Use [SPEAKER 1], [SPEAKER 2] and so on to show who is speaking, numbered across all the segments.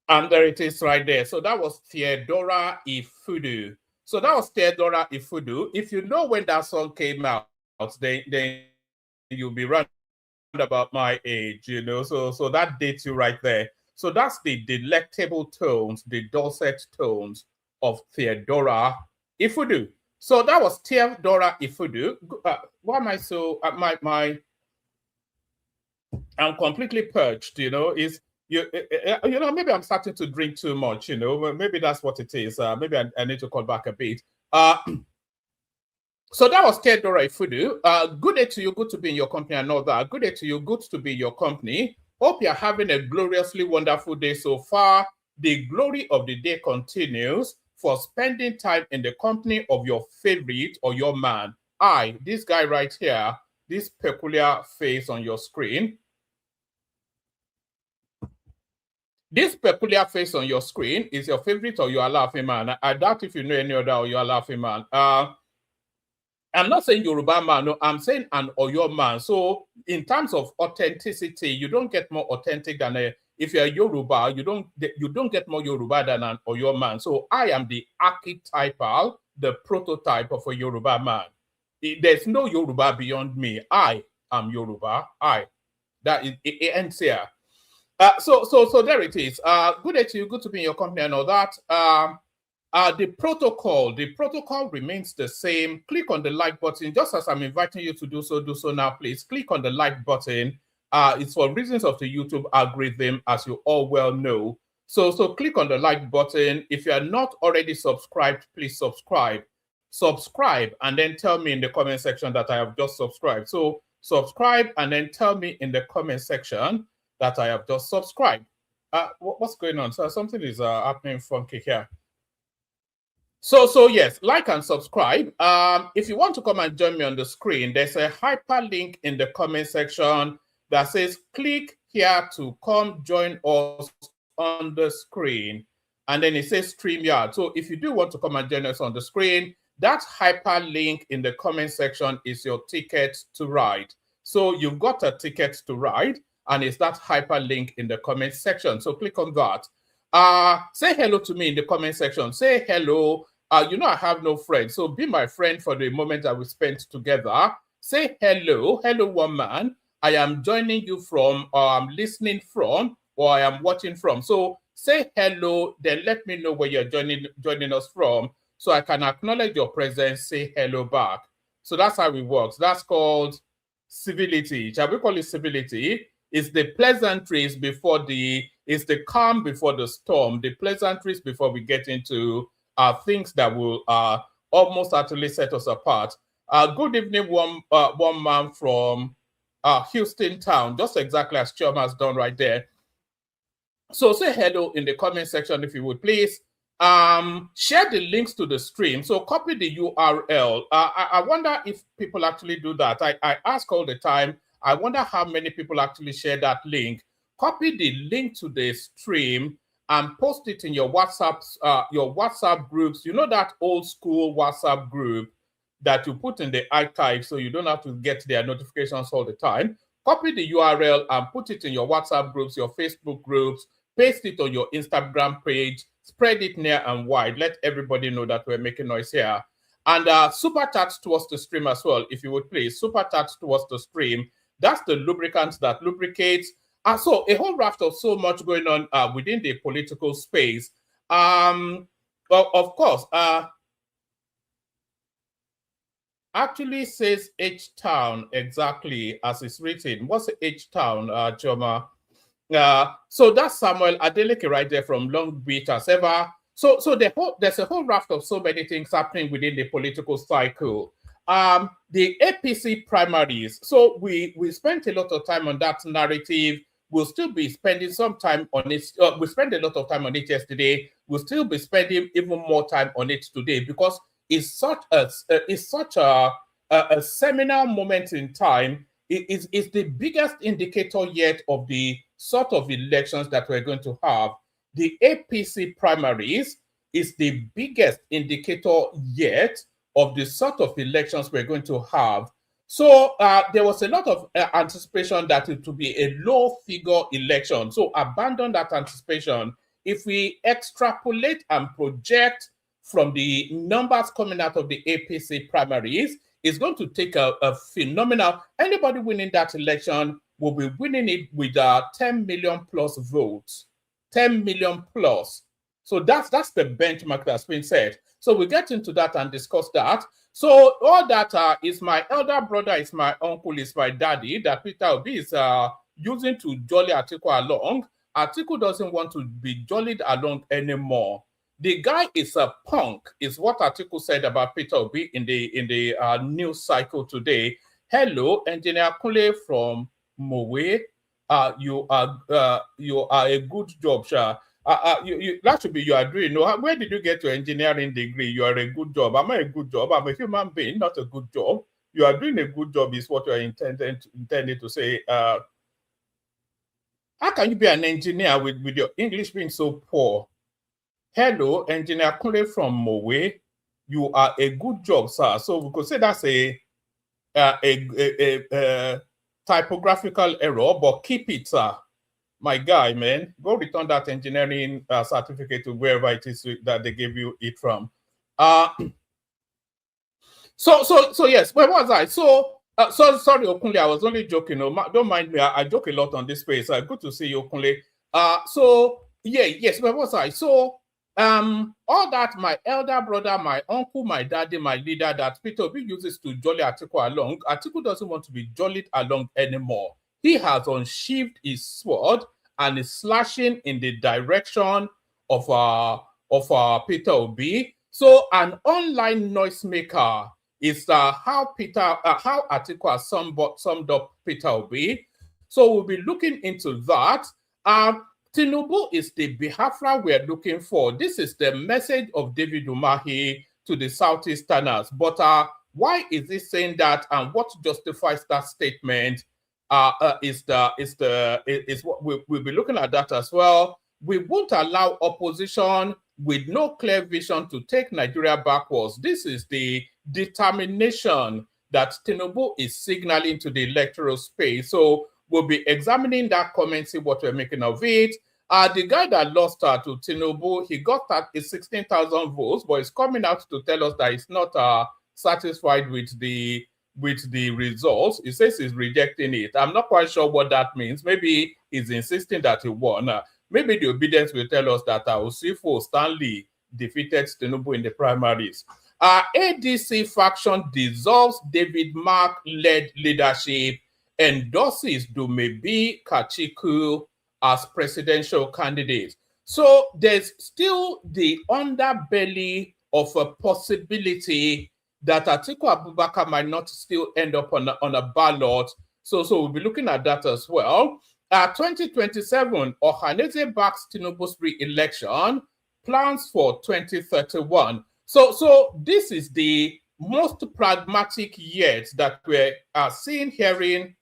[SPEAKER 1] And there it is right there. So that was Theodora Ifudu. So that was Theodora Ifudu. If you know when that song came out, then you'll be round about my age, you know. So that dates you right there. So that's the delectable tones, the dulcet tones of Theodora Ifudu. So that was Theodora Ifudu. Why am I so I'm completely purged, you know, you know, maybe I'm starting to drink too much, you know, maybe that's what it is. Maybe I need to cut back a bit. So that was Theodora Ifudu. Good day to you, good to be in your company and all that. Good day to you, good to be in your company. Hope you're having a gloriously wonderful day so far. The glory of the day continues for spending time in the company of your favorite or your man. This guy right here, this peculiar face on your screen. This peculiar face on your screen is your favorite or your laughing man. I doubt if you know any other or your laughing man. I'm not saying Yoruba man, no, I'm saying an Oyo man. So in terms of authenticity, you don't get more authentic than if you're Yoruba, you don't get more Yoruba than an Oyo man. So I am the archetypal, the prototype of a Yoruba man. There's no Yoruba beyond me. I am Yoruba. It ends here. So there it is. Good day to you. Good to be in your company and all that. The protocol remains the same. Click on the like button, just as I'm inviting you to do so now, please. Click on the like button. It's for reasons of the YouTube algorithm, as you all well know. So click on the like button. If you are not already subscribed, please subscribe. Subscribe and then tell me in the comment section that I have just subscribed. So subscribe and then tell me in the comment section that I have just subscribed. What's going on? So something is happening funky here. So yes, like and subscribe. If you want to come and join me on the screen, there's a hyperlink in the comment section that says click here to come join us on the screen. And then it says StreamYard. So if you do want to come and join us on the screen, that hyperlink in the comment section is your ticket to ride. So you've got a ticket to ride, and it's that hyperlink in the comment section. So click on that. Say hello to me in the comment section. Say hello. You know I have no friends, so be my friend for the moment that we spent together. Say hello. Hello, woman. I am joining you from, or I'm listening from, or I am watching from. So say hello, then let me know where you're joining us from, so I can acknowledge your presence. Say hello back. So that's how it works. That's called civility. Shall we call it civility? It's the pleasantries before it's the calm before the storm, the pleasantries before we get into things that will almost actually set us apart. Good evening, one man from Houston town, just exactly as Choma has done right there. So say hello in the comment section if you would, please. Share the links to the stream. So copy the URL. I wonder if people actually do that. I ask all the time. I wonder how many people actually share that link. Copy the link to the stream and post it in your WhatsApp groups. You know that old school WhatsApp group that you put in the archive so you don't have to get their notifications all the time. Copy the URL and put it in your WhatsApp groups, your Facebook groups, paste it on your Instagram page, spread it near and wide. Let everybody know that we're making noise here. And super chats towards the stream as well, if you would please. Super chats towards the stream. That's the lubricant that lubricates. So a whole raft of so much going on within the political space. Well, of course, actually says H-Town exactly as it's written. What's H-Town, Choma? So that's Samuel Adeleke right there from Long Beach as ever. So there's a whole raft of so many things happening within the political cycle. The APC primaries. So we spent a lot of time on that narrative. We'll still be spending some time on it. We spent a lot of time on it yesterday. We'll still be spending even more time on it today because it's such a seminal moment in time. It's the biggest indicator yet of the sort of elections that we're going to have. The APC primaries is the biggest indicator yet of the sort of elections we're going to have. So there was a lot of anticipation that it would be a low figure election. So abandon that anticipation. if we extrapolate and project from the numbers coming out of the APC primaries, it's going to take a phenomenal, anybody winning that election will be winning it with 10 million plus votes, 10 million plus. So that's the benchmark that's been set. So we get into that and discuss that. So all that is my elder brother, is my uncle, is my daddy that Peter Obi is using to jolly Atiku along. Atiku doesn't want to be jollied along anymore. The guy is a punk, is what Atiku said about Peter Obi in the news cycle today. Hello, Engineer Kule from Mowe. You are a good job, sir. That should be you are doing. No, where did you get your engineering degree? You are a good job. I'm a good job. I'm a human being, not a good job. You are doing a good job, is what you are intending to say. How can you be an engineer with your English being so poor? Hello, Engineer Kule from Mowe. You are a good job, sir. So we could say that's a typographical error, but keep it, sir. My guy, man, go return that engineering certificate to wherever it is that they gave you it from. So yes, where was I? So sorry, Okunle, I was only joking. No, don't mind me. I joke a lot on this space. Good to see you, Okunle. So yeah, yes, where was I? So all that my elder brother, my uncle, my daddy, my leader that Peter Obi uses to jolly Atiku along, Atiku doesn't want to be jollied along anymore. He has unsheathed his sword and is slashing in the direction of Peter Obi. So an online noisemaker is how Atiku has summed up Peter Obi. So we'll be looking into that. Tinubu is the Biafra we're looking for. This is the message of David Umahi to the Southeasterners. But why is he saying that, and what justifies that statement? Is what we'll be looking at that as well. We won't allow opposition with no clear vision to take Nigeria backwards. This is the determination that Tinubu is signaling to the electoral space. So we'll be examining that comment, see what we're making of it. The guy that lost to Tinubu, he got 16,000 votes, but he's coming out to tell us that he's not satisfied with the results. He says he's rejecting it. I'm not quite sure what that means. Maybe he's insisting that he won. Maybe the obedience will tell us that Osifo Stanley defeated Tinubu in the primaries. ADC faction dissolves David Mark-led leadership, endorses Dumebi Kachiku as presidential candidate. So there's still the underbelly of a possibility that Atiku Abubakar might not still end up on a ballot. So we'll be looking at that as well. 2027, Ohanaeze backs Tinubu's re-election, plans for 2031. So this is the most pragmatic yet that we're seeing, hearing.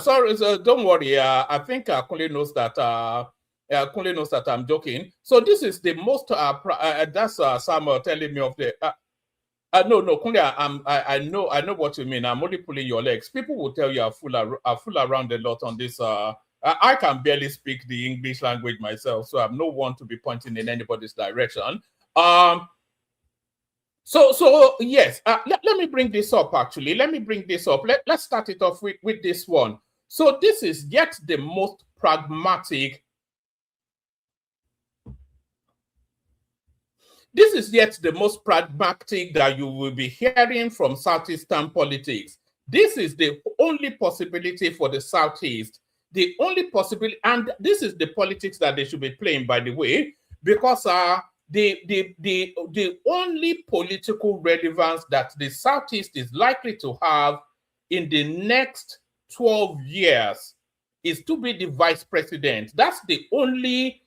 [SPEAKER 1] Sorry, so don't worry. I think Kunle knows that. Kunle knows that I'm joking. So this is the most. That's Samuel telling me of the. No, Kunle, I know what you mean. I'm only pulling your legs. People will tell you I fool around a lot on this. I can barely speak the English language myself, so I'm no one to be pointing in anybody's direction. So yes, let me bring this up. Actually, let me bring this up. Let's start it off with this one. So this is yet the most pragmatic. This is yet the most pragmatic that you will be hearing from Southeastern politics. This is the only possibility for the Southeast. The only possibility, and this is the politics that they should be playing, by the way, because the only political relevance that the Southeast is likely to have in the next 12 years is to be the vice president. That's the only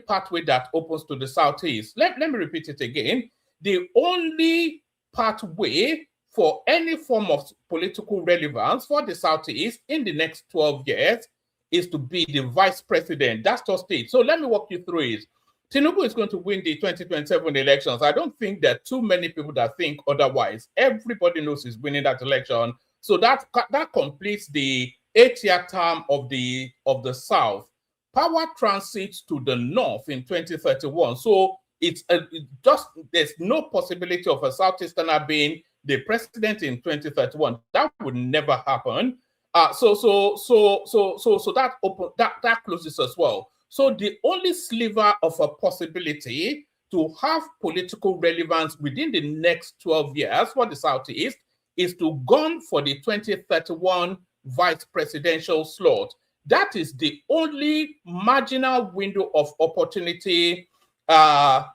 [SPEAKER 1] pathway that opens to the Southeast. Let me repeat it again. The only pathway for any form of political relevance for the Southeast in the next 12 years is to be the vice president. That's just it. So let me walk you through it. Tinubu is going to win the 2027 elections. I don't think there are too many people that think otherwise. Everybody knows he's winning that election. So that completes the 8-year term of the South. power transits to the north in 2031. So there's no possibility of a Southeasterner being the president in 2031. That would never happen. So that closes as well. So the only sliver of a possibility to have political relevance within the next 12 years for the Southeast is to gun for the 2031 vice presidential slot. That is the only marginal window of opportunity. So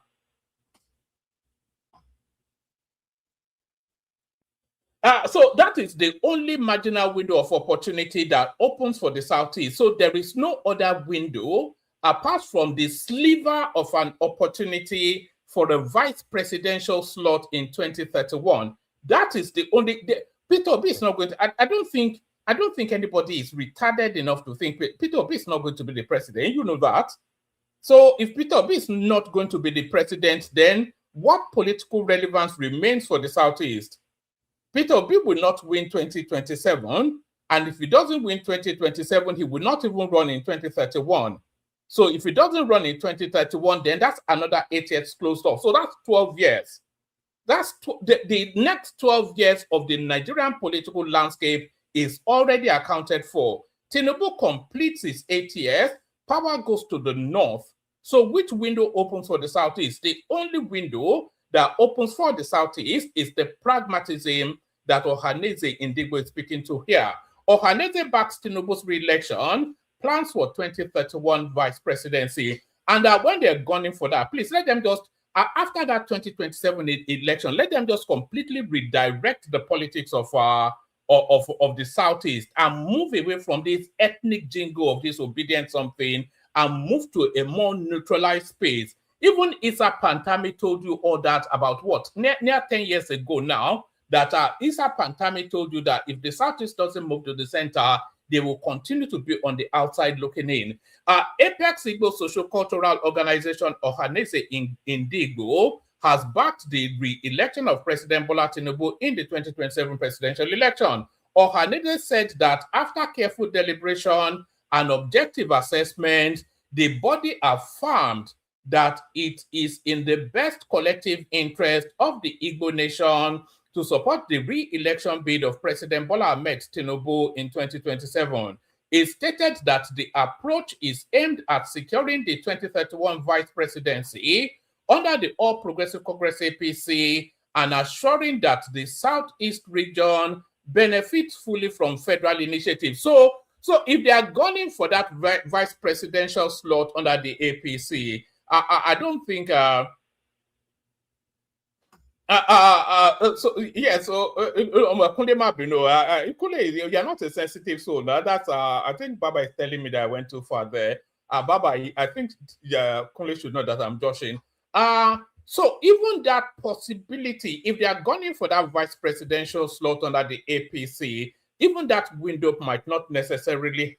[SPEAKER 1] that is the only marginal window of opportunity that opens for the Southeast. So there is no other window apart from the sliver of an opportunity for a vice presidential slot in 2031. That is the only. Peter Obi is not going to. I don't think anybody is retarded enough to think Peter Obi is not going to be the president. You know that. So if Peter Obi is not going to be the president, then what political relevance remains for the Southeast? Peter Obi will not win 2027, and if he doesn't win 2027, he will not even run in 2031. So if he doesn't run in 2031, then that's another 8 years closed off. So that's 12 years. That's the next 12 years of the Nigerian political landscape is already accounted for. Tinubu completes his 8 years, power goes to the north. So which window opens for the Southeast? The only window that opens for the Southeast is the pragmatism that Ohanaeze Ndigbo is speaking to here. Ohanaeze backs Tinubu's re-election, plans for 2031 vice presidency. And when they're gunning for that, please let them just, after that 2027 election, let them just completely redirect the politics of the Southeast and move away from this ethnic jingle of this obedient something and move to a more neutralized space. Even Issa Pantami told you all that about what? Near 10 years ago now, that Issa Pantami told you that if the Southeast doesn't move to the center, they will continue to be on the outside looking in. Apex Igbo Socio-cultural organization Ohanaeze Ndigbo has backed the re-election of President Bola Tinubu in the 2027 presidential election. Ohanaeze said that after careful deliberation and objective assessment, the body affirmed that it is in the best collective interest of the Igbo nation to support the re-election bid of President Bola Ahmed Tinubu in 2027. It stated that the approach is aimed at securing the 2031 vice presidency under the All Progressive Congress APC and assuring that the Southeast region benefits fully from federal initiatives. So if they are gunning for that vice presidential slot under the APC, I don't think. You're not a sensitive soul. That's I think Baba is telling me that I went too far there. Baba, I think Kunle should know that I'm joshing. So even that possibility, if they are gunning for that vice presidential slot under the APC, even that window might not necessarily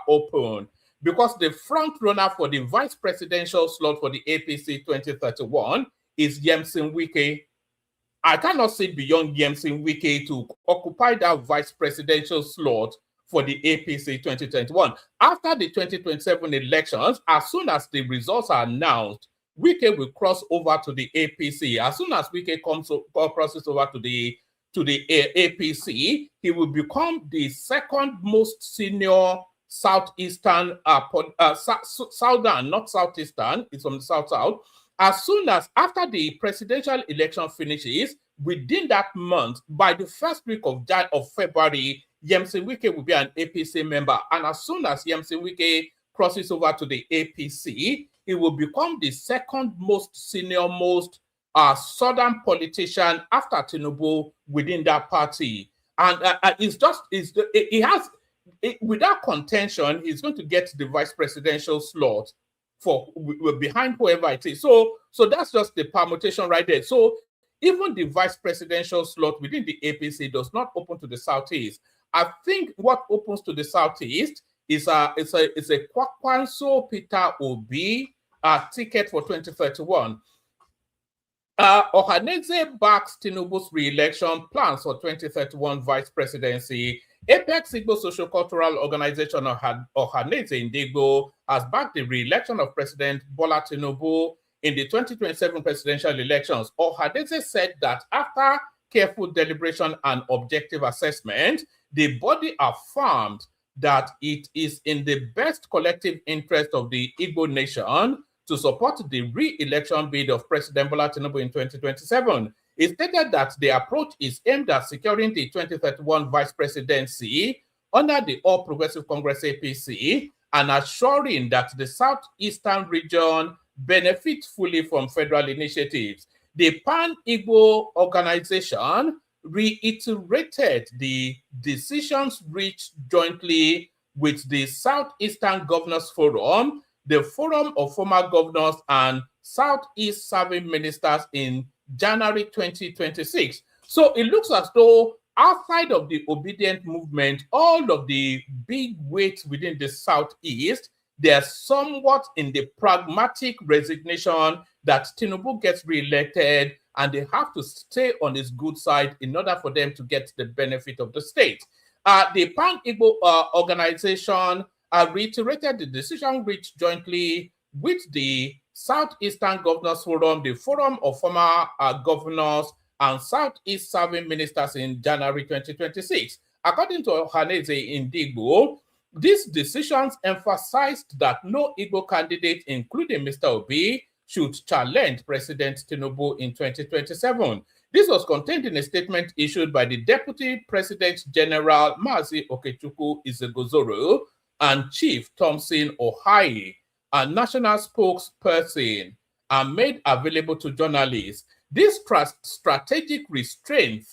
[SPEAKER 1] open, because the front runner for the vice presidential slot for the APC 2031 is Yemsin Wike. I cannot see beyond Yemsin Wike to occupy that vice presidential slot for the APC 2021. After the 2027 elections, as soon as the results are announced, Wike will cross over to the APC. As soon as Wike crosses over to the APC, he will become the second most senior Southeastern, Southern, not Southeastern, it's from the South. As soon as after the presidential election finishes, within that month, by the first week of February, Yemsin Wike will be an APC member. And as soon as Yemsin Wike crosses over to the APC, he will become the second most senior, most Southern politician after Tinubu within that party. And without contention, he's going to get the vice presidential slot for behind whoever it is. So that's just the permutation right there. So even the vice presidential slot within the APC does not open to the Southeast. I think what opens to the Southeast is a Kwakwanso Peter Obi ticket for 2031. Ohanaeze backs Tinubu's re-election plans for 2031 vice presidency. Apex Igbo Socio-cultural organization Ohanaeze Ndigbo has backed the re-election of President Bola Tinubu in the 2027 presidential elections. Ohanaeze said that after careful deliberation and objective assessment, the body affirmed that it is in the best collective interest of the Igbo nation to support the re-election bid of President Bola Tinubu in 2027. It stated that the approach is aimed at securing the 2031 vice presidency under the All Progressive Congress APC and assuring that the Southeastern region benefits fully from federal initiatives. The Pan-Igbo organization reiterated the decisions reached jointly with the Southeastern Governors Forum, the Forum of Former Governors and Southeast Serving Ministers in January 2026. So it looks as though outside of the obedient movement, all of the big weights within the Southeast, they're somewhat in the pragmatic resignation that Tinubu gets re-elected and they have to stay on his good side in order for them to get the benefit of the state. The Pan-Igbo organization reiterated the decision reached jointly with the Southeastern Governors Forum, the Forum of Former Governors, and Southeast Serving Ministers in January 2026. According to Ohanaeze Ndigbo, these decisions emphasized that no Igbo candidate, including Mr. Obi, should challenge President Tinubu in 2027. This was contained in a statement issued by the Deputy President General Mazi Okechukwu Izegozoro and Chief Thompson Umahi, a national spokesperson, and made available to journalists. This strategic restraint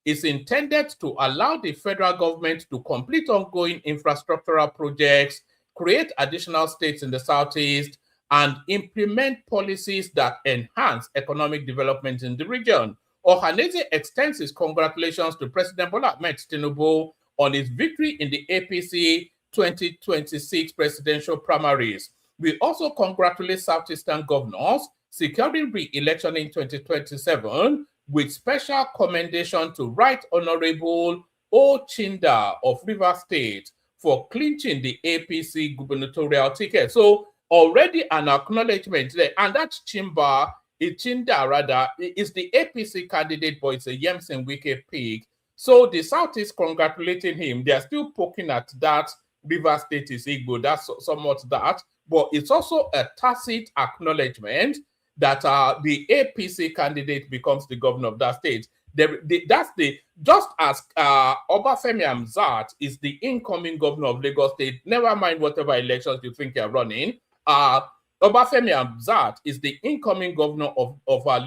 [SPEAKER 1] is intended to allow the federal government to complete ongoing infrastructural projects, create additional states in the Southeast, and implement policies that enhance economic development in the region. Ohanaeze extends his congratulations to President Bola Ahmed Tinubu on his victory in the APC 2026 presidential primaries. We also congratulate Southeastern governors securing re-election in 2027 with special commendation to Right Honorable O. Chinda of Rivers State for clinching the APC gubernatorial ticket. So already an acknowledgement there, and that Chinda is the APC candidate, but it's a Yemsen Wike pig. So the South is congratulating him. They are still poking at that Rivers State is Igbo. That's somewhat that, but it's also a tacit acknowledgement that the APC candidate becomes the governor of that state. Just as Obafemi Hamzat is the incoming governor of Lagos State, never mind whatever elections you think you're running, Obafemi Hamzat is the incoming governor of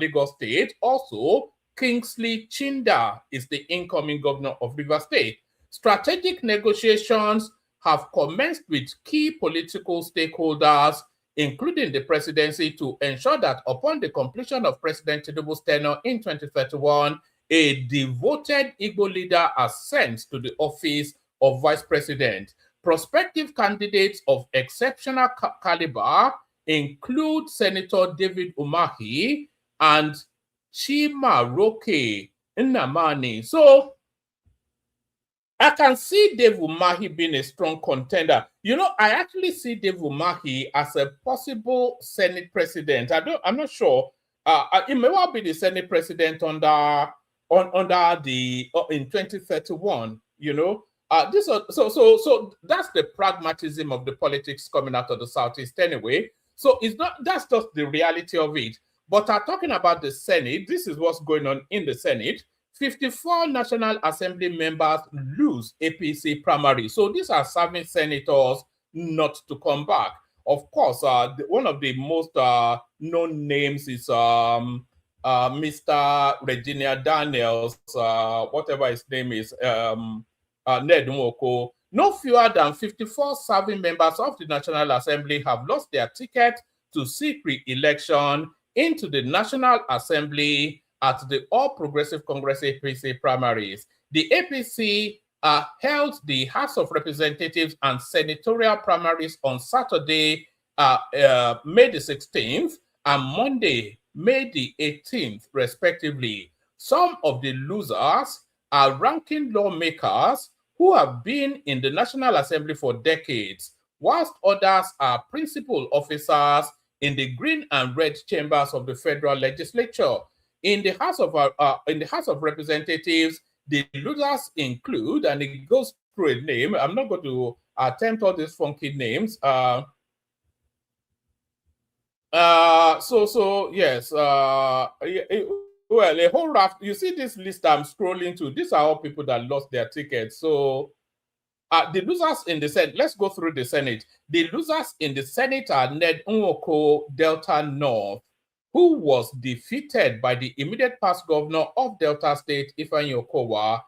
[SPEAKER 1] Lagos State. Also, Kingsley Chinda is the incoming governor of Rivers State. Strategic negotiations have commenced with key political stakeholders, including the presidency, to ensure that upon the completion of President Tinubu's tenure in 2031, a devoted Igbo leader ascends to the office of vice president. Prospective candidates of exceptional caliber include Senator David Umahi and Chimaroke Nnamani. So I can see Dave Umahi being a strong contender. You know, I actually see Dave Umahi as a possible Senate president. I'm not sure. It may well be the Senate president under the in 2031. You know, so that's the pragmatism of the politics coming out of the Southeast anyway. So it's not, that's just the reality of it. But talking about the Senate, this is what's going on in the Senate. 54 National Assembly members lose APC primary. So these are serving senators not to come back. Of course, one of the most known names is Mr. Regina Daniels, whatever his name is, Ned Nwoko. No fewer than 54 serving members of the National Assembly have lost their ticket to seek re-election into the National Assembly at the All Progressive Congress APC primaries. The APC held the House of Representatives and senatorial primaries on Saturday, May the 16th, and Monday, May the 18th, respectively. Some of the losers are ranking lawmakers who have been in the National Assembly for decades, whilst others are principal officers in the green and red chambers of the federal legislature. In the House of Representatives, the losers include, and it goes through a name. I'm not going to attempt all these funky names. Yes. Well, a whole raft. You see this list I'm scrolling to. These are all people that lost their tickets. So, the losers in the Senate. Let's go through the Senate. The losers in the Senate are Ned Nwoko, Delta North, who was defeated by the immediate past governor of Delta State, Ifeanyi Okowa,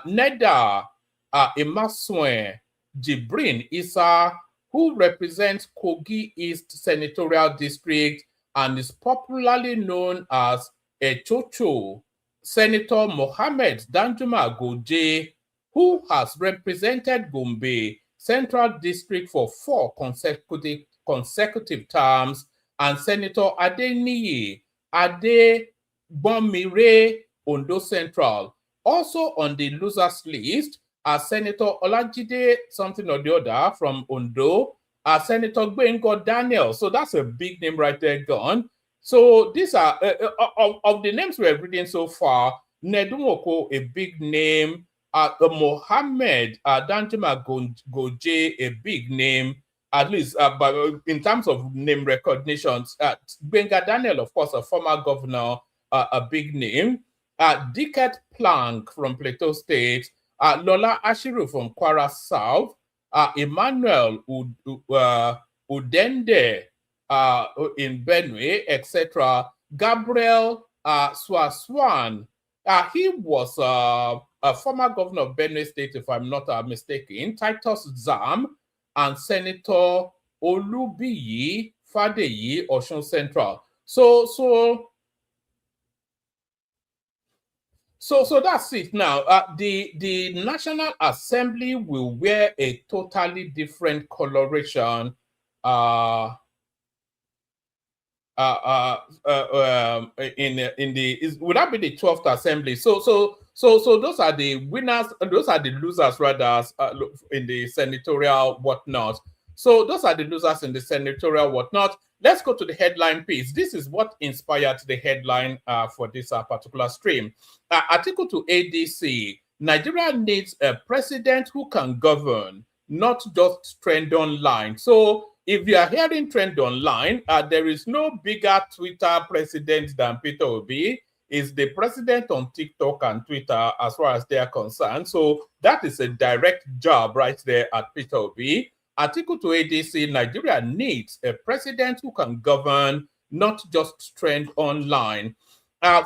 [SPEAKER 1] Neda Emaswen Jibrin Issa, who represents Kogi East Senatorial District and is popularly known as Echocho, Senator Mohammed Danjuma Goje, who has represented Gombe Central District for 4 consecutive terms, and Senator Adeniyi Adebomire, Ondo Central. Also on the losers list are Senator Olajide something or the other from Ondo, Senator Gbengo Daniel. So that's a big name right there gone. So these are, of the names we're reading so far, Nedumoko, a big name, Mohammed Danjuma Goje, a big name, at least but in terms of name recognitions. Gbenga Daniel, of course, a former governor, a big name. Dicket Plank from Plateau State, Lola Ashiru from Kwara South, Emmanuel Udende in Benue, etc. Gabriel Swaswan, he was a former governor of Benue State, if I'm not mistaken. Titus Zam, and Senator Olubiyi Fadeyi, Osun Central. So that's it now. The National Assembly will wear a totally different coloration would that be the 12th assembly? So those are the winners, those are the losers rather in the senatorial whatnot. So those are the losers in the senatorial whatnot. Let's go to the headline piece. This is what inspired the headline for this particular stream. Article to ADC: Nigeria needs a president who can govern, not just trend online. So if you are hearing trend online, there is no bigger Twitter president than Peter Obi. Is the president on TikTok and Twitter as far as they are concerned. So that is a direct job right there at Peter Obi. Article to ADC: Nigeria needs a president who can govern, not just trend online.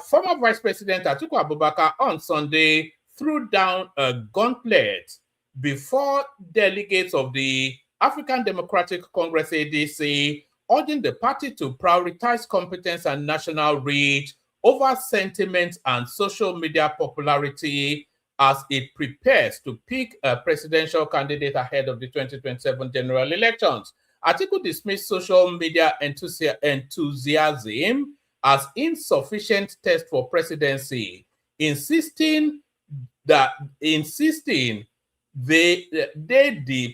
[SPEAKER 1] Former Vice President Atiku Abubakar on Sunday threw down a gauntlet before delegates of the African Democratic Congress ADC, urging the party to prioritize competence and national reach over sentiment and social media popularity as it prepares to pick a presidential candidate ahead of the 2027 general elections. Atiku dismissed social media enthusiasm as insufficient test for presidency, insisting the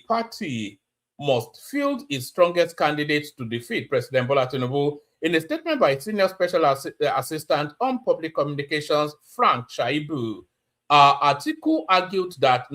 [SPEAKER 1] party must field its strongest candidates to defeat President Bola Tinubu. In a statement by Senior Special Assistant on Public Communications, Frank Shaibu, Atiku argued that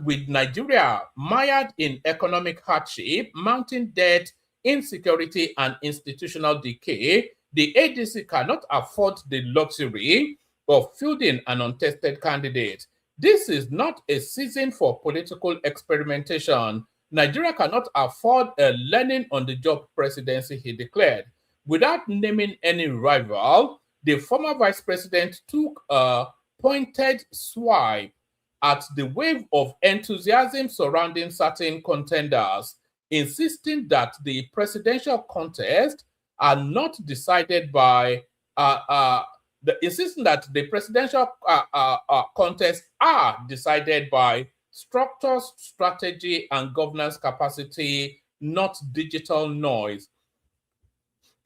[SPEAKER 1] with Nigeria mired in economic hardship, mounting debt, insecurity, and institutional decay, the ADC cannot afford the luxury of fielding an untested candidate. This is not a season for political experimentation. Nigeria cannot afford a learning on the job presidency, he declared. Without naming any rival, the former vice president took a pointed swipe at the wave of enthusiasm surrounding certain contenders, insisting that the presidential contest are not decided by insisting that the presidential contests are decided by structures, strategy, and governance capacity, not digital noise.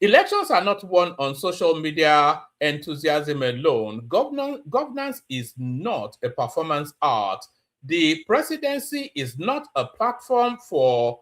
[SPEAKER 1] Elections are not won on social media enthusiasm alone. Governance is not a performance art. The presidency is not a platform for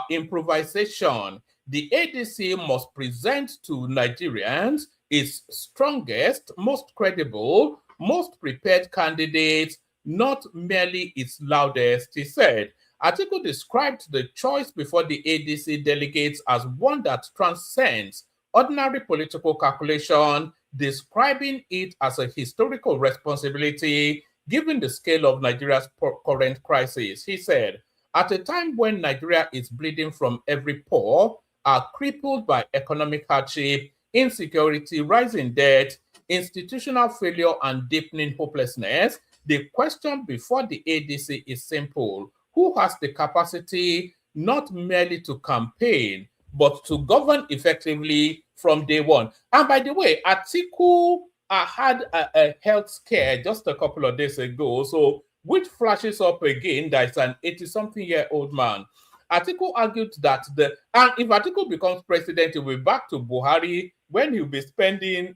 [SPEAKER 1] improvisation. The ADC must present to Nigerians its strongest, most credible, most prepared candidates, not merely its loudest, he said. Atiku described the choice before the ADC delegates as one that transcends ordinary political calculation, describing it as a historical responsibility given the scale of Nigeria's current crisis. He said, at a time when Nigeria is bleeding from every pore, are crippled by economic hardship, insecurity, rising debt, institutional failure, and deepening hopelessness, the question before the ADC is simple. Who has the capacity not merely to campaign, but to govern effectively from day one? And by the way, Atiku had a health scare just a couple of days ago, so which flashes up again that is an 80-something-year-old man. Atiku argued that and if Atiku becomes president, he'll be back to Buhari when he'll be spending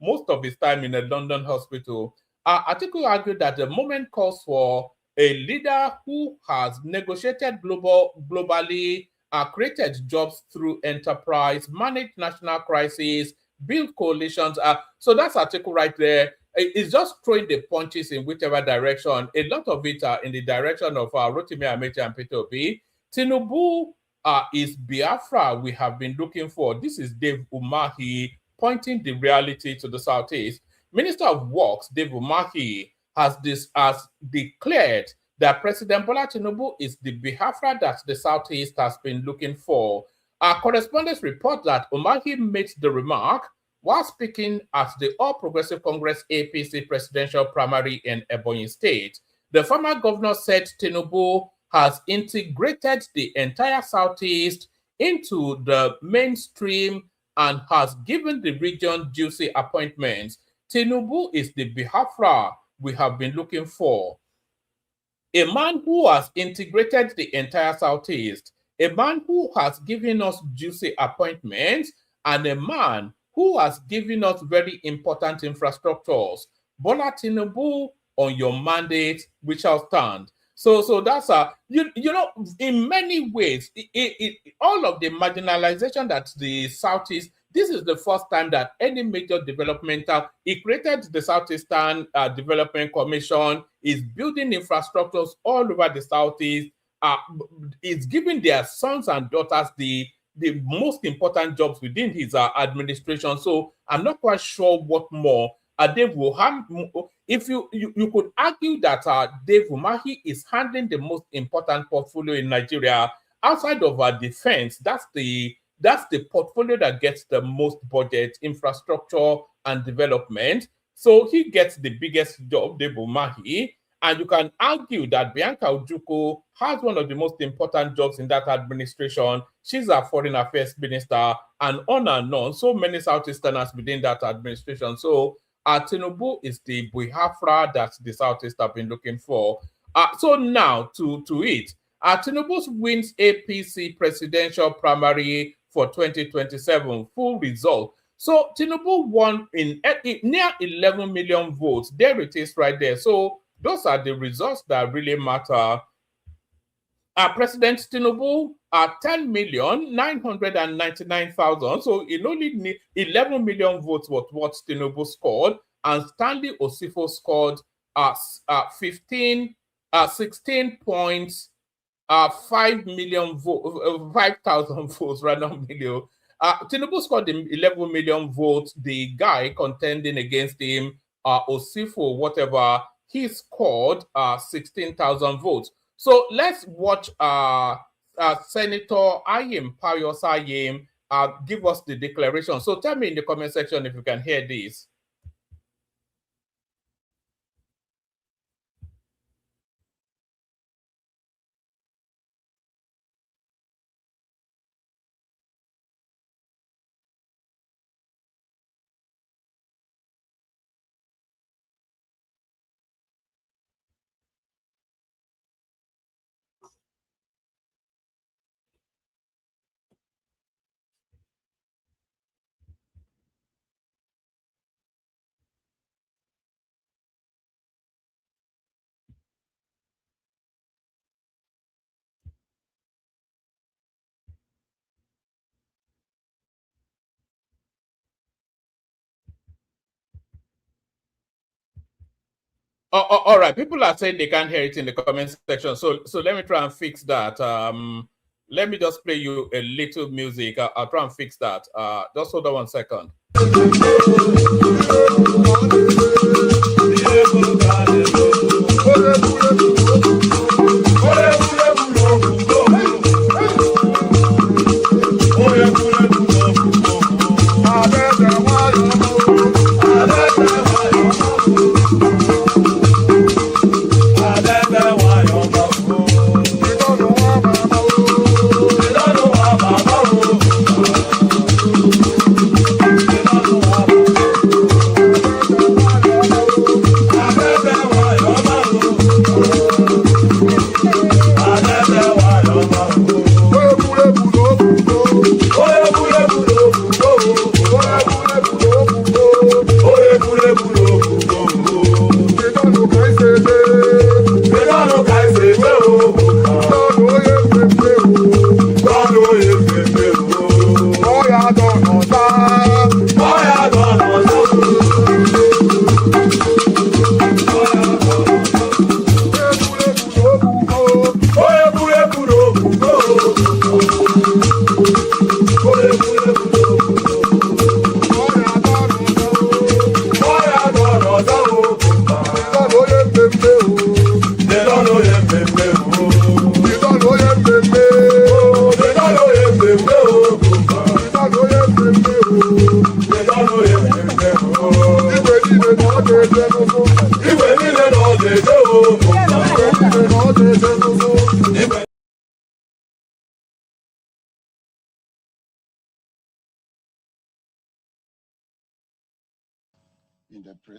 [SPEAKER 1] most of his time in a London hospital. Atiku argued that the moment calls for a leader who has negotiated globally, created jobs through enterprise, managed national crises, built coalitions. So that's Atiku right there. It's just throwing the punches in whichever direction. A lot of it are in the direction of Rotimi Amechi and Peter Obi. Tinubu is Biafra we have been looking for. This is Dave Umahi pointing the reality to the Southeast. Minister of Works, Dave Umahi, has declared that President Bola Tinubu is the Biafra that the Southeast has been looking for. Our correspondents report that Umahi made the remark while speaking at the All Progressive Congress APC presidential primary in Ebonyi State. The former governor said Tinubu has integrated the entire Southeast into the mainstream and has given the region juicy appointments. Tinubu is the Biafra we have been looking for. A man who has integrated the entire Southeast, a man who has given us juicy appointments, and a man who has given us very important infrastructures. Bola Tinubu, on your mandate, we shall stand. So that's you know, in many ways, all of the marginalization that the Southeast, this is the first time that any major developmental, he created the Southeastern Development Commission, is building infrastructures all over the Southeast, is giving their sons and daughters the most important jobs within his administration. So I'm not quite sure what more Dave Umahi, if you could argue that Dave Umahi is handling the most important portfolio in Nigeria outside of our defense. That's the portfolio that gets the most budget, infrastructure and development. So he gets the biggest job, Dave Umahi. And you can argue that Bianca Ojukwu has one of the most important jobs in that administration. She's a foreign affairs minister, and on. So many Southeasterners within that administration. So Tinubu is the Biafra that the Southeast have been looking for. So now to it. Tinubu wins APC presidential primary for 2027. Full result. So Tinubu won in near 11 million votes. There it is right there. So those are the results that really matter. President Tinubu 10,999,000. So it only need 11 million votes was what Tinubu scored, and Stanley Osifo scored 16.5 million votes, 5,000 votes, random million. Tinubu scored 11 million votes. The guy contending against him, Osifo, whatever, he scored 16,000 votes. So let's watch Senator Ayim Pius Ayim give us the declaration. So tell me in the comment section if you can hear this. All right, people are saying they can't hear it in the comment section, so let me try and fix that. Let me just play you a little music. I'll try and fix that. Just hold on 1 second.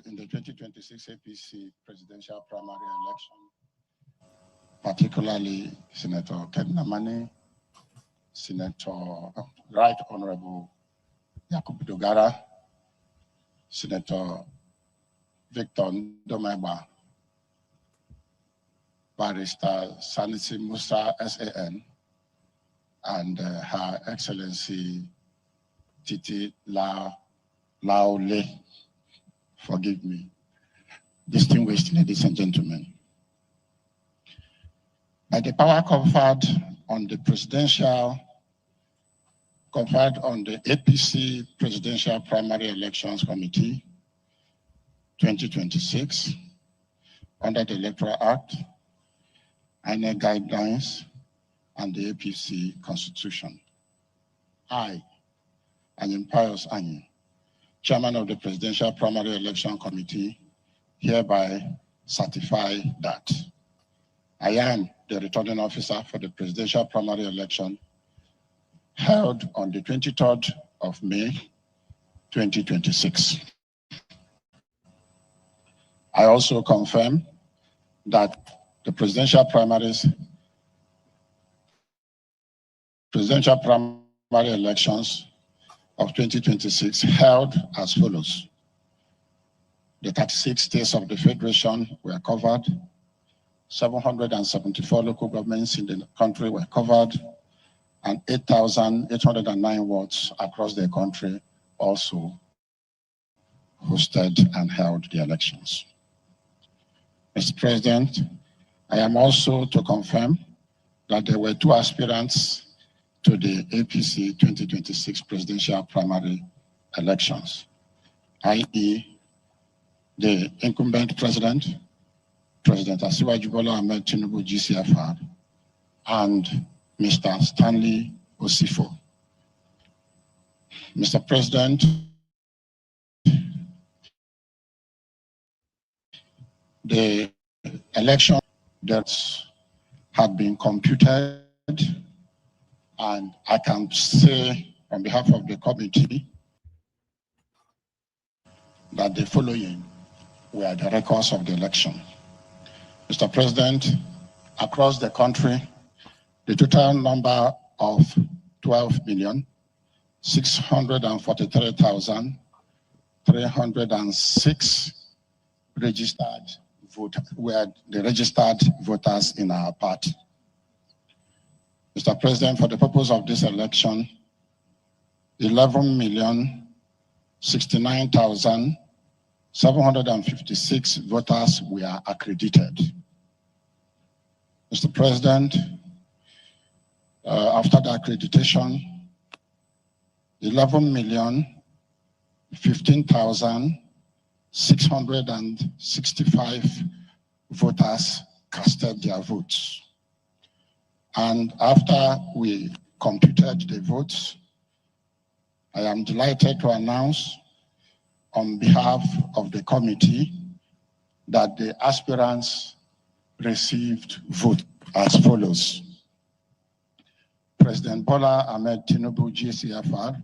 [SPEAKER 2] In the 2026 APC presidential primary election, particularly Senator Kenneth, Senator Right Honorable Yakubu Dogara, Senator Victor Ndomeba, Barrister Sanisi Musa SAN, and Her Excellency Titi Laole, forgive me, distinguished ladies and gentlemen. By the power conferred on the APC Presidential Primary Elections Committee 2026, under the Electoral Act, INEC guidelines, and the APC Constitution, I, Anyim Pius Anyi, Chairman of the Presidential Primary Election Committee, hereby certify that I am the returning officer for the presidential primary election held on the 23rd of May, 2026. I also confirm that the presidential primary elections of 2026 held as follows. The 36 states of the Federation were covered, 774 local governments in the country were covered, and 8,809 wards across the country also hosted and held the elections. Mr. President, I am also to confirm that there were 2 aspirants to the APC 2026 presidential primary elections, i.e. the incumbent president, President Asiwaju Bola Ahmed Tinubu GCFR, and Mr. Stanley Osifo. Mr. President, the election that had been computed, and I can say on behalf of the committee that the following were the records of the election. Mr. President, across the country, the total number of 12,643,306 registered voters were the registered voters in our party. Mr. President, for the purpose of this election, 11,069,000 756 voters were accredited. Mr. President, after the accreditation, 11,015,665 voters casted their votes. And after we computed the votes, I am delighted to announce on behalf of the committee that the aspirants received vote as follows. President Bola Ahmed Tinubu GCFR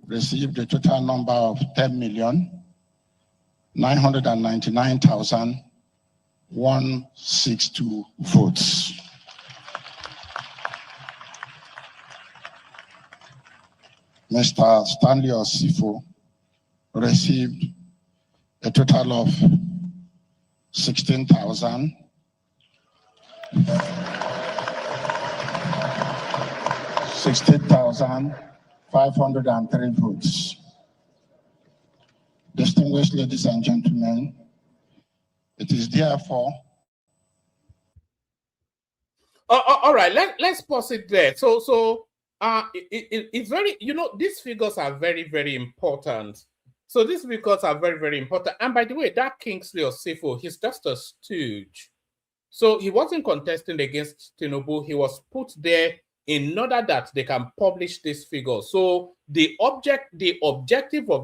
[SPEAKER 2] received a total number of 10,999,162 votes. Mr. Stanley Osifo received a total of 16,503 votes. Distinguished ladies and gentlemen, it is therefore...
[SPEAKER 1] all right, let's pause it there. It's very, these figures are very, very important. So these figures are very, very important. And by the way, that Kingsley Osifo, he's just a stooge. So he wasn't contesting against Tinubu. He was put there in order that they can publish these figures. So the objective of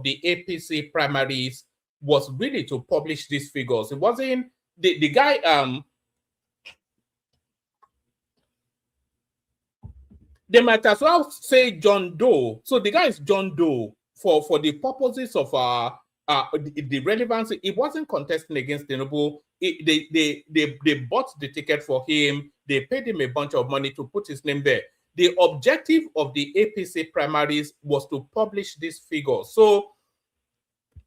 [SPEAKER 1] the APC primaries was really to publish these figures. It wasn't the guy. They might as well say John Doe. So the guy is John Doe for the purposes of the relevancy. It wasn't contesting against Tinubu. They bought the ticket for him. They paid him a bunch of money to put his name there. The objective of the APC primaries was to publish these figures. So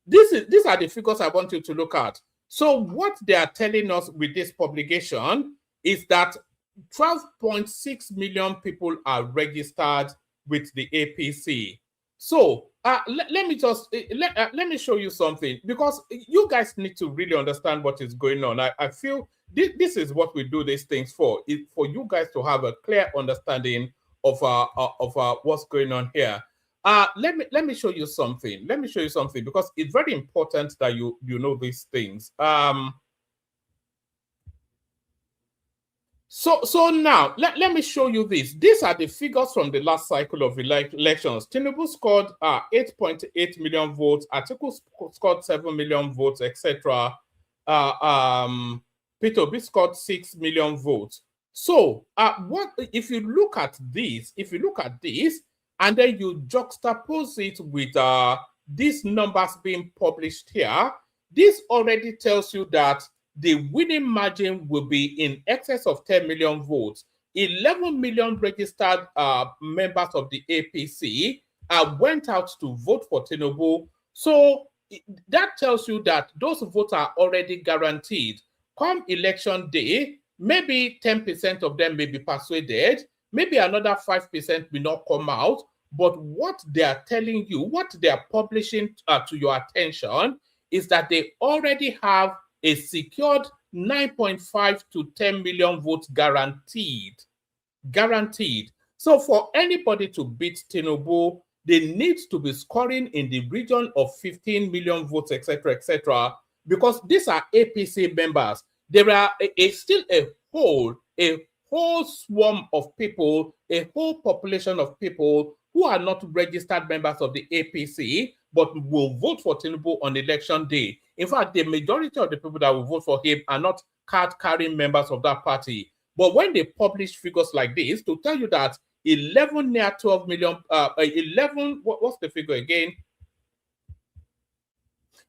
[SPEAKER 1] these are the figures I want you to look at. So what they are telling us with this publication is that 12.6 million people are registered with the APC. So let me show you something, because you guys need to really understand what is going on. I feel this is what we do these things for you guys to have a clear understanding of what's going on here. Let me show you something. Let me show you something, because it's very important that you know these things. So now, let me show you this. These are the figures from the last cycle of elections. Tinubu scored 8.8 million votes. Atiku scored 7 million votes, etc. Peter Obi scored 6 million votes. So what if you look at this? If you look at this, and then you juxtapose it with these numbers being published here, this already tells you that the winning margin will be in excess of 10 million votes. 11 million registered members of the APC went out to vote for Tinubu. So that tells you that those votes are already guaranteed. Come election day, maybe 10% of them may be persuaded, maybe another 5% will not come out. But what they are telling you, what they are publishing to your attention, is that they already have a secured 9.5 to 10 million votes guaranteed. Guaranteed. So for anybody to beat Tinubu, they need to be scoring in the region of 15 million votes, etc., etc., because these are APC members. There are still a whole swarm of people, a whole population of people who are not registered members of the APC, but will vote for Tinubu on election day. In fact, the majority of the people that will vote for him are not card-carrying members of that party. But when they publish figures like this, to tell you that 11 near 12 million, 11, what's the figure again?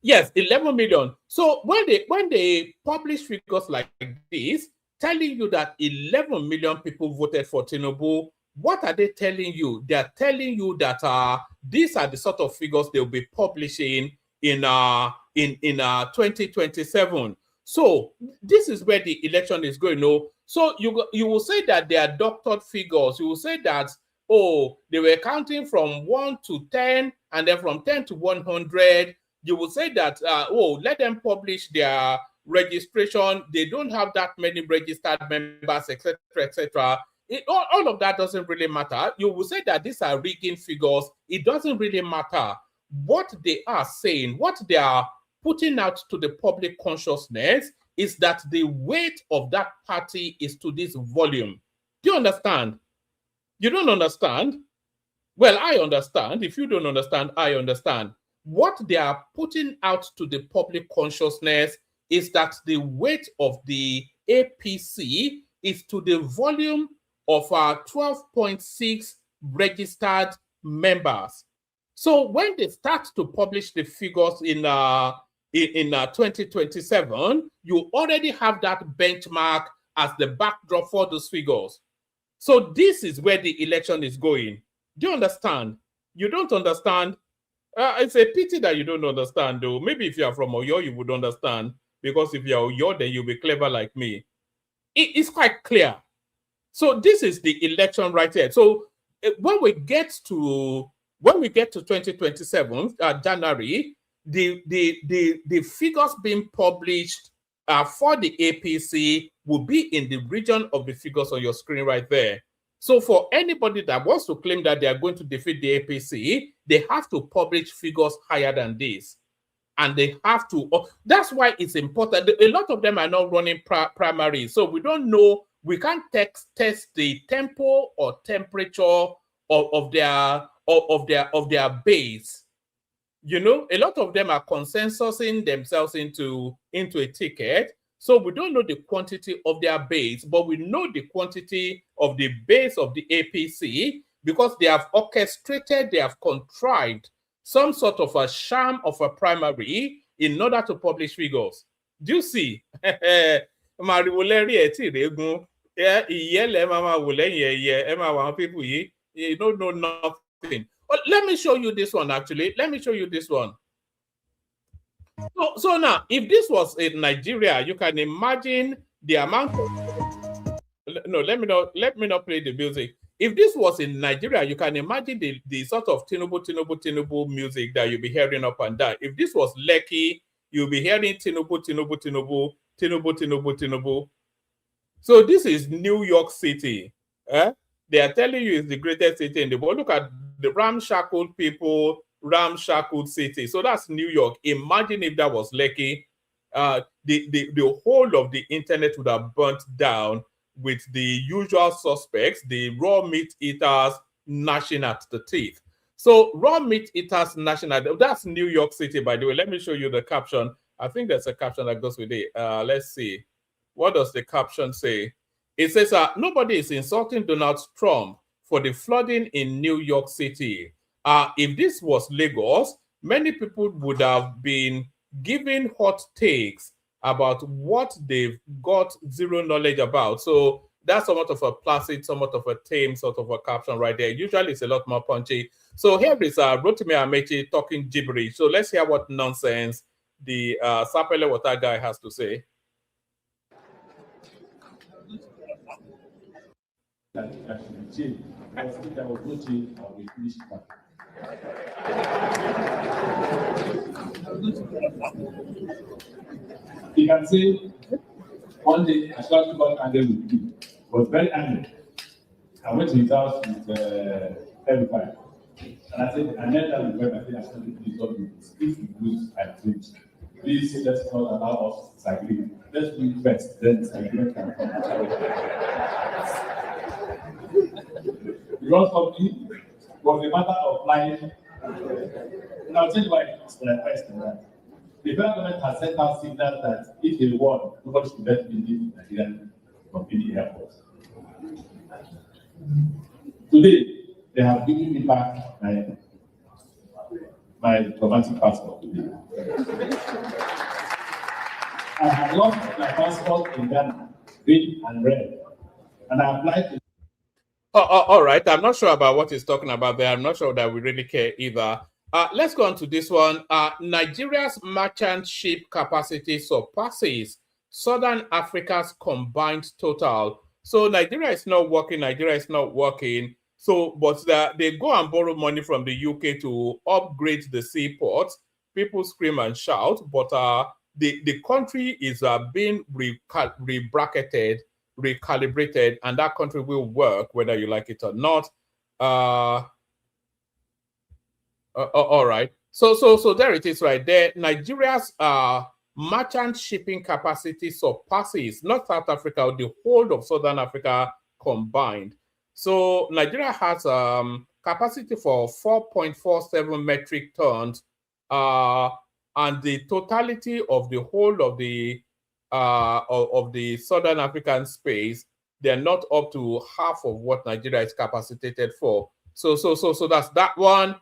[SPEAKER 1] Yes, 11 million. So when they publish figures like this, telling you that 11 million people voted for Tinubu, what are they telling you? They are telling you that these are the sort of figures they'll be publishing in 2027. So this is where the election is going. No, so you will say that they are doctored figures. You will say that, oh, they were counting from 1 to 10, and then from 10 to 100. You will say that, oh, let them publish their registration. They don't have that many registered members, etc., etc. All of that doesn't really matter. You will say that these are rigging figures. It doesn't really matter. What they are saying, what they are putting out to the public consciousness is that the weight of that party is to this volume. Do you understand? You don't understand? Well, I understand. If you don't understand, I understand. What they are putting out to the public consciousness is that the weight of the APC is to the volume of our 12.6 registered members. So when they start to publish the figures in 2027, you already have that benchmark as the backdrop for those figures. So this is where the election is going. Do you understand? You don't understand? It's a pity that you don't understand, though. Maybe if you are from Oyo, you would understand. Because if you're Oyo, then you'll be clever like me. It's quite clear. So this is the election right here. So when we get to 2027, January, the figures being published for the APC will be in the region of the figures on your screen right there. So for anybody that wants to claim that they are going to defeat the APC, they have to publish figures higher than this. And they have to, that's why it's important. A lot of them are not running primaries. So we don't know, we can't test the tempo or temperature of their base. You know, a lot of them are consensusing themselves into a ticket. So we don't know the quantity of their base, but we know the quantity of the base of the APC because they have orchestrated, they have contrived some sort of a sham of a primary in order to publish figures. Do you see? People, you don't know nothing. But let me show you this one, actually. Let me show you this one. So now, if this was in Nigeria, you can imagine the amount of... No, let me not play the music. If this was in Nigeria, you can imagine the sort of Tinubu music that you'll be hearing up and down. If this was Lekki, you'll be hearing Tinubu. So this is New York City. They are telling you it's the greatest city in the world. Look at the ramshackled people, ramshackled city. So that's New York. Imagine if that was Lekki. The whole of the internet would have burnt down with the usual suspects, the raw meat eaters gnashing at the teeth. So raw meat eaters gnashing at that's New York City, by the way. Let me show you the caption. I think there's a caption that goes with it. Let's see. What does the caption say? It says, nobody is insulting Donald Trump for the flooding in New York City. If this was Lagos, many people would have been giving hot takes about what they've got zero knowledge about. So that's somewhat of a placid, somewhat of a tame sort of a caption right there. Usually it's a lot more punchy. So here is Rotimi Amechi talking gibberish. So let's hear what nonsense the Sapele Water guy has to say.
[SPEAKER 3] You can say, one day I started to got angry with him. Was very angry. I went to his house with Rufai. And I said, I met that with Rufai. I said, I started to resolve this. If you lose, I lose. Please let's not allow us to disagree. Let's do it first, then disagreement can come. Because for me, it was a matter of life. And I'll tell you why it's like that. The federal government has sent out signals that if they won, nobody should let me leave Nigerian from any airport. Today, they have given me back my diplomatic passport. I have lost my passport in Ghana, green and red, and I applied to.
[SPEAKER 1] All right. I'm not sure about what he's talking about there. I'm not sure that we really care either. Let's go on to this one. Nigeria's merchant ship capacity surpasses Southern Africa's combined total. So Nigeria is not working. So, but they go and borrow money from the UK to upgrade the seaports. people scream and shout, but the country is being rebracketed, recalibrated, and that country will work whether you like it or not. All right. So there it is right there. Nigeria's merchant shipping capacity surpasses not South Africa, the whole of Southern Africa combined. So Nigeria has capacity for 4.47 metric tons, and the totality of the whole of the Southern African space, they're not up to half of what Nigeria is capacitated for. So that's that one.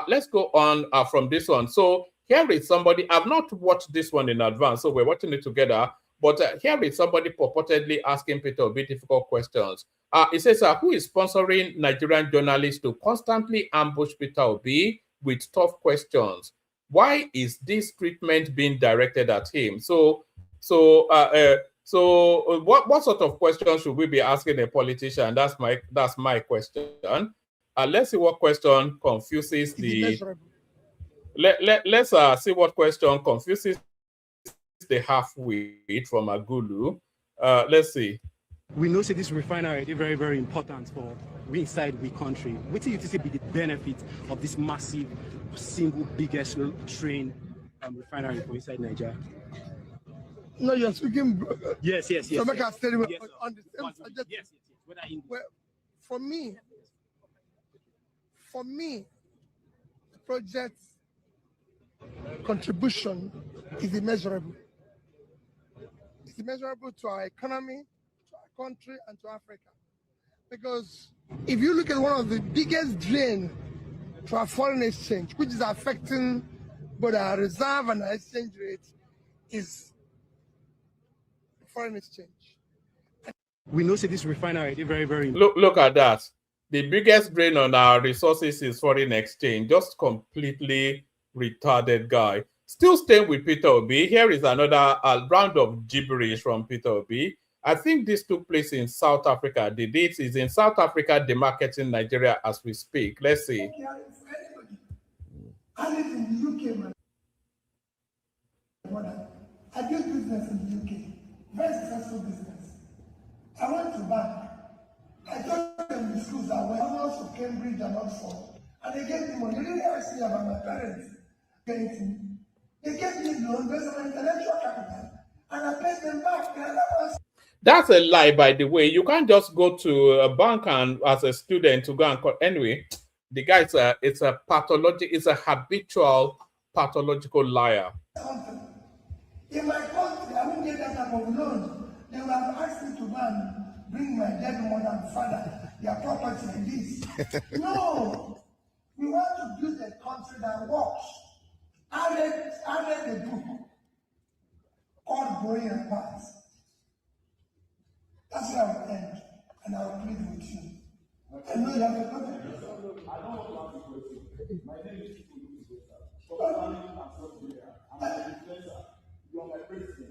[SPEAKER 1] Let's go on from this one. So here is somebody, I've not watched this one in advance, so we're watching it together. But here is somebody purportedly asking Peter Obi difficult questions. It says, who is sponsoring Nigerian journalists to constantly ambush Peter Obi with tough questions? Why is this treatment being directed at him? So what sort of questions should we be asking a politician? That's my question. Let's see what question confuses the. Let's see what question confuses the half-wit from Agulu. Let's see.
[SPEAKER 4] We know that this refinery is very, very important for we inside the country. What do you think be the benefit of this massive, single biggest train refinery for inside Nigeria?
[SPEAKER 5] No, you're speaking.
[SPEAKER 4] Yes.
[SPEAKER 5] So make a statement
[SPEAKER 4] yes,
[SPEAKER 5] on the same subject.
[SPEAKER 4] Yes.
[SPEAKER 5] Well, for me, the project's contribution is immeasurable. It's immeasurable to our economy, to our country, and to Africa. Because if you look at one of the biggest drain to our foreign exchange, which is affecting both our reserve and our exchange rate, is foreign exchange.
[SPEAKER 4] We know that this refinery is very, very
[SPEAKER 1] look at that. The biggest drain on our resources is foreign exchange. Just completely retarded guy. Still staying with Peter Obi. Here is another round of gibberish from Peter Obi. I think this took place in South Africa. The date is in South Africa, demarketing Nigeria as we speak. Let's see.
[SPEAKER 5] I live in the UK, man. I did business in the UK. Very successful business. I went to bank. I told them the schools that were almost of Cambridge and Oxford. And they gave me money. They didn't ask me about my parents. They gave me loan based on intellectual capital. And I paid them back.
[SPEAKER 1] That's a lie, by the way. You can't just go to a bank and as a student to go and call. Anyway, the guy it's a habitual pathological liar.
[SPEAKER 5] In my country, I wouldn't get that type of loan. They would have asked me to go and bring my dead mother and father, their property like this. No! We want to build a country that works. I read a book called Growing Apart. That's where I will end, and I will plead with you. I know you have a comment. I don't want to ask a question. My name is you are my president.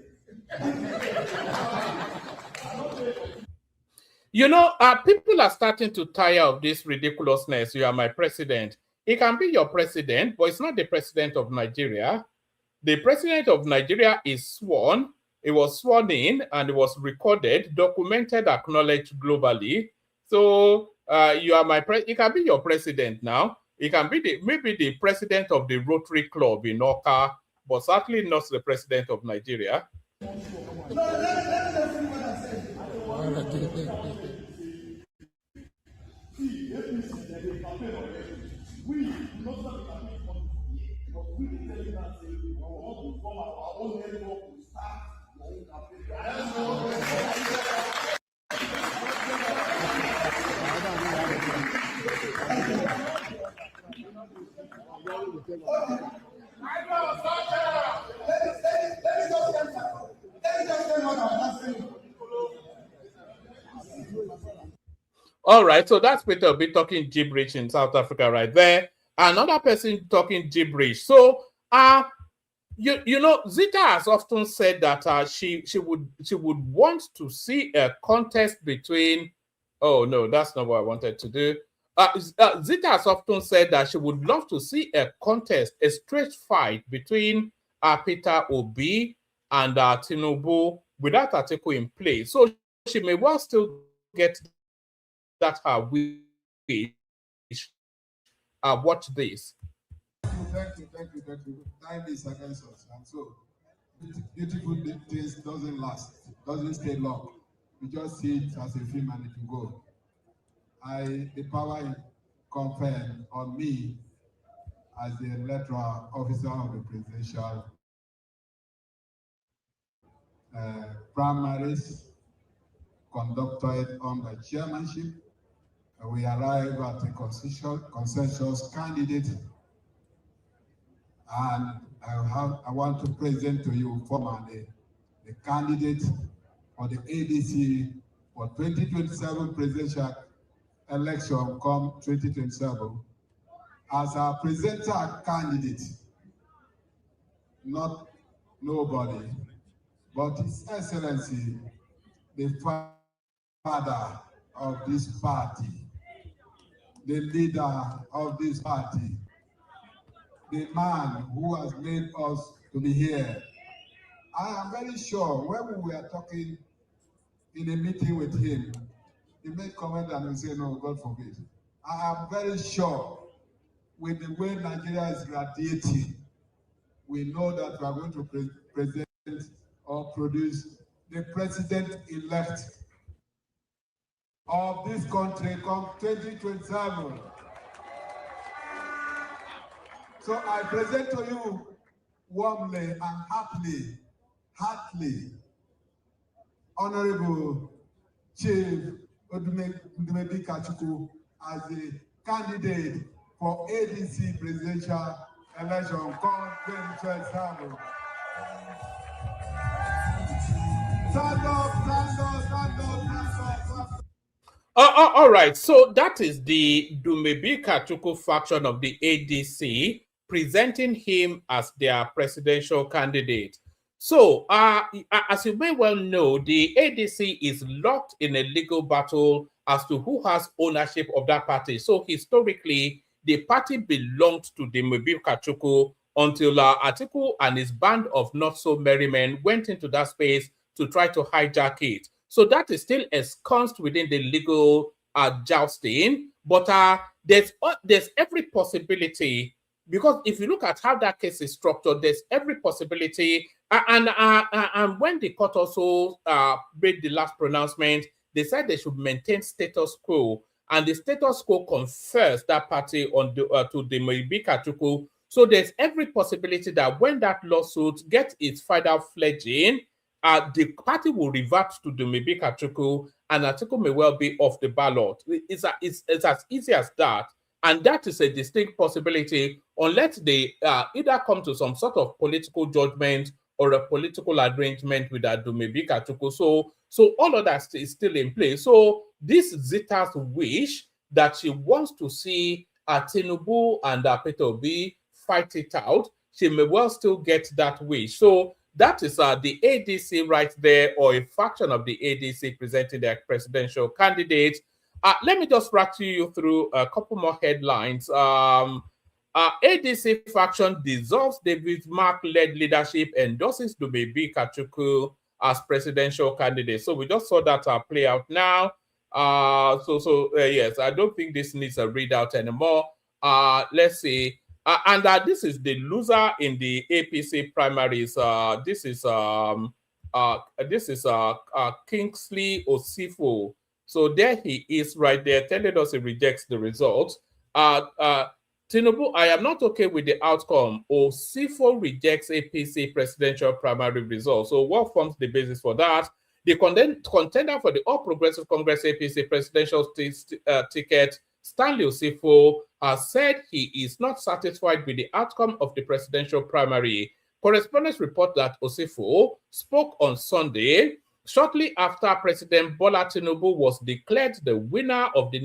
[SPEAKER 1] You know, people are starting to tire of this ridiculousness. You are my president. He can be your president, but it's not the president of Nigeria. The president of Nigeria is sworn. It was sworn in and it was recorded, documented, acknowledged globally. So you are my president. He can be your president now. He can be maybe the president of the Rotary Club in Oka, but certainly not the president of Nigeria. All right, so that's Peter Obi talking gibberish in South Africa right there. Another person talking gibberish. So, you know, Zita has often said that she would want to see a contest between. Oh no, that's not what I wanted to do. Zita has often said that she would love to see a contest, a straight fight between Peter Obi and Tinubu without Atiku in play. So she may well still get that her wish. Watch this.
[SPEAKER 6] Thank you. Time is against us, and so beautiful things doesn't last, doesn't stay long. We just see it as a film and it will go. The power conferred on me as the electoral officer of the presidential primaries conducted under chairmanship. We arrive at a consensus candidate, and I want to present to you formally the candidate for the ADC for 2027 presidential election come 2027 as our presenter candidate, not nobody, but His Excellency, the father of this party, the leader of this party, the man who has made us to be here. I am very sure when we were talking in a meeting with him, he made comment and we say, no, God forbid. I am very sure with the way Nigeria is radiating, we know that we are going to present or produce the president-elect of this country come 2027. So I present to you warmly and heartily, Honorable Chief Umahi Atiku as the candidate for ADC presidential election come 2027. Stand up.
[SPEAKER 1] All right, so that is the Umahi Atiku faction of the ADC presenting him as their presidential candidate. So, as you may well know, the ADC is locked in a legal battle as to who has ownership of that party. So, historically, the party belonged to the Umahi Atiku until Atiku and his band of not-so-merry men went into that space to try to hijack it. So that is still ensconced within the legal jousting, but there's every possibility, because if you look at how that case is structured, there's every possibility. And when the court also made the last pronouncement, they said they should maintain status quo, and the status quo confers that party on to the Umahi Atiku. So there's every possibility that when that lawsuit gets its final fledging, the party will revert to the Umahi Atiku, and Atiku may well be off the ballot. It's as easy as that. And that is a distinct possibility unless they either come to some sort of political judgment or a political arrangement with the Umahi Atiku. So all of that is still in place. So this Zita's wish that she wants to see Tinubu and Peter Obi fight it out, she may well still get that wish. So that is the ADC right there, or a faction of the ADC presenting their presidential candidates. Let me just rattle you through a couple more headlines. ADC faction dissolves David Mark-led leadership, endorses Umahi Atiku as presidential candidate. So we just saw that play out now. Yes, I don't think this needs a readout anymore. Let's see. And this is the loser in the APC primaries. This is Kingsley Osifo. So there he is right there telling us he rejects the results. Tinubu, I am not okay with the outcome. Osifo rejects APC presidential primary results. So what forms the basis for that? The contender for the All Progressive Congress APC presidential ticket, Stanley Osifo, has said he is not satisfied with the outcome of the presidential primary. Correspondents report that Osifo spoke on Sunday shortly after President Bola Tinubu was declared the winner of the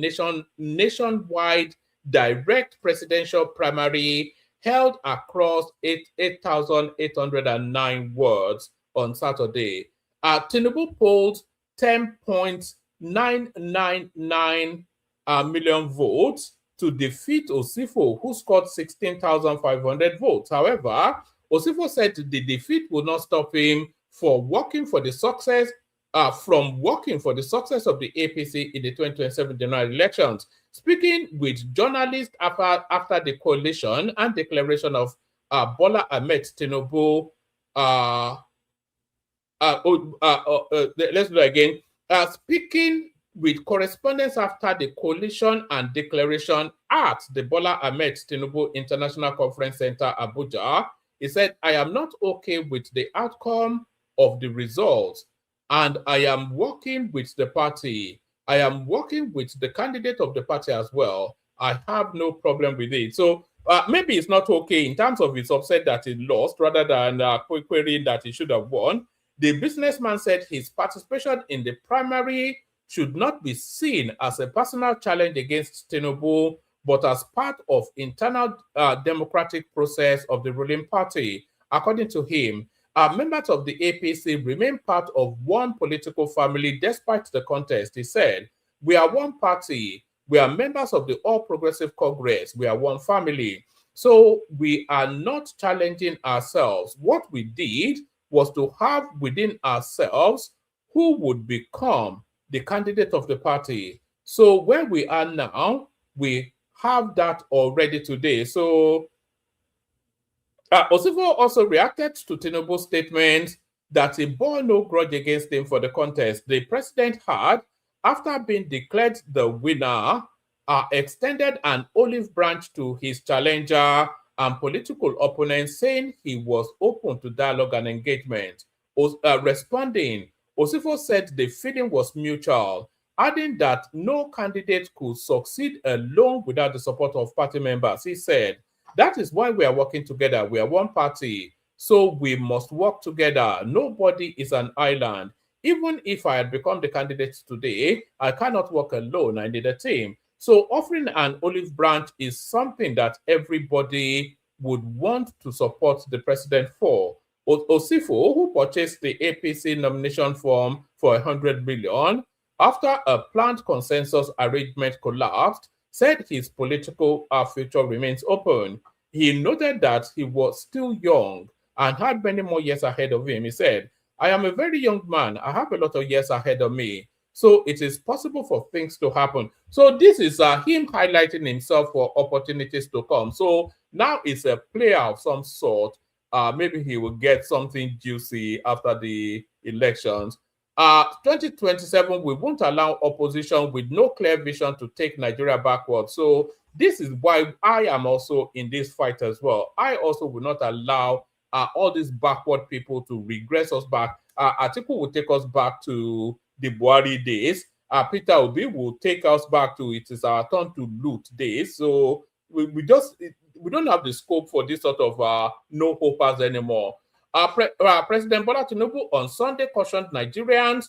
[SPEAKER 1] nationwide direct presidential primary held across 8,809 wards on Saturday. Tinubu polled 10.999 million votes to defeat Osifo, who scored 16,500 votes. However, Osifo said the defeat would not stop him from working for the success of the APC in the 2027 general elections. Speaking with journalists after the coalition and declaration of Bola Ahmed Tinubu, let's do it again. Speaking with correspondents after the coalition and declaration at the Bola Ahmed Tinubu International Conference Center, Abuja, he said, "I am not okay with the outcome of the results, and I am working with the party. I am working with the candidate of the party as well. I have no problem with it." So maybe it's not okay in terms of it's upset that he lost rather than querying that he should have won. The businessman said his participation in the primary should not be seen as a personal challenge against Tinubu, but as part of internal democratic process of the ruling party. According to him, members of the APC remain part of one political family despite the contest. He said, "We are one party. We are members of the All Progressive Congress. We are one family. So we are not challenging ourselves. What we did was to have within ourselves who would become the candidate of the party. So where we are now, we have that already today." So Osifo also reacted to Tinubu's statement that he bore no grudge against him for the contest. The president had, after being declared the winner, extended an olive branch to his challenger and political opponent, saying he was open to dialogue and engagement. Responding, Osifo said the feeling was mutual, adding that no candidate could succeed alone without the support of party members. He said, "That is why we are working together. We are one party, so we must work together. Nobody is an island. Even if I had become the candidate today, I cannot work alone. I need a team." So offering an olive branch is something that everybody would want to support the president for. Osifo, who purchased the APC nomination form for 100 million, after a planned consensus arrangement collapsed, said his political future remains open. He noted that he was still young and had many more years ahead of him. He said, "I am a very young man. I have a lot of years ahead of me. So it is possible for things to happen." So this is him highlighting himself for opportunities to come. So now it's a player of some sort. Maybe he will get something juicy after the elections. 2027, we won't allow opposition with no clear vision to take Nigeria backward. So this is why I am also in this fight as well. I also will not allow all these backward people to regress us back. Atiku will take us back to the Buhari days. Peter Obi will take us back to it is our turn to loot days. So we don't have the scope for this sort of no hopers anymore. President Bola Tinubu on Sunday cautioned Nigerians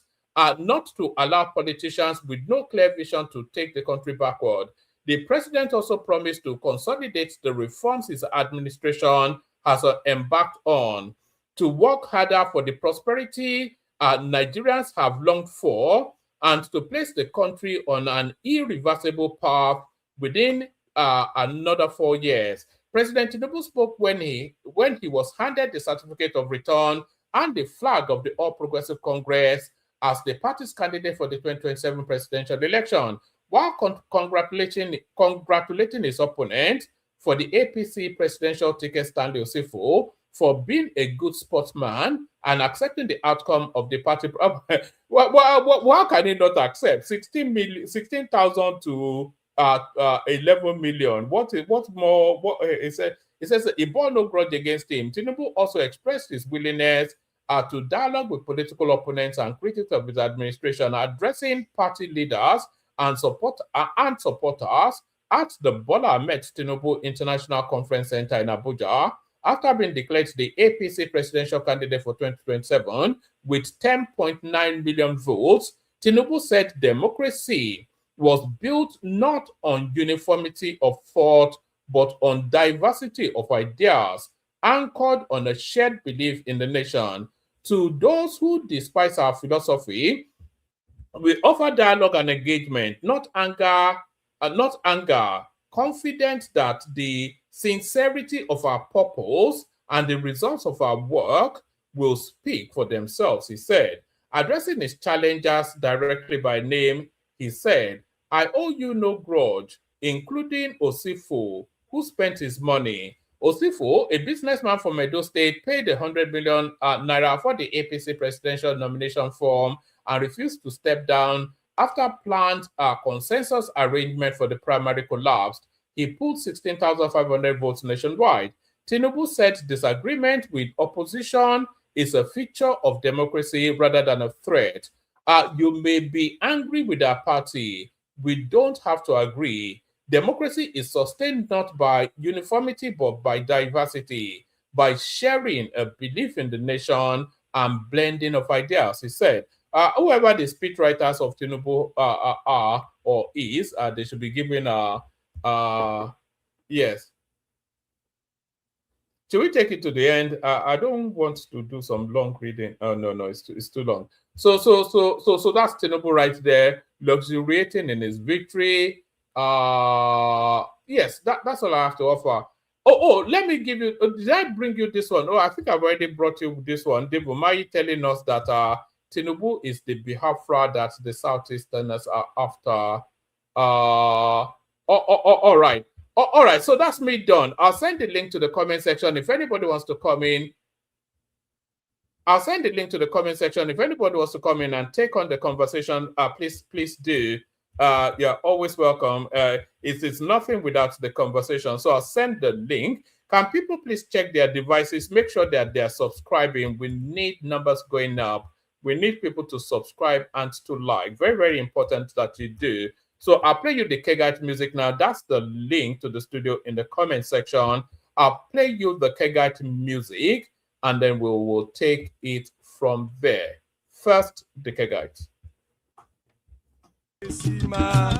[SPEAKER 1] not to allow politicians with no clear vision to take the country backward. The president also promised to consolidate the reforms his administration has embarked on, to work harder for the prosperity Nigerians have longed for, and to place the country on an irreversible path within another 4 years. President Tinubu spoke when he was handed the certificate of return and the flag of the All Progressive Congress as the party's candidate for the 2027 presidential election, while congratulating his opponent for the APC presidential ticket, Stanley Osifo, for being a good sportsman and accepting the outcome of the party. How can he not accept 16,000 to 11 million? What more? It says he bore no grudge against him. Tinubu also expressed his willingness to dialogue with political opponents and critics of his administration, addressing party leaders and supporters at the Bola Ahmed Tinubu International Conference Center in Abuja. After being declared the APC presidential candidate for 2027 with 10.9 million votes, Tinubu said democracy was built not on uniformity of thought, but on diversity of ideas, anchored on a shared belief in the nation. To those who despise our philosophy, we offer dialogue and engagement, not anger not anger, confident that the sincerity of our purpose and the results of our work will speak for themselves, he said. Addressing his challengers directly by name, he said, I owe you no grudge, including Osifo, who spent his money. Osifo, a businessman from Edo State, paid 100 million naira for the APC presidential nomination form and refused to step down after planned consensus arrangement for the primary collapsed. He pulled 16,500 votes nationwide. Tinubu said disagreement with opposition is a feature of democracy rather than a threat. You may be angry with our party. We don't have to agree. Democracy is sustained not by uniformity, but by diversity, by sharing a belief in the nation and blending of ideas, he said. Whoever the speechwriters of Tinubu are or is, they should be given yes. Should we take it to the end? I don't want to do some long reading. Oh no, it's too long. So that's Tinubu right there, luxuriating in his victory. Yes, that's all I have to offer. Oh, let me give you. Did I bring you this one? Oh, I think I've already brought you this one. Umahi telling us that Tinubu is the Biafra that the Southeasterners are after. All right. All right, so that's me done. I'll send the link to the comment section if anybody wants to come in. I'll send the link to the comment section if anybody wants to come in and take on the conversation. Please do. You're always welcome. It's nothing without the conversation. So I'll send the link. Can people please check their devices? Make sure that they're subscribing. We need numbers going up. We need people to subscribe and to like. Very, very important that you do. So I'll play you the Kegite music now. That's the link to the studio in the comment section. I'll play you the Kegite music, and then we will take it from there. First, the Kegite.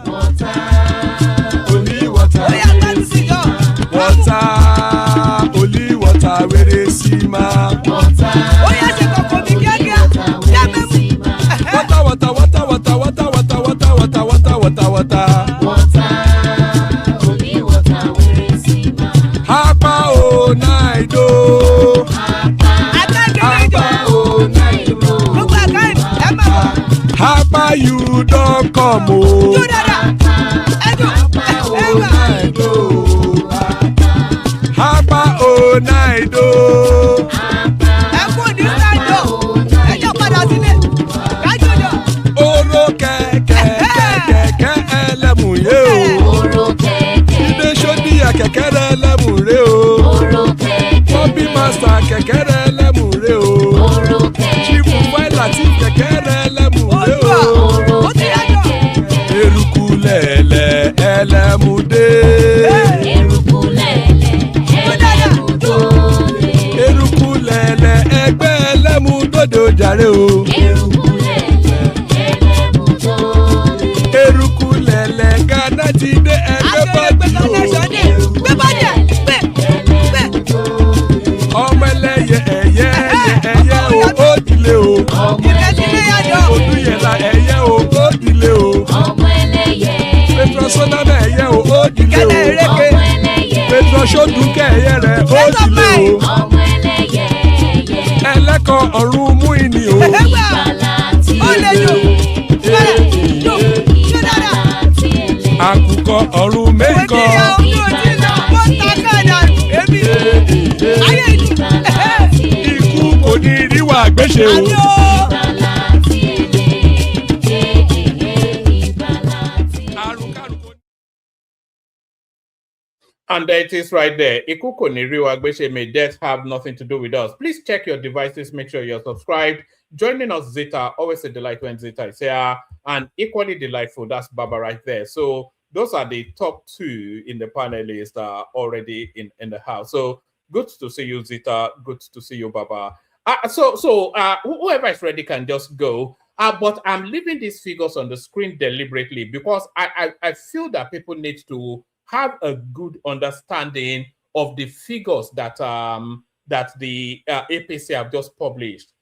[SPEAKER 7] Water, only water, only water, where they see ma. Water, only water, where they see ma. Hapa o naido, hapa o naido, hapa you don't come o. Hapa o naido. Oro kẹ̀kẹ́ ẹlẹ́mù yé o. Ilé sọ́dí kẹ̀kẹ́ ẹlẹ́mù rẹ o. Bobby master kẹ̀kẹ́ ẹlẹ́mù rẹ o. Chief Failati kẹ̀kẹ́ ẹlẹ́mù rẹ o. Eruku lẹ̀lẹ̀ ẹlẹ́mù dé. Eruku lẹ̀lẹ̀ ẹgbẹ́ ẹlẹ́mù dòdò jàre o. Eruku lẹ̀lẹ̀ Ghana ti dé ẹgbẹ́ bọ́dì o. Ọmọ ẹlẹ́yẹ ẹyẹ o ó dilé o. Odúyẹ̀lá ẹyẹ o ó dilé o. Petrosonama ẹyẹ o ó dilé o. Petrosodúnkẹ́ ẹyẹ rẹ̀ ó dilé o. Ẹlẹ́kọ̀ ọ̀run mú ìní o. Àkùkọ ọ̀run mẹ́kọ̀. Ikú kò ní ríwà gbéṣe o.
[SPEAKER 1] And there it is right there. Iku kò ní rí wa gbéṣe, may death have nothing to do with us. Please check your devices. Make sure you're subscribed. Joining us, Zita. Always a delight when Zita is here. And equally delightful, that's Baba right there. So those are the top two in the panelists already in the house. So good to see you, Zita. Good to see you, Baba. So whoever is ready can just go. But I'm leaving these figures on the screen deliberately because I feel that people need to have a good understanding of the figures that that the APC have just published.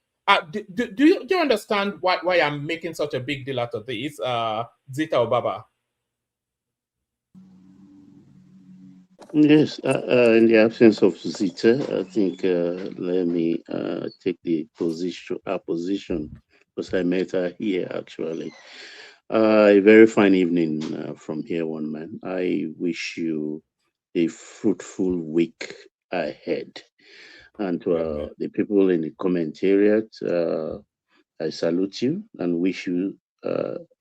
[SPEAKER 1] Do you understand why I'm making such a big deal out of this, Zita or Baba?
[SPEAKER 8] Yes, in the absence of Zita, I think let me take the position, our position, because I met her here actually. A very fine evening from here, one man. I wish you a fruitful week ahead. And to the people in the commentariat, I salute you and wish you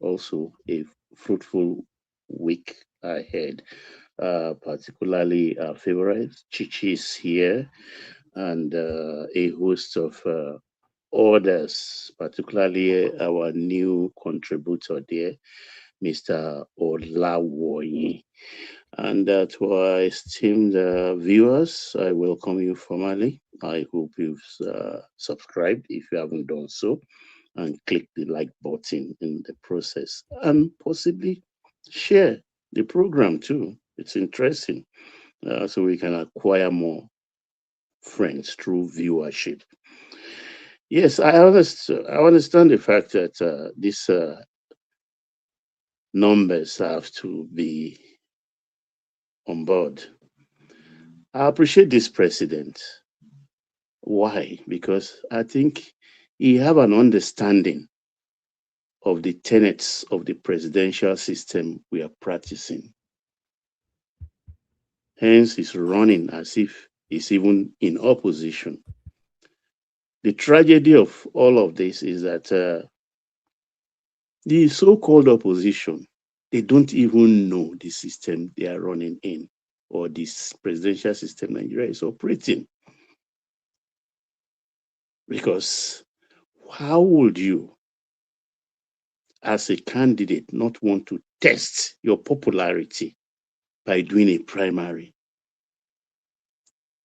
[SPEAKER 8] also a fruitful week ahead. Particularly our favorites, Chichi is here, and a host of others, particularly our new contributor there, Mr. Olawoyi. And to our esteemed viewers, I welcome you formally. I hope you've subscribed if you haven't done so, and click the like button in the process, and possibly share the program too. It's interesting, so we can acquire more friends through viewership. Yes, I understand the fact that these numbers have to be on board. I appreciate this president. Why? Because I think he have an understanding of the tenets of the presidential system we are practicing. Hence, he's running as if he's even in opposition. The tragedy of all of this is that the so-called opposition, they don't even know the system they are running in, or this presidential system Nigeria is operating. Because how would you, as a candidate, not want to test your popularity by doing a primary?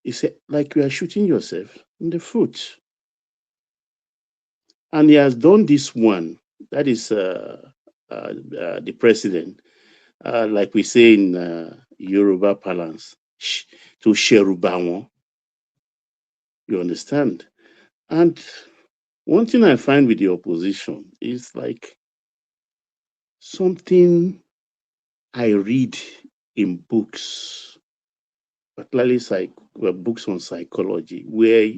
[SPEAKER 8] It's like you are shooting yourself in the foot. And he has done this one. That is the president, like we say in Yoruba parlance, to Sherubawan. You understand? And one thing I find with the opposition is like something I read in books, particularly books on psychology, where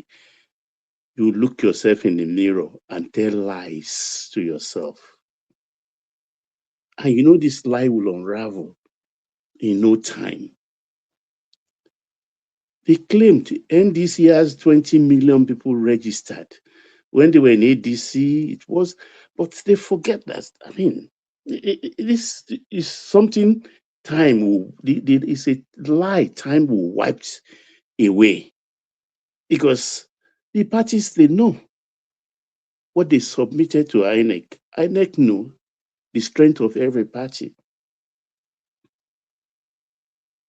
[SPEAKER 8] you look yourself in the mirror and tell lies to yourself. And you know this lie will unravel in no time. They claimed NDC has 20 million people registered. When they were in ADC, it was, but they forget that. I mean, this is something time will, it's a lie time will wipe away, because the parties, they know what they submitted to INEC. INEC know the strength of every party.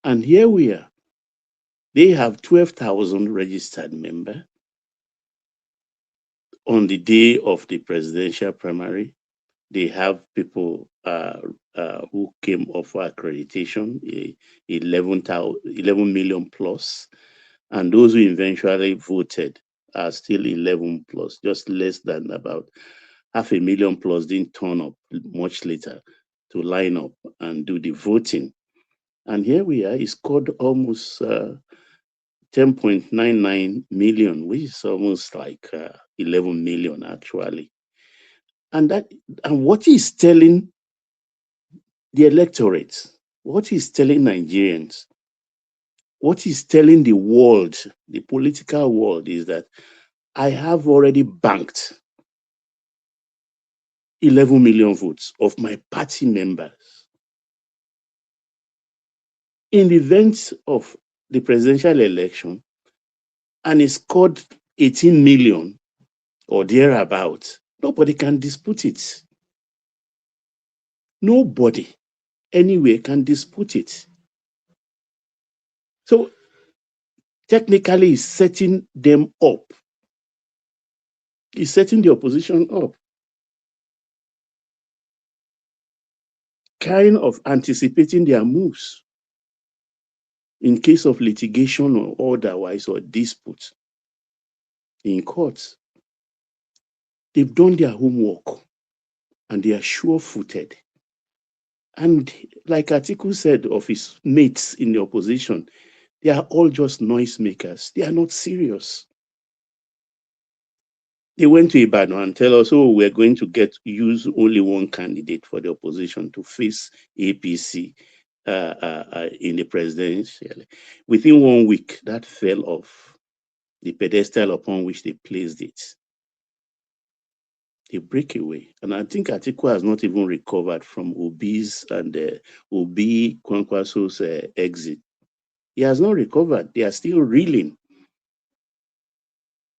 [SPEAKER 8] And here we are. They have 12,000 registered members on the day of the presidential primary. They have people who came off for accreditation, 11 million plus, and those who eventually voted are still 11 plus, just less than about 500,000 plus didn't turn up much later to line up and do the voting. And here we are, he scored almost 10.99 million, which is almost like 11 million actually. And what he's telling the electorate, what he's telling Nigerians, what he's telling the world, the political world, is that I have already banked 11 million votes of my party members. In the event of the presidential election, and he scored 18 million or thereabout, nobody can dispute it. Nobody anywhere can dispute it. So technically, he's setting them up. He's setting the opposition up, kind of anticipating their moves in case of litigation or otherwise, or dispute in courts. They've done their homework and they are sure-footed. And like Atiku said of his mates in the opposition, they are all just noisemakers. They are not serious. They went to Ibadan and tell us, oh, we're going to use only one candidate for the opposition to face APC in the presidential. Within 1 week, that fell off the pedestal upon which they placed it. They break away. And I think Atiku has not even recovered from Obi's and Obi Kwankwaso's exit. He has not recovered. They are still reeling.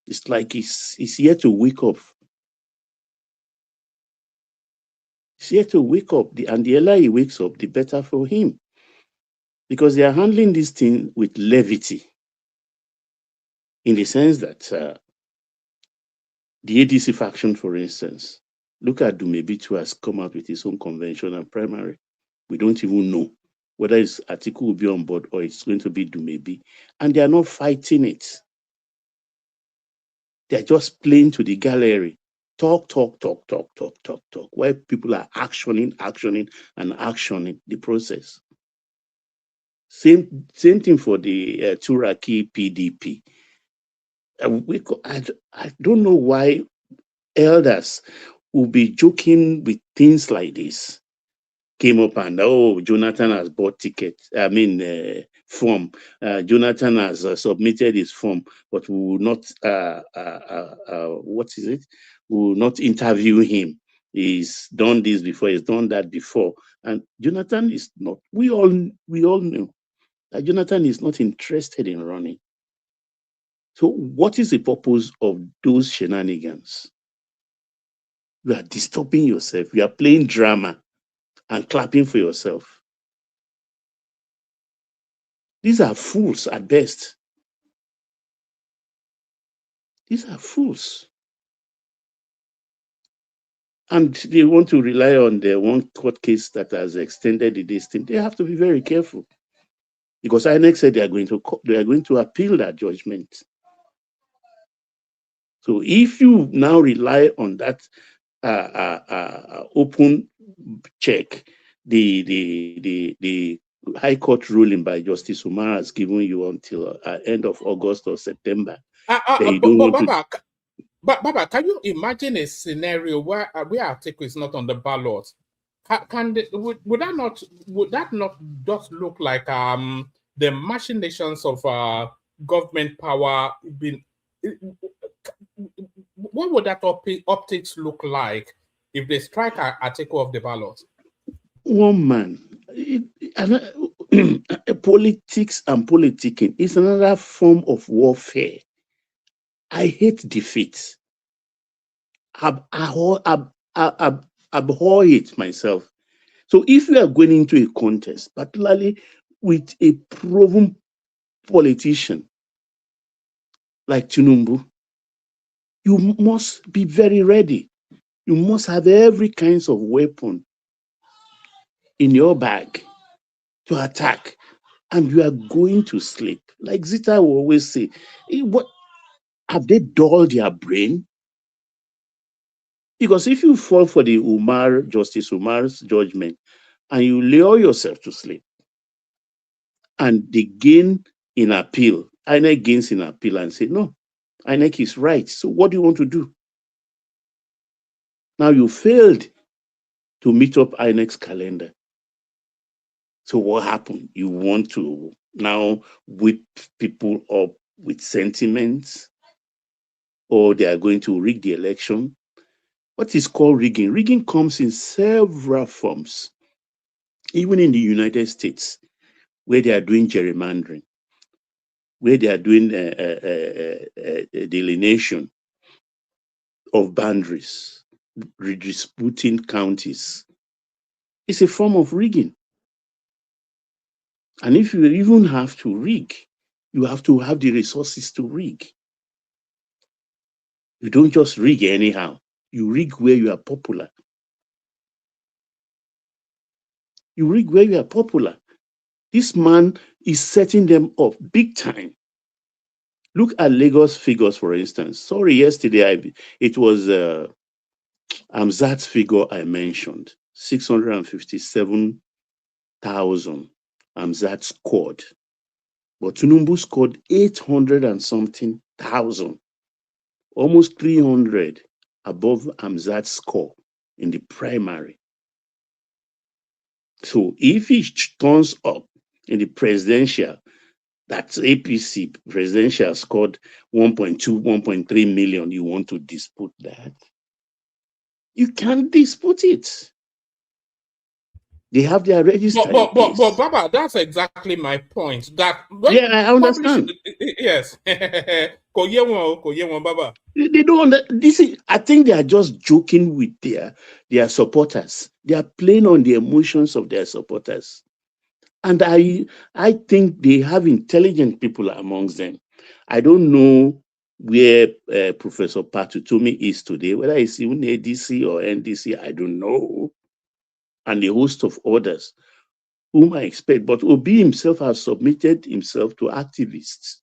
[SPEAKER 8] It's like he's yet to wake up. He's yet to wake up. And the earlier he wakes up, the better for him. Because they are handling this thing with levity. In the sense that the ADC faction, for instance, look at Dumebi, who has come out with his own convention and primary. We don't even know whether it's Atiku will be on board or it's going to be Dumebi. And they are not fighting it. They're just playing to the gallery. Talk, where people are actioning the process. Same thing for the Turaki PDP. I don't know why elders will be joking with things like this. Came up and, oh, Jonathan has bought tickets. Form. Jonathan has submitted his form, but we will not, We will not interview him. He's done this before, he's done that before. And Jonathan is not, we all know that Jonathan is not interested in running. So what is the purpose of those shenanigans? You are disturbing yourself. You are playing drama and clapping for yourself. These are fools at best. These are fools. And they want to rely on the one court case that has extended the distance. They have to be very careful. Because INEC said they are going to appeal that judgment. So if you now rely on that open check, the High Court ruling by Justice Umar has given you until end of August or September.
[SPEAKER 1] Baba, can you imagine a scenario where Atiku is not on the ballot? Would that not just look like the machinations of government power being? What would that optics look like if they strike Atiku off the ballot?
[SPEAKER 8] One man, politics and politicking is another form of warfare. I hate defeat. Abhor it myself. So if you are going into a contest, particularly with a proven politician like Tinubu, you must be very ready. You must have every kinds of weapon in your bag to attack, and you are going to sleep. Like Zita will always say, what have they dulled their brain? Because if you fall for the Justice Umar's judgment, and you lure yourself to sleep, and they gain in appeal, INEC gains in appeal and say, no, INEC is right. So what do you want to do? Now you failed to meet up INEC's calendar. So what happened? You want to now whip people up with sentiments, or they are going to rig the election. What is called rigging? Rigging comes in several forms. Even in the United States, where they are doing gerrymandering, where they are doing delineation of boundaries, redistributing counties. It's a form of rigging. And if you even have to rig, you have to have the resources to rig. You don't just rig anyhow. You rig where you are popular. You rig where you are popular. This man is setting them up big time. Look at Lagos figures, for instance. Sorry, yesterday it was Amzat's figure I mentioned, 657 1,000 Amzat scored. But Tinubu scored 800 and something thousand, almost 300 above Amzat's score in the primary. So if he turns up in the presidential, that's APC presidential scored 1.2, 1.3 million, you want to dispute that? You can't dispute it. They have their register.
[SPEAKER 1] But Baba, that's exactly my point. That
[SPEAKER 8] yeah, I understand.
[SPEAKER 1] Yes. Baba.
[SPEAKER 8] They don't. This is. I think they are just joking with their supporters. They are playing on the emotions of their supporters, and I think they have intelligent people amongst them. I don't know where Professor Patutomi is today, whether he's even ADC or NDC, I don't know, and a host of others whom I expect. But Obi himself has submitted himself to activists.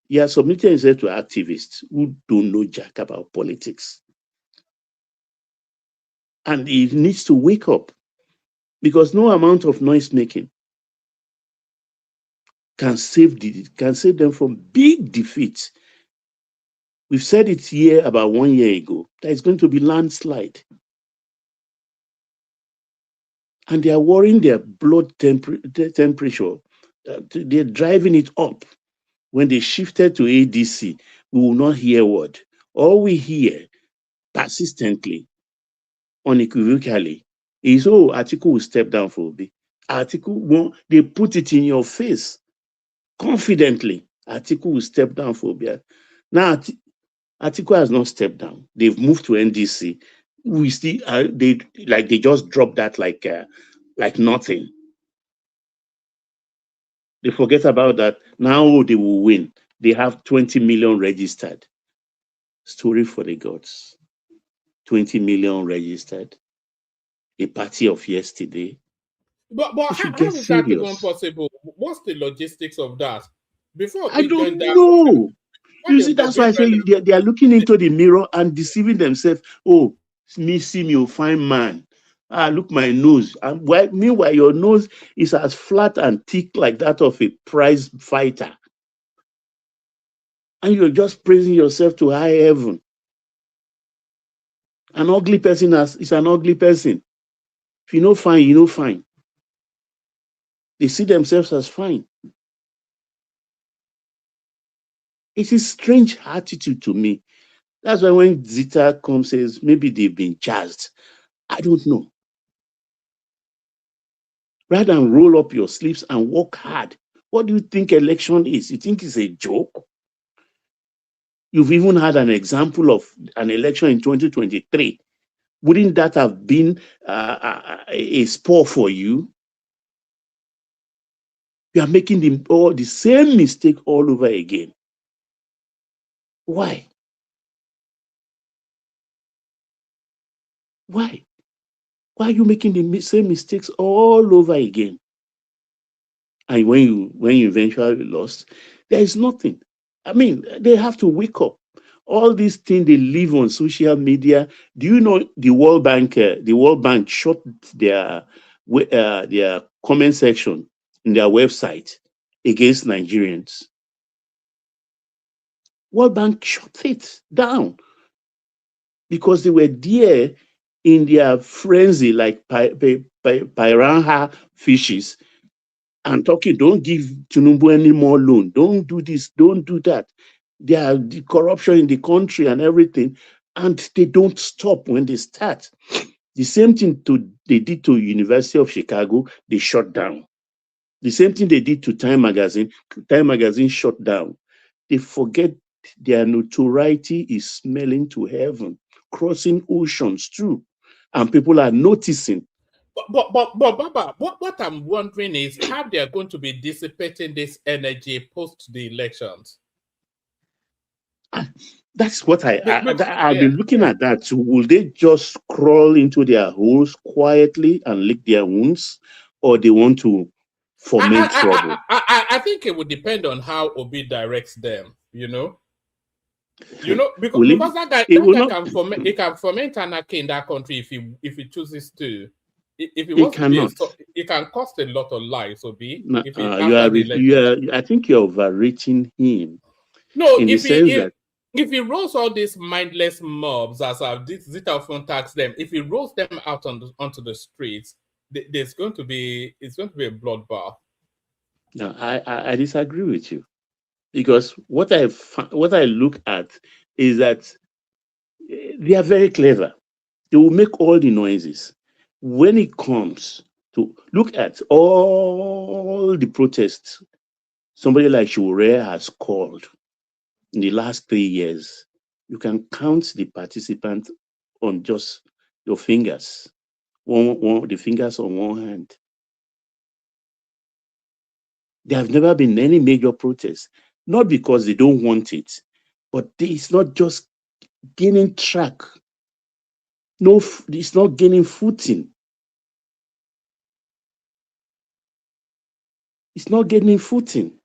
[SPEAKER 8] He has submitted himself to activists who don't know jack about politics. And he needs to wake up, because no amount of noise making can save them from big defeats. We've said it here about 1 year ago that it's going to be landslide. And they are worrying their blood temperature. They're driving it up. When they shifted to ADC, we will not hear a word. All we hear persistently, unequivocally, is, oh, Atiku will step down for Obi. Atiku, they put it in your face confidently. Atiku will step down for Obi. Now, Atiku has not stepped down. They've moved to NDC. We still they just dropped that like nothing. They forget about that. Now they will win. They have 20 million registered. Story for the gods. 20 million registered. A party of yesterday.
[SPEAKER 1] But how is that even possible? What's the logistics of that? Before
[SPEAKER 8] I don't know. You see, that's why I say they are looking into the mirror and deceiving themselves. Oh, see me, you fine man. Ah, look my nose. Meanwhile, your nose is as flat and thick like that of a prize fighter. And you're just praising yourself to high heaven. An ugly person is an ugly person. If you know fine, you know fine. They see themselves as fine. It's a strange attitude to me. That's why when Zita comes says maybe they've been charged. I don't know. Rather than roll up your sleeves and work hard. What do you think election is? You think it's a joke? You've even had an example of an election in 2023. Wouldn't that have been a spur for you? You are making the same mistake all over again. Why? Why? Why are you making the same mistakes all over again? And when you eventually lost, there is nothing. I mean, they have to wake up. All these things they live on social media. Do you know the World Bank? The World Bank shut their comment section in their website against Nigerians. World Bank shut it down because they were there in their frenzy, like piranha fishes, and talking, don't give Tinubu any more loan. Don't do this, don't do that. There are the corruption in the country and everything, and they don't stop when they start. The same thing they did to University of Chicago, they shut down. The same thing they did to Time Magazine. Time Magazine shut down. They forget their notoriety is smelling to heaven, crossing oceans too, and people are noticing.
[SPEAKER 1] But Baba, what I'm wondering is how they're going to be dissipating this energy post the elections.
[SPEAKER 8] That's what I've been looking at that too. Will they just crawl into their holes quietly and lick their wounds, or they want to foment trouble?
[SPEAKER 1] I think it would depend on how Obi directs them, you know. You know, because that guy can foment anarchy in that country if he chooses to. If he wants to be, it can cost a lot of lives. Obi,
[SPEAKER 8] no,
[SPEAKER 1] if he after the election.
[SPEAKER 8] I think you're overrating him.
[SPEAKER 1] No,
[SPEAKER 8] in the sense that
[SPEAKER 1] if he rolls all these mindless mobs, as Zita often tags them, if he rolls them out onto the streets, it's going to be a bloodbath.
[SPEAKER 8] No, I disagree with you, because what I look at is that they are very clever. They will make all the noises. When it comes to look at all the protests somebody like Shure has called in the last 3 years, you can count the participants on just your fingers, the fingers on one hand. There have never been any major protests, not because they don't want it, but it's not just gaining track. No, it's not gaining footing. It's not gaining footing.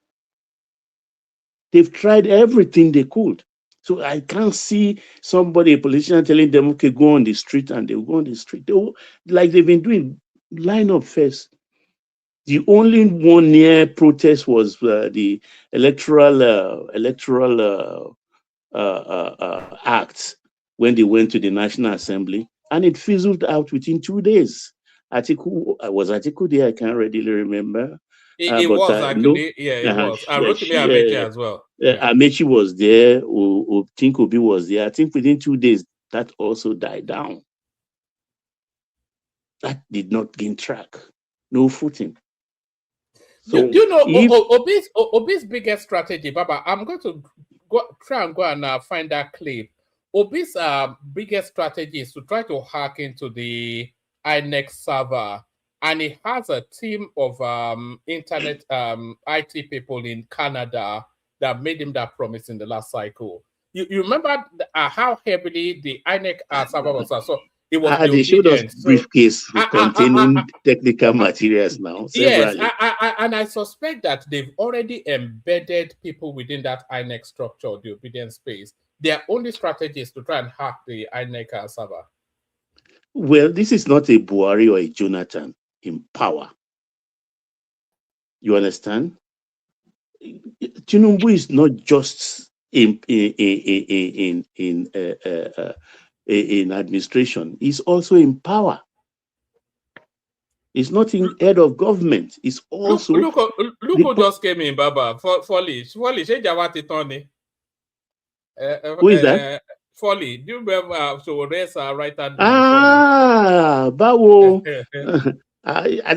[SPEAKER 8] They've tried everything they could. So I can't see somebody, a politician, telling them, okay, go on the street, and they'll go on the street. Like they've been doing, line up first. The only one near protest was the electoral act when they went to the National Assembly, and it fizzled out within 2 days. Atiku, was Atiku there? I can't readily remember.
[SPEAKER 1] It was actually, yeah, it was. I wrote to me Amechi as well.
[SPEAKER 8] Amechi was there. Think Obi was there. I think within 2 days, that also died down. That did not gain track. No footing.
[SPEAKER 1] So, do you know Obi's biggest strategy, Baba? I'm going to try and find that clip. Obi's biggest strategy is to try to hack into the INEC server. And he has a team of internet IT people in Canada that made him that promise in the last cycle. You remember how heavily the INEC server was? So it was
[SPEAKER 8] they showed us briefcase containing technical materials now.
[SPEAKER 1] Yes, and I suspect that they've already embedded people within that INEC structure, the obedience space. Their only strategy is to try and hack the INEC server.
[SPEAKER 8] Well, this is not a Buhari or a Jonathan in power. You understand? Tinubu is not just in administration. He's also in power. He's not in head of government. He's also
[SPEAKER 1] look who just came in, Baba. Folly, who is
[SPEAKER 8] that?
[SPEAKER 1] Folly. Do you remember? So Reza, right hand.
[SPEAKER 8] Bawo.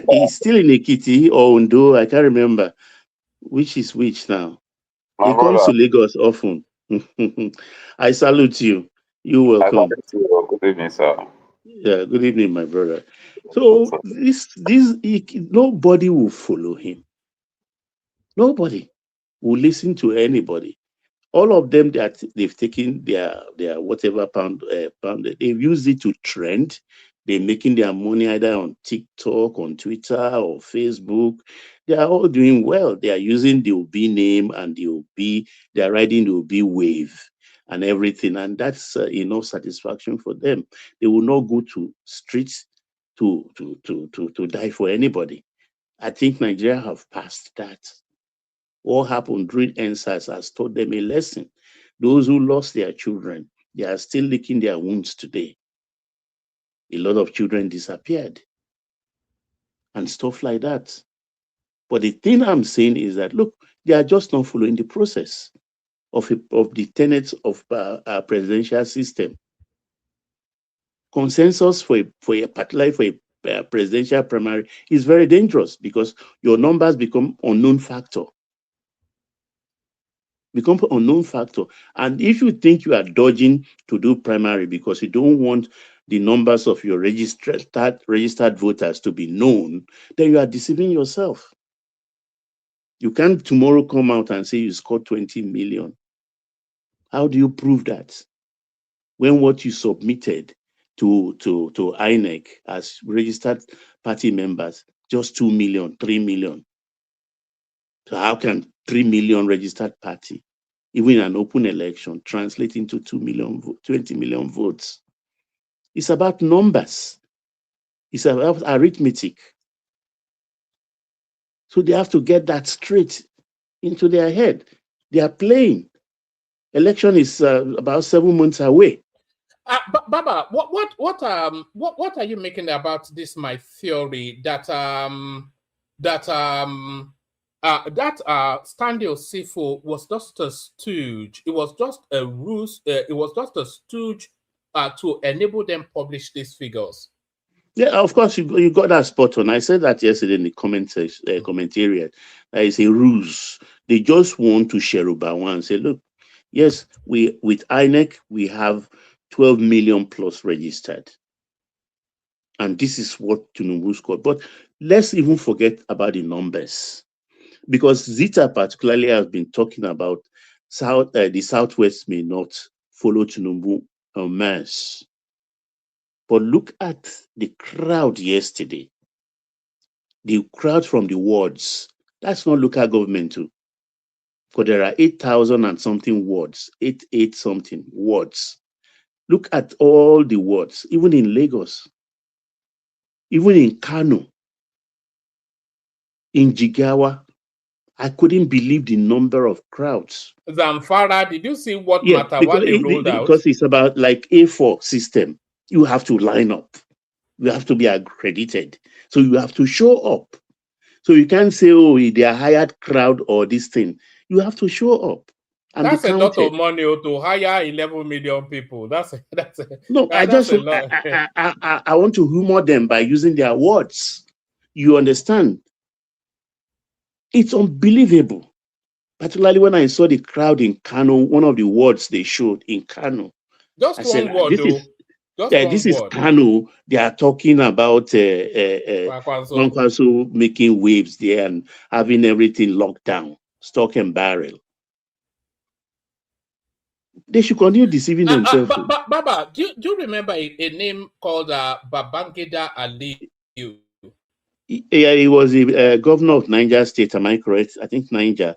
[SPEAKER 8] He's still in Ekiti or Ondo. I can't remember which is which now. He comes to Lagos often. I salute you. You're welcome.
[SPEAKER 9] Good evening, sir.
[SPEAKER 8] Yeah, good evening, my brother. So nobody will follow him. Nobody will listen to anybody. All of them that they've taken their whatever pound, they've used it to trend. They're making their money either on TikTok, on Twitter, or Facebook. They are all doing well. They are using the Obi name and the Obi. They are riding the Obi wave and everything, and that's enough satisfaction for them. They will not go to streets to die for anybody. I think Nigeria have passed that. What happened during NSAS has taught them a lesson. Those who lost their children, they are still licking their wounds today. A lot of children disappeared and stuff like that. But the thing I'm saying is that, look, they are just not following the process of the tenets of our presidential system. Consensus for a presidential primary is very dangerous because your numbers become unknown factor. And if you think you are dodging to do primary because you don't want the numbers of your registered voters to be known, then you are deceiving yourself. You can't tomorrow come out and say you scored 20 million. How do you prove that? When what you submitted to INEC as registered party members, just 2 million, 3 million. So how can 3 million registered party even an open election, translate into 2 million, 20 million votes. It's about numbers. It's about arithmetic. So they have to get that straight into their head. They are playing. Election is about 7 months away.
[SPEAKER 1] Baba, what are you making about this? My theory that Stanley Osifo was just a stooge. It was just a ruse. It was just a stooge to enable them publish these figures.
[SPEAKER 8] Yeah, of course, you got that spot on. I said that yesterday in the commentariat. That is a ruse. They just want to Sheruba one and say, look, yes, with INEC, we have 12 million plus registered. And this is what Tinubu scored. But let's even forget about the numbers. Because Zita particularly has been talking about the Southwest may not follow Tinubu en masse. But look at the crowd yesterday. The crowd from the wards. That's not local government too. Because there are 8,000 and something wards. 8 something wards. Look at all the wards, even in Lagos, even in Kano, in Jigawa. I couldn't believe the number of crowds.
[SPEAKER 1] Zamfara, did you see what Matawale rolled out?
[SPEAKER 8] Because it's about like A4 system. You have to line up. You have to be accredited. So you have to show up. So you can't say, oh, they are hired crowd or this thing. You have to show up. And
[SPEAKER 1] that's a lot of money to hire 11 million people.
[SPEAKER 8] No, I want to humor them by using their words. You understand? It's unbelievable. Particularly when I saw the crowd in Kano, one of the words they showed in Kano.
[SPEAKER 1] Just one word,
[SPEAKER 8] this is Kano. They are talking about Kwankwaso making waves there and having everything locked down, stock and barrel. They should continue deceiving themselves.
[SPEAKER 1] Baba, do you remember a name called Babangida Aliyu?
[SPEAKER 8] Yeah, he was the governor of Niger State. Am I correct? I think Niger.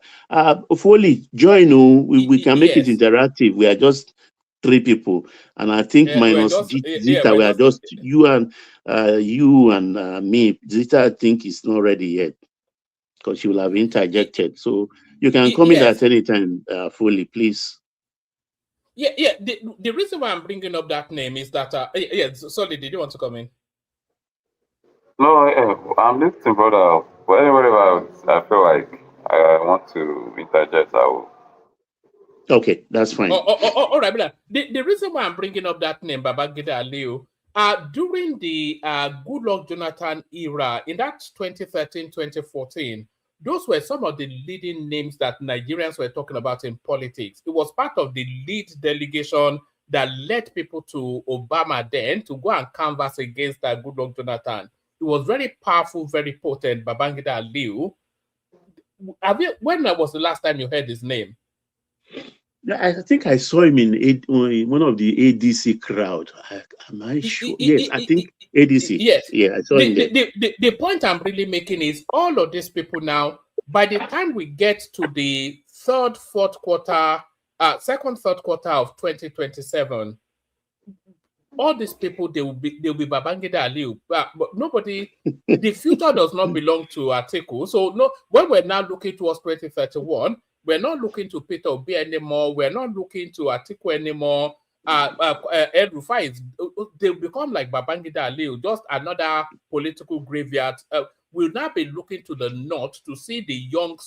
[SPEAKER 8] Foley, join. We can make it interactive. We are just 3 people, and I think minus Zita, we are just you and me. Zita, I think is not ready yet because she will have interjected. So you can come in at any time, Foley, please.
[SPEAKER 1] Yeah. The reason why I'm bringing up that name is that sorry, did you want to come in?
[SPEAKER 9] No, I'm listening, brother. But anyway, I feel like I want to interject. I will.
[SPEAKER 8] Okay, that's fine.
[SPEAKER 1] All right, brother. The reason why I'm bringing up that name, Babangida Aliyu, during the Goodluck Jonathan era, in that 2013-2014, those were some of the leading names that Nigerians were talking about in politics. It was part of the lead delegation that led people to Obama then to go and canvass against Goodluck Jonathan. It was very powerful, very potent, Babangida Aliyu. When was the last time you heard his name?
[SPEAKER 8] I think I saw him in one of the ADC crowd. Am I sure? Yes, I think ADC.
[SPEAKER 1] Yes.
[SPEAKER 8] Yeah, I saw him there.
[SPEAKER 1] The point I'm really making is all of these people now, by the time we get to the second, third quarter of 2027, all these people, they'll be Babangida Aliyu, but nobody. The future does not belong to Atiku. So no, when we're now looking towards 2031, we're not looking to Peter Obi anymore. We're not looking to Atiku anymore. Rufai they'll become like Babangida Aliyu, just another political graveyard. We'll now be looking to the north to see the young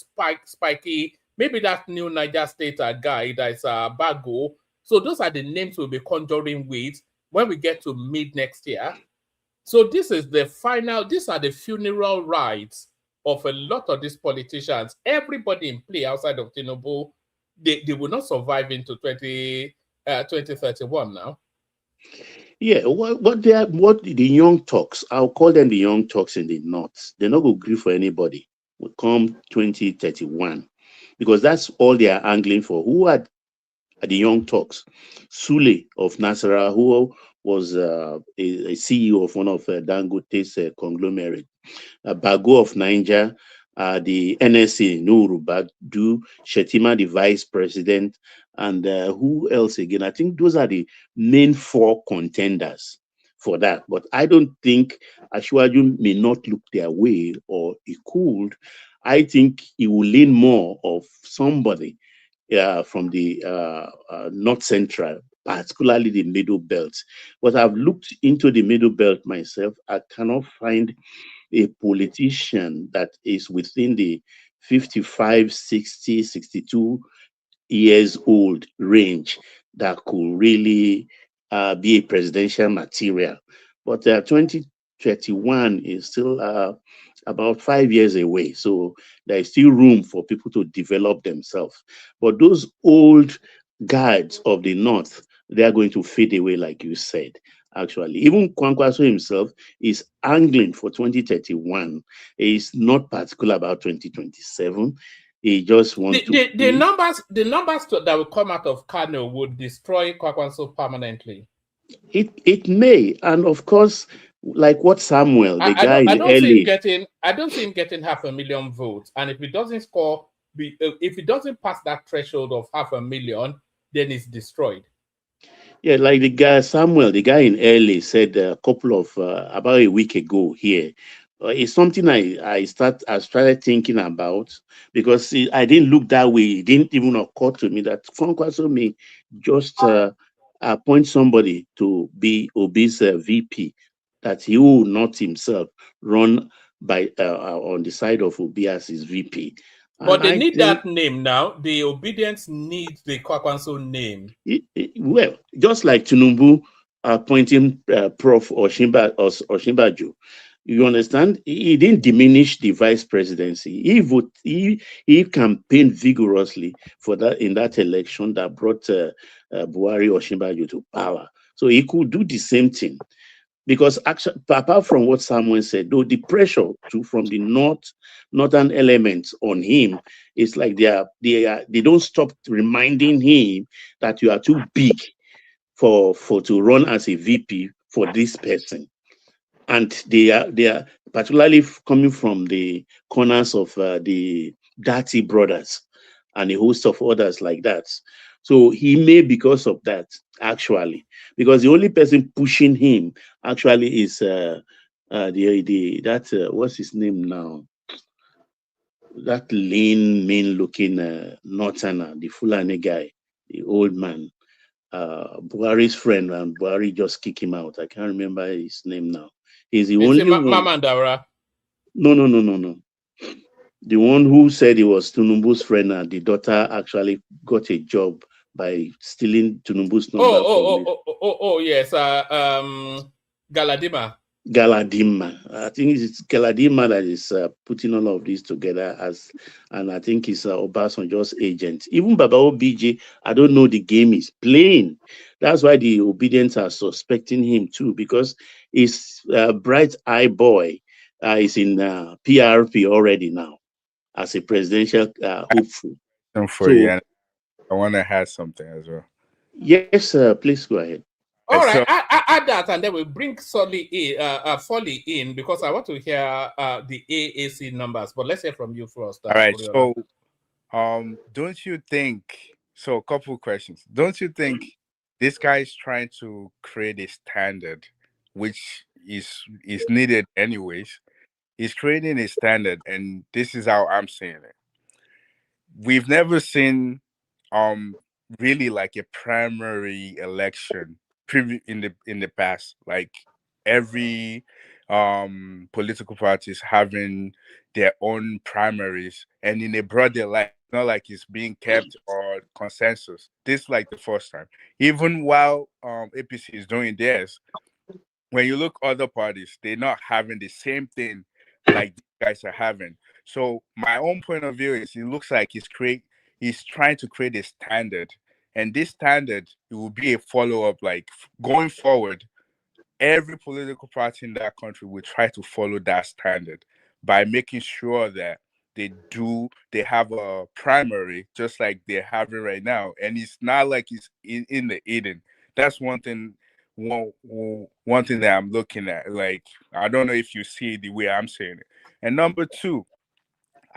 [SPEAKER 1] spiky, maybe that new Niger State guy that's Bago. So those are the names we'll be conjuring with when we get to mid next year. So this is the final, these are the funeral rites of a lot of these politicians. Everybody in play outside of Tinubu, they will not survive into 2031 now.
[SPEAKER 8] Yeah, what the young talks, I'll call them the young talks in the north. They're not going to agree for anybody. Will come 2031 because that's all they are angling for. Who are the young talks? Sule of Nasara, who was a CEO of one of Dangote's conglomerate. Bago of Niger, the NSC, Nuruba, do Shetima, the vice president, and who else again? I think those are the main 4 contenders for that. But I don't think Ashwaju may not look their way, or he could. I think he will lean more of somebody from the North Central, particularly the Middle Belt. But I've looked into the Middle Belt myself. I cannot find a politician that is within the 55, 60, 62 years old range that could really be a presidential material. But 2031 is still about 5 years away. So there is still room for people to develop themselves. But those old guards of the North, they are going to fade away, like you said. Actually, even Kwankwaso himself is angling for 2031. He's not particular about 2027. He just wants
[SPEAKER 1] the numbers that will come out of Kano would destroy Kwakwanso permanently.
[SPEAKER 8] It may, and of course, like what Samuel, the guy in LA,
[SPEAKER 1] I don't see him getting 500,000 votes, and if he doesn't score, if he doesn't pass that threshold of 500,000, then it's destroyed.
[SPEAKER 8] Yeah, like the guy Samuel, the guy in LA said a couple of about a week ago here. It's something I started thinking about, because I didn't look that way. It didn't even occur to me that Kwankwaso may just appoint somebody to be Obi's VP, that he will not himself run by on the side of Obi as his VP.
[SPEAKER 1] But they need that name now. The obedience needs the Kwakwanso name.
[SPEAKER 8] Well, just like Tinubu appointing Prof. Osinbajo, you understand? He didn't diminish the vice presidency. He campaigned vigorously for that in that election that brought Buhari Osinbajo to power. So he could do the same thing. Because actually, apart from what Samuel said, though, the pressure from the northern elements on him is like they don't stop reminding him that you are too big for to run as a VP for this person, and they are particularly coming from the corners of the Dati brothers and a host of others like that. So he may, because of that, actually, because the only person pushing him actually is what's his name now? That lean, mean-looking northerner, the Fulani guy, the old man, Buhari's friend, and Buhari just kicked him out. I can't remember his name now. He's the only one.
[SPEAKER 1] Mamandara.
[SPEAKER 8] No. The one who said he was Tinubu's friend, and the daughter actually got a job by stealing Tinubu's number from him.
[SPEAKER 1] Yes.
[SPEAKER 8] Galadima. I think it's Galadima that is putting all of this together and I think it's Obasanjo's agent. Even Baba OBJ, I don't know the game he's playing. That's why the obedience are suspecting him too, because his bright eye boy is in PRP already now as a presidential hopeful.
[SPEAKER 10] For you, and I want to add something as well.
[SPEAKER 8] Yes, please go ahead.
[SPEAKER 1] All right, add that, and then we'll bring Folly in, because I want to hear the AAC numbers. But let's hear from you first.
[SPEAKER 10] All right, so don't you think? So, a couple of questions. Don't you think this guy is trying to create a standard, which is needed anyways? He's creating a standard, and this is how I'm saying it. We've never seen really like a primary election in the past, like every political parties having their own primaries, and in a broader light, not like it's being kept or consensus. This is like the first time. Even while APC is doing theirs, when you look other parties, they're not having the same thing like these guys are having. So my own point of view is, it looks like he's trying to create a standard, and this standard, it will be a follow-up. Like going forward, every political party in that country will try to follow that standard by making sure that they have a primary just like they're having right now, and it's not like it's in the Eden. That's one thing that I'm looking at. Like, I don't know if you see the way I'm saying it. And number two,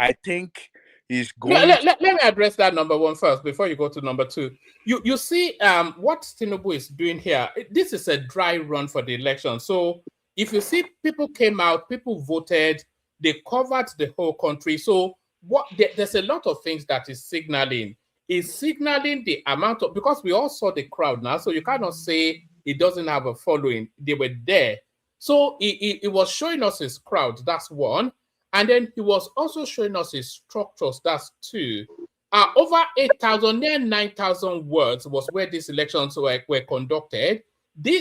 [SPEAKER 10] I think he's going.
[SPEAKER 1] Let me address that number one first before you go to number two. You see, what Tinubu is doing here. This is a dry run for the election. So if you see, people came out, people voted, they covered the whole country. So there's a lot of things that is signaling. Is signaling the amount of, because we all saw the crowd now, so you cannot say it doesn't have a following. They were there. So it was showing us his crowd. That's one. And then he was also showing us his structures. That's two. Over 8,000, near 9,000 words was where these elections were conducted.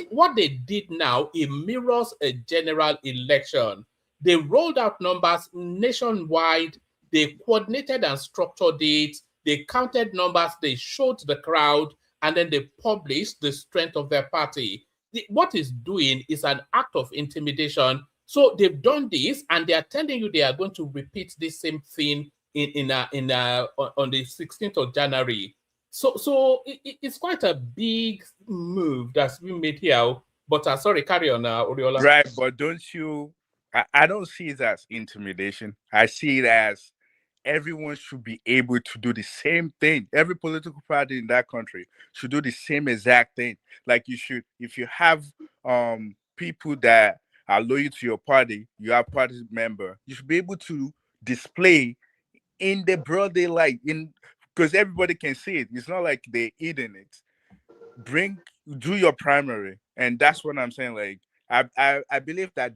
[SPEAKER 1] What they did now, it mirrors a general election. They rolled out numbers nationwide. They coordinated and structured it. They counted numbers. They showed the crowd. And then they published the strength of their party. What it's doing is an act of intimidation. So they've done this, and they are telling you they are going to repeat this same thing on the 16th of January. So it's quite a big move that's been made here. But sorry, carry on, Oriola.
[SPEAKER 10] Right, but don't you? I don't see it as intimidation. I see it as everyone should be able to do the same thing. Every political party in that country should do the same exact thing. Like you should, if you have people that are loyal to your party, you are party member, you should be able to display in the broad daylight, because everybody can see it. It's not like they're eating it. Do your primary, and that's what I'm saying. Like I believe that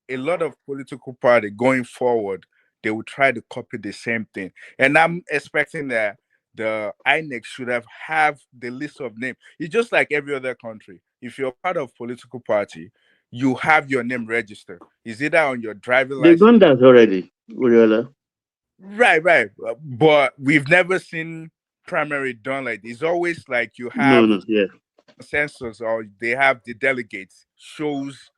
[SPEAKER 10] a lot of political party going forward, they will try to copy the same thing, and I'm expecting that the INEC should have the list of names. It's just like every other country. If you're part of political party, you have your name registered. Is either on your driving license.
[SPEAKER 8] They've done that already, Uriola.
[SPEAKER 10] Right. But we've never seen primary done like this. It's always like you have consensus, or they have the delegates. Shows,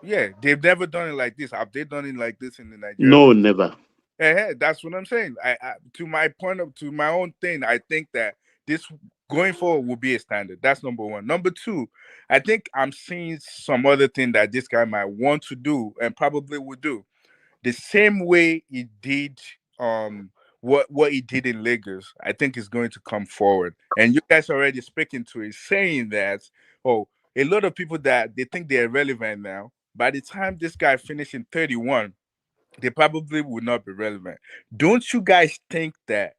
[SPEAKER 10] they've never done it like this. Have they done it like this in the Nigeria?
[SPEAKER 8] No, never.
[SPEAKER 10] That's what I'm saying. To my own thing, I think that this going forward will be a standard. That's number one. Number two, I think I'm seeing some other thing that this guy might want to do and probably will do. The same way he did what he did in Lagos, I think is going to come forward. And you guys are already speaking to it, saying that, a lot of people that they think they're relevant now, by the time this guy finished in 31, they probably would not be relevant. Don't you guys think that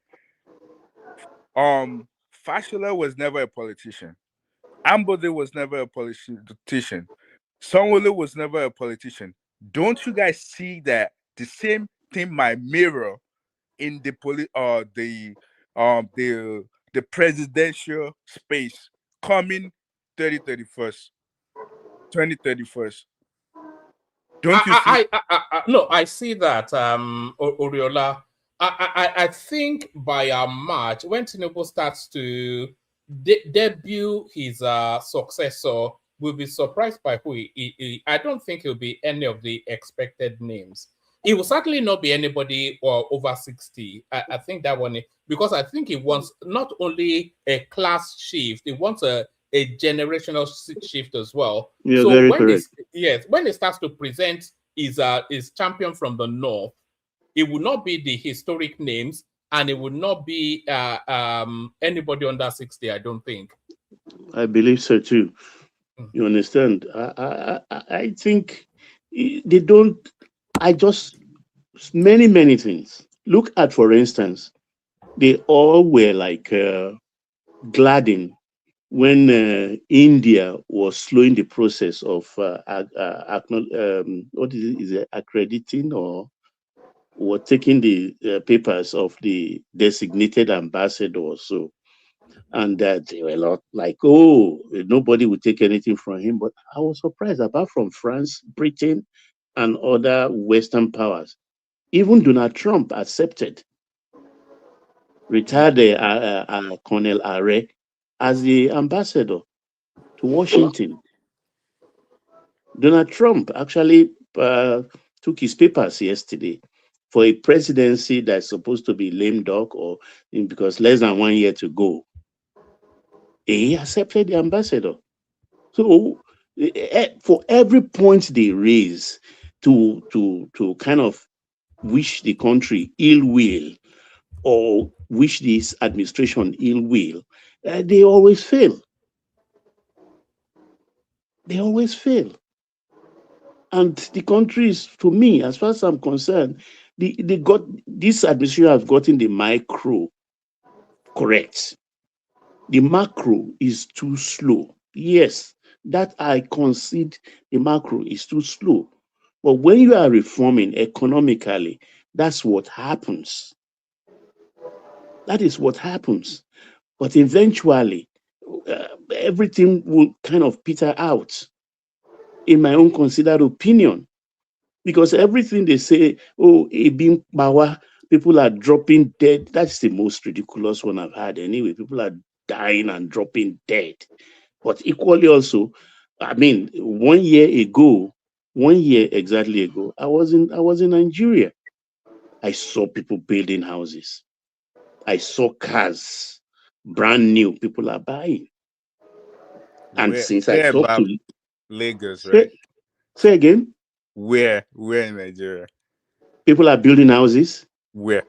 [SPEAKER 10] Fashola was never a politician? Ambode was never a politician. Sanwo-Olu was never a politician. Don't you guys see that the same thing might mirror in the presidential space coming 2031? Don't you see?
[SPEAKER 1] No, I see that, Oriola. I think by March, when Tinubu starts to debut his successor, we'll be surprised by who I don't think it'll be any of the expected names. It will certainly not be anybody over 60. I think that one, because I think he wants not only a class shift, he wants a generational shift as well.
[SPEAKER 8] You're very correct.
[SPEAKER 1] When he starts to present his champion from the north, it will not be the historic names, and it would not be anybody under 60, I don't think.
[SPEAKER 8] I believe so too. You understand? I think they don't. Many things. Look at, for instance, they all were like gladding when India was slowing the process of what is it, accrediting or taking the papers of the designated ambassador. So, and that they were a lot like, nobody would take anything from him. But I was surprised, apart from France, Britain, and other Western powers, even Donald Trump accepted retired Colonel Are as the ambassador to Washington. Donald Trump actually took his papers yesterday for a presidency that's supposed to be lame duck, because less than 1 year to go. He accepted the ambassador. So for every point they raise to kind of wish the country ill will or wish this administration ill will, they always fail. They always fail. And the country is, to me, as far as I'm concerned, this administration has gotten the micro correct. The macro is too slow. Yes, that I concede the macro is too slow. But when you are reforming economically, that's what happens. That is what happens. But eventually, everything will kind of peter out, in my own considered opinion. Because everything they say, oh, Ibim Bawa, people are dropping dead. That's the most ridiculous one I've had anyway. People are dying and dropping dead. But equally also, I mean, 1 year exactly ago, I was in Nigeria. I saw people building houses. I saw cars, brand new, people are buying. And since I talked to
[SPEAKER 10] Lagos, right?
[SPEAKER 8] Say again.
[SPEAKER 10] Where in Nigeria?
[SPEAKER 8] People are building houses.
[SPEAKER 10] Where?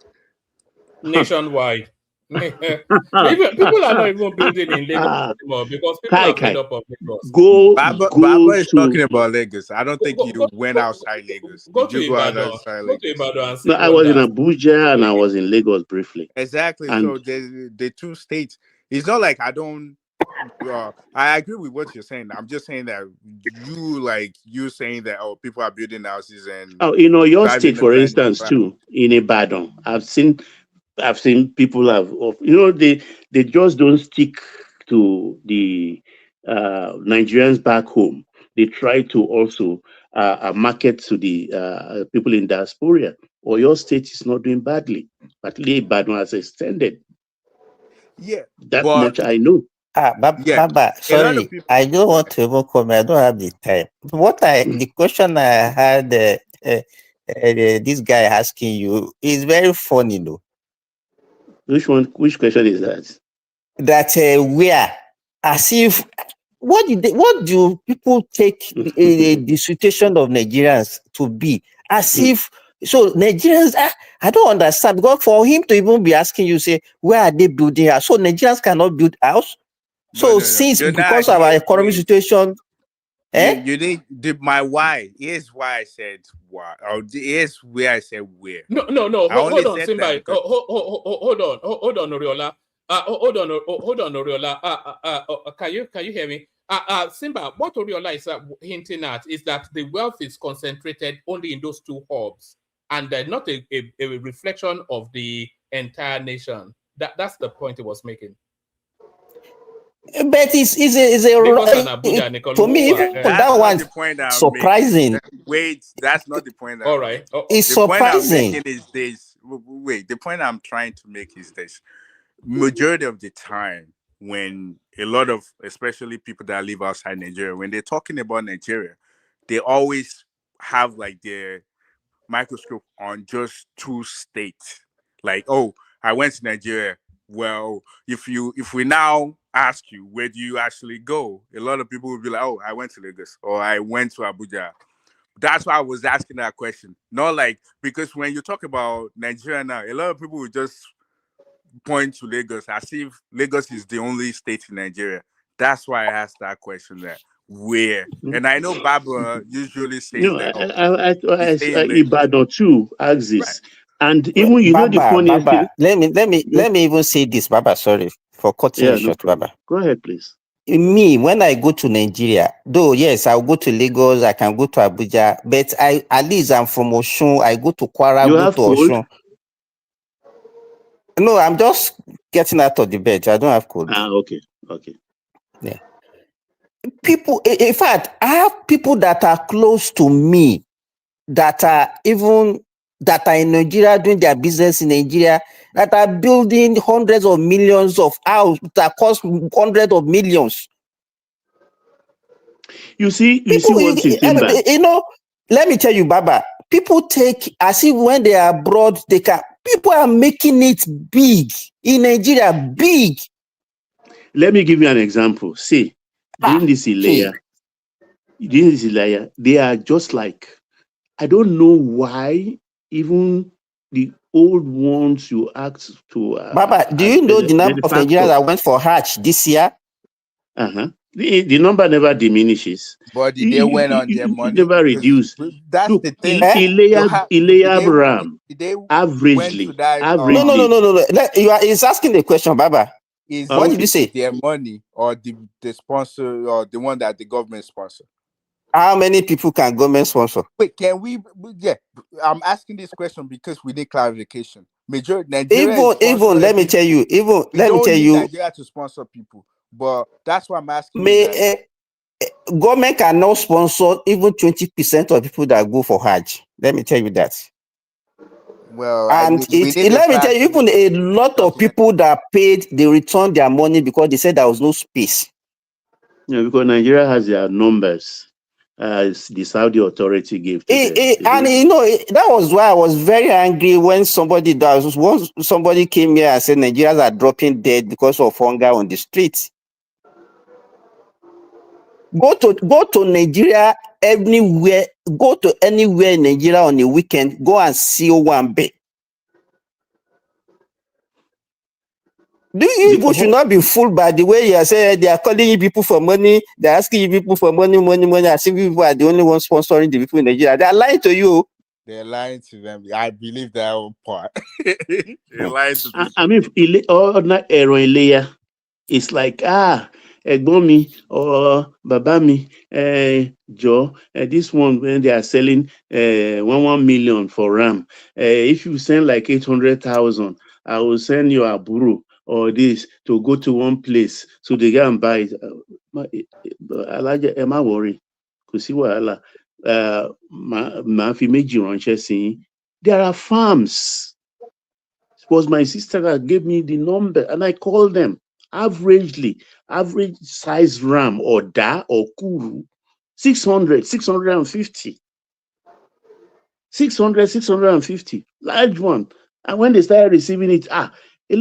[SPEAKER 1] Nationwide. People are not even building in Lagos anymore because people are fed up of Lagos.
[SPEAKER 10] Baba is talking about Lagos. I don't think you went outside Lagos.
[SPEAKER 1] Go
[SPEAKER 10] Did you
[SPEAKER 1] to
[SPEAKER 10] go
[SPEAKER 1] Ibadan.
[SPEAKER 10] outside
[SPEAKER 1] Go
[SPEAKER 10] Lagos?
[SPEAKER 1] to Ibadan and see.
[SPEAKER 8] No, I was in Abuja and I was in Lagos briefly.
[SPEAKER 10] Exactly.
[SPEAKER 8] And
[SPEAKER 10] so the two states. It's not like I don't. I agree with what you're saying. I'm just saying that you saying that people are building houses and
[SPEAKER 8] your state, for instance, too, in Ibadan, I've seen people they just don't stick to the Nigerians back home. They try to also market to the people in diaspora. Or your state is not doing badly, but Ibadan has extended.
[SPEAKER 10] Yeah,
[SPEAKER 8] that much I know.
[SPEAKER 11] Baba, sorry, I don't want to even comment. I don't have the time. The question I had, this guy asking you is very funny, though.
[SPEAKER 8] Which one? Which question is that?
[SPEAKER 11] That where, as if, what do people take the situation of Nigerians to be? As if, so Nigerians, I don't understand, because for him to even be asking you, say, where are they building house? So Nigerians cannot build house? So because of our economic situation,
[SPEAKER 10] you need my why. Here's why I said why. Or here's where I said where.
[SPEAKER 1] No. Hold on, Simba. Hold on, Oriola. Hold on, Oriola. Can you hear me? Simba, what Oriola is hinting at is that the wealth is concentrated only in those two hubs, and not a reflection of the entire nation. That's the point he was making.
[SPEAKER 11] But it's to me, that one's surprising.
[SPEAKER 10] Wait, that's not the point.
[SPEAKER 1] All right.
[SPEAKER 11] It's surprising.
[SPEAKER 10] Point I'm making is this. Wait, the point I'm trying to make is this. Majority of the time, when a lot of, especially people that live outside Nigeria, when they're talking about Nigeria, they always have like their microscope on just two states. Like, oh, I went to Nigeria. Well, if we now ask you, where do you actually go? A lot of people will be like, oh, I went to Lagos or I went to Abuja. That's why I was asking that question. Not like, because when you talk about Nigeria now, a lot of people will just point to Lagos as if Lagos is the only state in Nigeria. That's why I asked that question there. Where? And I know Barbara usually says that.
[SPEAKER 8] Ibadan too asks this. Right. And even the funniest thing.
[SPEAKER 11] Let me even say this, Baba. Sorry for cutting you short, Baba.
[SPEAKER 8] Go ahead, please.
[SPEAKER 11] Me, when I go to Nigeria, though yes, I'll go to Lagos, I can go to Abuja, but at least I'm from Osun. I go to Kwara, go to Osun. No, I'm just getting out of the bed. I don't have cold.
[SPEAKER 8] Okay.
[SPEAKER 11] Yeah. People, in fact, I have people that are close to me that are in Nigeria doing their business in Nigeria, that are building hundreds of millions of houses that cost hundreds of millions.
[SPEAKER 8] You see one thing,
[SPEAKER 11] let me tell you, Baba, people take as if when they are abroad, people are making it big in Nigeria, big.
[SPEAKER 8] Let me give you an example. See, during this Ilaya, they are just like, I don't know why even the old ones you asked to.
[SPEAKER 11] Baba, do you know the number of Nigerians that went for Hajj this year?
[SPEAKER 8] The number never diminishes.
[SPEAKER 10] But they went on their money.
[SPEAKER 8] Never reduced.
[SPEAKER 10] That's
[SPEAKER 8] Look,
[SPEAKER 10] the thing.
[SPEAKER 8] Ileab Ram, averagely.
[SPEAKER 11] No. He's asking the question, Baba. What did you say?
[SPEAKER 10] Their money or the sponsor or the one that the government sponsor?
[SPEAKER 11] How many people can government sponsor?
[SPEAKER 10] Wait, can we? Yeah, I'm asking this question because we need clarification. Majority Nigeria
[SPEAKER 11] even let me tell you,
[SPEAKER 10] Nigeria to sponsor people, but that's why I'm asking.
[SPEAKER 11] Government cannot sponsor even 20% of people that go for Hajj. Let me tell you that.
[SPEAKER 10] Well,
[SPEAKER 11] and let me tell you, even a lot of people that paid, they returned their money because they said there was no space.
[SPEAKER 8] Yeah, because Nigeria has their numbers. As the Saudi authority gave to them.
[SPEAKER 11] And that was why I was very angry when somebody came here and said Nigerians are dropping dead because of hunger on the streets. Go to Nigeria anywhere. Go to anywhere in Nigeria on a weekend. Go and see Owambe. People should not be fooled by the way you are saying they are calling you people for money, they're asking you people for money, as if people are the only ones sponsoring the people in Nigeria. They are lying to you.
[SPEAKER 10] They're lying to them. I believe that own part. They're lying to people.
[SPEAKER 8] I mean, it's like, ẹ̀gbọ́n mi or bàbá mi, this one when they are selling 1 million for RAM, if you send like 800,000, I will send you a buru or this to go to one place so they go and buy it. Alaja, am I worried? There are farms. It was my sister that gave me the number and I called them. Average size ram or da or kuru, 600, 650. 600, 650. Large one. And when they started receiving it, I will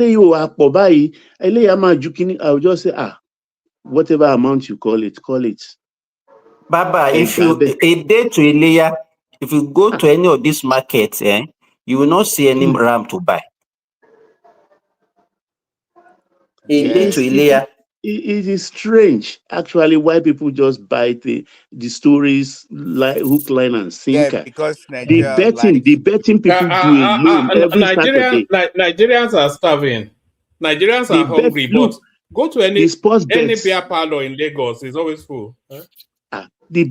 [SPEAKER 8] just say, whatever amount you call it.
[SPEAKER 11] Baba, if you a day to a layer, if you go to any of these markets, you will not see any ram to buy.
[SPEAKER 8] It is strange, actually, why people just buy the stories like hook, line, and sinker.
[SPEAKER 10] Yeah, because
[SPEAKER 8] the betting people do alone every Saturday.
[SPEAKER 1] Nigerians are starving. Nigerians are hungry. But go to any beer parlor in Lagos, it's always full.
[SPEAKER 8] The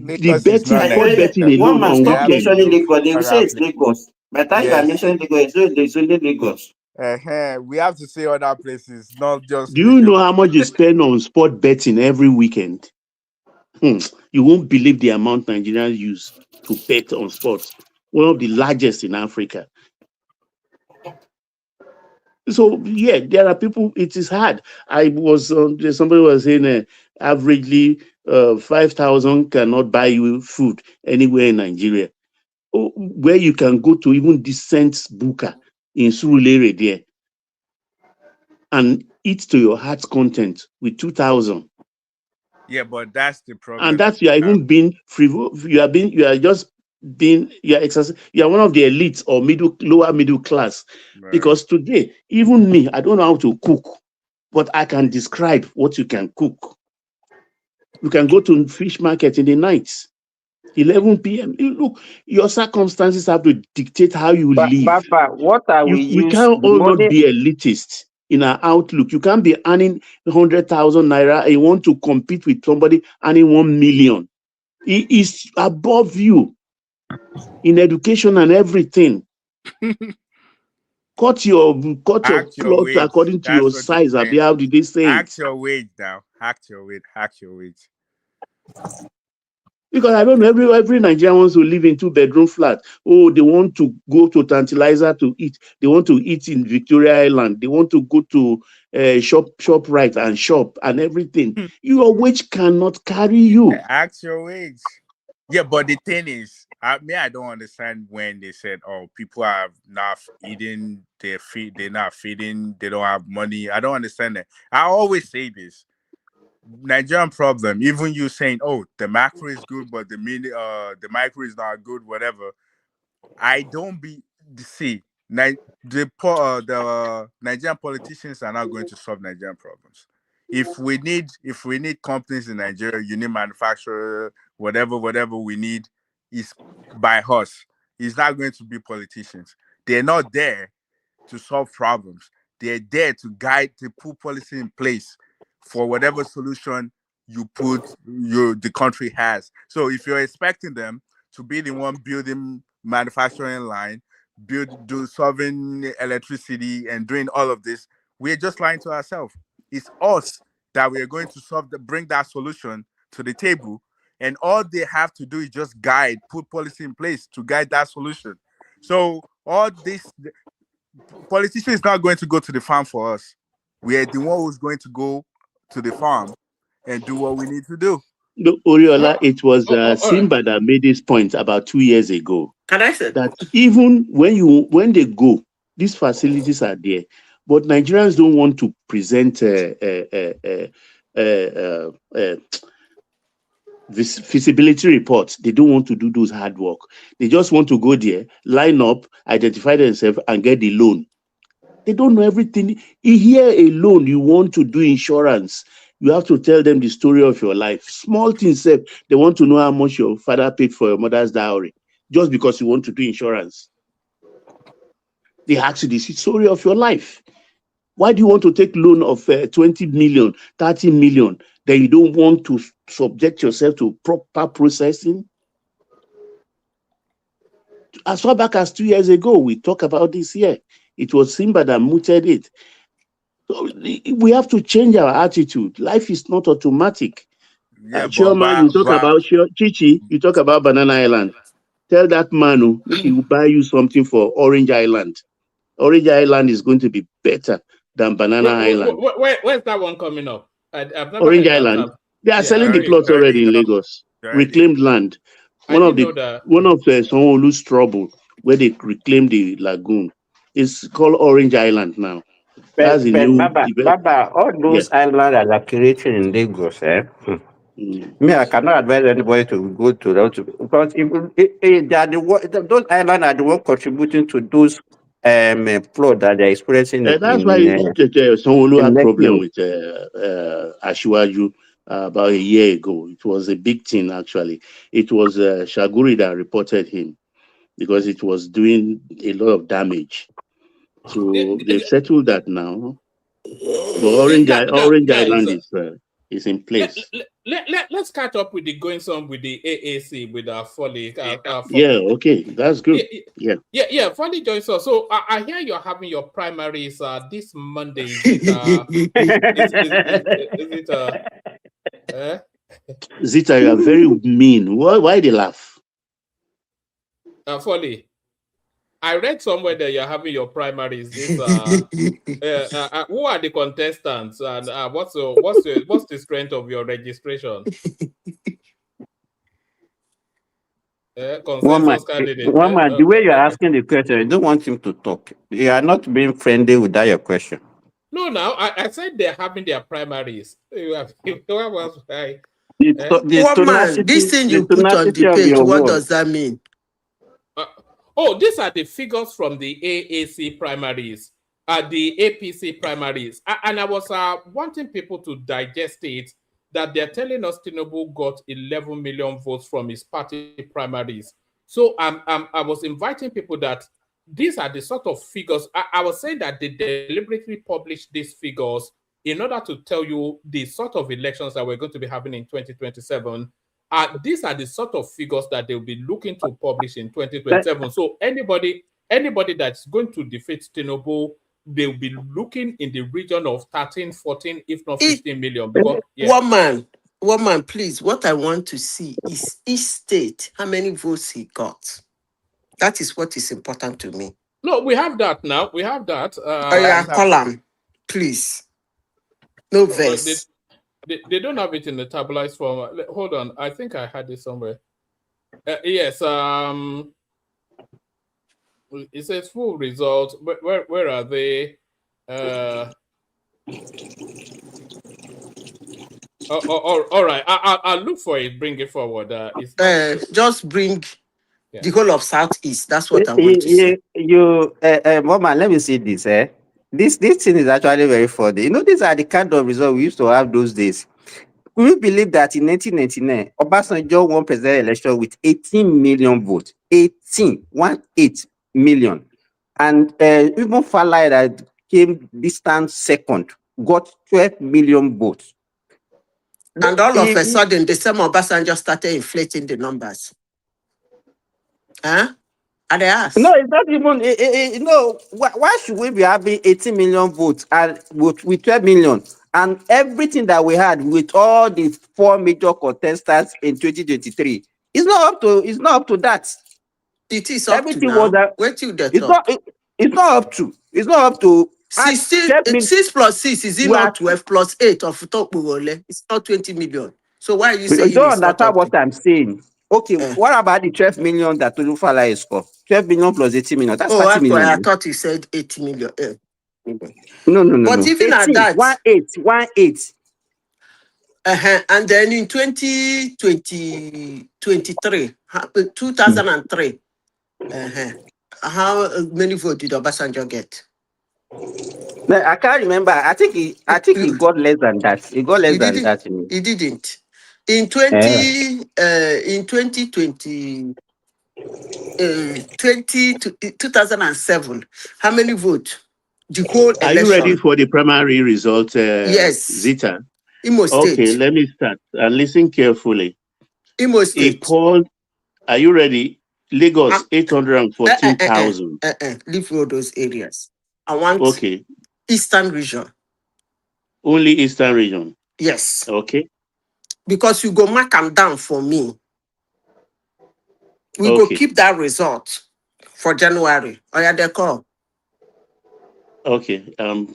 [SPEAKER 8] betting alone.
[SPEAKER 11] One man stop mentioning Lagos. They will say it's Lagos. By the time you are mentioning Lagos, it's only Lagos.
[SPEAKER 10] We have to say other places, not just.
[SPEAKER 8] Do you know how much you spend on sport betting every weekend? You won't believe the amount Nigerians use to bet on sports. One of the largest in Africa. So yeah, there are people. It is hard. Somebody was saying averagely 5,000 cannot buy you food anywhere in Nigeria. Where you can go to even decent buka in Surulere there and eat to your heart's content with 2,000.
[SPEAKER 10] Yeah, but that's the problem.
[SPEAKER 8] And that's you are even being frivolous. You are one of the elites or lower middle class. Right. Because today, even me, I don't know how to cook, but I can describe what you can cook. You can go to fish market in the nights. 11 p.m. Look, your circumstances have to dictate how you live.
[SPEAKER 11] Papa, what are we
[SPEAKER 8] can't all not be elitist in our outlook. You can't be earning 100,000 naira and you want to compete with somebody earning 1 million. He is above you in education and everything. Cut your cloth according to your size. How did they say?
[SPEAKER 10] Act your wage now. Act your wage.
[SPEAKER 8] Because I don't know, every Nigerian wants to live in 2-bedroom flat. Oh, they want to go to Tantalizer to eat. They want to eat in Victoria Island. They want to go to ShopRite and shop and everything. Your wage cannot carry you.
[SPEAKER 10] Act your wage. Yeah, but the thing is, I don't understand when they said, "Oh, people are not eating, they're not feeding, they don't have money." I don't understand that. I always say this. Nigerian problem, even you saying, "Oh, the macro is good, but the micro is not good," whatever. see, the Nigerian politicians are not going to solve Nigerian problems. If we need companies in Nigeria, you need manufacturer, whatever we need is by us. It's not going to be politicians. They're not there to solve problems. They're there to put policy in place for whatever solution the country has. So if you're expecting them to be the one building manufacturing line, solving electricity and doing all of this, we're just lying to ourselves. It's us that we are going to bring that solution to the table, and all they have to do is just put policy in place to guide that solution. So all this, politician is not going to go to the farm for us. We are the one who's going to go to the farm and do what we need to do.
[SPEAKER 8] No, Oriola, it was Simba that made this point about 2 years ago.
[SPEAKER 11] Can I say
[SPEAKER 8] that even when they go, these facilities are there, but Nigerians don't want to present feasibility reports. They don't want to do those hard work. They just want to go there, line up, identify themselves, and get the loan. They don't know everything. Here alone, you want to do insurance. You have to tell them the story of your life. Small things, they want to know how much your father paid for your mother's dowry, just because you want to do insurance. They ask you the story of your life. Why do you want to take loan of 20 million, 30 million, that you don't want to subject yourself to proper processing? As far back as 2 years ago, we talked about this here. It was Simba that mooted it. So we have to change our attitude. Life is not automatic.
[SPEAKER 10] Yeah,
[SPEAKER 8] Chairman, you talk about Chichi, you talk about Banana Island. Tell that man he will buy you something for Orange Island. Orange Island is going to be better than Banana Island.
[SPEAKER 1] Where's that one coming up? I've never
[SPEAKER 8] Orange Island. They are selling the plots already in Lagos. Reclaimed land. One of Sanwo-Olu's trouble where they reclaimed the lagoon. It's called Orange Island now. That's the new
[SPEAKER 11] Baba, all those islands are created in Lagos, Me, I cannot advise anybody to go to those because they are those islands are the one contributing to those flood that they're experiencing.
[SPEAKER 8] That's why Sanwo-Olu had problem with Asiwaju about a year ago. It was a big thing, actually. It was Shaguri that reported him because it was doing a lot of damage. So they've settled that now. But Orange Island is in place.
[SPEAKER 1] Let's catch up with the going on with the AAC with Folly.
[SPEAKER 8] Okay, that's good.
[SPEAKER 1] Yeah, Folly joins us. So I hear you're having your primaries this Monday.
[SPEAKER 8] Zita, you are very mean. Why they laugh?
[SPEAKER 1] Folly, I read somewhere that you're having your primaries. Who are the contestants and what's the strength of your registration? Consensus candidate.
[SPEAKER 11] The way you're asking the question, you don't want him to talk. You are not being friendly without your question.
[SPEAKER 1] No, now I said they're having their primaries.
[SPEAKER 12] This thing you put on the page, what does that mean?
[SPEAKER 1] These are the figures from the AAC primaries, the APC primaries. And I was wanting people to digest it, that they're telling us Tinubu got 11 million votes from his party primaries. So I was inviting people that these are the sort of figures. I was saying that they deliberately published these figures in order to tell you the sort of elections that we're going to be having in 2027. These are the sort of figures that they'll be looking to publish in 2027. So anybody that's going to defeat Tinubu, they'll be looking in the region of 13, 14, if not 15 million. Because,
[SPEAKER 12] Woman, please, what I want to see is each state, how many votes he got. That is what is important to me.
[SPEAKER 1] No, we have that now. We have that.
[SPEAKER 12] Column, please. No verse.
[SPEAKER 1] They don't have it in the tabulized form. Hold on, I think I had it somewhere. Yes. It says full results. Where are they? All right. I'll look for it. Bring it forward.
[SPEAKER 12] Just bring The whole of Southeast. That's what I want to say.
[SPEAKER 11] Mama, let me see this. This thing is actually very funny. You know, these are the kind of results we used to have those days. We believe that in 1999, Obasanjo won presidential election with 18 million votes. 18 million. And even Falai that came distant second got 12 million votes.
[SPEAKER 12] And all of a sudden, the same Obasanjo started inflating the numbers. Huh? And they asked.
[SPEAKER 11] No, it's not even, why should we be having 18 million votes and with 12 million? And everything that we had with all the 4 major contestants in 2023, it's not up to that.
[SPEAKER 12] It is up
[SPEAKER 11] everything
[SPEAKER 12] to now.
[SPEAKER 11] was that.
[SPEAKER 12] Wait till the
[SPEAKER 11] It's
[SPEAKER 12] top.
[SPEAKER 11] it's not up to. It's not up to.
[SPEAKER 12] 6 plus 6 is it not 12 plus 8 of top? It's not 20 million. So why are you saying
[SPEAKER 11] you don't
[SPEAKER 12] it's not
[SPEAKER 11] understand
[SPEAKER 12] up
[SPEAKER 11] what
[SPEAKER 12] to?
[SPEAKER 11] I'm saying? Okay, what about the 12 million that Tulufala is for? 12 million plus 18 million. That's 30 million.
[SPEAKER 12] I thought you said 80 million.
[SPEAKER 11] No.
[SPEAKER 12] But even
[SPEAKER 11] 18,
[SPEAKER 12] at that,
[SPEAKER 11] 18.
[SPEAKER 12] And then in 2023, 2003, how many votes did Obasanjo get?
[SPEAKER 11] I can't remember. I think he got less than that. He got less than that.
[SPEAKER 12] He didn't. In 2007, how many votes? The whole election.
[SPEAKER 8] Are you ready for the primary result?
[SPEAKER 12] Yes.
[SPEAKER 8] Zita?
[SPEAKER 12] Imo State.
[SPEAKER 8] Okay, let me start and listen carefully.
[SPEAKER 12] Imo State.
[SPEAKER 8] He called, are you ready? Lagos, 814,000.
[SPEAKER 12] Leave all those areas. I want Eastern region.
[SPEAKER 8] Only Eastern region?
[SPEAKER 12] Yes.
[SPEAKER 8] Okay.
[SPEAKER 12] Because you go mark them down for me. We go keep that result for January. Or yeah, they call.
[SPEAKER 8] Okay,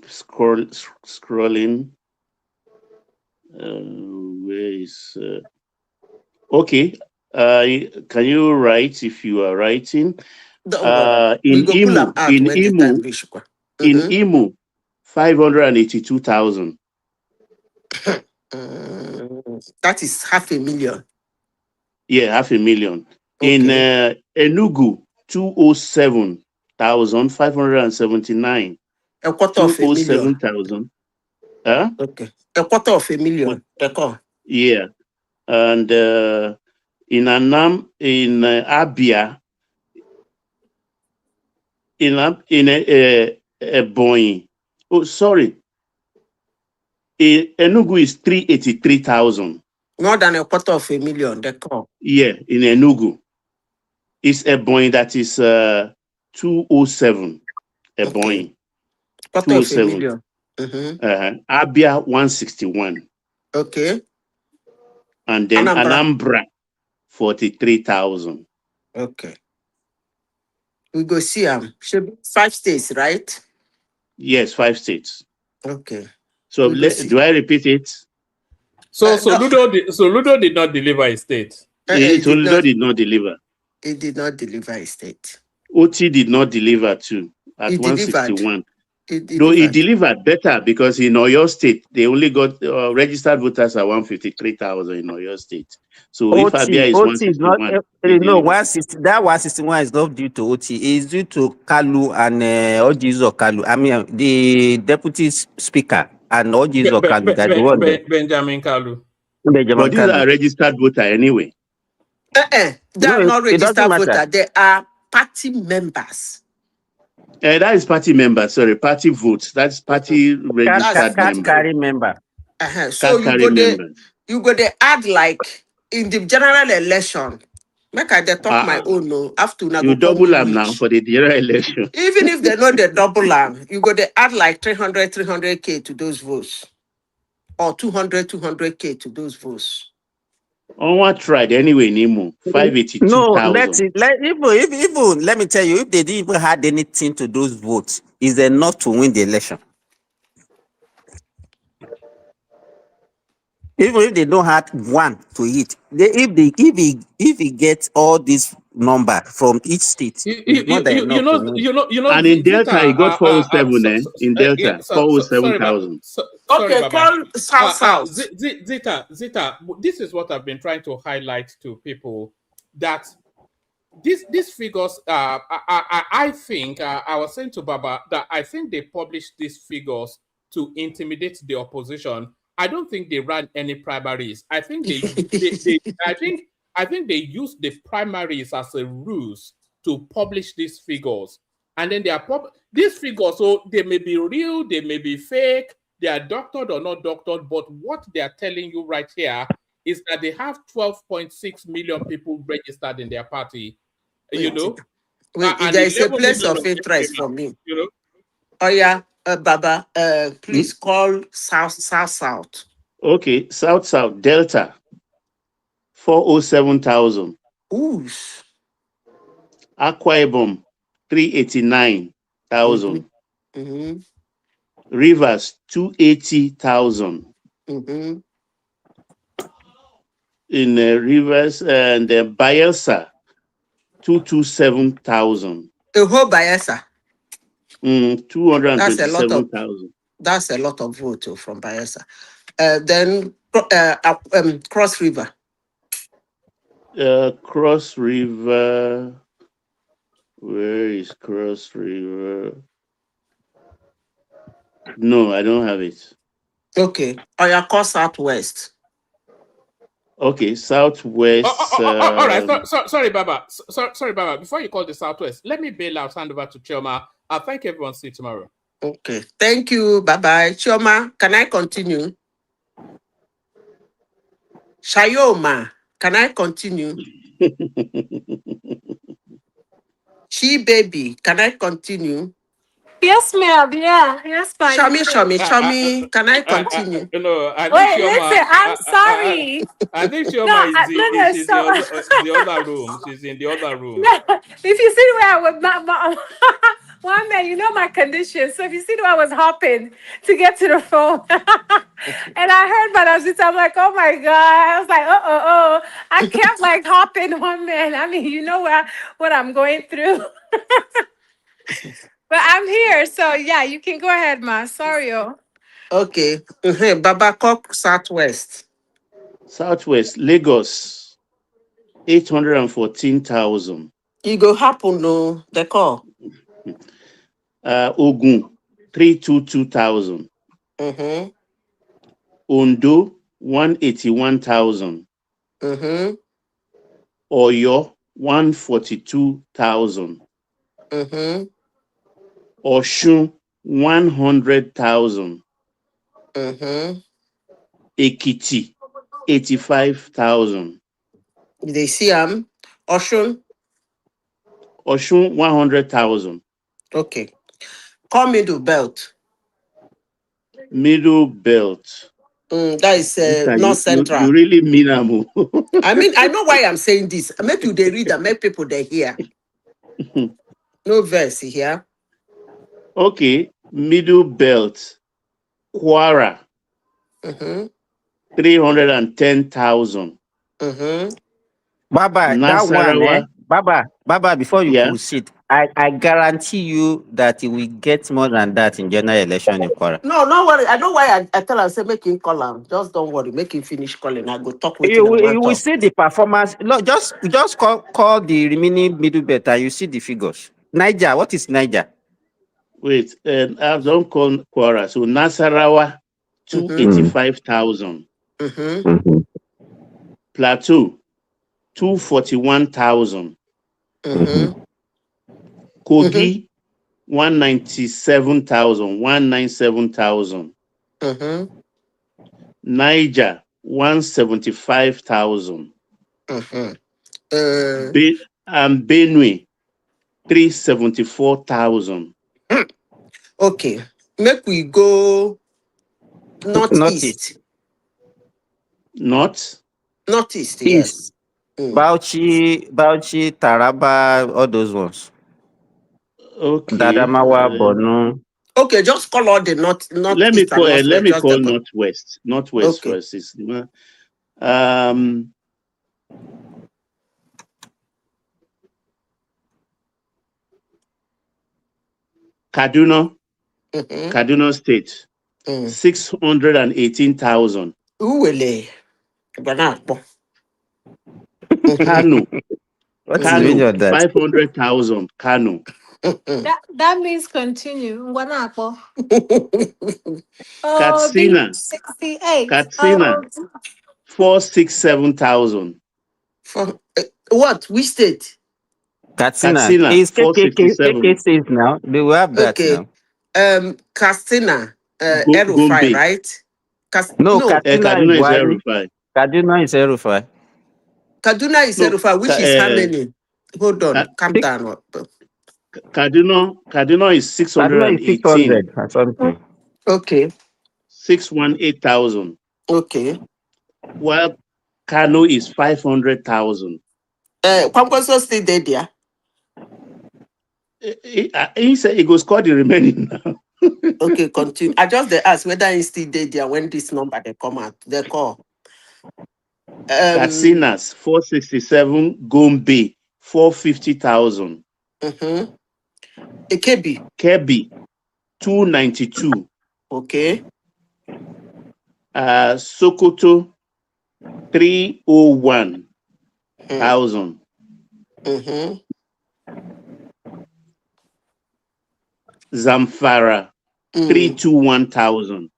[SPEAKER 8] scrolling. Where is okay? Can you write if you are writing? In Imo, 582,000.
[SPEAKER 12] That is 500,000.
[SPEAKER 8] Yeah, 500,000. Okay. In Enugu, 207,579.
[SPEAKER 12] A quarter of a million.
[SPEAKER 8] 207,000. Huh?
[SPEAKER 12] Okay. A quarter of a million.
[SPEAKER 8] Yeah. And in Anam, in Abia, in Ebonyi. Oh, sorry. Enugu is 383,000.
[SPEAKER 12] More than a quarter of a million.
[SPEAKER 8] Yeah, in Enugu. It's Ebonyi that is 207. Ebonyi.
[SPEAKER 12] Quarter of a million.
[SPEAKER 8] Abia 161.
[SPEAKER 12] Okay.
[SPEAKER 8] And then Anambra 43,000.
[SPEAKER 12] Okay. We go see should be 5 states, right?
[SPEAKER 8] Yes, 5 states.
[SPEAKER 12] Okay.
[SPEAKER 8] So do I repeat it?
[SPEAKER 1] So Ludo did not deliver a state.
[SPEAKER 8] Ludo did not deliver.
[SPEAKER 12] It did not deliver a state.
[SPEAKER 8] OT did not deliver too at 161. Though he delivered better because in Oyo State, they only got registered voters at 153,000 in Oyo State. So if Abia is 161,
[SPEAKER 11] not, no, 160, that 161 is not due to OT. It's due to Kalu and Ojizo Kalu. I mean, the deputy speaker and Ojizo Kalu.
[SPEAKER 1] Benjamin Kalu.
[SPEAKER 8] But these are registered voters anyway.
[SPEAKER 12] They are not registered voters. They are party members.
[SPEAKER 8] That is party members, sorry, party votes. That's party registered
[SPEAKER 11] member.
[SPEAKER 12] So you go to add like in the general election. Make I talk my own no. After
[SPEAKER 8] you double them now for the general election.
[SPEAKER 12] Even if they know the double them, you go to add like 300K to those votes. Or 200K to those votes.
[SPEAKER 8] On what tried anyway, Nemo? 582,000.
[SPEAKER 11] No, even let me tell you, if they didn't even had anything to those votes, is enough to win the election. Even if they don't have one to it, if he gets all this number from each state,
[SPEAKER 1] and in
[SPEAKER 8] Delta he got 407. In Delta, 407,000.
[SPEAKER 12] Okay, call South.
[SPEAKER 1] Zita, this is what I've been trying to highlight to people, that these figures, I think, I was saying to Baba that I think they published these figures to intimidate the opposition. I don't think they ran any primaries. I think I think they used the primaries as a ruse to publish these figures. And then these figures, so they may be real, they may be fake, they are doctored or not doctored, but what they are telling you right here is that they have 12.6 million people registered in their party.
[SPEAKER 12] Wait,
[SPEAKER 1] Wait,
[SPEAKER 12] there is a place of interest for me. Oh yeah, Baba, please call South.
[SPEAKER 8] Okay, South Delta, 407,000.
[SPEAKER 12] Ooh.
[SPEAKER 8] Akwa Ibom, 389,000.
[SPEAKER 12] Mm-hmm.
[SPEAKER 8] Rivers, 280,000.
[SPEAKER 12] Mm-hmm.
[SPEAKER 8] In Rivers, and Bayelsa, 227,000.
[SPEAKER 12] The whole Bayelsa.
[SPEAKER 8] 227,000.
[SPEAKER 12] That's a lot of vote from Bayelsa. Then Cross River.
[SPEAKER 8] Cross River. Where is Cross River? No, I don't have it.
[SPEAKER 12] Okay. Oyako Southwest.
[SPEAKER 8] Okay, Southwest.
[SPEAKER 1] All right. Sorry, Baba. Sorry, Baba. Before you call the Southwest, let me bail out. Hand over to Chioma. I'll thank everyone. See you tomorrow.
[SPEAKER 12] Okay. Thank you. Bye-bye. Chioma, can I continue? Shayoma, can I continue? She baby, can I continue?
[SPEAKER 13] Yes, ma'am. Yeah. Yes, fine.
[SPEAKER 12] Shami, can I continue?
[SPEAKER 1] No, I think
[SPEAKER 13] Wait,
[SPEAKER 1] Chioma,
[SPEAKER 13] listen, I'm sorry.
[SPEAKER 1] I think Chioma is the other room. She's in the other room.
[SPEAKER 13] If you see where I was, one man, you know my condition. So if you see the way I was hopping to get to the phone, and I heard Banazita, I'm like, oh my God. I was like, I kept like hopping one man. I mean, you know what I'm going through. But I'm here, so yeah, you can go ahead, ma. Sorry,
[SPEAKER 12] Okay. Babcock Southwest.
[SPEAKER 8] Southwest, Lagos, 814,000.
[SPEAKER 12] It go happen, no, the call.
[SPEAKER 8] Ogun, 322,000.
[SPEAKER 12] Mm-hmm.
[SPEAKER 8] Ondo, 181,000.
[SPEAKER 12] Mm-hmm.
[SPEAKER 8] Oyo, 142,000.
[SPEAKER 12] Mm-hmm.
[SPEAKER 8] Oshun, 100,000.
[SPEAKER 12] Mm-hmm.
[SPEAKER 8] Ekiti, 85,000.
[SPEAKER 12] They see Oshun?
[SPEAKER 8] Oshun, 100,000.
[SPEAKER 12] Okay. Call Middle Belt.
[SPEAKER 8] Middle Belt.
[SPEAKER 12] That is North Central.
[SPEAKER 8] You really mean Amu.
[SPEAKER 12] I mean, I know why I'm saying this. Make you they read and make people they hear. No verse here.
[SPEAKER 8] Okay. Middle Belt. Kwara. 310,000.
[SPEAKER 11] Baba, that one, Baba, before you proceed, I guarantee you that he will get more than that in general election in Kwara.
[SPEAKER 12] No, no worry. I know why I tell him, say, make him call him. Just don't worry. Make him finish calling. I go talk with him.
[SPEAKER 11] You will see the performance. Look, just call the remaining middle belt and you see the figures. Niger, what is Niger?
[SPEAKER 8] Wait, I don't call Kwara. So Nasarawa, 285,000. Plateau, 241,000. Kogi, 197,000. Niger, 175,000. And Benue, 374,000.
[SPEAKER 12] Okay, make we go northeast. Northeast, yes.
[SPEAKER 11] Bauchi, Taraba, all those ones.
[SPEAKER 8] Okay.
[SPEAKER 11] Dadamawa, Borno.
[SPEAKER 12] Okay, just call all the northeast.
[SPEAKER 8] Let me call northwest. Northwest okay. First. Kaduna. Kaduna State. 618,000.
[SPEAKER 12] Uwele.
[SPEAKER 8] Kano.
[SPEAKER 11] What is the meaning
[SPEAKER 8] Kano,
[SPEAKER 11] of that?
[SPEAKER 8] 500,000. Kano.
[SPEAKER 13] That means continue. Ngwanakpo. Oh,
[SPEAKER 8] Katsina,
[SPEAKER 13] 68.
[SPEAKER 8] Katsina, 467,000.
[SPEAKER 12] For what? Which state?
[SPEAKER 11] Katsina
[SPEAKER 8] Katsina,
[SPEAKER 11] is KK
[SPEAKER 8] 467.
[SPEAKER 11] says now. They will have that
[SPEAKER 12] Okay.
[SPEAKER 11] now.
[SPEAKER 12] Castina, Rufai,
[SPEAKER 8] Gombe.
[SPEAKER 12] right?
[SPEAKER 11] No,
[SPEAKER 12] No,
[SPEAKER 11] Katsina is
[SPEAKER 8] Kaduna is
[SPEAKER 11] Buhari.
[SPEAKER 8] Rufai.
[SPEAKER 11] Kaduna is Rufai.
[SPEAKER 12] Kaduna is
[SPEAKER 8] No,
[SPEAKER 12] Rufai, which is how many? Hold on, calm down.
[SPEAKER 8] Kaduna is
[SPEAKER 11] Kaduna is
[SPEAKER 8] 618.
[SPEAKER 11] 600 or something.
[SPEAKER 12] Okay.
[SPEAKER 8] 618,000.
[SPEAKER 12] Okay.
[SPEAKER 8] While Kano is 500,000.
[SPEAKER 12] Kwankwaso stay there.
[SPEAKER 8] He said he goes score the remaining now.
[SPEAKER 12] Okay, continue. I just they ask whether he still there when this number they come out. They call.
[SPEAKER 8] Katsinas 467, Gombe 450,000.
[SPEAKER 12] Ekebi.
[SPEAKER 8] Kebbi 292.
[SPEAKER 12] Okay.
[SPEAKER 8] Sokoto 301,000. Zamfara 321,000.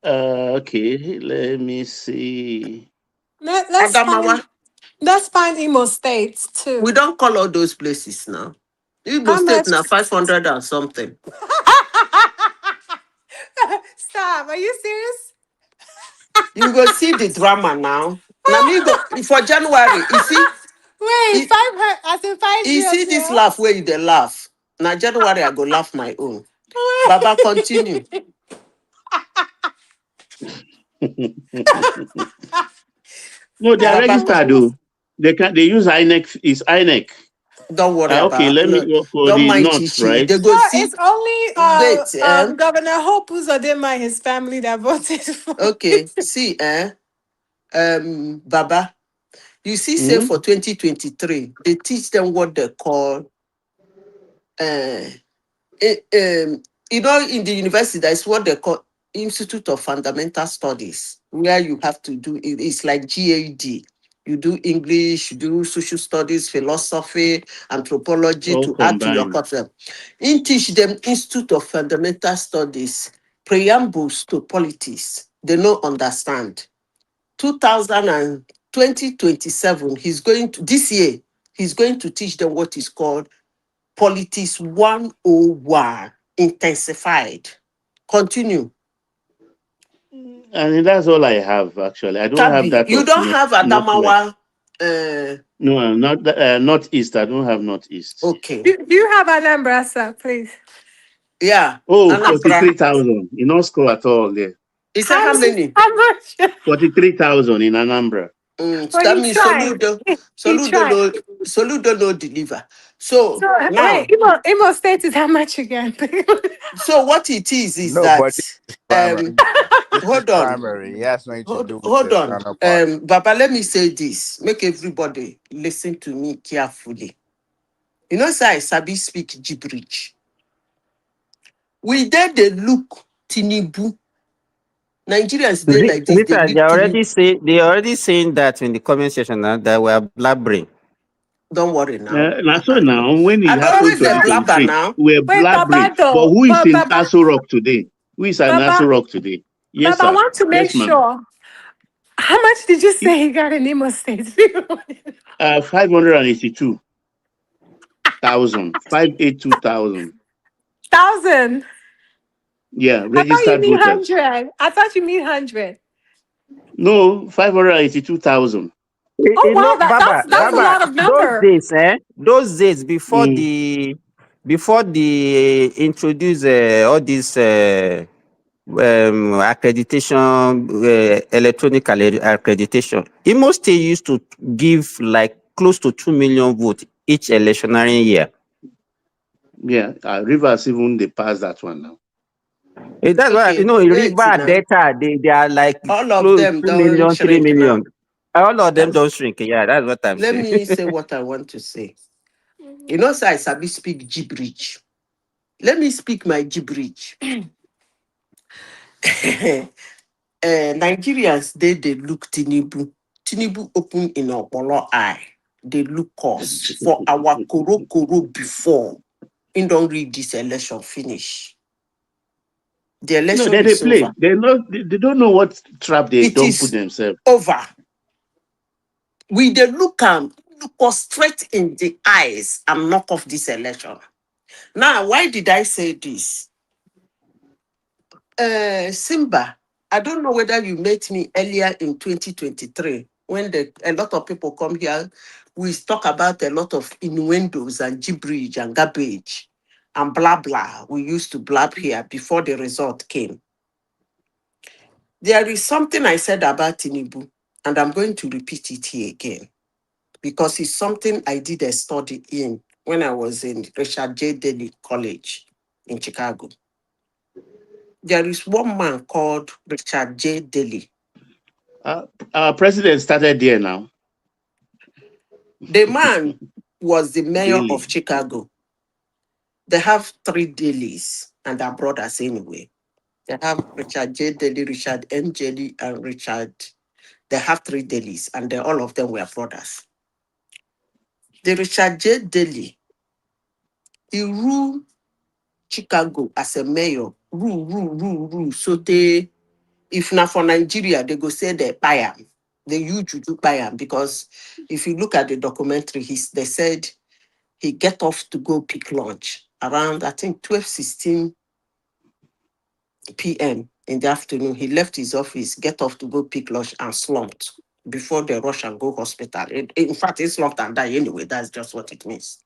[SPEAKER 8] Okay, let me see.
[SPEAKER 13] Let's find Imo states too.
[SPEAKER 12] We don't call all those places now. Imo
[SPEAKER 13] How
[SPEAKER 12] State
[SPEAKER 13] much?
[SPEAKER 12] now 500 and something.
[SPEAKER 13] Stop. Are you serious?
[SPEAKER 12] You go see the drama now. Now me go for January. You see?
[SPEAKER 13] Wait, 500 as in 5
[SPEAKER 12] You
[SPEAKER 13] years.
[SPEAKER 12] see this laugh where you dey laugh. Now January I go laugh my own. Baba continue.
[SPEAKER 8] No, they are registered though. They use INEC. Is INEC.
[SPEAKER 12] Don't worry about
[SPEAKER 8] okay, let me go for
[SPEAKER 12] don't
[SPEAKER 8] the
[SPEAKER 12] mind
[SPEAKER 8] north,
[SPEAKER 12] Chichi.
[SPEAKER 8] right?
[SPEAKER 12] They go see.
[SPEAKER 13] It's only
[SPEAKER 12] Wait,
[SPEAKER 13] Governor Hope Uzodinma and his family that voted for
[SPEAKER 12] okay, see, Baba, you see, say for 2023, they teach them what they call, you know, in the university, that's what they call Institute of Fundamental Studies, where you have to do it's like GAD. You do English, you do social studies, philosophy, anthropology
[SPEAKER 8] All
[SPEAKER 12] to add to your
[SPEAKER 8] combined.
[SPEAKER 12] course. In teach them Institute of Fundamental Studies, preambles to politics. They don't understand. 2027, this year, he's going to teach them what is called Politics 101 intensified. Continue.
[SPEAKER 8] And that's all I have actually. I don't have that.
[SPEAKER 12] You don't have Adamawa.
[SPEAKER 8] No, I'm not northeast. I don't have northeast.
[SPEAKER 12] Okay.
[SPEAKER 13] Do you have Anambra, sir, please?
[SPEAKER 12] Yeah.
[SPEAKER 8] Oh, 43,000. You don't score at all there.
[SPEAKER 12] Is that how many?
[SPEAKER 13] How much?
[SPEAKER 8] 43,000 in Anambra.
[SPEAKER 12] That means Soludo no deliver. So now,
[SPEAKER 13] wait, Imo State is how much again?
[SPEAKER 12] so what it is
[SPEAKER 10] No,
[SPEAKER 12] that
[SPEAKER 10] but
[SPEAKER 12] hold on.
[SPEAKER 10] Primary. It has nothing to do with
[SPEAKER 12] Hold
[SPEAKER 10] the
[SPEAKER 12] on.
[SPEAKER 10] counterpart.
[SPEAKER 12] Baba, let me say this. Make everybody listen to me carefully. You know, say I sabi speak gibberish. We did the look Tinubu. Nigerians they like this.
[SPEAKER 11] Rita, they already saying that in the comment section now that we are blabbering.
[SPEAKER 12] Don't worry now.
[SPEAKER 8] So now, when it happened to
[SPEAKER 12] blabber now.
[SPEAKER 8] we're blabbering. But who is in Aso Rock today? Who is in Aso Rock today? Yes,
[SPEAKER 13] Baba,
[SPEAKER 8] sir.
[SPEAKER 13] I want to make sure. How much did you say he got in Imo State?
[SPEAKER 8] 582,000. 582,000.
[SPEAKER 13] 1,000.
[SPEAKER 8] Yeah, registered voters.
[SPEAKER 13] 100. I thought you mean 100.
[SPEAKER 8] No, 582,000.
[SPEAKER 13] Oh wow, that's a lot of number.
[SPEAKER 11] Those days before the introduce all these accreditation, electronic accreditation, Imo State used to give like close to 2 million votes each electionary year.
[SPEAKER 8] Yeah, Rivers even they passed that one now.
[SPEAKER 11] That's why River Delta they are like
[SPEAKER 12] all of them
[SPEAKER 11] 2 million, 3 million.
[SPEAKER 12] Now.
[SPEAKER 11] All of them don't shrink. Yeah, that's what I'm saying.
[SPEAKER 12] Let me say what I want to say. You know, so I sabi speak gibberish. Let me speak my gibberish. Nigerians, they look Tinubu. Tinubu open in Opolo eye. They look us for our koro before. In don't read this election finish. The
[SPEAKER 8] No,
[SPEAKER 12] election
[SPEAKER 8] they
[SPEAKER 12] is
[SPEAKER 8] play.
[SPEAKER 12] over.
[SPEAKER 8] They don't know what trap they
[SPEAKER 12] It
[SPEAKER 8] don't put
[SPEAKER 12] is
[SPEAKER 8] themselves.
[SPEAKER 12] over. We they look us straight in the eyes and knock off this election. Now, why did I say this? Simba, I don't know whether you met me earlier in 2023 when a lot of people come here. We talk about a lot of innuendos and gibberish and garbage and blah blah. We used to blab here before the result came. There is something I said about Tinubu, and I'm going to repeat it here again because it's something I did a study in when I was in Richard J. Daley College in Chicago. There is one man called Richard J. Daley.
[SPEAKER 8] Our president started there now.
[SPEAKER 12] The man was the mayor
[SPEAKER 8] Daily.
[SPEAKER 12] of Chicago. They have 3 Dailies, and they're brothers anyway. They have Richard J. Daley, Richard M. Daley, and Richard. They have 3 Dailies, and all of them were brothers. The Richard J. Daley, he ruled Chicago as a mayor. Rule. So if not for Nigeria, they go say they buy him. They usually buy him because if you look at the documentary, they said he get off to go pick lunch around, I think, 12:16 p.m. in the afternoon. He left his office, get off to go pick lunch and slumped before they rush and go hospital. In fact, he slumped and died anyway. That's just what it means.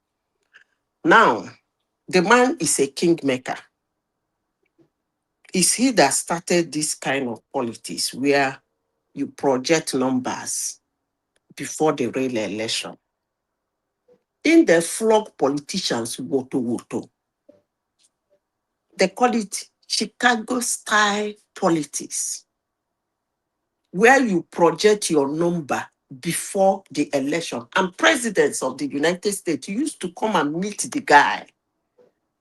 [SPEAKER 12] Now, the man is a kingmaker. It's he that started this kind of politics where you project numbers before the real election. In the flog politicians, woto. They call it Chicago style politics, where you project your number before the election. And presidents of the United States used to come and meet the guy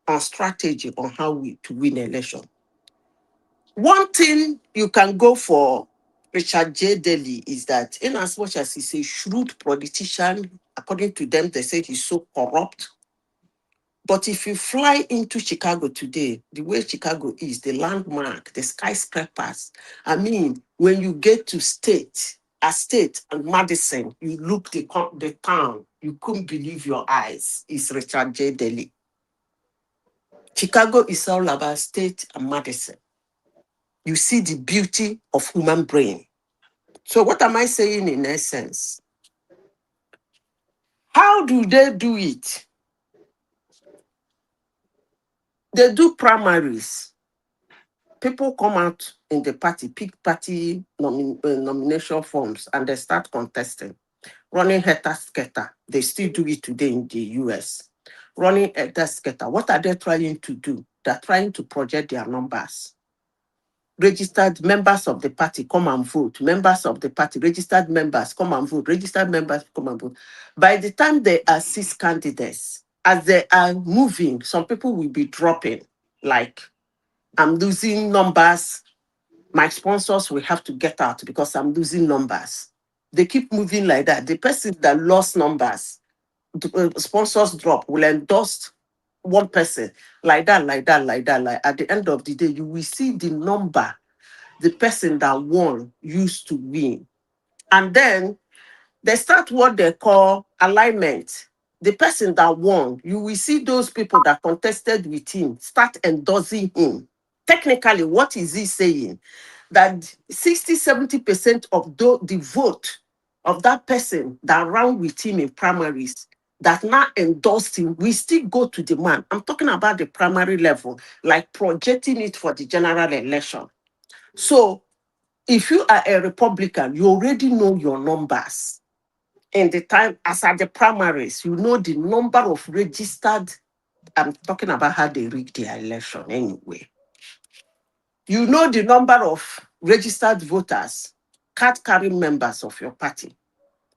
[SPEAKER 12] on strategy on how to win election. One thing you can go for Richard J. Daley is that in as much as he's a shrewd politician, according to them, they say he's so corrupt. But if you fly into Chicago today, the way Chicago is, the landmark, the skyscrapers, I mean, when you get to State and Madison, you look the town, you couldn't believe your eyes. It's Richard J. Daley. Chicago is all about State and Madison. You see the beauty of human brain. So what am I saying in essence? How do they do it? They do primaries. People come out in the party, pick party nomination forms, and they start contesting. Running header-scatter. They still do it today in the US. Running header-scatter. What are they trying to do? They're trying to project their numbers. Registered members of the party come and vote. Members of the party, registered members come and vote. Registered members come and vote. By the time there are 6 candidates, as they are moving, some people will be dropping. Like, I'm losing numbers. My sponsors will have to get out because I'm losing numbers. They keep moving like that. The person that lost numbers, sponsors drop, will endorse one person like that. At the end of the day, you will see the number the person that won used to win. And then they start what they call alignment. The person that won, you will see those people that contested with him start endorsing him. Technically, what is he saying? That 60-70% of the vote of that person that ran with him in primaries that now endorsed him, we still go to the man. I'm talking about the primary level, like projecting it for the general election. So if you are a Republican, you already know your numbers. In the time, as at the primaries, you know the number of registered. I'm talking about how they rig their election anyway. You know the number of registered voters, card-carrying members of your party.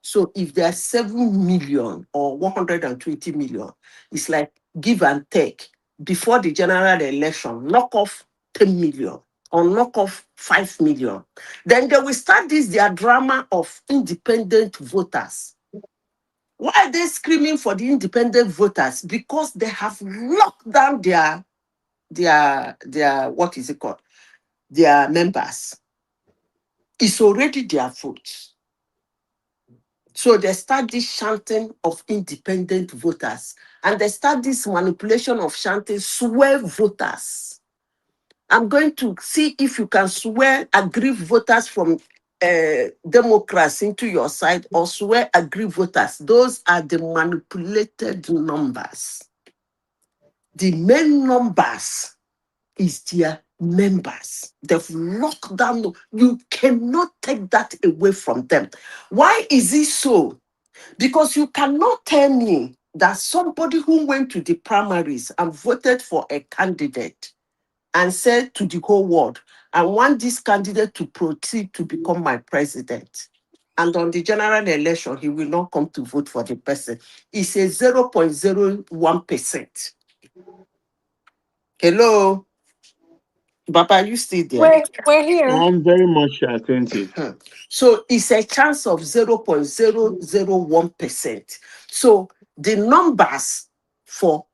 [SPEAKER 12] So if there are 7 million or 120 million, it's like give and take. Before the general election, knock off 10 million. or knock off 5 million. Then they will start their drama of independent voters. Why are they screaming for the independent voters? Because they have locked down their what is it called? Their members. It's already their votes. So they start this chanting of independent voters, and they start this manipulation of chanting swear voters. I'm going to see if you can swear aggrieved voters from Democrats into your side, or swear aggrieved voters. Those are the manipulated numbers. The main numbers is their members. They've locked down. You cannot take that away from them. Why is it so? Because you cannot tell me that somebody who went to the primaries and voted for a candidate and said to the whole world, I want this candidate to proceed to become my president. And on the general election, he will not come to vote for the person. It's a 0.01%. Hello? Baba, are you still there?
[SPEAKER 13] We're here.
[SPEAKER 8] I'm very much attentive.
[SPEAKER 12] So it's a chance of 0.001%. So the numbers for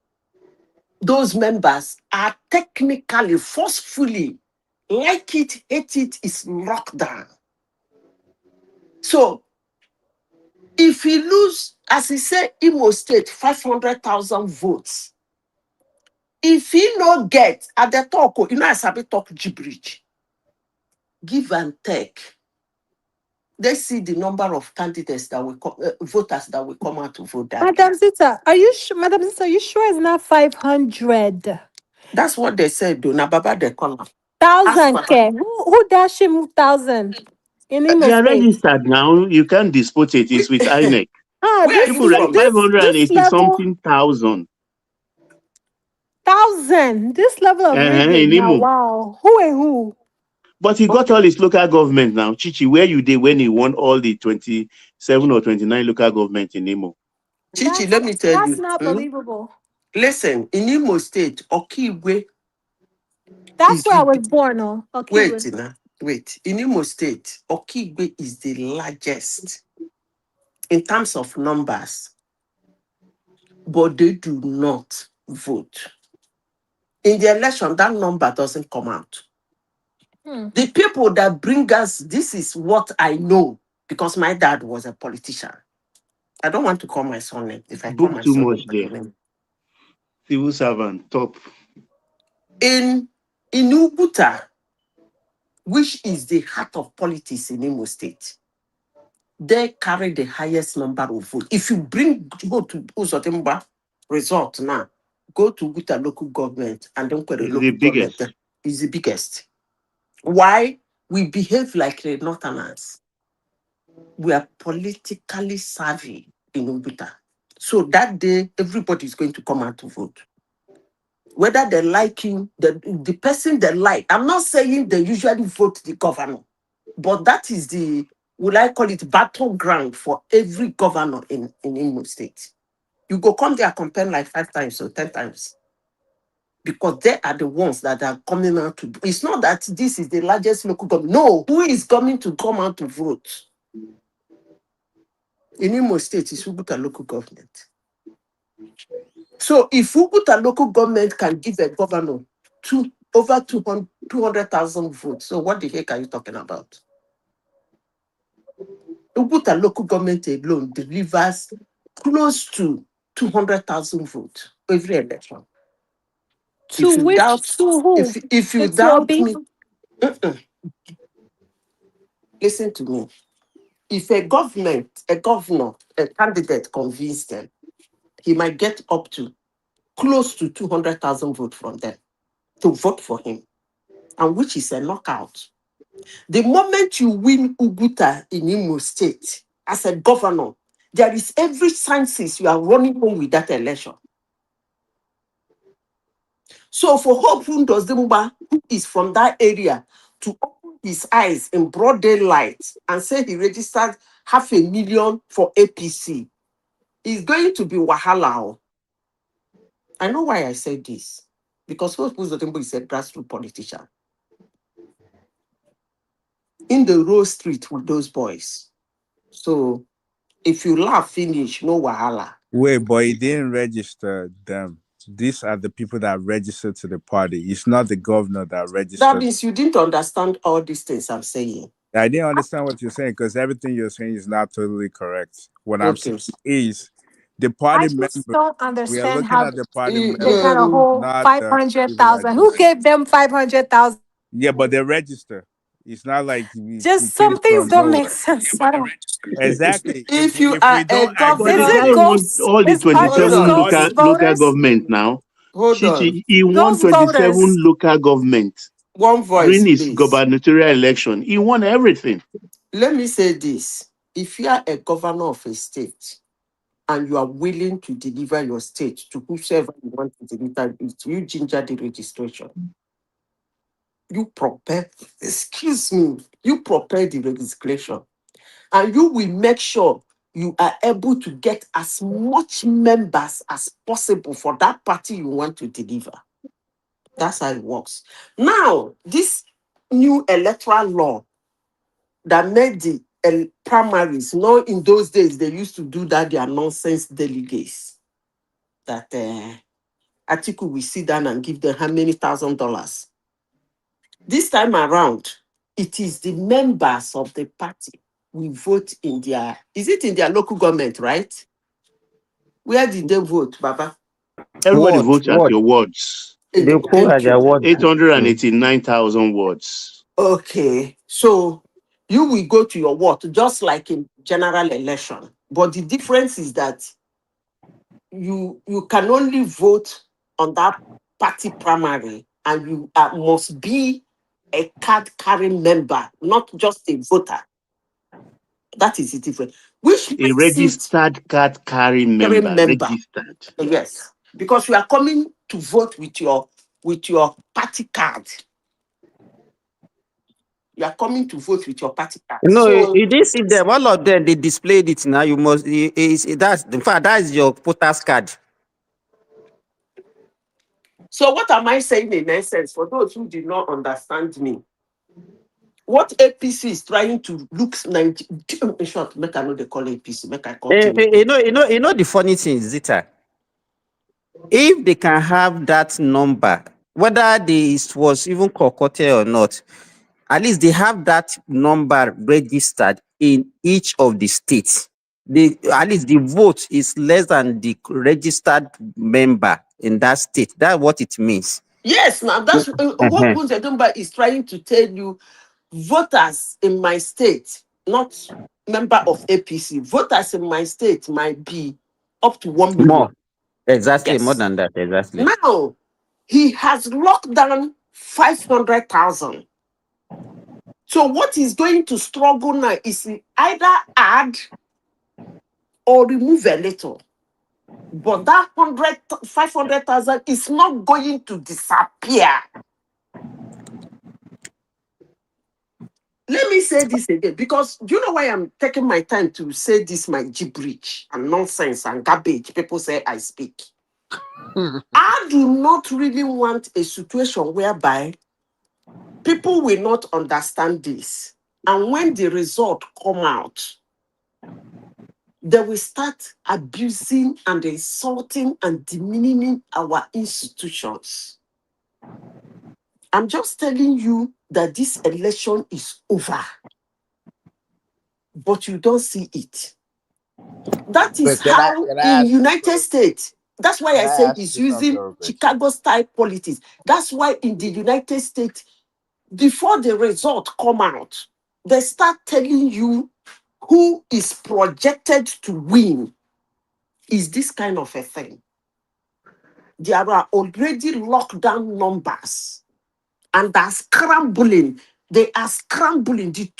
[SPEAKER 12] those members are technically, forcefully, like it, hate it, is locked down. So if he lose, as he said, Imo State, 500,000 votes, if he not get at the talk, you know, as I talk gibberish, give and take. Let's see the number of candidates that will come, voters that will come out to vote that.
[SPEAKER 13] Madam Zita, are you sure? Madam Zita, are you sure it's not 500?
[SPEAKER 12] That's what they said, do na Baba they call them.
[SPEAKER 13] 1,000, K. Who dash him 1,000 in Imo
[SPEAKER 8] They are
[SPEAKER 13] State?
[SPEAKER 8] registered now. You can't dispute it. It's with INEC.
[SPEAKER 12] Where are you
[SPEAKER 8] People like
[SPEAKER 12] from?
[SPEAKER 8] 580 something thousand.
[SPEAKER 13] 1,000. This level of
[SPEAKER 8] In
[SPEAKER 13] rigging now,
[SPEAKER 8] Imo.
[SPEAKER 13] wow. Who and who?
[SPEAKER 8] But he got all his local government now. Chichi, where you did when he won all the 27 or 29 local government in Imo?
[SPEAKER 12] Chichi, let me tell
[SPEAKER 13] That's
[SPEAKER 12] you.
[SPEAKER 13] not believable.
[SPEAKER 12] Listen, in Imo State, Okigwe
[SPEAKER 13] That's
[SPEAKER 12] is
[SPEAKER 13] where I
[SPEAKER 12] the
[SPEAKER 13] was born, oh. Okay,
[SPEAKER 12] wait,
[SPEAKER 13] good.
[SPEAKER 12] wait. In Imo State, Okigwe is the largest in terms of numbers, but they do not vote. In the election, that number doesn't come out. The people that bring us, this is what I know, because my dad was a politician. I don't want to call my son name. If I call
[SPEAKER 8] Book
[SPEAKER 12] my
[SPEAKER 8] too
[SPEAKER 12] son
[SPEAKER 8] much there.
[SPEAKER 12] name.
[SPEAKER 8] Civil servant, top.
[SPEAKER 12] In Uguta, which is the heart of politics in Imo State, they carry the highest number of votes. If you go to Uzotemba result now, go to Uguta local government and don't go to
[SPEAKER 8] It's
[SPEAKER 12] local
[SPEAKER 8] the biggest.
[SPEAKER 12] government, is the biggest. Why? We behave like the Northerners. We are politically savvy in Uguta. So that day, everybody is going to come out to vote. Whether they like you, the person they like. I'm not saying they usually vote the governor, but that is the, will I call it, battleground for every governor in Imo State. You go come there campaign like 5 times or 10 times. Because they are the ones that are coming out to. It's not that this is the largest local government. No, who is coming to come out to vote? In Imo State, it's Uguta local government. So if Uguta local government can give a governor over 200,000 votes, so what the heck are you talking about? Uguta local government alone delivers close to 200,000 votes every election. If you doubt,
[SPEAKER 13] To who?
[SPEAKER 12] if you
[SPEAKER 13] To
[SPEAKER 12] doubt
[SPEAKER 13] Obi?
[SPEAKER 12] me, listen to me. If a governor, a candidate convinced them, he might get up to close to 200,000 votes from them to vote for him, and which is a knockout. The moment you win Uguta in Imo State as a governor, there is every chances you are running home with that election. So for Hope Ndozimba, who is from that area, to open his eyes in broad daylight and say he registered 500,000 for APC, is going to be wahala. I know why I said this. Because Hope Ndozimba is a grassroots politician. in the row street with those boys. So if you laugh finish, no wahala.
[SPEAKER 10] Wait, but he didn't register them. These are the people that registered to the party. It's not the governor that
[SPEAKER 12] That
[SPEAKER 10] registered.
[SPEAKER 12] means you didn't understand all these things I'm saying.
[SPEAKER 10] I didn't understand what you're saying because everything you're saying is not totally correct. What I'm saying
[SPEAKER 12] Okay.
[SPEAKER 10] is the
[SPEAKER 13] I
[SPEAKER 10] party
[SPEAKER 13] just
[SPEAKER 10] members.
[SPEAKER 13] don't
[SPEAKER 10] We are
[SPEAKER 13] understand
[SPEAKER 10] looking
[SPEAKER 13] how
[SPEAKER 10] at the party
[SPEAKER 13] they
[SPEAKER 10] members,
[SPEAKER 13] got a whole
[SPEAKER 10] not the people that
[SPEAKER 13] 500,000. Who
[SPEAKER 10] just.
[SPEAKER 13] gave them 500,000?
[SPEAKER 10] Yeah, but they register. It's not like we
[SPEAKER 13] Just
[SPEAKER 10] came
[SPEAKER 13] some things
[SPEAKER 10] from
[SPEAKER 13] don't make
[SPEAKER 10] nowhere.
[SPEAKER 13] sense. I don't.
[SPEAKER 10] Exactly.
[SPEAKER 12] If you
[SPEAKER 10] If
[SPEAKER 12] are
[SPEAKER 10] we
[SPEAKER 12] a
[SPEAKER 10] don't
[SPEAKER 8] But
[SPEAKER 10] agree,
[SPEAKER 8] the
[SPEAKER 13] Is
[SPEAKER 12] governor,
[SPEAKER 13] it
[SPEAKER 8] guy wants
[SPEAKER 13] ghosts?
[SPEAKER 8] all the
[SPEAKER 12] hold
[SPEAKER 8] 27
[SPEAKER 12] on,
[SPEAKER 8] local
[SPEAKER 13] Ghost voters?
[SPEAKER 8] government now.
[SPEAKER 12] hold
[SPEAKER 8] See,
[SPEAKER 12] on.
[SPEAKER 8] he won
[SPEAKER 13] Ghost
[SPEAKER 8] 27
[SPEAKER 13] voters.
[SPEAKER 8] local government
[SPEAKER 12] One voice,
[SPEAKER 8] during his
[SPEAKER 12] please.
[SPEAKER 8] gubernatorial election. He won everything.
[SPEAKER 12] Let me say this. If you are a governor of a state and you are willing to deliver your state to whosoever you want to deliver it, you ginger the registration. You prepare, excuse me, you prepare the registration. And you will make sure you are able to get as much members as possible for that party you want to deliver. That's how it works. Now, this new electoral law that made the primaries, in those days, they used to do that, they are nonsense delegates. That Atiku will sit down and give them how many $1,000. This time around, it is the members of the party we vote in their, is it in their local government, right? Where did they vote, Baba?
[SPEAKER 8] Everybody
[SPEAKER 11] What?
[SPEAKER 8] votes at your wards.
[SPEAKER 11] They call at
[SPEAKER 12] Thank
[SPEAKER 11] their
[SPEAKER 12] you.
[SPEAKER 11] word.
[SPEAKER 8] 889,000 wards.
[SPEAKER 12] Okay, so you will go to your ward just like in general election, but the difference is that you can only vote on that party primary, and you must be a card carrying member, not just a voter. That is the difference. Which
[SPEAKER 8] A
[SPEAKER 12] makes it
[SPEAKER 8] registered card carrying
[SPEAKER 12] carrying
[SPEAKER 8] member.
[SPEAKER 12] member.
[SPEAKER 8] Registered.
[SPEAKER 12] Yes, because you are coming to vote with your party card. You are coming to vote with your party card.
[SPEAKER 11] No,
[SPEAKER 12] So
[SPEAKER 11] you didn't see them. All of them, they displayed it now. You must, that's, in fact, that is your voter's card.
[SPEAKER 12] So what am I saying in essence for those who did not understand me? What APC is trying to look in short, make I know they call APC, make I call Tinubu.
[SPEAKER 11] You know the funny thing, Zita. If they can have that number, whether it was even concocted or not, at least they have that number registered in each of the states. At least the vote is less than the registered member in that state. That's what it means.
[SPEAKER 12] Yes, now that's what
[SPEAKER 11] Uh-huh.
[SPEAKER 12] Kunzedumba is trying to tell you. Voters in my state, not member of APC, voters in my state might be up to 1 million.
[SPEAKER 11] More. Exactly, more
[SPEAKER 12] Yes.
[SPEAKER 11] than that. Exactly.
[SPEAKER 12] Now, he has locked down 500,000. So what he's going to struggle now is either add or remove a little. But that 500,000 is not going to disappear. Let me say this again, because do you know why I'm taking my time to say this, my gibberish and nonsense and garbage people say I speak? I do not really want a situation whereby people will not understand this. And when the result come out, they will start abusing and insulting and demeaning our institutions. I'm just telling you that this election is over, but you don't see it. That is
[SPEAKER 10] Wait, can I
[SPEAKER 12] how
[SPEAKER 10] can I
[SPEAKER 12] in
[SPEAKER 10] ask you
[SPEAKER 12] United States, that's why
[SPEAKER 10] can
[SPEAKER 12] I
[SPEAKER 10] I
[SPEAKER 12] say
[SPEAKER 10] ask
[SPEAKER 12] he's
[SPEAKER 10] you something
[SPEAKER 12] using
[SPEAKER 10] real quick?
[SPEAKER 12] Chicago style politics. That's why in the United States, before the result come out, they start telling you who is projected to win. Is this kind of a thing? There are already lockdown numbers and they're scrambling. They are scrambling. The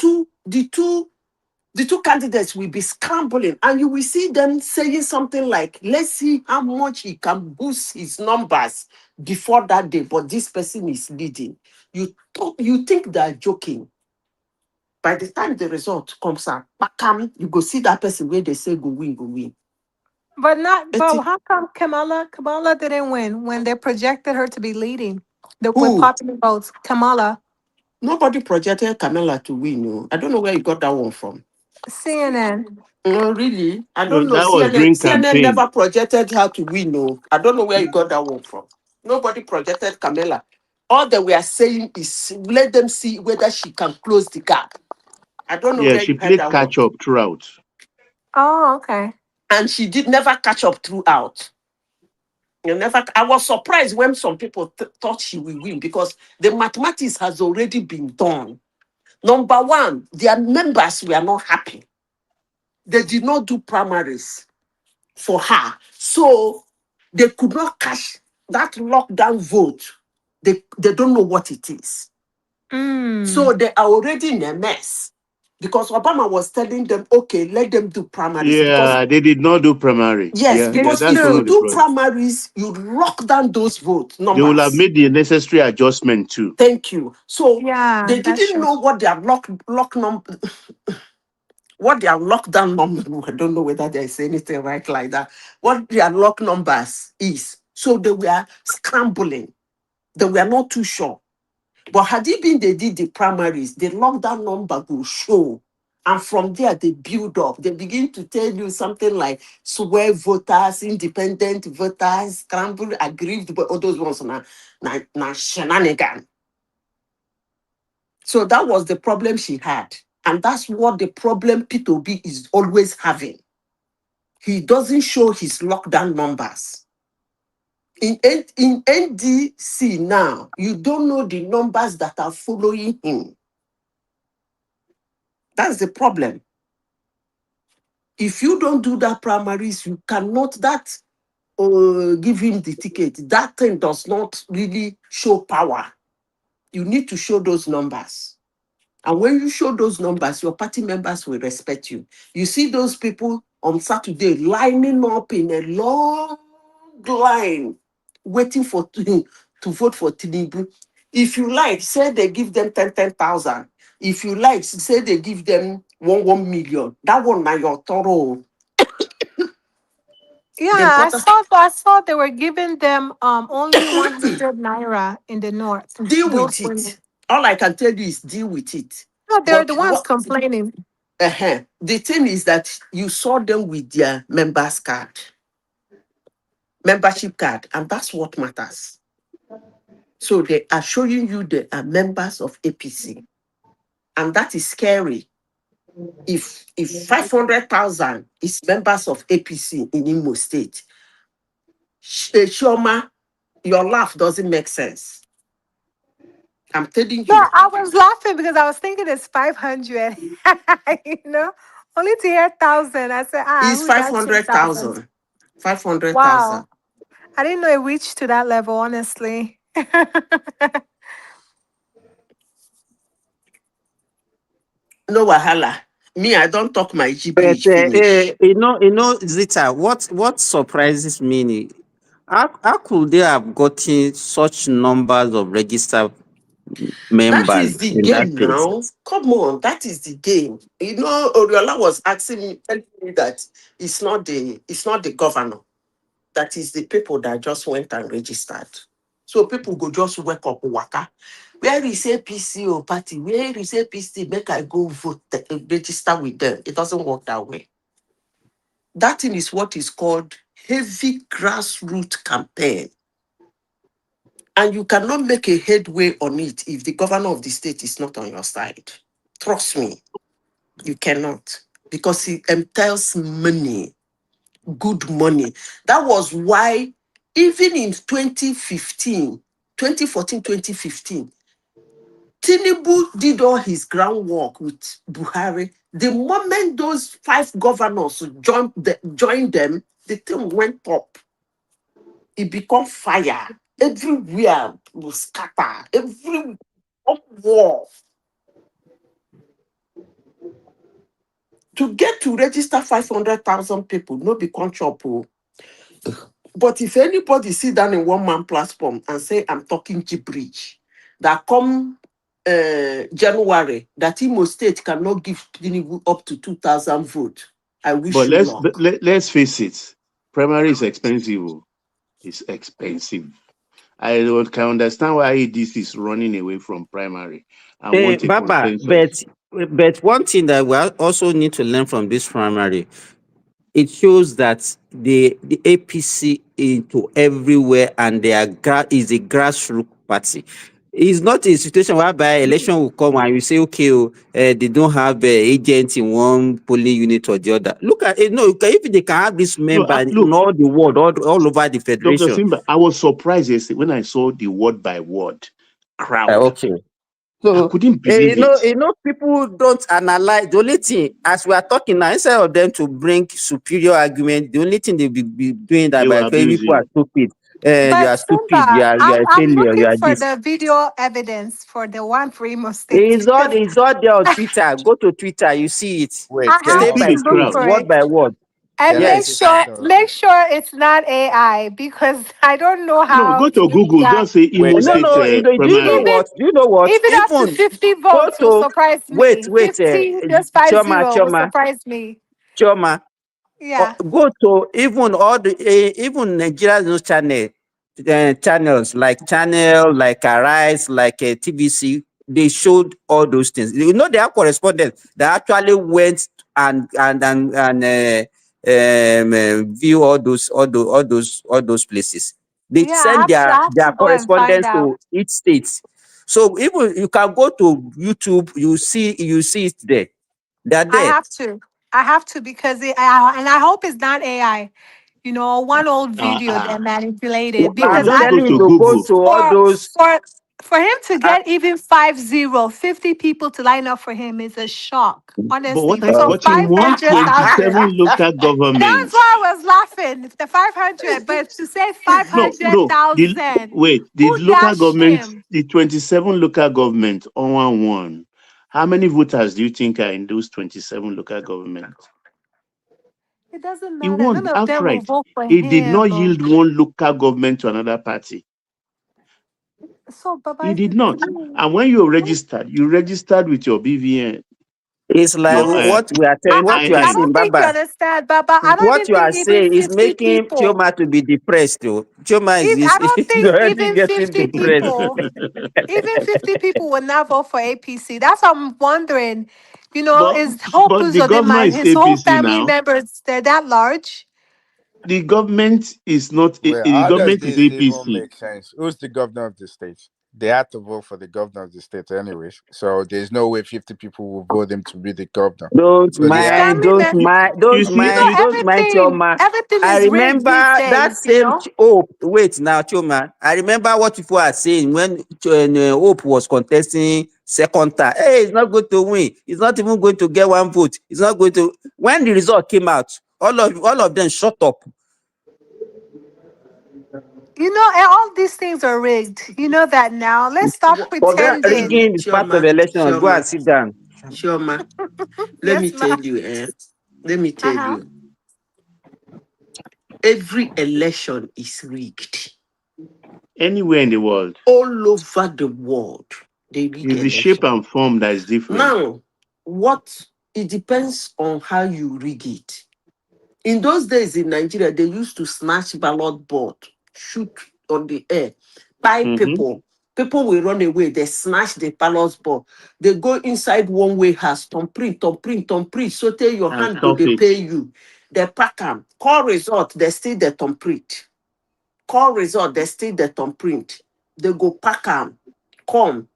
[SPEAKER 12] two candidates will be scrambling, and you will see them saying something like, let's see how much he can boost his numbers before that day, but this person is leading. You think they're joking. By the time the result comes out, you go see that person where they say go win.
[SPEAKER 13] But how come Kamala didn't win when they projected her to be leading with
[SPEAKER 12] Who?
[SPEAKER 13] popular votes? Kamala.
[SPEAKER 12] Nobody projected Kamala to win. No. I don't know where you got that one from.
[SPEAKER 13] CNN.
[SPEAKER 12] No, really? I
[SPEAKER 8] No,
[SPEAKER 12] don't know.
[SPEAKER 8] that was during
[SPEAKER 12] CNN
[SPEAKER 8] campaign.
[SPEAKER 12] never projected her to win. No. I don't know where you got that one from. Nobody projected Kamala. All that we are saying is let them see whether she can close the gap. I don't know
[SPEAKER 8] Yeah,
[SPEAKER 12] where
[SPEAKER 8] she
[SPEAKER 12] you heard
[SPEAKER 8] played
[SPEAKER 12] that one.
[SPEAKER 8] catch up throughout.
[SPEAKER 13] Oh, okay.
[SPEAKER 12] And she did never catch up throughout. I was surprised when some people thought she will win because the mathematics has already been done. Number one, their members were not happy. They did not do primaries for her. So they could not cash that lockdown vote. They don't know what it is. So they are already in a mess. Because Obama was telling them, okay, let them do primaries.
[SPEAKER 8] Yeah, they did not do primary.
[SPEAKER 12] Yes,
[SPEAKER 8] Yeah,
[SPEAKER 12] because
[SPEAKER 8] that's
[SPEAKER 12] if
[SPEAKER 8] one
[SPEAKER 12] you
[SPEAKER 8] of the
[SPEAKER 12] do
[SPEAKER 8] problems.
[SPEAKER 12] primaries, you lock down those vote
[SPEAKER 8] They will have
[SPEAKER 12] numbers.
[SPEAKER 8] made the necessary adjustment too.
[SPEAKER 12] Thank you. So
[SPEAKER 13] Yeah,
[SPEAKER 12] they
[SPEAKER 13] that's
[SPEAKER 12] didn't
[SPEAKER 13] true.
[SPEAKER 12] know what their lock number, what their lockdown number. I don't know whether there is anything right like that. What their lock numbers is. So they were scrambling. They were not too sure. But had it been they did the primaries, the lockdown number will show. And from there, they build up. They begin to tell you something like swear voters, independent voters, scrambled, aggrieved, but all those ones na shenanigan. So that was the problem she had. And that's what the problem Peter Obi is always having. He doesn't show his lockdown numbers. In NDC now, you don't know the numbers that are following him. That's the problem. If you don't do that primaries, you cannot give him the ticket. That thing does not really show power. You need to show those numbers. And when you show those numbers, your party members will respect you. You see those people on Saturday lining up in a long line, waiting for to vote for Tinubu. If you like, say they give them 10,000. If you like, say they give them 1 million. That one now your thorough.
[SPEAKER 13] Yeah, I saw they were giving them only 100 naira in the north.
[SPEAKER 12] Deal
[SPEAKER 13] Those
[SPEAKER 12] with
[SPEAKER 13] women.
[SPEAKER 12] it. All I can tell you is deal with it.
[SPEAKER 13] No, they're
[SPEAKER 12] But
[SPEAKER 13] the ones complaining.
[SPEAKER 12] the thing is that you saw them with their membership card, and that's what matters. So they are showing you they are members of APC, and that is scary. If 500,000 is members of APC in Imo State, Shoma, your laugh doesn't make sense. I'm telling you.
[SPEAKER 13] No, I was laughing because I was thinking it's 500. You know, only to hear 1,000. I said,
[SPEAKER 12] It's
[SPEAKER 13] who got
[SPEAKER 12] 500,000. 500,000.
[SPEAKER 13] Wow. I didn't know it reached to that level, honestly.
[SPEAKER 12] No wahala. Me, I don't talk my G
[SPEAKER 11] But
[SPEAKER 12] bridge finish.
[SPEAKER 11] Zita, what surprises me, how could they have gotten such numbers of registered
[SPEAKER 12] That
[SPEAKER 11] members
[SPEAKER 12] is the
[SPEAKER 11] in that
[SPEAKER 12] game
[SPEAKER 11] place?
[SPEAKER 12] now. Come on, that is the game. You know, Oriola was telling me that it's not the governor. That is the people that just went and registered. So people go just wake up waka. Where is APC or party? Where is APC? Make I go vote, register with them. It doesn't work that way. That thing is what is called heavy grassroots campaign. And you cannot make a headway on it if the governor of the state is not on your side. Trust me, you cannot. Because it entails money, good money. That was why, even in 2014, 2015, Tinubu did all his groundwork with Buhari. The moment those 5 governors joined them, the thing went up. It became fire. Everywhere will scatter. Every war. To get to register 500,000 people, no be chop. But if anybody sit down in one man platform and say, I'm talking gibberish, that come January, that Imo State cannot give Tinubu up to 2,000 votes, I wish
[SPEAKER 8] But
[SPEAKER 12] you luck.
[SPEAKER 8] let's face it, primary is expensive. It's expensive. I can understand why this is running away from primary and want a
[SPEAKER 11] Baba,
[SPEAKER 8] consensus.
[SPEAKER 11] but one thing that we also need to learn from this primary, it shows that the APC into everywhere and they are is a grassroots party. It's not a situation whereby election will come and you say, okay, they don't have agents in one polling unit or the other. Look at it. No, if they can have this
[SPEAKER 8] No,
[SPEAKER 11] member in
[SPEAKER 8] look,
[SPEAKER 11] all the world, all over the
[SPEAKER 8] Dr.
[SPEAKER 11] federation.
[SPEAKER 8] Simba, I was surprised yesterday when I saw the word by word crowd.
[SPEAKER 11] Okay.
[SPEAKER 8] I
[SPEAKER 11] So,
[SPEAKER 8] couldn't believe it.
[SPEAKER 11] people don't analyze. The only thing, as we are talking now, instead of them to bring superior argument, the only thing they be doing that
[SPEAKER 8] They
[SPEAKER 11] by
[SPEAKER 8] were
[SPEAKER 11] saying people are
[SPEAKER 8] abusing.
[SPEAKER 11] stupid. You
[SPEAKER 13] But
[SPEAKER 11] are stupid. You
[SPEAKER 13] Simba,
[SPEAKER 11] are
[SPEAKER 13] I'm
[SPEAKER 11] a
[SPEAKER 13] I'm
[SPEAKER 11] failure. You
[SPEAKER 13] looking
[SPEAKER 11] are
[SPEAKER 13] for
[SPEAKER 11] this.
[SPEAKER 13] the video evidence for the one for Imo State
[SPEAKER 11] It's all
[SPEAKER 13] because
[SPEAKER 11] it's all there on Twitter. Go to Twitter, you see it.
[SPEAKER 10] Wait,
[SPEAKER 13] I
[SPEAKER 10] can
[SPEAKER 8] You
[SPEAKER 11] Step
[SPEAKER 13] have
[SPEAKER 10] I
[SPEAKER 8] see
[SPEAKER 11] by
[SPEAKER 13] to
[SPEAKER 8] the
[SPEAKER 13] look
[SPEAKER 11] step,
[SPEAKER 8] crowd.
[SPEAKER 13] for
[SPEAKER 11] word
[SPEAKER 13] it
[SPEAKER 11] by word.
[SPEAKER 13] and
[SPEAKER 10] can I
[SPEAKER 13] make
[SPEAKER 11] Yes.
[SPEAKER 10] say
[SPEAKER 13] sure
[SPEAKER 10] something real quick?
[SPEAKER 13] make sure it's not AI because I don't know
[SPEAKER 8] No,
[SPEAKER 13] how
[SPEAKER 8] go
[SPEAKER 13] to
[SPEAKER 8] to
[SPEAKER 13] use
[SPEAKER 8] Google.
[SPEAKER 13] that.
[SPEAKER 8] Just say Imo
[SPEAKER 10] Wait,
[SPEAKER 11] No,
[SPEAKER 10] let
[SPEAKER 8] State
[SPEAKER 10] me say this.
[SPEAKER 11] do you know
[SPEAKER 8] primary.
[SPEAKER 13] Even
[SPEAKER 11] what? Do you know what?
[SPEAKER 13] even up to
[SPEAKER 11] Even
[SPEAKER 13] 50
[SPEAKER 11] go
[SPEAKER 13] votes will
[SPEAKER 11] to
[SPEAKER 13] surprise
[SPEAKER 11] wait,
[SPEAKER 13] me. 50, just 50 will
[SPEAKER 11] Choma.
[SPEAKER 13] surprise me.
[SPEAKER 11] Choma.
[SPEAKER 13] Yeah.
[SPEAKER 11] Go to even all the even Nigerian news channels like Arise, like TVC. They showed all those things. They have correspondents that actually went and view all those places. They
[SPEAKER 13] Yeah,
[SPEAKER 11] send
[SPEAKER 13] I have
[SPEAKER 11] their
[SPEAKER 13] to go and find
[SPEAKER 11] correspondents
[SPEAKER 13] out.
[SPEAKER 11] to each state. So even you can go to YouTube, you see it there. They're
[SPEAKER 13] I
[SPEAKER 11] there.
[SPEAKER 13] have to. I have to because and I hope it's not AI. One old video that manipulated
[SPEAKER 8] No,
[SPEAKER 13] because
[SPEAKER 8] just
[SPEAKER 11] I'm
[SPEAKER 8] go
[SPEAKER 11] telling you
[SPEAKER 8] to
[SPEAKER 11] to go
[SPEAKER 8] Google.
[SPEAKER 11] to all
[SPEAKER 13] for
[SPEAKER 11] those.
[SPEAKER 13] for for him to
[SPEAKER 11] Uh,
[SPEAKER 13] get even 50 people to line up for him is a shock.
[SPEAKER 8] But
[SPEAKER 13] Honestly.
[SPEAKER 8] what I,
[SPEAKER 13] So
[SPEAKER 8] but you want
[SPEAKER 13] 500,000.
[SPEAKER 8] 27 local
[SPEAKER 13] That's
[SPEAKER 8] governments.
[SPEAKER 13] why I was laughing. The 500, but to say
[SPEAKER 8] No.
[SPEAKER 13] 500,000,
[SPEAKER 8] The
[SPEAKER 13] who
[SPEAKER 8] local
[SPEAKER 13] dashed
[SPEAKER 8] government,
[SPEAKER 13] him?
[SPEAKER 8] the 27 local government on one. How many voters do you think are in those 27 local governments?
[SPEAKER 13] It doesn't
[SPEAKER 8] He
[SPEAKER 13] matter.
[SPEAKER 8] won
[SPEAKER 13] None of them will
[SPEAKER 8] outright.
[SPEAKER 13] vote for
[SPEAKER 8] He did
[SPEAKER 13] him.
[SPEAKER 8] not yield one local government to another party.
[SPEAKER 13] So,
[SPEAKER 8] He
[SPEAKER 13] Baba,
[SPEAKER 8] did not. And when you registered with your BVN,
[SPEAKER 11] it's like
[SPEAKER 8] your
[SPEAKER 11] what we are what you are
[SPEAKER 13] I
[SPEAKER 8] NIN.
[SPEAKER 11] saying,
[SPEAKER 13] don't think you
[SPEAKER 11] Baba.
[SPEAKER 13] understand, Baba. I don't
[SPEAKER 11] What
[SPEAKER 13] even
[SPEAKER 11] you are
[SPEAKER 13] think even
[SPEAKER 11] saying is
[SPEAKER 13] 50
[SPEAKER 11] making
[SPEAKER 13] people.
[SPEAKER 11] Choma to be depressed, though. Choma
[SPEAKER 13] If
[SPEAKER 11] is
[SPEAKER 13] I don't
[SPEAKER 11] is
[SPEAKER 13] think
[SPEAKER 11] already
[SPEAKER 13] even
[SPEAKER 11] getting
[SPEAKER 13] 50
[SPEAKER 11] depressed.
[SPEAKER 13] people, even 50 people will not vote for APC. That's what I'm wondering.
[SPEAKER 8] but
[SPEAKER 13] Is Hope
[SPEAKER 8] but the governor
[SPEAKER 13] Uzodinma,
[SPEAKER 8] is
[SPEAKER 13] his whole
[SPEAKER 8] APC
[SPEAKER 13] family
[SPEAKER 8] now.
[SPEAKER 13] members, they're that large?
[SPEAKER 8] The government is not.
[SPEAKER 10] Well,
[SPEAKER 8] The
[SPEAKER 10] how does
[SPEAKER 8] government is
[SPEAKER 10] this even
[SPEAKER 8] APC.
[SPEAKER 10] make sense? Who's the governor of the state? They had to vote for the governor of the state anyways. So there's no way 50 people will vote him to be the governor. So they
[SPEAKER 13] His
[SPEAKER 10] have
[SPEAKER 13] family members.
[SPEAKER 8] You see,
[SPEAKER 11] Don't mind Choma.
[SPEAKER 13] Everything
[SPEAKER 11] I
[SPEAKER 13] is rigged
[SPEAKER 11] remember
[SPEAKER 13] these
[SPEAKER 11] that
[SPEAKER 13] days,
[SPEAKER 11] same Hope. Wait now, Choma. I remember what people are saying when Hope was contesting second time. Hey, he's not going to win. He's not even going to get one vote. He's not going to. When the result came out, all of them shut up.
[SPEAKER 13] All these things are rigged. You know that now. Let's stop
[SPEAKER 11] Forget
[SPEAKER 13] pretending.
[SPEAKER 11] rigging is part of election. Go and sit down.
[SPEAKER 12] Chioma, let me
[SPEAKER 13] Yes,
[SPEAKER 12] tell
[SPEAKER 13] ma'am.
[SPEAKER 12] you, let me tell
[SPEAKER 13] Uh-huh.
[SPEAKER 12] you, every election is rigged.
[SPEAKER 8] anywhere in the world,
[SPEAKER 12] All over the world, they rig
[SPEAKER 8] it's the shape
[SPEAKER 12] election.
[SPEAKER 8] and form that is different.
[SPEAKER 12] Now, it depends on how you rig it. In those days in Nigeria, they used to snatch ballot board, shoot on the air, buy
[SPEAKER 8] Mm-hmm.
[SPEAKER 12] people. People will run away. They snatch the ballot board. They go inside one way house, print, so tell your
[SPEAKER 8] And
[SPEAKER 12] hand go,
[SPEAKER 8] stop
[SPEAKER 12] they
[SPEAKER 8] it.
[SPEAKER 12] pay you. They pack them. Call result, they still the print. Call result, they still the print. They go pack them, come.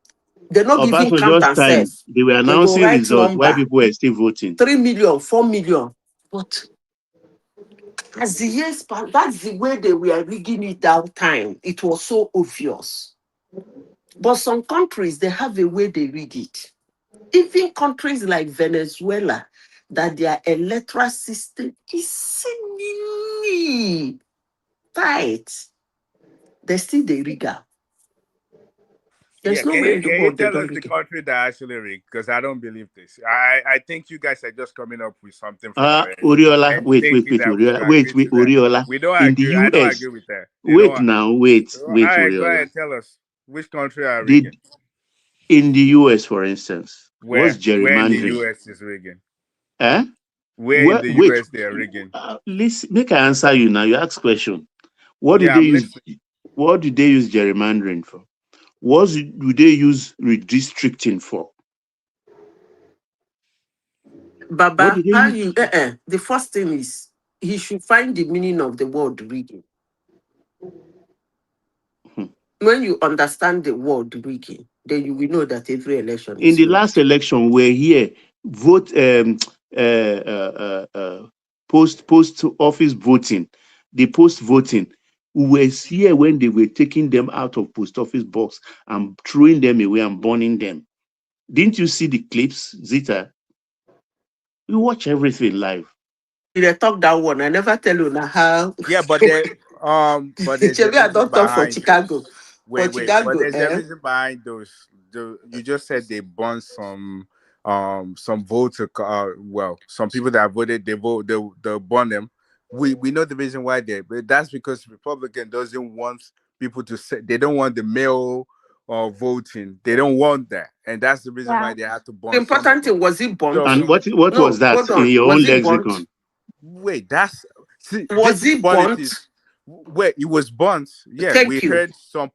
[SPEAKER 12] They not even count
[SPEAKER 8] Obasanjo's
[SPEAKER 12] and save.
[SPEAKER 8] time, they were
[SPEAKER 12] They go
[SPEAKER 8] announcing
[SPEAKER 12] write
[SPEAKER 8] results while
[SPEAKER 12] number,
[SPEAKER 8] people were still voting.
[SPEAKER 12] 3 million, 4 million. But as the years passed, that's the way they were rigging it that time. It was so obvious. But some countries, they have a way they rig it. Even countries like Venezuela, that their electoral system is seemingly tight, they still they rig out.
[SPEAKER 10] Yeah,
[SPEAKER 12] There's nowhere in the
[SPEAKER 10] can you
[SPEAKER 12] world they
[SPEAKER 10] tell
[SPEAKER 12] don't
[SPEAKER 10] us the
[SPEAKER 12] rig it.
[SPEAKER 10] country that actually rigged? Because I don't believe this. I think you guys are just coming up with something from your end
[SPEAKER 8] Uriola,
[SPEAKER 10] and
[SPEAKER 8] wait,
[SPEAKER 10] thinking that we
[SPEAKER 8] Uriola,
[SPEAKER 10] should agree to that.
[SPEAKER 8] Uriola.
[SPEAKER 10] We don't
[SPEAKER 8] In the
[SPEAKER 10] agree. I don't
[SPEAKER 8] US,
[SPEAKER 10] agree with that.
[SPEAKER 8] wait now, wait,
[SPEAKER 10] All right, go
[SPEAKER 8] Uriola.
[SPEAKER 10] ahead. Tell us which country are rigging.
[SPEAKER 8] Did in the US, for instance, what's
[SPEAKER 10] Where in the
[SPEAKER 8] gerrymandering?
[SPEAKER 10] US is rigging?
[SPEAKER 8] Eh?
[SPEAKER 10] Where in the
[SPEAKER 8] Wait,
[SPEAKER 10] US they are rigging?
[SPEAKER 8] listen, make I answer you now. You ask question. What do
[SPEAKER 10] Yeah,
[SPEAKER 8] they
[SPEAKER 10] I'm
[SPEAKER 8] use?
[SPEAKER 10] listening.
[SPEAKER 8] What do they use gerrymandering for? What do they use redistricting for?
[SPEAKER 12] Baba, how you? The first thing is he should find the meaning of the word rigging. When you understand the word rigging, then you will know that every election
[SPEAKER 8] In
[SPEAKER 12] is
[SPEAKER 8] the
[SPEAKER 12] rigged.
[SPEAKER 8] last election, we're here, vote post office voting, the post voting. We were here when they were taking them out of post office box and throwing them away and burning them. Didn't you see the clips, Zita? We watch everything live.
[SPEAKER 12] You talk that one. I never tell you now how.
[SPEAKER 10] Yeah, but there's a
[SPEAKER 12] Maybe I
[SPEAKER 10] reason
[SPEAKER 12] don't talk for
[SPEAKER 10] behind
[SPEAKER 12] Chicago.
[SPEAKER 10] those.
[SPEAKER 12] For
[SPEAKER 10] Wait, but
[SPEAKER 12] Chicago,
[SPEAKER 10] there's a reason behind those. You just said they burned some votes. Well, some people that voted, they burn them. We know the reason why but that's because Republican doesn't want people to say, they don't want the mail voting. They don't want that, and that's the reason why
[SPEAKER 13] Yeah.
[SPEAKER 10] they had to
[SPEAKER 12] the
[SPEAKER 10] burn some of
[SPEAKER 12] important
[SPEAKER 10] them.
[SPEAKER 12] thing was it burnt?
[SPEAKER 10] So,
[SPEAKER 8] And what was
[SPEAKER 12] No,
[SPEAKER 8] that
[SPEAKER 12] hold
[SPEAKER 8] in
[SPEAKER 12] on.
[SPEAKER 8] your
[SPEAKER 12] Was
[SPEAKER 8] own
[SPEAKER 12] it burnt?
[SPEAKER 8] lexicon?
[SPEAKER 10] wait, this
[SPEAKER 12] Was
[SPEAKER 10] is
[SPEAKER 12] it burnt?
[SPEAKER 10] politics. Wait, it was burnt. Yeah, we
[SPEAKER 12] Thank you.
[SPEAKER 10] heard some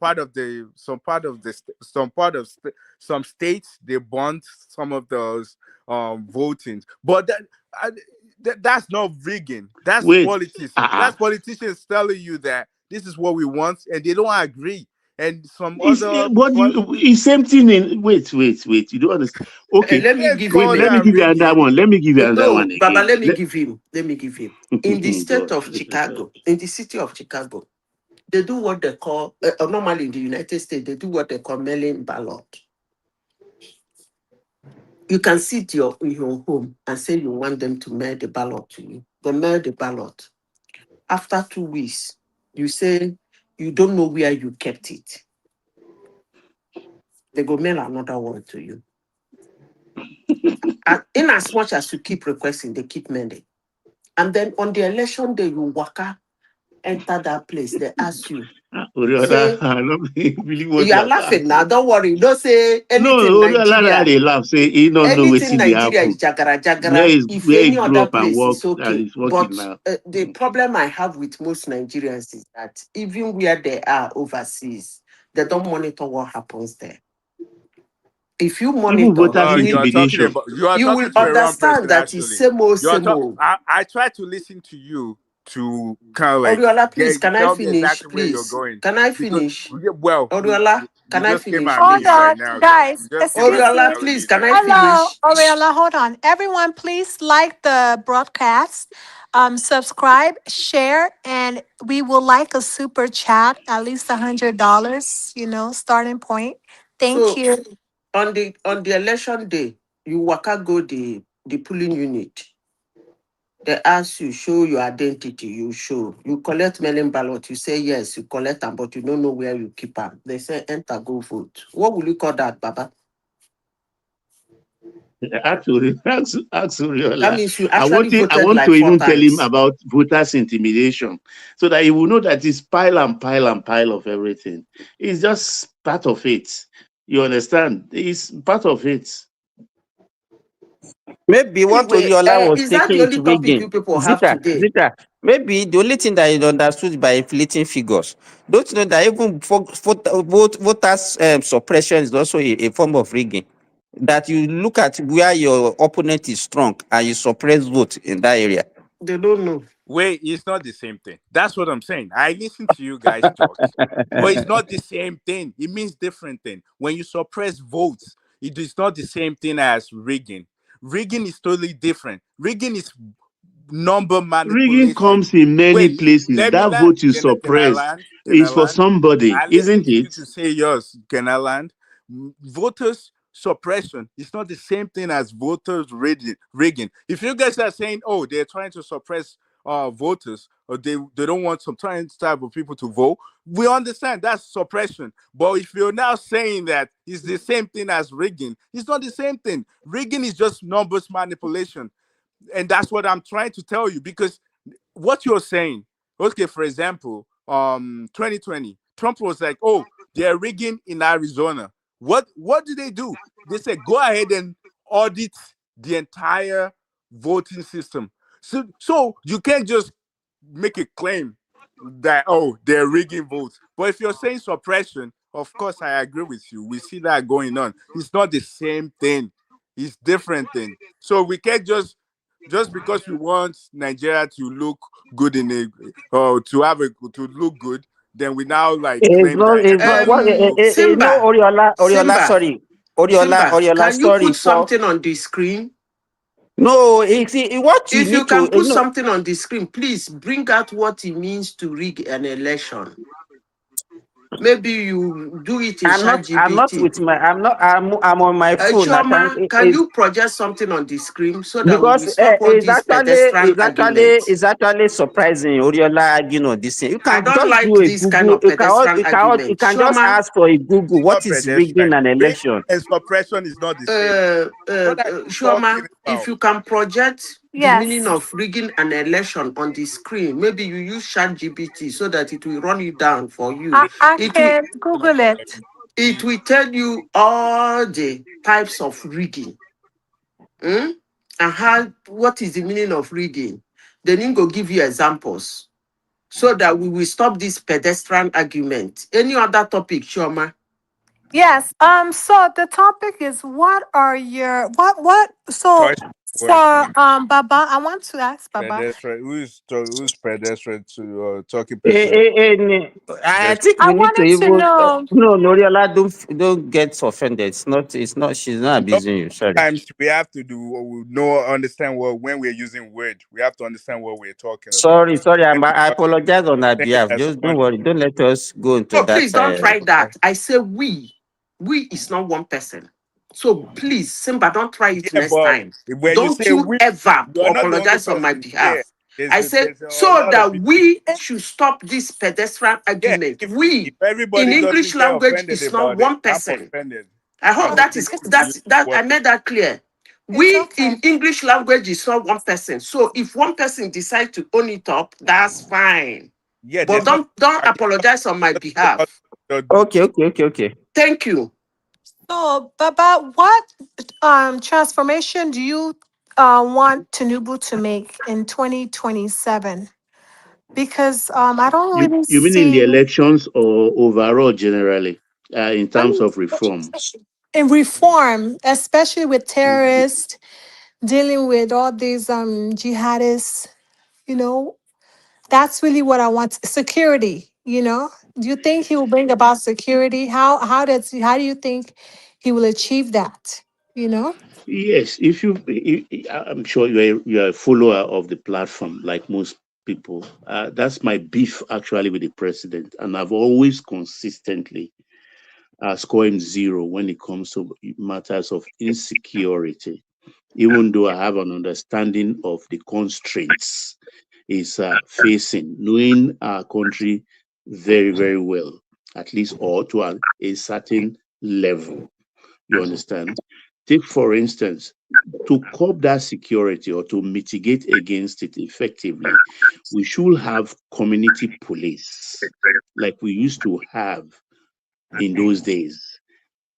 [SPEAKER 10] some states they burnt some of those votings, but that's not rigging. That's
[SPEAKER 8] Wait,
[SPEAKER 10] politics. That's politicians telling you that this is what we want, and they don't agree. And some other
[SPEAKER 8] it's same thing in wait. You don't understand. Okay,
[SPEAKER 12] Let me
[SPEAKER 10] yes,
[SPEAKER 12] give
[SPEAKER 8] wait,
[SPEAKER 12] him.
[SPEAKER 8] let me give you another one. Let me give you another
[SPEAKER 12] No,
[SPEAKER 8] one
[SPEAKER 12] Baba,
[SPEAKER 8] again.
[SPEAKER 12] let me give him. In the state
[SPEAKER 8] God.
[SPEAKER 12] of Chicago, in the city of Chicago, they do what they call, normally in the United States, they do what they call mailing ballot. You can sit in your home and say you want them to mail the ballot to you. They mail the ballot. After 2 weeks, you say you don't know where you kept it. They go mail another one to you. And in as much as you keep requesting, they keep mailing. And then on the election day, you waka, enter that place, they ask you, say,
[SPEAKER 8] I don't believe what
[SPEAKER 12] you
[SPEAKER 8] you
[SPEAKER 12] are
[SPEAKER 8] are
[SPEAKER 12] laughing now,
[SPEAKER 8] asking.
[SPEAKER 12] don't worry. Don't say
[SPEAKER 8] No,
[SPEAKER 12] anything Nigeria.
[SPEAKER 8] they laugh. Say he don't know
[SPEAKER 12] Anything
[SPEAKER 8] wetin dey
[SPEAKER 12] Nigeria
[SPEAKER 8] happen.
[SPEAKER 12] is jagara
[SPEAKER 8] Where
[SPEAKER 12] jagara. If
[SPEAKER 8] he
[SPEAKER 12] any
[SPEAKER 8] grew
[SPEAKER 12] other
[SPEAKER 8] up and
[SPEAKER 12] place is
[SPEAKER 8] worked and
[SPEAKER 12] okay.
[SPEAKER 8] is working
[SPEAKER 12] But
[SPEAKER 8] now.
[SPEAKER 12] the problem I have with most Nigerians is that even where they are overseas, they don't monitor what happens there. If you
[SPEAKER 8] Even
[SPEAKER 12] monitor,
[SPEAKER 8] voters
[SPEAKER 12] you will
[SPEAKER 8] intimidation.
[SPEAKER 10] you are
[SPEAKER 12] you
[SPEAKER 10] talking
[SPEAKER 12] will
[SPEAKER 10] to a wrong
[SPEAKER 12] understand
[SPEAKER 10] person.
[SPEAKER 12] that it's
[SPEAKER 10] Actually,
[SPEAKER 12] same old, same old.
[SPEAKER 10] I try to listen to you to kind of like
[SPEAKER 12] Oriola, please, can I
[SPEAKER 10] tell me
[SPEAKER 12] finish?
[SPEAKER 10] exactly where you're
[SPEAKER 12] Please,
[SPEAKER 10] going,
[SPEAKER 12] can I
[SPEAKER 10] because
[SPEAKER 12] finish?
[SPEAKER 10] well,
[SPEAKER 12] Oriola,
[SPEAKER 10] you
[SPEAKER 12] can I
[SPEAKER 10] just came
[SPEAKER 12] finish,
[SPEAKER 10] at
[SPEAKER 13] Hold
[SPEAKER 10] me
[SPEAKER 12] please?
[SPEAKER 10] right
[SPEAKER 13] on,
[SPEAKER 10] now, though.
[SPEAKER 13] guys.
[SPEAKER 10] You just came at
[SPEAKER 13] Excuse
[SPEAKER 10] me
[SPEAKER 12] Oriola,
[SPEAKER 13] me.
[SPEAKER 10] telling me
[SPEAKER 12] please, can I
[SPEAKER 10] that.
[SPEAKER 13] Hello,
[SPEAKER 12] finish?
[SPEAKER 13] Oriella. Hold on. Everyone, please like the broadcast, subscribe, share, and we will like a super chat, at least $100. Starting point. Thank
[SPEAKER 12] So
[SPEAKER 13] you.
[SPEAKER 12] on the election day, you waka go the polling unit. They ask you, show your identity, you show. You collect mailing ballot, you say yes, you collect them, but you don't know where you keep them. They say enter, go vote. What will you call that, Baba?
[SPEAKER 8] Ask
[SPEAKER 12] That
[SPEAKER 8] Uriola.
[SPEAKER 12] means you
[SPEAKER 8] I
[SPEAKER 12] actually voted
[SPEAKER 8] want
[SPEAKER 12] like
[SPEAKER 8] to
[SPEAKER 12] 4
[SPEAKER 8] even tell him
[SPEAKER 12] times.
[SPEAKER 8] about voters intimidation so that he will know that it's pile and pile and pile of everything. It's just part of it. You understand? It's part of it.
[SPEAKER 11] Maybe what
[SPEAKER 12] Anyway,
[SPEAKER 11] Oriola was
[SPEAKER 12] is that
[SPEAKER 11] taking
[SPEAKER 12] the
[SPEAKER 11] is
[SPEAKER 12] only topic
[SPEAKER 11] rigging.
[SPEAKER 12] you people have today?
[SPEAKER 11] Maybe the only thing that is understood by inflating figures. Don't you know that even voters suppression is also a form of rigging? That you look at where your opponent is strong and you suppress vote in that area.
[SPEAKER 12] They don't know.
[SPEAKER 10] Wait, it's not the same thing. That's what I'm saying. I listen to you guys talk, but it's not the same thing. It means different thing. When you suppress votes, it is not the same thing as rigging. Rigging is totally different. Rigging is number
[SPEAKER 8] Rigging
[SPEAKER 10] manipulation.
[SPEAKER 8] comes in many
[SPEAKER 10] Wait,
[SPEAKER 8] places.
[SPEAKER 10] let me
[SPEAKER 8] That
[SPEAKER 10] land.
[SPEAKER 8] vote you
[SPEAKER 10] Can I
[SPEAKER 8] suppress
[SPEAKER 10] land? Can I
[SPEAKER 8] is for
[SPEAKER 10] land?
[SPEAKER 8] somebody,
[SPEAKER 10] I listen
[SPEAKER 8] isn't
[SPEAKER 10] to you
[SPEAKER 8] it?
[SPEAKER 10] to say yours. Can I land? Voters suppression is not the same thing as voters rigging. If you guys are saying, oh, they're trying to suppress voters, or they don't want some type of people to vote, we understand that's suppression. But if you're now saying that it's the same thing as rigging, it's not the same thing. Rigging is just numbers manipulation, and that's what I'm trying to tell you. Because what you're saying, okay, for example, 2020, Trump was like, oh, they're rigging in Arizona. What did they do? They said go ahead and audit the entire voting system. So you can't just make a claim that, oh, they're rigging votes But if you're saying suppression, of course, I agree with you. We see that going on. It's not the same thing. It's different thing. So we can't just because we want Nigeria to look good in a or to look good, then we now like
[SPEAKER 11] It's
[SPEAKER 10] claim
[SPEAKER 11] not,
[SPEAKER 10] that
[SPEAKER 11] it's not, what,
[SPEAKER 10] everybody.
[SPEAKER 11] no,
[SPEAKER 12] Simba,
[SPEAKER 11] Oriola,
[SPEAKER 12] Simba,
[SPEAKER 11] sorry.
[SPEAKER 12] Simba,
[SPEAKER 11] Oriola,
[SPEAKER 12] can you
[SPEAKER 11] sorry
[SPEAKER 12] put
[SPEAKER 11] for,
[SPEAKER 12] something on the screen?
[SPEAKER 11] no, what you
[SPEAKER 12] If you
[SPEAKER 11] need to,
[SPEAKER 12] can put
[SPEAKER 11] no,
[SPEAKER 12] something on the screen, please bring out what it means to rig an election. Maybe you do it in
[SPEAKER 11] I'm not
[SPEAKER 12] ChatGPT.
[SPEAKER 11] with my, I'm on my phone. I
[SPEAKER 12] Choma, can
[SPEAKER 11] it's,
[SPEAKER 12] you project something on the screen so that we will
[SPEAKER 11] because
[SPEAKER 12] stop all these pedestrian arguments?
[SPEAKER 11] it's actually surprising. Oriola, this thing. You
[SPEAKER 12] I
[SPEAKER 11] can
[SPEAKER 12] don't
[SPEAKER 11] just
[SPEAKER 12] like
[SPEAKER 11] do a
[SPEAKER 12] this kind
[SPEAKER 11] Google.
[SPEAKER 12] of pedestrian
[SPEAKER 11] You
[SPEAKER 12] argument.
[SPEAKER 11] can just
[SPEAKER 12] Choma,
[SPEAKER 11] ask for a Google.
[SPEAKER 10] It's
[SPEAKER 11] What
[SPEAKER 10] not
[SPEAKER 11] is rigging
[SPEAKER 10] pedestrian.
[SPEAKER 11] an
[SPEAKER 10] Rigging
[SPEAKER 11] election?
[SPEAKER 10] and suppression is not the same. What are you talking
[SPEAKER 12] Shoma, if
[SPEAKER 10] about?
[SPEAKER 12] you can project the meaning
[SPEAKER 13] Yes.
[SPEAKER 12] of rigging an election on the screen, maybe you use ChatGPT so that it will run it down for you.
[SPEAKER 13] I
[SPEAKER 12] It will
[SPEAKER 13] can Google it.
[SPEAKER 12] it will tell you all the types of rigging. And what is the meaning of rigging? Then it go give you examples so that we will stop this pedestrian argument. Any other topic, Shoma?
[SPEAKER 13] Yes. So the topic is what are your so
[SPEAKER 10] Choice word.
[SPEAKER 13] for Baba, I want to ask Baba.
[SPEAKER 10] Pedestrian. Who's pedestrian to talking
[SPEAKER 11] Eh,
[SPEAKER 10] person?
[SPEAKER 11] I
[SPEAKER 10] There's
[SPEAKER 11] think
[SPEAKER 13] I
[SPEAKER 11] we need to
[SPEAKER 13] wanted to
[SPEAKER 11] even
[SPEAKER 13] know.
[SPEAKER 11] no, Oriola, don't get offended. It's not. She's not abusing you. Sorry.
[SPEAKER 10] sometimes we have to understand what when we're using word. We have to understand what we're talking about.
[SPEAKER 11] Sorry.
[SPEAKER 10] And
[SPEAKER 11] I apologize on her
[SPEAKER 10] take it
[SPEAKER 11] behalf.
[SPEAKER 10] as
[SPEAKER 11] Just don't
[SPEAKER 10] someone.
[SPEAKER 11] worry. Don't let us go into
[SPEAKER 12] No, please
[SPEAKER 11] that.
[SPEAKER 12] don't try that. I say we. We is not one person. So please, Simba, don't try it
[SPEAKER 10] Yeah,
[SPEAKER 12] next
[SPEAKER 10] but
[SPEAKER 12] time.
[SPEAKER 10] when you
[SPEAKER 12] Don't
[SPEAKER 10] say
[SPEAKER 12] you
[SPEAKER 10] we,
[SPEAKER 12] ever
[SPEAKER 10] you are not the only
[SPEAKER 12] apologize on my
[SPEAKER 10] person. Yeah,
[SPEAKER 12] behalf. I said,
[SPEAKER 10] there's a
[SPEAKER 12] so
[SPEAKER 10] lot of
[SPEAKER 12] that
[SPEAKER 10] people.
[SPEAKER 12] we should stop this pedestrian
[SPEAKER 10] Yeah,
[SPEAKER 12] argument.
[SPEAKER 10] if
[SPEAKER 12] We, in
[SPEAKER 10] everybody
[SPEAKER 12] English
[SPEAKER 10] doesn't get
[SPEAKER 12] language,
[SPEAKER 10] offended
[SPEAKER 12] is not
[SPEAKER 10] about it,
[SPEAKER 12] one
[SPEAKER 10] I'm
[SPEAKER 12] person.
[SPEAKER 10] offended.
[SPEAKER 12] I
[SPEAKER 10] I'm
[SPEAKER 12] hope
[SPEAKER 10] not
[SPEAKER 12] that
[SPEAKER 10] able
[SPEAKER 12] is
[SPEAKER 10] to use
[SPEAKER 12] that I
[SPEAKER 10] word.
[SPEAKER 12] made that clear.
[SPEAKER 13] It's
[SPEAKER 12] We
[SPEAKER 13] okay.
[SPEAKER 12] in English language is not one person. So if one person decides to own it up, that's fine.
[SPEAKER 10] Yeah,
[SPEAKER 12] But
[SPEAKER 10] there's not.
[SPEAKER 12] don't apologize on my behalf.
[SPEAKER 11] Okay.
[SPEAKER 12] Thank you.
[SPEAKER 13] So Baba, what transformation do you want Tinubu to make in 2027? Because I don't really
[SPEAKER 8] You mean in the
[SPEAKER 13] see
[SPEAKER 8] elections or overall generally in terms of reform?
[SPEAKER 13] in reform, especially with terrorists, dealing with all these jihadists, you know, that's really what I want. Security, Do you think he will bring about security? How do you think he will achieve that? You know?
[SPEAKER 8] Yes, I'm sure you're a follower of the platform, like most people. That's my beef actually with the president, and I've always consistently score him zero when it comes to matters of insecurity. Even though I have an understanding of the constraints he's facing, knowing our country very, very well, at least or to a certain level. You understand? Take, for instance, to curb that security or to mitigate against it effectively, we should have community police like we used to have in those days.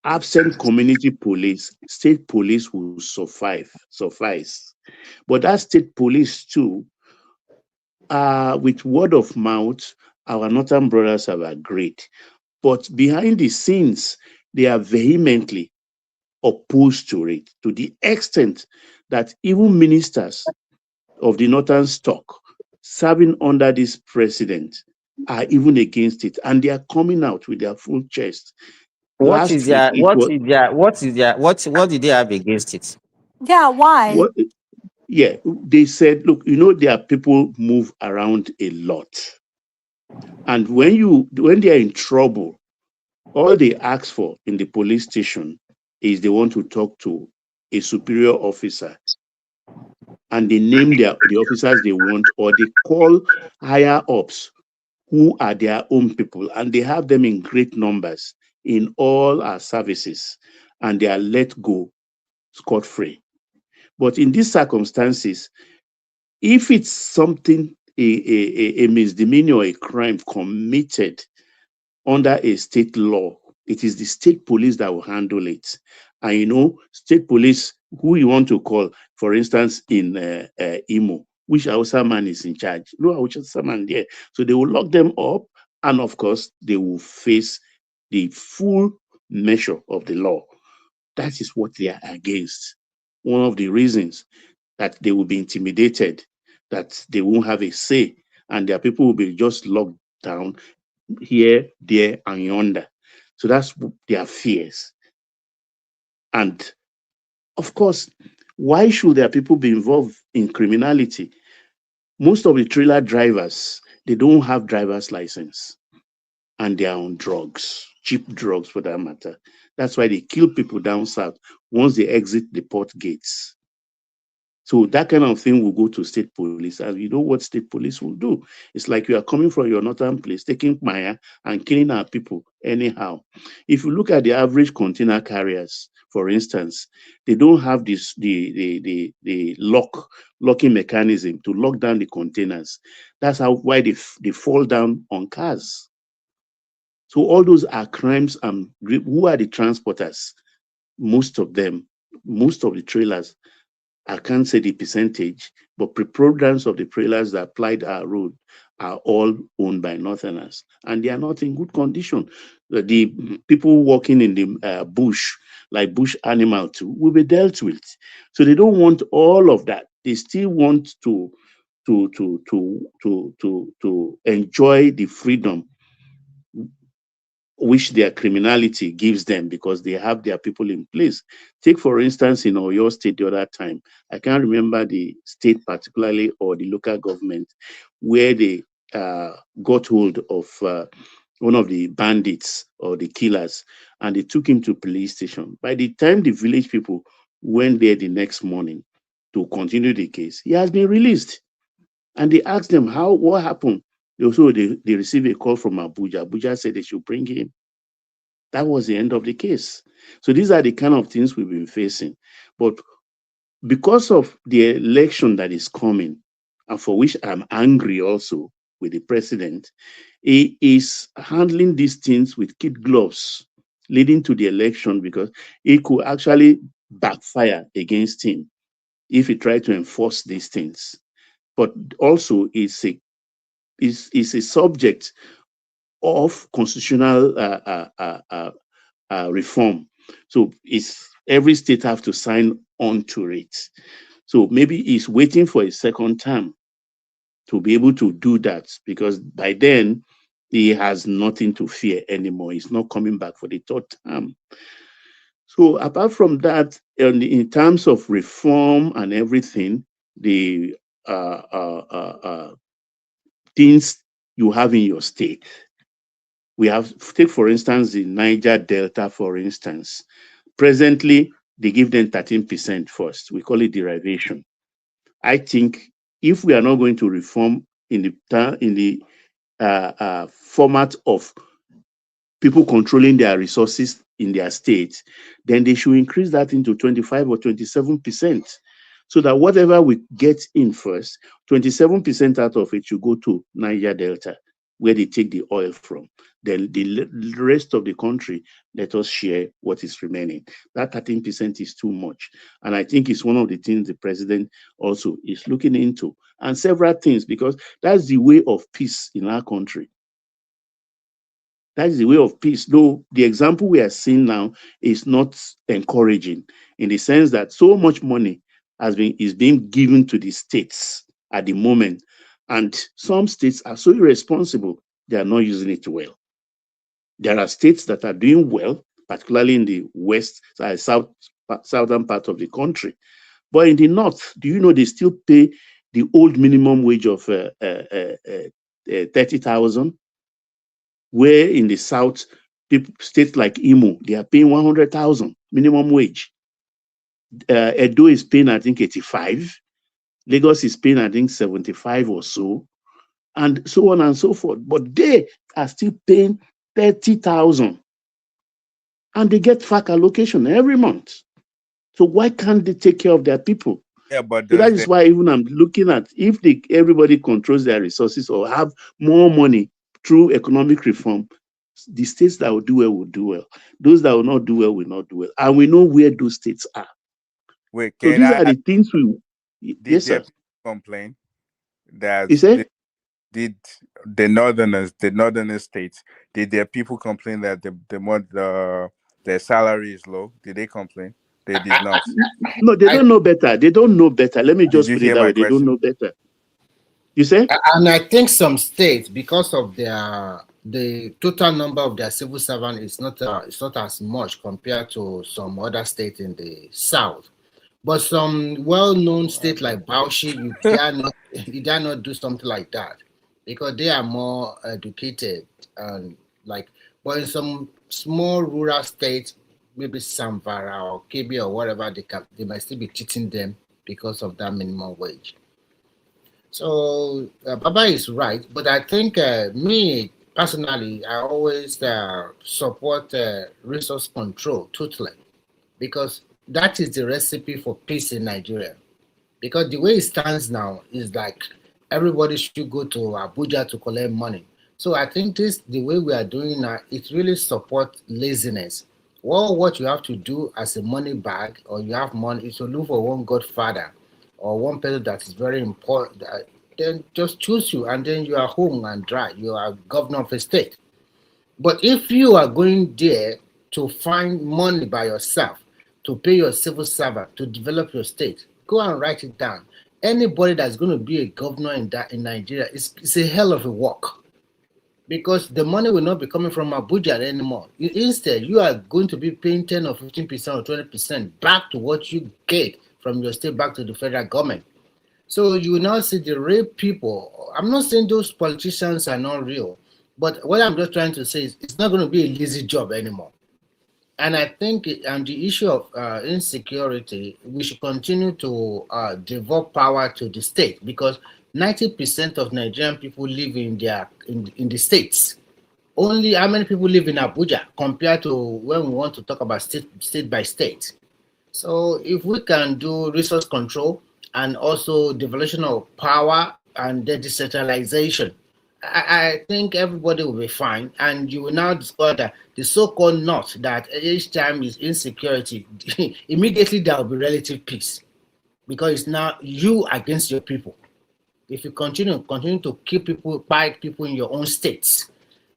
[SPEAKER 8] Absent community police, state police will suffice. But that state police too, with word of mouth, our northern brothers have agreed. But behind the scenes, they are vehemently opposed to it, to the extent that even ministers of the northern stock serving under this president are even against it, and they are coming out with their full chest.
[SPEAKER 11] What
[SPEAKER 8] Last week, it was
[SPEAKER 11] what did they have against it?
[SPEAKER 13] Yeah, why?
[SPEAKER 8] what yeah, they said, look, there are people move around a lot, and when they are in trouble, all they ask for in the police station is they want to talk to a superior officer, and they name the officers they want, or they call higher ups who are their own people, and they have them in great numbers in all our services, and they are let go scot-free. But in these circumstances, if it's something, a misdemeanor or a crime committed under a state law, it is the state police that will handle it. And state police, who you want to call, for instance, in Imo, which Hausa man is in charge? No Hausa man there. So they will lock them up And of course, they will face the full measure of the law. That is what they are against. One of the reasons that they will be intimidated, that they won't have a say, and their people will be just locked down here, there, and yonder. So that's their fears. And of course, why should their people be involved in criminality? Most of the trailer drivers, they don't have driver's license, and they are on drugs, cheap drugs for that matter. That's why they kill people down south once they exit the port gates. So that kind of thing will go to state police, and you know what state police will do. It's like you are coming from your northern place, taking Maya and killing our people anyhow. If you look at the average container carriers, for instance, they don't have this the locking mechanism to lock down the containers. That's why they fall down on cars. So all those are crimes. Who are the transporters? Most of them, most of the trailers, I can't say the percentage, but preponderance of the trailers that applied our road are all owned by Northerners, and they are not in good condition. The people working in the bush, like bush animal too, will be dealt with. So they don't want all of that. They still want to enjoy the freedom which their criminality gives them, because they have their people in place. Take, for instance, in Oyo State the other time, I can't remember the state particularly or the local government, where they got hold of one of the bandits or the killers, and they took him to police station. By the time the village people went there the next morning to continue the case, he has been released. And they asked them, what happened? They received a call from Abuja. Abuja said they should bring him. That was the end of the case. So these are the kind of things we've been facing. But because of the election that is coming, and for which I'm angry also with the president, he is handling these things with kid gloves, leading to the election, because it could actually backfire against him if he tried to enforce these things. But also is a subject of constitutional reform. So every state have to sign on to it. So maybe he's waiting for a second term to be able to do that, because by then he has nothing to fear anymore. He's not coming back for the third term. So apart from that, in terms of reform and everything, the things you have in your state. We have, take for instance, the Niger Delta, for instance. Presently, they give them 13% first. We call it derivation. I think if we are not going to reform in the format of people controlling their resources in their state, then they should increase that into 25 or 27%. So that whatever we get in first, 27% out of it should go to Niger Delta, where they take the oil from. Then the rest of the country, let us share what is remaining. That 13% is too much. And I think it's one of the things the president also is looking into. And several things, because that's the way of peace in our country. That is the way of peace. Though the example we are seeing now is not encouraging, in the sense that so much money is being given to the states at the moment. And some states are so irresponsible, they are not using it well. There are states that are doing well, particularly in the west, southern part of the country. But in the north, do you know they still pay the old minimum wage of 30,000? Where in the south, states like Imo, they are paying 100,000 minimum wage. Edo is paying, I think, 85. Lagos is paying, I think, 75 or so, and so on and so forth. But they are still paying 30,000, and they get FAC allocation every month. So why can't they take care of their people?
[SPEAKER 10] Yeah, but
[SPEAKER 8] so that is why even I'm looking at, if everybody controls their resources or have more money through economic reform, the states that will do well will do well. Those that will not do well will not do well. And we know where those states are.
[SPEAKER 10] Wait,
[SPEAKER 8] so these are the things we...
[SPEAKER 10] Did
[SPEAKER 8] Yes, sir.
[SPEAKER 10] complain that did the northern states, did their people complain that their salary is low? Did they complain? They did not.
[SPEAKER 8] No, they don't know better. They don't know better. Let me just put it that way. They don't know better. You say?
[SPEAKER 14] And I think some states, because of the total number of their civil servants, is not as much compared to some other states in the south. But some well-known states like Bauchi, you dare not do something like that because they are more educated and but in some small rural states, maybe Samvara or Kebbi or whatever, they might still be cheating them because of that minimum wage. So Baba is right, but I think me personally, I always support resource control totally, because that is the recipe for peace in Nigeria. Because the way it stands now is like everybody should go to Abuja to collect money. So I think the way we are doing now, it really supports laziness. Well, what you have to do as a money bag, or you have money, is to look for one godfather or one person that is very important. Then just choose you, and then you are home and dry. You are governor of a state. But if you are going there to find money by yourself, to pay your civil servant, to develop your state, go and write it down. Anybody that's going to be a governor in Nigeria, it's a hell of a work, because the money will not be coming from Abuja anymore. Instead, you are going to be paying 10 or 15% or 20% back to what you get from your state back to the federal government. So you will now see the real people. I'm not saying those politicians are not real, but what I'm just trying to say is it's not going to be a lazy job anymore. And I think the issue of insecurity, we should continue to devote power to the state, because 90% of Nigerian people live in the states. Only how many people live in Abuja compared to when we want to talk about state by state? So if we can do resource control and also devolution of power and the decentralization, I think everybody will be fine. And you will now discover that the so-called north, that each time is insecurity, immediately there will be relative peace, because it's now you against your people. If you continue to keep fight people in your own states.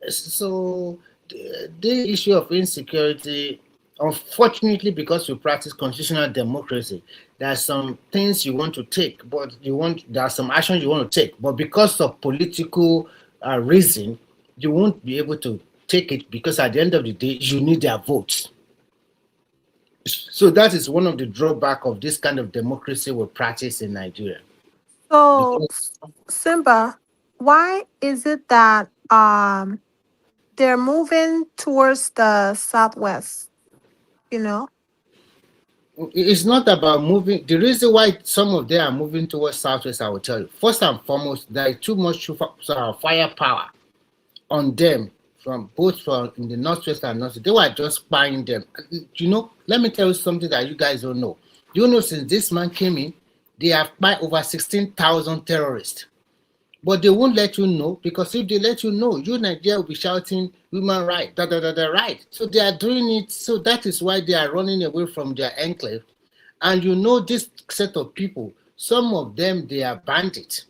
[SPEAKER 14] So the issue of insecurity, unfortunately, because we practice constitutional democracy, there are some things you want to take, but there are some actions you want to take, but because of political reason, you won't be able to take it, because at the end of the day, you need their votes. So that is one of the drawbacks of this kind of democracy we practice in Nigeria.
[SPEAKER 13] So, Simba, why is it that they're moving towards the southwest?
[SPEAKER 14] It's not about moving. The reason why some of them are moving towards southwest, I will tell you. First and foremost, there is too much firepower on them from in the northwest and north. They were just spying them. Let me tell you something that you guys don't know. Since this man came in, they have spied over 16,000 terrorists. But they won't let you know, because if they let you know, Nigeria will be shouting human rights, right. So they are doing it. So that is why they are running away from their enclave. And this set of people, some of them, they are bandits.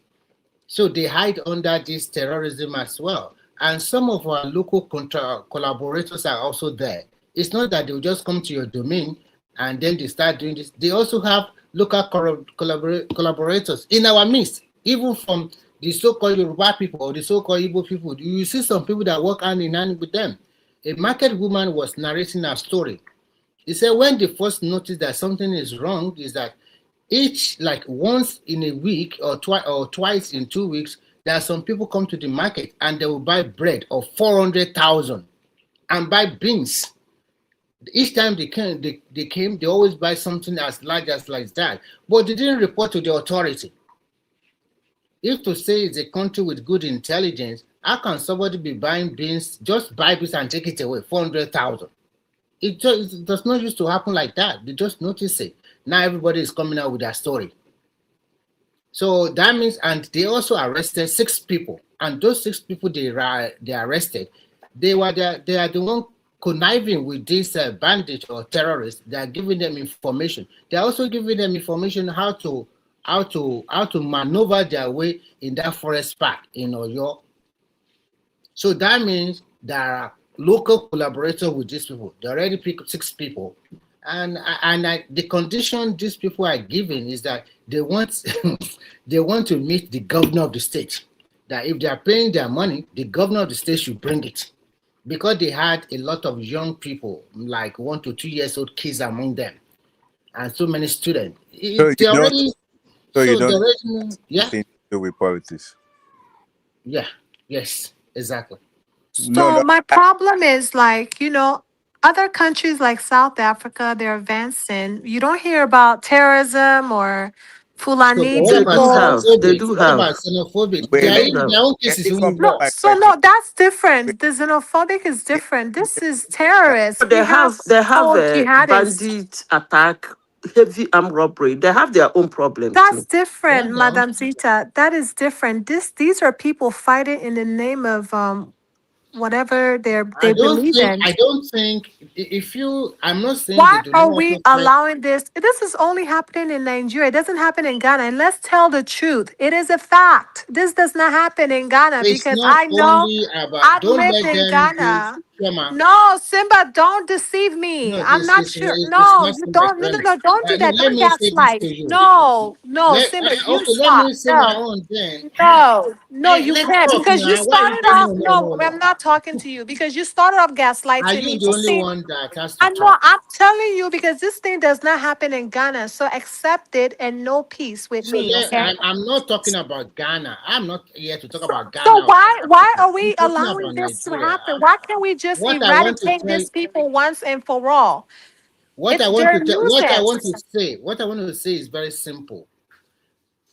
[SPEAKER 14] So they hide under this terrorism as well. And some of our local collaborators are also there. It's not that they'll just come to your domain and then they start doing this. They also have local collaborators in our midst, even from the so-called Yoruba people or the so-called Igbo people. You see some people that work hand in hand with them. A market woman was narrating a story. He said when they first noticed that something is wrong is that once in a week or twice in 2 weeks, there are some people come to the market and they will buy bread of 400,000 and buy beans. Each time they came, they always buy something as large as like that, but they didn't report to the authority. If to say it's a country with good intelligence, how can somebody be buying beans, just buy beans and take it away, 400,000? It does not used to happen like that. They just notice it. Now everybody is coming out with their story. So that means, and they also arrested 6 people, and those 6 people they arrested, they are the one conniving with these bandits or terrorists. They are giving them information. They are also giving them information how to how to maneuver their way in that forest park in Oyo. So that means there are local collaborators with these people. They already picked 6 people. And the condition these people are given is that they want they want to meet the governor of the state. That if they are paying their money, the governor of the state should bring it. Because they had a lot of young people, like 1 to 2 years old kids among them, and so many students.
[SPEAKER 10] So
[SPEAKER 14] They already,
[SPEAKER 10] you
[SPEAKER 14] so they
[SPEAKER 10] don't
[SPEAKER 14] already, yeah,
[SPEAKER 10] anything to do with politics.
[SPEAKER 14] yeah, yes, exactly.
[SPEAKER 13] So my problem is like, other countries like South Africa, they're advancing. You don't hear about terrorism or
[SPEAKER 14] So, but
[SPEAKER 13] Fulani
[SPEAKER 14] what about
[SPEAKER 13] people.
[SPEAKER 14] xenophobic? What about xenophobic?
[SPEAKER 10] Wait,
[SPEAKER 14] There
[SPEAKER 10] let
[SPEAKER 14] in
[SPEAKER 10] me
[SPEAKER 14] their own cases even
[SPEAKER 13] No,
[SPEAKER 10] my
[SPEAKER 14] worse.
[SPEAKER 13] so
[SPEAKER 10] question.
[SPEAKER 13] no, that's different. The xenophobic is different. This is terrorists.
[SPEAKER 12] They
[SPEAKER 13] We have
[SPEAKER 12] have
[SPEAKER 13] so
[SPEAKER 12] a
[SPEAKER 13] jihadists.
[SPEAKER 12] bandit attack, heavy armed robbery. They have their own problem
[SPEAKER 13] That's
[SPEAKER 12] too.
[SPEAKER 14] They have
[SPEAKER 13] different,
[SPEAKER 14] their own.
[SPEAKER 13] Madam Zita. That is different. These are people fighting in the name of whatever they believe in.
[SPEAKER 14] I don't think if you. I'm not saying they
[SPEAKER 13] Why
[SPEAKER 14] do not
[SPEAKER 13] are we
[SPEAKER 14] also fight.
[SPEAKER 13] allowing this? This is only happening in Nigeria. It doesn't happen in Ghana. And let's tell the truth. It is a fact. This does not happen in Ghana
[SPEAKER 14] It's
[SPEAKER 13] because
[SPEAKER 14] not
[SPEAKER 13] I know
[SPEAKER 14] only about.
[SPEAKER 13] I've
[SPEAKER 14] Don't
[SPEAKER 13] lived
[SPEAKER 14] let
[SPEAKER 13] in
[SPEAKER 14] them do
[SPEAKER 13] Ghana.
[SPEAKER 14] trauma.
[SPEAKER 13] No, Simba, don't deceive me.
[SPEAKER 14] No,
[SPEAKER 13] I'm not sure.
[SPEAKER 14] it's
[SPEAKER 13] No,
[SPEAKER 14] not
[SPEAKER 13] you
[SPEAKER 14] simple
[SPEAKER 13] don't. No, no,
[SPEAKER 14] economic.
[SPEAKER 13] no. Don't do
[SPEAKER 14] No,
[SPEAKER 13] that.
[SPEAKER 14] let
[SPEAKER 13] Don't
[SPEAKER 14] me say this
[SPEAKER 13] gaslight.
[SPEAKER 14] to you.
[SPEAKER 13] No, no, Simba, you
[SPEAKER 14] Okay, let
[SPEAKER 13] stop.
[SPEAKER 14] me say my
[SPEAKER 13] No.
[SPEAKER 14] own then.
[SPEAKER 13] No, no, you
[SPEAKER 14] Let's
[SPEAKER 13] can't
[SPEAKER 14] talk
[SPEAKER 13] because you
[SPEAKER 14] now. Why
[SPEAKER 13] started
[SPEAKER 14] no,
[SPEAKER 13] off.
[SPEAKER 14] no, no,
[SPEAKER 13] No,
[SPEAKER 14] no.
[SPEAKER 13] I'm not talking to you because you started off
[SPEAKER 14] Are
[SPEAKER 13] gaslighting
[SPEAKER 14] you
[SPEAKER 13] me.
[SPEAKER 14] the
[SPEAKER 13] This
[SPEAKER 14] only
[SPEAKER 13] thing,
[SPEAKER 14] one that has to
[SPEAKER 13] I know.
[SPEAKER 14] talk?
[SPEAKER 13] I'm telling you because this thing does not happen in Ghana. So accept it and no peace with
[SPEAKER 14] So
[SPEAKER 13] me. Okay.
[SPEAKER 14] I'm not talking about Ghana. I'm not here to talk about
[SPEAKER 13] So
[SPEAKER 14] Ghana or
[SPEAKER 13] why
[SPEAKER 14] South
[SPEAKER 13] why
[SPEAKER 14] Africa.
[SPEAKER 13] are
[SPEAKER 14] I'm
[SPEAKER 13] we
[SPEAKER 14] talking
[SPEAKER 13] allowing
[SPEAKER 14] about
[SPEAKER 13] this to
[SPEAKER 14] Nigeria.
[SPEAKER 13] happen? Why can't we just
[SPEAKER 14] What I want to
[SPEAKER 13] eradicate
[SPEAKER 14] tell,
[SPEAKER 13] these people once and for all?
[SPEAKER 14] what I
[SPEAKER 13] It's
[SPEAKER 14] want
[SPEAKER 13] their
[SPEAKER 14] to tell,
[SPEAKER 13] nuisance.
[SPEAKER 14] what I want to say is very simple.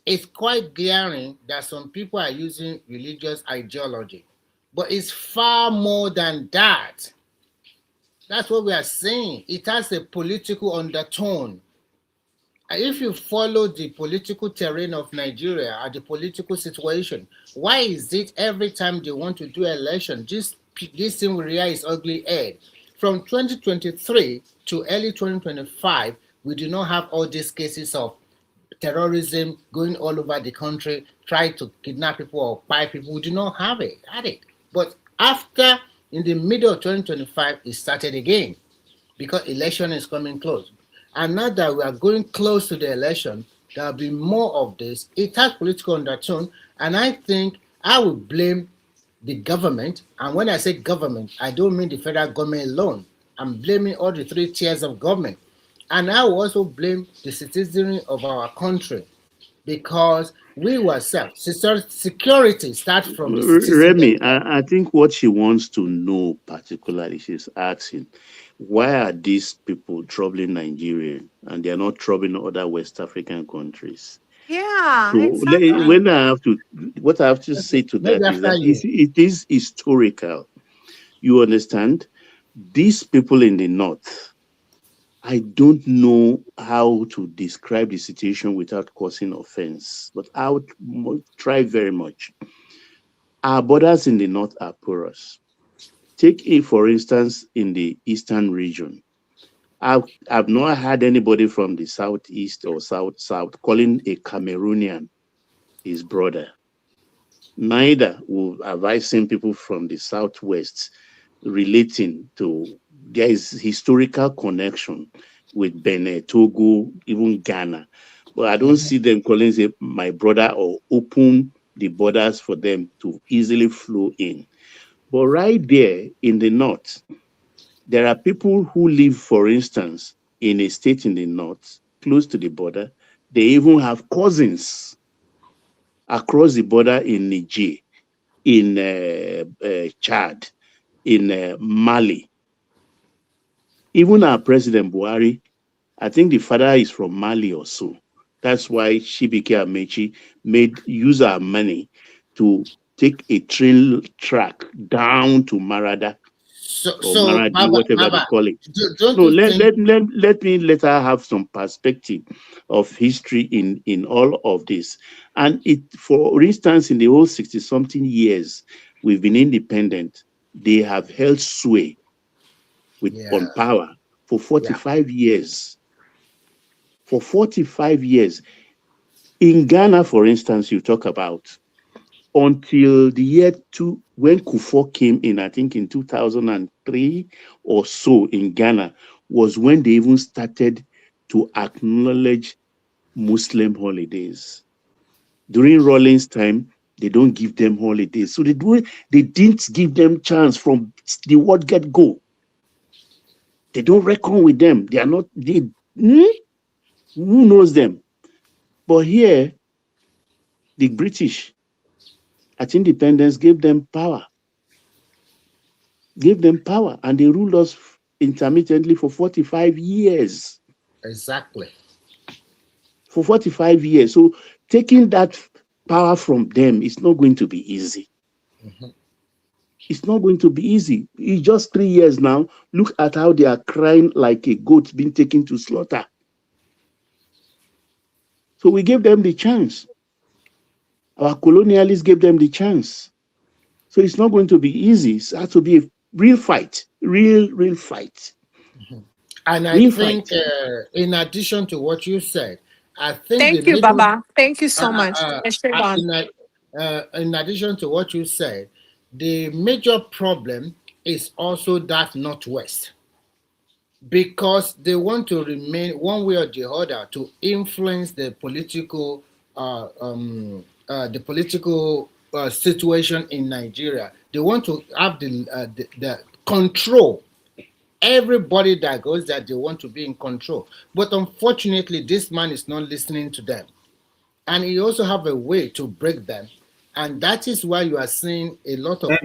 [SPEAKER 14] It's quite glaring that some people are using religious ideology, but it's far more than that. That's what we are saying. It has a political undertone. If you follow the political terrain of Nigeria or the political situation, why is it every time they want to do election, this thing will rear its ugly head? From 2023 to early 2025, we do not have all these cases of terrorism going all over the country, trying to kidnap people or buy people. We do not have it. But after, in the middle of 2025, it started again because election is coming close. And now that we are going close to the election, there will be more of this. It has political undertone, and I think I would blame the government. And when I say government, I don't mean the federal government alone. I'm blaming all the 3 tiers of government. And I will also blame the citizenry of our country because we ourselves, security starts from the citizenry.
[SPEAKER 8] Remy, I think what she wants to know particularly, she's asking, why are these people troubling Nigeria and they are not troubling other West African countries?
[SPEAKER 13] Yeah,
[SPEAKER 8] So
[SPEAKER 13] exactly.
[SPEAKER 8] what I have to say to
[SPEAKER 14] Maybe
[SPEAKER 8] that is
[SPEAKER 14] after
[SPEAKER 8] that
[SPEAKER 14] you.
[SPEAKER 8] it is historical. You understand? These people in the north, I don't know how to describe the situation without causing offense, but I would try very much. Our borders in the north are porous. Take it, for instance, in the eastern region. I've not had anybody from the southeast or south calling a Cameroonian his brother. Neither have I seen people from the southwest relating to, there is historical connection with Benin, Togo, even Ghana. But I don't see them calling say my brother or open the borders for them to easily flow in. But right there in the north, there are people who live, for instance, in a state in the north, close to the border. They even have cousins across the border in Niger, in Chad, in Mali. Even our President Buhari, I think the father is from Mali or so. That's why Shibike Amechi made use our money to take a train track down to Marada or
[SPEAKER 14] So
[SPEAKER 8] Maradi, whatever they
[SPEAKER 14] Baba,
[SPEAKER 8] call it.
[SPEAKER 14] don't
[SPEAKER 8] No,
[SPEAKER 14] you think?
[SPEAKER 8] let her have some perspective of history in all of this. And it, for instance, in the whole 60-something years we've been independent, they have held sway on power for 45 years. For 45 years. In Ghana, for instance, you talk about until the year when Kufuor came in, I think in 2003 or so in Ghana, was when they even started to acknowledge Muslim holidays. During Rawlings' time, they don't give them holidays. So they didn't give them chance from the word get-go. They don't reckon with them. They are not, who knows them? But here, the British at independence gave them power. And they ruled us intermittently for 45 years.
[SPEAKER 14] Exactly.
[SPEAKER 8] For 45 years. So taking that power from them is not going to be easy.
[SPEAKER 14] Mm-hmm.
[SPEAKER 8] It's not going to be easy. It's just 3 years now. Look at how they are crying like a goat being taken to slaughter. So we gave them the chance. Our colonialists gave them the chance. So it's not going to be easy. It has to be a real fight. Real fight.
[SPEAKER 14] Mm-hmm. And I think, in addition to what you said, I think
[SPEAKER 13] thank you, Baba. Thank you so much.
[SPEAKER 14] In addition to what you said, the major problem is also that Northwest, because they want to remain one way or the other to influence the political situation in Nigeria. They want to have the control. Everybody that goes there, they want to be in control. But unfortunately, this man is not listening to them. And he also have a way to break them. And that is why you are seeing a lot of...
[SPEAKER 15] But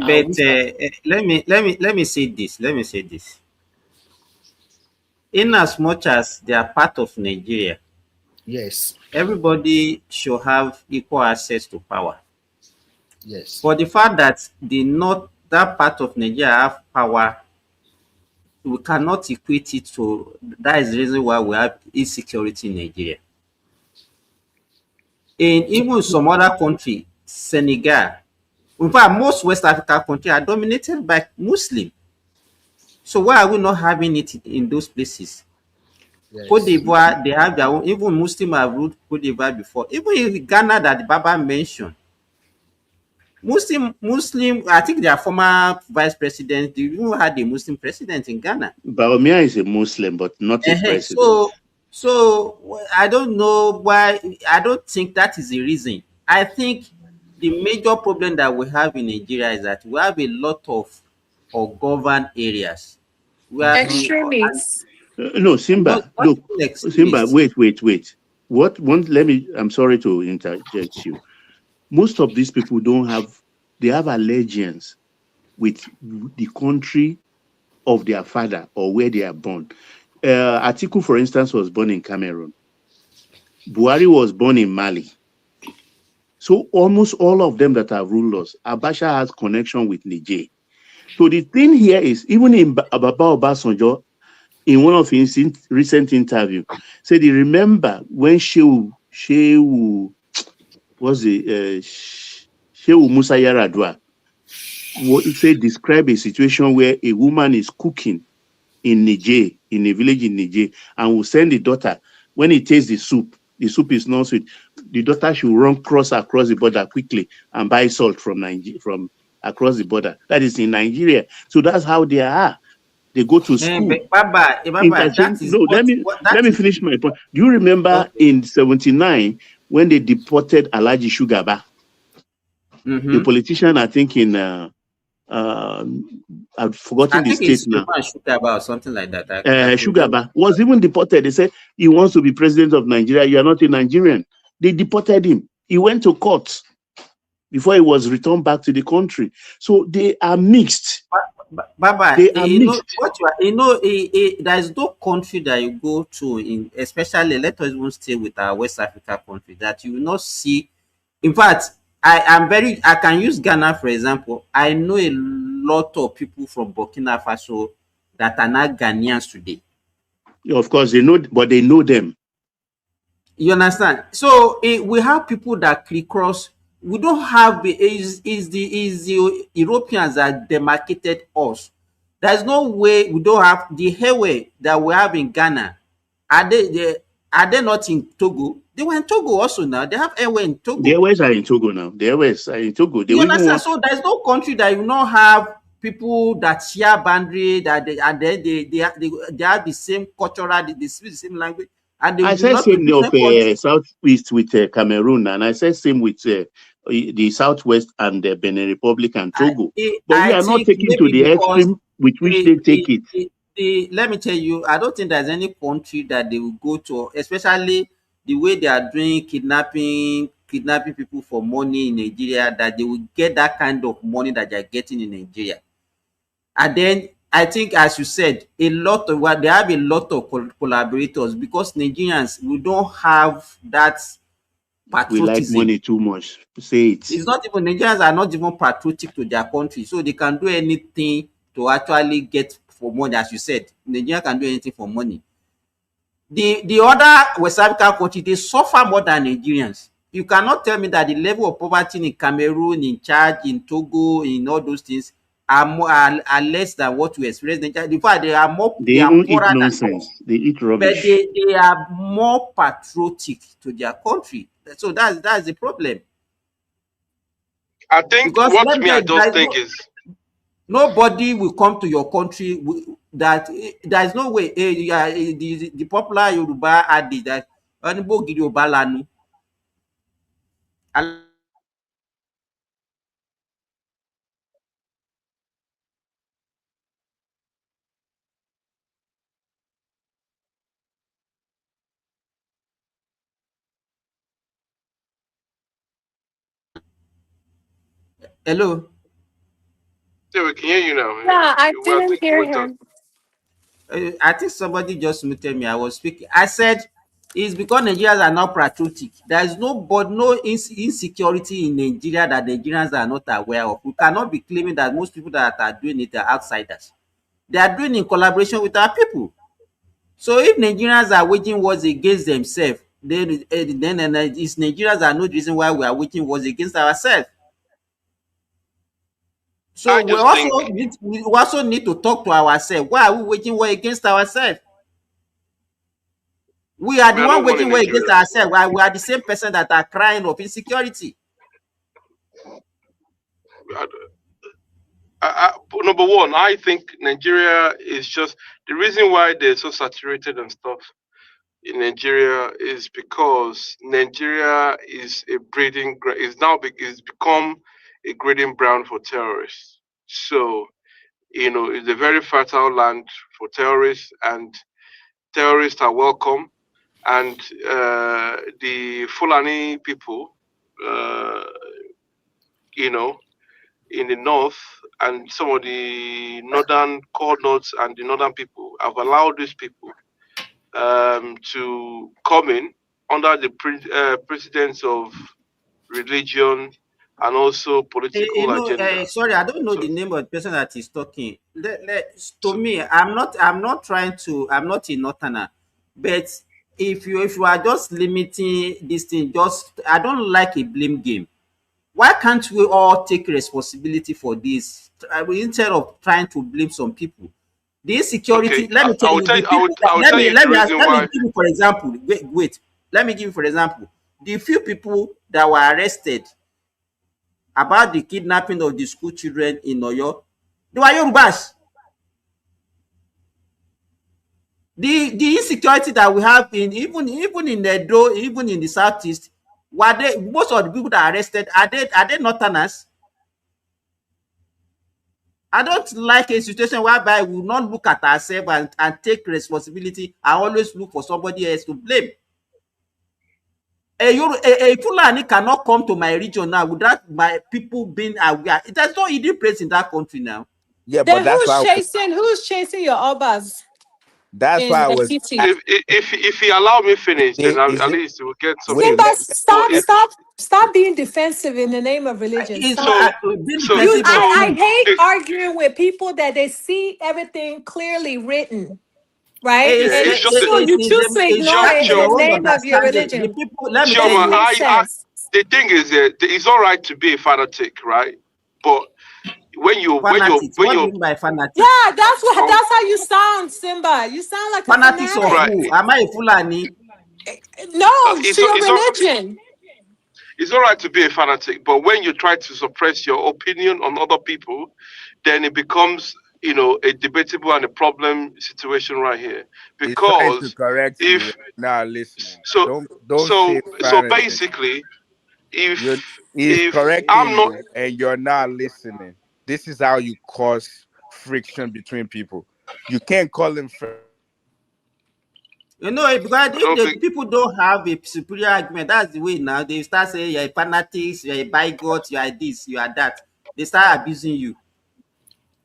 [SPEAKER 15] let me say this. In as much as they are part of Nigeria,
[SPEAKER 14] yes,
[SPEAKER 15] everybody should have equal access to power.
[SPEAKER 14] Yes.
[SPEAKER 15] For the fact that that part of Nigeria have power, we cannot equate it to, that is the reason why we have insecurity in Nigeria. In even some other country, Senegal, in fact, most West African countries are dominated by Muslim. So why are we not having it in those places? Yes. Cote d'Ivoire, they have their own, even Muslim have ruled Cote d'Ivoire before. Even in Ghana that Baba mentioned, Muslim, I think their former vice president, they even had a Muslim president in Ghana.
[SPEAKER 8] Baumia is a Muslim, but not a president.
[SPEAKER 15] So I don't know why. I don't think that is the reason. I think the major problem that we have in Nigeria is that we have a lot of governed areas.
[SPEAKER 13] Extremists.
[SPEAKER 8] No, Simba. Look, Simba. Wait. I'm sorry to interject you. Most of these people they have allegiance with the country of their father or where they are born. Atiku, for instance, was born in Cameroon. Buhari was born in Mali. So almost all of them that have ruled us, Abacha has connection with Niger. So the thing here is, even in Baba Obasanjo, in one of his recent interview, said he remember when Shehu Musa Yaradua describe a situation where a woman is cooking in Niger, in a village in Niger, and will send the daughter. When he tastes the soup is not sweet. The daughter should run across the border quickly and buy salt from across the border. That is in Nigeria. So that's how they are. They go to school. Let me finish my point. Do you remember in 79 when they deported Alhaji Shugaba? Mm-hmm. The politician, I think in I've forgotten the state now.
[SPEAKER 15] Shugaba or something like that.
[SPEAKER 8] Shugaba was even deported. They said he wants to be president of Nigeria. You are not a Nigerian. They deported him. He went to court before he was returned back to the country. So they are mixed.
[SPEAKER 15] Baba, there is no country that you go to, especially let us even stay with our West Africa country, that you will not see. In fact, I can use Ghana for example. I know a lot of people from Burkina Faso that are not Ghanaians today.
[SPEAKER 8] Yeah, of course, they know, but they know them.
[SPEAKER 15] You understand? So we have people that cross. We don't have the Europeans that demarcated us. There's no way we don't have the highway that we have in Ghana. Are they not in Togo? They were in Togo also now. They have airway in Togo.
[SPEAKER 8] The airways are in Togo now. The airways are in Togo. They
[SPEAKER 15] You
[SPEAKER 8] even
[SPEAKER 15] understand?
[SPEAKER 8] want.
[SPEAKER 15] So there's no country that you not have people that share boundary, that they, and then they have the same cultural, they speak the same language, and they
[SPEAKER 8] I
[SPEAKER 15] will
[SPEAKER 8] said
[SPEAKER 15] belong to
[SPEAKER 8] same of
[SPEAKER 15] different countries.
[SPEAKER 8] Southeast with Cameroon, and I said same with the Southwest and the Benin Republic and Togo. But we
[SPEAKER 15] I
[SPEAKER 8] are not
[SPEAKER 15] think
[SPEAKER 8] taking to
[SPEAKER 15] maybe
[SPEAKER 8] the
[SPEAKER 15] because
[SPEAKER 8] extreme with which they take it.
[SPEAKER 15] let me tell you, I don't think there's any country that they will go to, especially the way they are doing kidnapping people for money in Nigeria, that they will get that kind of money that they're getting in Nigeria. And then I think, as you said, they have a lot of collaborators, because Nigerians, we don't have that
[SPEAKER 8] We like
[SPEAKER 15] patriotism.
[SPEAKER 8] money too much. Say it.
[SPEAKER 15] It's not even, Nigerians are not even patriotic to their country, so they can do anything to actually get for money. As you said, Nigeria can do anything for money. The other West African countries, they suffer more than Nigerians. You cannot tell me that the level of poverty in Cameroon, in Chad, in Togo, in all those things are less than what we experience in Nigeria. In fact, they are
[SPEAKER 8] Even eat
[SPEAKER 15] poorer than
[SPEAKER 8] nonsense.
[SPEAKER 15] us.
[SPEAKER 8] They eat
[SPEAKER 15] But
[SPEAKER 8] rubbish.
[SPEAKER 15] they are more patriotic to their country. So that's the problem.
[SPEAKER 16] I think
[SPEAKER 15] Because
[SPEAKER 16] what me I just think is
[SPEAKER 15] nobody will come to your country that there is no way. The popular Yoruba adage that "Onigbo gidi oba lanu." Hello.
[SPEAKER 16] Yeah, we can hear you now.
[SPEAKER 13] Yeah, I
[SPEAKER 16] Well, I
[SPEAKER 13] didn't
[SPEAKER 16] think you
[SPEAKER 13] hear
[SPEAKER 16] went on.
[SPEAKER 13] him.
[SPEAKER 15] I think somebody just muted me. I was speaking. I said it's because Nigerians are not patriotic. There is no insecurity in Nigeria that Nigerians are not aware of. We cannot be claiming that most people that are doing it are outsiders. They are doing it in collaboration with our people. So if Nigerians are waging wars against themselves, then it's Nigerians are no reason why we are waging wars against ourselves. So
[SPEAKER 16] I just think
[SPEAKER 15] we also need to talk to ourselves. Why are we waging war against ourselves? We are the
[SPEAKER 16] we are
[SPEAKER 15] one
[SPEAKER 16] not one in
[SPEAKER 15] waging war against
[SPEAKER 16] Nigeria.
[SPEAKER 15] ourselves. While we are the same person that are crying of insecurity.
[SPEAKER 16] Number one, I think Nigeria is just the reason why they're so saturated and stuff in Nigeria is because Nigeria is a is become a breeding ground for terrorists. So it's a very fertile land for terrorists, and terrorists are welcome. And the Fulani people, in the north, and some of the northern core norths and the northern people have allowed these people to come in under the precedence of religion and also political agenda.
[SPEAKER 15] Sorry, I don't know
[SPEAKER 16] So
[SPEAKER 15] the name of the person that is talking. To me, I'm not trying to. I'm not a northerner, but if you are just limiting this thing, I don't like a blame game. Why can't we all take responsibility for this instead of trying to blame some people? The insecurity.
[SPEAKER 16] okay,
[SPEAKER 15] Let me tell
[SPEAKER 16] I will
[SPEAKER 15] you
[SPEAKER 16] tell
[SPEAKER 15] the
[SPEAKER 16] you, I will,
[SPEAKER 15] people.
[SPEAKER 16] I will tell you the reason
[SPEAKER 15] Let me
[SPEAKER 16] why.
[SPEAKER 15] give you for example. Wait. Let me give you for example. The few people that were arrested about the kidnapping of the school children in Oyo, they were Yorubas. The insecurity that we have in even in Edo, even in the Southeast, most of the people that are arrested are they northerners? I don't like a situation whereby we will not look at ourselves and take responsibility and always look for somebody else to blame. A Fulani cannot come to my region now without my people being aware. There's no hidden place in that country now.
[SPEAKER 10] Yeah, but
[SPEAKER 13] Then
[SPEAKER 10] that's why
[SPEAKER 13] who's chasing your obas
[SPEAKER 10] that's why
[SPEAKER 13] in
[SPEAKER 10] I
[SPEAKER 13] the
[SPEAKER 10] was
[SPEAKER 13] city?
[SPEAKER 16] If he allow me finish, then
[SPEAKER 10] is
[SPEAKER 16] at
[SPEAKER 10] it
[SPEAKER 16] least we'll get some
[SPEAKER 10] wait,
[SPEAKER 16] things.
[SPEAKER 13] Simba,
[SPEAKER 16] So if
[SPEAKER 13] stop being defensive in the name of religion.
[SPEAKER 15] It's
[SPEAKER 13] Stop
[SPEAKER 16] so
[SPEAKER 13] it.
[SPEAKER 15] not being
[SPEAKER 16] so
[SPEAKER 15] defensive of
[SPEAKER 16] so
[SPEAKER 13] I
[SPEAKER 15] who?
[SPEAKER 13] hate
[SPEAKER 16] if,
[SPEAKER 13] arguing with people that they see everything clearly written, right?
[SPEAKER 16] yeah,
[SPEAKER 13] And
[SPEAKER 16] it's just a,
[SPEAKER 13] you choose to ignore it in the
[SPEAKER 16] Chioma,
[SPEAKER 15] your own
[SPEAKER 13] name of your
[SPEAKER 15] understanding. The
[SPEAKER 13] religion.
[SPEAKER 15] people, let
[SPEAKER 13] It
[SPEAKER 15] me tell
[SPEAKER 13] doesn't
[SPEAKER 16] Chioma,
[SPEAKER 15] you,
[SPEAKER 13] make
[SPEAKER 16] I
[SPEAKER 13] sense.
[SPEAKER 16] the thing is that it's all right to be a fanatic, right? But
[SPEAKER 15] fanatics.
[SPEAKER 16] when
[SPEAKER 15] What do
[SPEAKER 16] you
[SPEAKER 15] you mean by
[SPEAKER 13] Yeah,
[SPEAKER 15] fanatics?
[SPEAKER 16] um,
[SPEAKER 13] that's how you sound, Simba. You sound like a
[SPEAKER 15] Fanatics of
[SPEAKER 16] right,
[SPEAKER 13] fanatic.
[SPEAKER 15] who? Am I a Fulani?
[SPEAKER 13] No,
[SPEAKER 16] It's,
[SPEAKER 13] to your
[SPEAKER 16] it's, all,
[SPEAKER 13] religion.
[SPEAKER 16] it's all right to be a fanatic, but when you try to suppress your opinion on other people, then it becomes, a debatable and a problem situation right here.
[SPEAKER 10] He's trying to
[SPEAKER 16] Because
[SPEAKER 10] correct you.
[SPEAKER 16] if
[SPEAKER 10] You're not listening.
[SPEAKER 16] so,
[SPEAKER 10] Don't say
[SPEAKER 16] so
[SPEAKER 10] fanatic.
[SPEAKER 16] basically,
[SPEAKER 10] You're,
[SPEAKER 16] if
[SPEAKER 10] he's
[SPEAKER 16] if
[SPEAKER 10] correcting
[SPEAKER 16] I'm not
[SPEAKER 10] you and you're not listening. This is how you cause friction between people. You can't call him
[SPEAKER 15] Because
[SPEAKER 16] I
[SPEAKER 15] if
[SPEAKER 16] don't
[SPEAKER 15] the
[SPEAKER 16] think
[SPEAKER 15] people don't have a superior argument, that's the way now. They start saying you're a fanatics, you're a bigot, you are this, you are that. They start abusing you.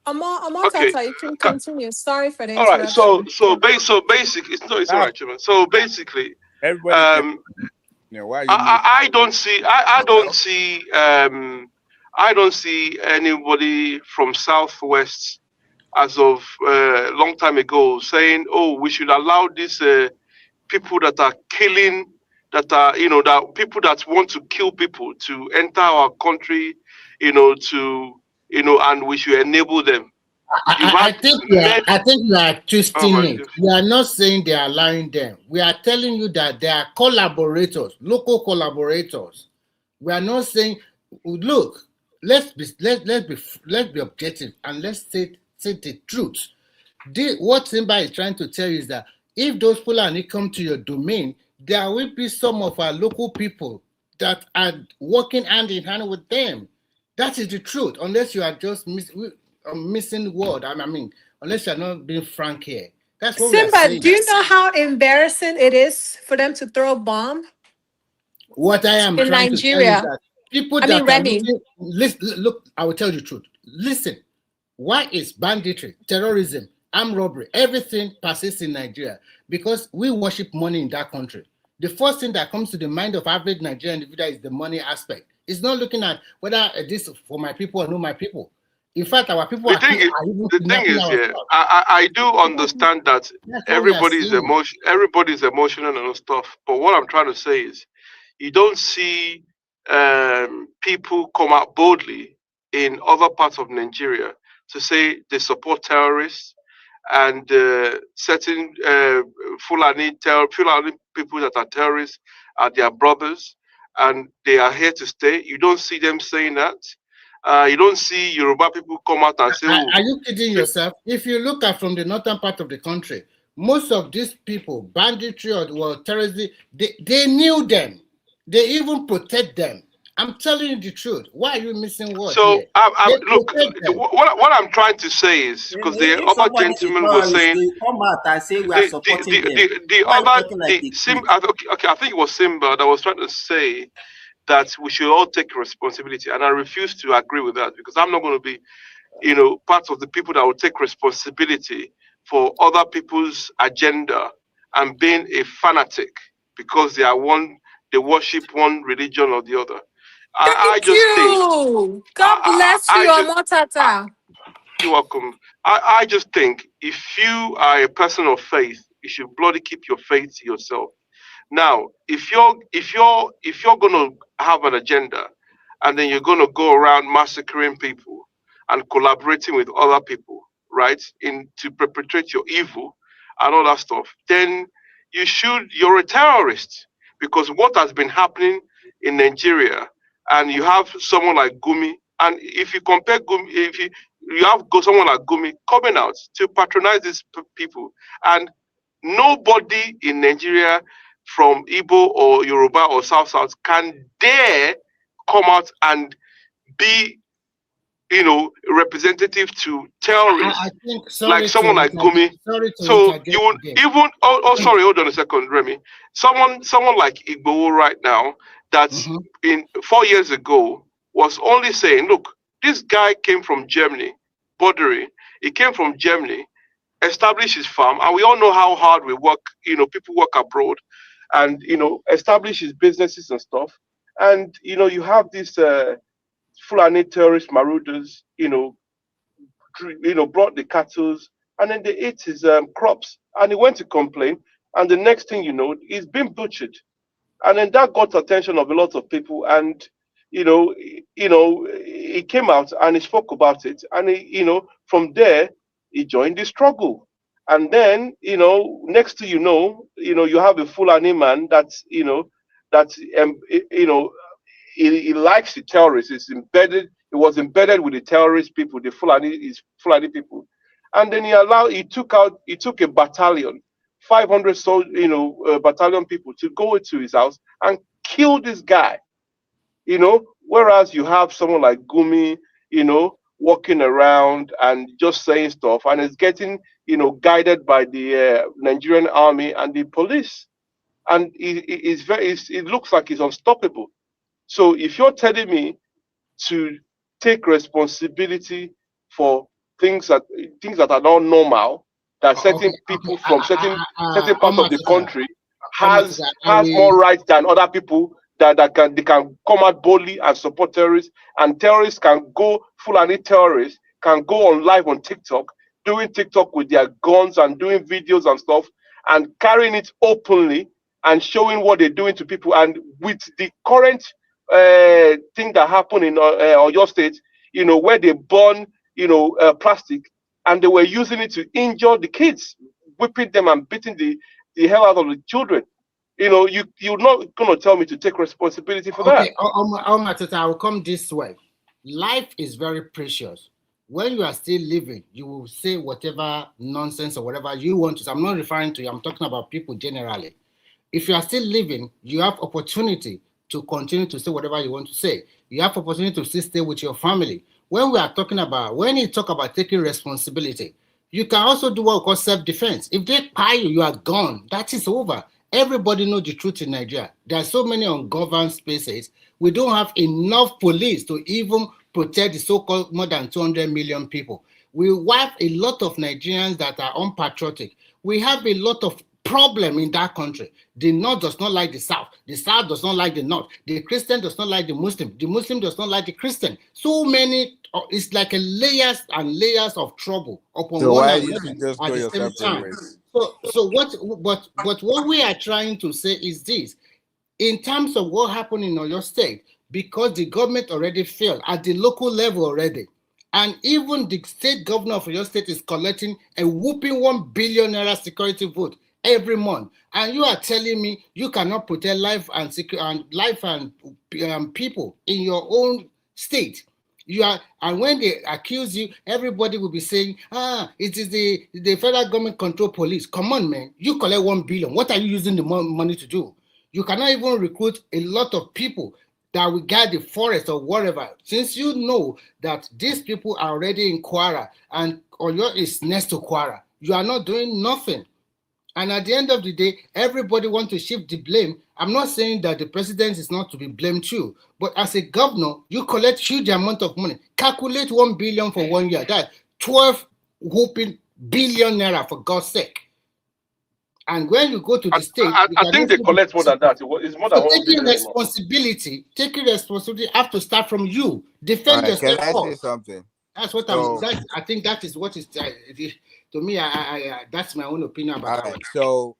[SPEAKER 16] okay.
[SPEAKER 13] Tata, you can continue. Sorry for the
[SPEAKER 16] All right.
[SPEAKER 13] interruption.
[SPEAKER 16] So basic. It's all
[SPEAKER 10] now.
[SPEAKER 16] right, Chairman. So basically,
[SPEAKER 10] Everybody can.
[SPEAKER 16] um,
[SPEAKER 10] Why are you making?
[SPEAKER 16] I don't see I don't see anybody from Southwest as of long time ago saying, oh, we should allow these people that are killing, that are that people that want to kill people to enter our country, and we should enable them. You've
[SPEAKER 14] I
[SPEAKER 16] had
[SPEAKER 14] think
[SPEAKER 16] men.
[SPEAKER 14] I think you are
[SPEAKER 16] Oh
[SPEAKER 14] twisting
[SPEAKER 16] my
[SPEAKER 14] it.
[SPEAKER 16] God.
[SPEAKER 14] We are not saying they are allowing them. We are telling you that they are collaborators, local collaborators. We are not saying, look, let's be objective and let's say the truth. What Simba is trying to tell you is that if those Fulani come to your domain, there will be some of our local people that are working hand in hand with them. That is the truth, unless you are just missing word. I mean, unless you're not being frank here. That's what we are
[SPEAKER 13] Simba,
[SPEAKER 14] saying.
[SPEAKER 13] do you know how embarrassing it is for them to throw a bomb
[SPEAKER 14] What I am
[SPEAKER 13] in
[SPEAKER 14] trying to tell you is
[SPEAKER 13] Nigeria?
[SPEAKER 14] that people
[SPEAKER 13] I mean,
[SPEAKER 14] that are
[SPEAKER 13] Remy.
[SPEAKER 14] looking, listen, look, I will tell you the truth. Listen, why is banditry, terrorism, armed robbery, everything persists in Nigeria? Because we worship money in that country. The first thing that comes to the mind of average Nigerian individual is the money aspect. It's not looking at whether this is for my people or not my people. In fact, our people
[SPEAKER 16] The
[SPEAKER 14] are
[SPEAKER 16] thing is,
[SPEAKER 14] even
[SPEAKER 16] the thing
[SPEAKER 14] kidnapping
[SPEAKER 16] is,
[SPEAKER 14] ourselves.
[SPEAKER 16] yeah, I do understand that
[SPEAKER 14] That's what we are saying.
[SPEAKER 16] everybody's emotional and stuff. But what I'm trying to say is, you don't see people come out boldly in other parts of Nigeria to say they support terrorists and certain Fulani people that are terrorists are their brothers and they are here to stay. You don't see them saying that. You don't see Yoruba people come out and say, "Oh,
[SPEAKER 14] Are you kidding yourself? If you look at from the northern part of the country, most of these people, banditry or terrorism, they knew them. They even protect them. I'm telling you the truth. Why are you missing word
[SPEAKER 16] So,
[SPEAKER 14] here? They
[SPEAKER 16] look,
[SPEAKER 14] protect them.
[SPEAKER 16] what I'm trying to say is because the
[SPEAKER 15] If
[SPEAKER 16] other
[SPEAKER 15] somebody is a
[SPEAKER 16] gentleman was
[SPEAKER 15] terrorist,
[SPEAKER 16] saying
[SPEAKER 15] they come out and say we are supporting them.
[SPEAKER 16] the
[SPEAKER 15] Why are you
[SPEAKER 16] other
[SPEAKER 15] talking like a kid?
[SPEAKER 16] okay, I think it was Simba that was trying to say that we should all take responsibility, and I refuse to agree with that because I'm not going to be, part of the people that will take responsibility for other people's agenda and being a fanatic because they worship one religion or the other. I
[SPEAKER 13] Thank
[SPEAKER 16] just think
[SPEAKER 13] you. God bless you,
[SPEAKER 16] I,
[SPEAKER 13] Omotata.
[SPEAKER 16] you're welcome. I just think if you are a person of faith, you should bloody keep your faith to yourself. Now, if you're gonna have an agenda and then you're gonna go around massacring people and collaborating with other people, right, in to perpetrate your evil and all that stuff, then you're a terrorist because what has been happening in Nigeria and you have someone like Gumi, and if you compare Gumi, if you have someone like Gumi coming out to patronize these people, and nobody in Nigeria from Igbo or Yoruba or South can dare come out and be, representative to
[SPEAKER 14] I
[SPEAKER 16] terrorists
[SPEAKER 14] think
[SPEAKER 16] like someone like Gumi. So you would
[SPEAKER 14] again.
[SPEAKER 16] even sorry, hold on a second, Remy. Someone like Igbo right now that's in 4 years ago was only saying, look, this guy came from Germany, bordering. He came from Germany, established his farm, and we all know how hard we work, people work abroad and establish his businesses and stuff. And you have these Fulani terrorist marauders, brought the cattle and then they ate his crops and he went to complain. And the next thing you know, he's been butchered. And then that got attention of a lot of people. And, he came out and he spoke about it. And, from there, he joined the struggle. And then, next thing you have a Fulani man he likes the terrorists. It was embedded with the terrorist people, the Fulani people. And then he took a battalion, 500 battalion people to go into his house and kill this guy. Whereas you have someone like Gumi, walking around and just saying stuff, and is getting, guided by the Nigerian army and the police, and it looks like he's unstoppable. So if you're telling me to take responsibility for things that are not normal, that certain people from certain parts of the country has more rights than other people, that they can come out boldly and support terrorists, and terrorists can go, Fulani terrorists can go on live on TikTok, doing TikTok with their guns and doing videos and stuff, and carrying it openly and showing what they're doing to people. And with the current thing that happened in Oyo State, where they burn, plastic, and they were using it to injure the kids, whipping them and beating the hell out of the children. You're not going to tell me to take responsibility for that.
[SPEAKER 14] I will come this way. Life is very precious. When you are still living, you will say whatever nonsense or whatever you want to. I'm not referring to you. I'm talking about people generally. If you are still living, you have opportunity to continue to say whatever you want to say. You have opportunity to still stay with your family. When you talk about taking responsibility, you can also do what we call self-defense. If they pie you, you are gone. That is over. Everybody knows the truth in Nigeria. There are so many ungoverned spaces. We don't have enough police to even protect the so-called more than 200 million people. We have a lot of Nigerians that are unpatriotic. We have a lot of problem in that country. The North does not like the South. The South does not like the North. The Christian does not like the Muslim. The Muslim does not like the Christian. So many, it's like a layers and layers of trouble upon
[SPEAKER 10] So
[SPEAKER 14] one
[SPEAKER 10] why
[SPEAKER 14] another
[SPEAKER 10] did you just
[SPEAKER 14] at
[SPEAKER 10] go
[SPEAKER 14] the
[SPEAKER 10] your
[SPEAKER 14] same
[SPEAKER 10] separate
[SPEAKER 14] time.
[SPEAKER 10] ways?
[SPEAKER 14] So what we are trying to say is this: in terms of what happened in Oyo State, because the government already failed at the local level already, and even the state governor of Oyo State is collecting a whooping 1 billion naira security vote every month, and you are telling me you cannot protect life and people in your own state. And when they accuse you, everybody will be saying, it is the federal government control police. Come on, man, you collect 1 billion. What are you using the money to do? You cannot even recruit a lot of people that will guard the forest or whatever, since you know that these people are already in Kwara and Oyo is next to Kwara. You are not doing nothing. And at the end of the day, everybody wants to shift the blame. I'm not saying that the president is not to be blamed too, but as a governor, you collect huge amount of money. Calculate 1 billion for 1 year. That's 12 whooping billion naira, for God's sake. And when you go to the state,
[SPEAKER 16] I think they collect more than that. It's more than 1 billion.
[SPEAKER 14] Taking responsibility have to start from you. Defend yourself.
[SPEAKER 10] Can I say something?
[SPEAKER 14] That's what I think that is what is to me. That's my own opinion about that.
[SPEAKER 10] So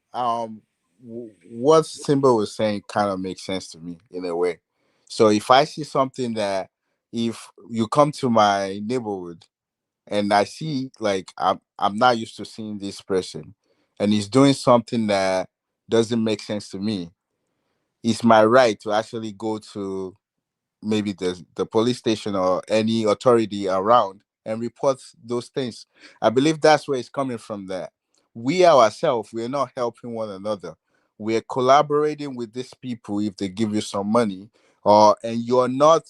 [SPEAKER 10] what Simba was saying kind of makes sense to me in a way. So if I see something that, if you come to my neighborhood and I see, like, I'm not used to seeing this person and he's doing something that doesn't make sense to me, it's my right to actually go to maybe the police station or any authority around and report those things. I believe that's where it's coming from, that we ourselves, we're not helping one another. We're collaborating with these people if they give you some money, and you're not.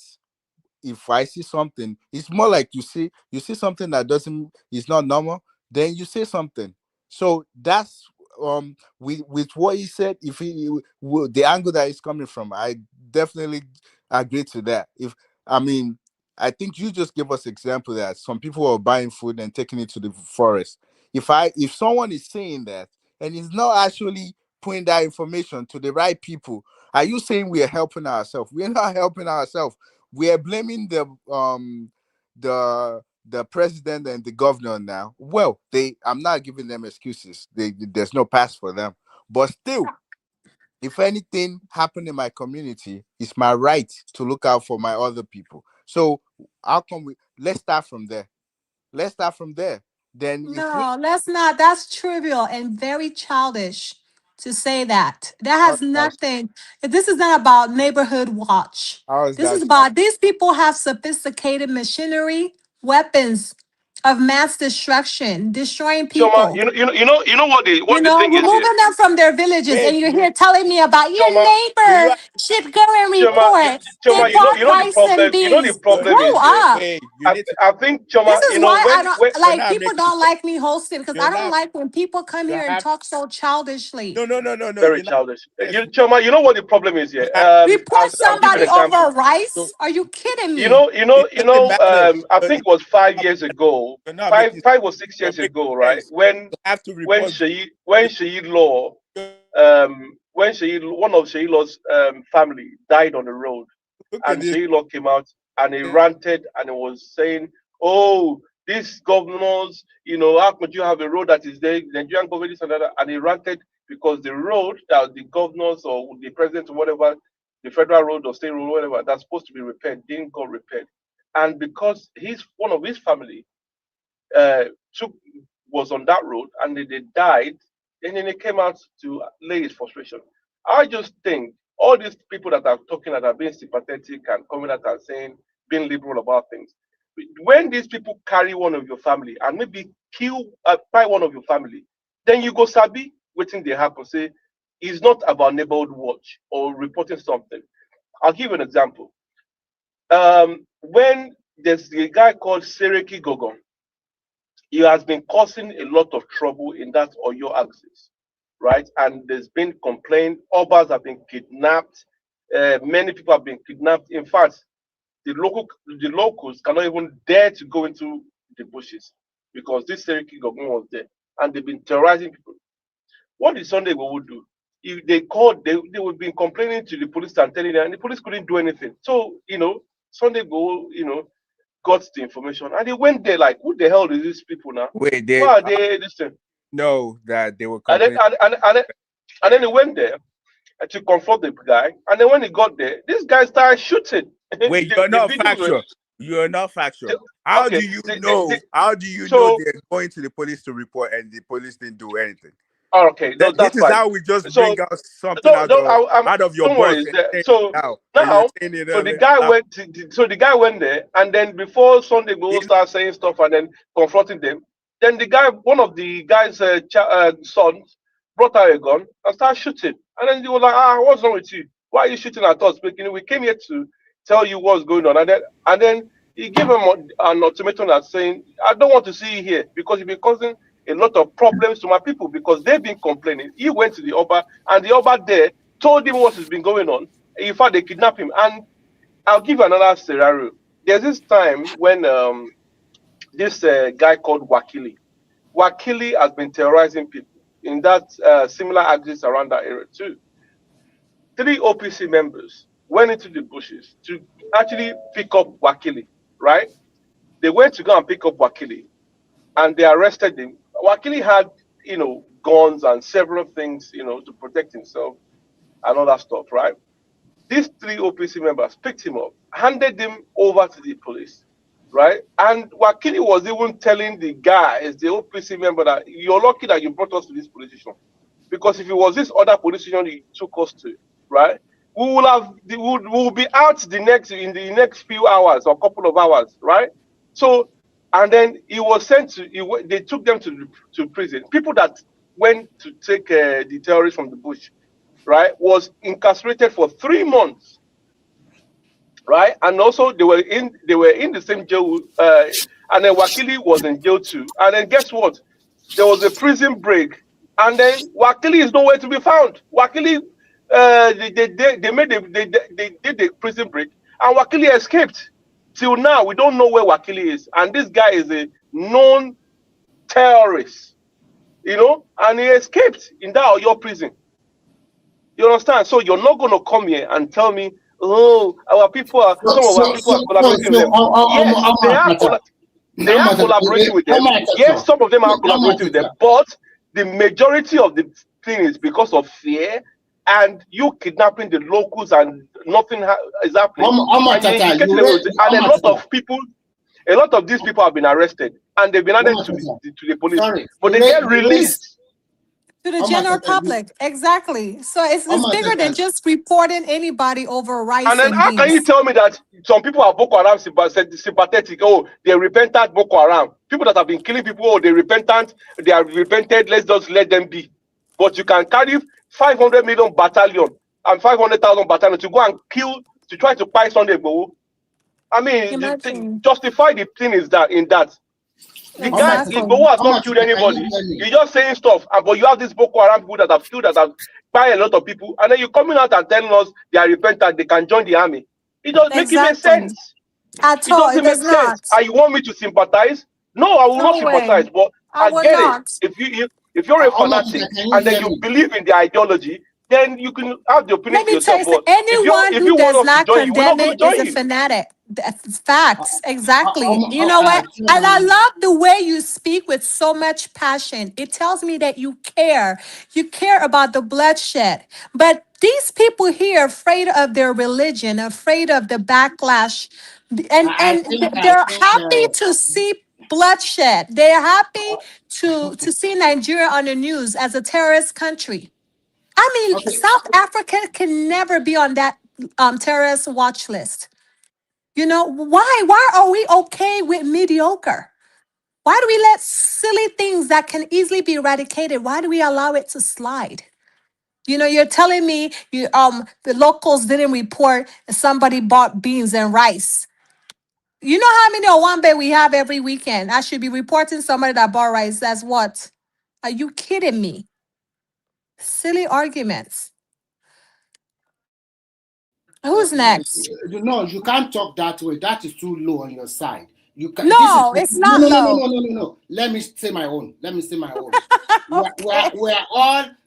[SPEAKER 10] If I see something, it's more like you see something that is not normal, then you say something. So that's with what he said. If the angle that is coming from, I definitely agree to that. I think you just gave us example that some people are buying food and taking it to the forest. If someone is saying that and is not actually putting that information to the right people, are you saying we are helping ourselves? We're not helping ourselves. We are blaming the president and the governor now. Well, I'm not giving them excuses. There's no pass for them. But still, if anything happened in my community, it's my right to look out for my other people. So how come let's start from there. then it's not
[SPEAKER 13] No, let's not. That's trivial and very childish to say that. That has nothing. This is not about neighborhood watch.
[SPEAKER 10] how is
[SPEAKER 13] This is
[SPEAKER 10] that
[SPEAKER 13] about these people have sophisticated machinery, weapons of mass destruction, destroying
[SPEAKER 16] Choma,
[SPEAKER 13] people.
[SPEAKER 16] you know
[SPEAKER 13] You
[SPEAKER 16] what the
[SPEAKER 13] know,
[SPEAKER 16] thing is here.
[SPEAKER 13] removing them from their villages, and
[SPEAKER 10] wait,
[SPEAKER 13] you're here telling me about your
[SPEAKER 16] Choma,
[SPEAKER 10] do you
[SPEAKER 13] neighbor should go and
[SPEAKER 16] Choma,
[SPEAKER 13] report. They
[SPEAKER 16] Choma,
[SPEAKER 13] bought
[SPEAKER 16] you know the
[SPEAKER 13] rice and
[SPEAKER 16] problem. You know the
[SPEAKER 13] beans.
[SPEAKER 16] problem
[SPEAKER 13] Grow
[SPEAKER 16] is here.
[SPEAKER 13] up.
[SPEAKER 10] wait, you need to
[SPEAKER 16] I think
[SPEAKER 13] This
[SPEAKER 16] Choma,
[SPEAKER 13] is why I don't
[SPEAKER 10] you're
[SPEAKER 13] like
[SPEAKER 10] not
[SPEAKER 13] people
[SPEAKER 10] making
[SPEAKER 13] don't
[SPEAKER 10] sense.
[SPEAKER 13] like me hosting because I
[SPEAKER 10] You're
[SPEAKER 13] don't
[SPEAKER 10] not
[SPEAKER 13] like when people come
[SPEAKER 10] you
[SPEAKER 13] here and
[SPEAKER 10] have
[SPEAKER 13] talk so childishly.
[SPEAKER 10] no,
[SPEAKER 16] very
[SPEAKER 10] you're not
[SPEAKER 16] childish.
[SPEAKER 10] yes,
[SPEAKER 16] Choma, you know what the problem is
[SPEAKER 10] you
[SPEAKER 16] here.
[SPEAKER 10] have
[SPEAKER 13] Report
[SPEAKER 16] I'll give you an
[SPEAKER 13] somebody
[SPEAKER 16] example.
[SPEAKER 13] over
[SPEAKER 10] so
[SPEAKER 13] rice? Are you kidding
[SPEAKER 16] You
[SPEAKER 13] me?
[SPEAKER 16] know,
[SPEAKER 10] it doesn't matter.
[SPEAKER 16] I think it was 5 years ago,
[SPEAKER 10] You're not making
[SPEAKER 16] 5 or 6 years
[SPEAKER 10] making
[SPEAKER 16] ago, right?
[SPEAKER 10] sense. You have to report
[SPEAKER 16] When Sheyi Law, one of Sheyi Law's family died on the road,
[SPEAKER 10] look at
[SPEAKER 16] and
[SPEAKER 10] this.
[SPEAKER 16] Sheyi Law came out and he ranted and he was saying, "Oh, these governors, how could you have a road that is there? Nigerian government is another," and he ranted because the road that the governors or the president or whatever, the federal road or state road, whatever, that's supposed to be repaired, didn't go repaired, and because one of his family uh, took was on that road and they died, and then he came out to lay his frustration. I just think all these people that are talking that are being sympathetic and coming out and saying being liberal about things, when these people carry one of your family and maybe kill by one of your family, then you go sabi waiting they happen. Say it's not about neighborhood watch or reporting something. I'll give you an example. When there's a guy called Sereki Gogon, he has been causing a lot of trouble in that Oyo axis, right? And there's been complaint. Obas have been kidnapped. Many people have been kidnapped. In fact, the locals cannot even dare to go into the bushes because this Seriki government was there, and they've been terrorizing people. What did Sunday Igboho do? If they called, they would be complaining to the police and telling them, and the police couldn't do anything. So Sunday Igboho, got the information and they went there like, who the hell is these people now?
[SPEAKER 10] Wait,
[SPEAKER 16] Why are they this thing?
[SPEAKER 10] know that they were
[SPEAKER 16] And then
[SPEAKER 10] complaining.
[SPEAKER 16] and then he went there to confront the guy, and then when he got there, this guy started shooting.
[SPEAKER 10] Wait,
[SPEAKER 16] the,
[SPEAKER 10] you're
[SPEAKER 16] the
[SPEAKER 10] not
[SPEAKER 16] videos were
[SPEAKER 10] factual. You're not factual. How
[SPEAKER 16] okay.
[SPEAKER 10] do you know? How do you know
[SPEAKER 16] So
[SPEAKER 10] they're going to the police to report and the police didn't do anything?
[SPEAKER 16] okay, no,
[SPEAKER 10] This
[SPEAKER 16] that's
[SPEAKER 10] is
[SPEAKER 16] fine.
[SPEAKER 10] how we just
[SPEAKER 16] So
[SPEAKER 10] bring out something out of your
[SPEAKER 16] don't worry.
[SPEAKER 10] box and say it
[SPEAKER 16] So
[SPEAKER 10] now. And you're
[SPEAKER 16] now,
[SPEAKER 10] saying it
[SPEAKER 16] so the guy went there, and then before Sunday Igboho started saying stuff and then confronting them, then one of the guy's sons, brought out a gun and started shooting. And then he was like, what's wrong with you? Why are you shooting at us? Because we came here to tell you what's going on. And then he gave him an ultimatum that's saying, I don't want to see you here because you've been causing a lot of problems to my people because they've been complaining. He went to the Oba, and the Oba there told him what has been going on. In fact, they kidnapped him. And I'll give you another scenario. There's this time when this guy called Wakili has been terrorizing people in that similar axis around that area too. 3 OPC members went into the bushes to actually pick up Wakili, right? They went to go and pick up Wakili, and they arrested him. Wakili had, guns and several things, to protect himself and all that stuff, right? These 3 OPC members picked him up, handed him over to the police, right? And Wakili was even telling the guys, the OPC member, that you're lucky that you brought us to this police station. Because if it was this other police station you took us to, right, we will be out in the next few hours or couple of hours, right? So, and then he was sent to, they took them to prison. People that went to take the terrorists from the bush, right, was incarcerated for 3 months, right? And also they were in the same jail, and then Wakili was in jail too. And then guess what? There was a prison break, and then Wakili is nowhere to be found. Wakili, they did the prison break, and Wakili escaped. Till now, we don't know where Wakili is, and this guy is a known terrorist, and he escaped in that Oyo prison. You understand? So you're not going to come here and tell me, oh, some of our people are collaborating with them. Yes, they are collaborating with them. Yes, some of them are collaborating with them, but the majority of the thing is because of fear and you kidnapping the locals and nothing is happening. And a lot of people, A lot of these people have been arrested and they've been added to the police, but they get released.
[SPEAKER 13] To the general public, exactly. So it's bigger than just reporting anybody over rice
[SPEAKER 16] And then
[SPEAKER 13] and
[SPEAKER 16] how can you
[SPEAKER 13] beans.
[SPEAKER 16] tell me that some people are Boko Haram sympathetic? Oh, they're repentant Boko Haram. People that have been killing people, oh, they're repentant, they are repented, let's just let them be. But you can carry 500 million battalion and 500,000 battalion to go and kill, to try to buy Sunday Igboho. I mean, justify the thing is that in that. The guy, Igboho has not killed anybody. You're just saying stuff, but you have this Boko Haram people that have killed, that have by a lot of people, and then you're coming out and telling us they are repentant, they can join the army. It doesn't make sense.
[SPEAKER 13] At all, it does not.
[SPEAKER 16] And you want me to sympathize? No, I will not sympathize. But I get it. If you're a fanatic and then you believe in the ideology, then you can have the opinion
[SPEAKER 13] Let me
[SPEAKER 16] yourself.
[SPEAKER 13] tell you, anyone who does not condemn it is a fanatic. That's facts, exactly. You know what? And I love the way you speak with so much passion. It tells me that you care. You care about the bloodshed. But these people here are afraid of their religion, afraid of the backlash, and they're happy to see bloodshed. They're happy to see Nigeria on the news as a terrorist country. I mean, South Africa can never be on that terrorist watch list. You know, why? Why are we okay with mediocre? Why do we let silly things that can easily be eradicated, why do we allow it to slide? You know, you're telling me the locals didn't report somebody bought beans and rice. You know how many Owambe we have every weekend? I should be reporting somebody that bought rice. That's what? Are you kidding me? Silly arguments. Who's next?
[SPEAKER 14] No, you can't talk that way. That is too low on your side. You can.
[SPEAKER 13] No, it's not low.
[SPEAKER 14] No. Let me say my own.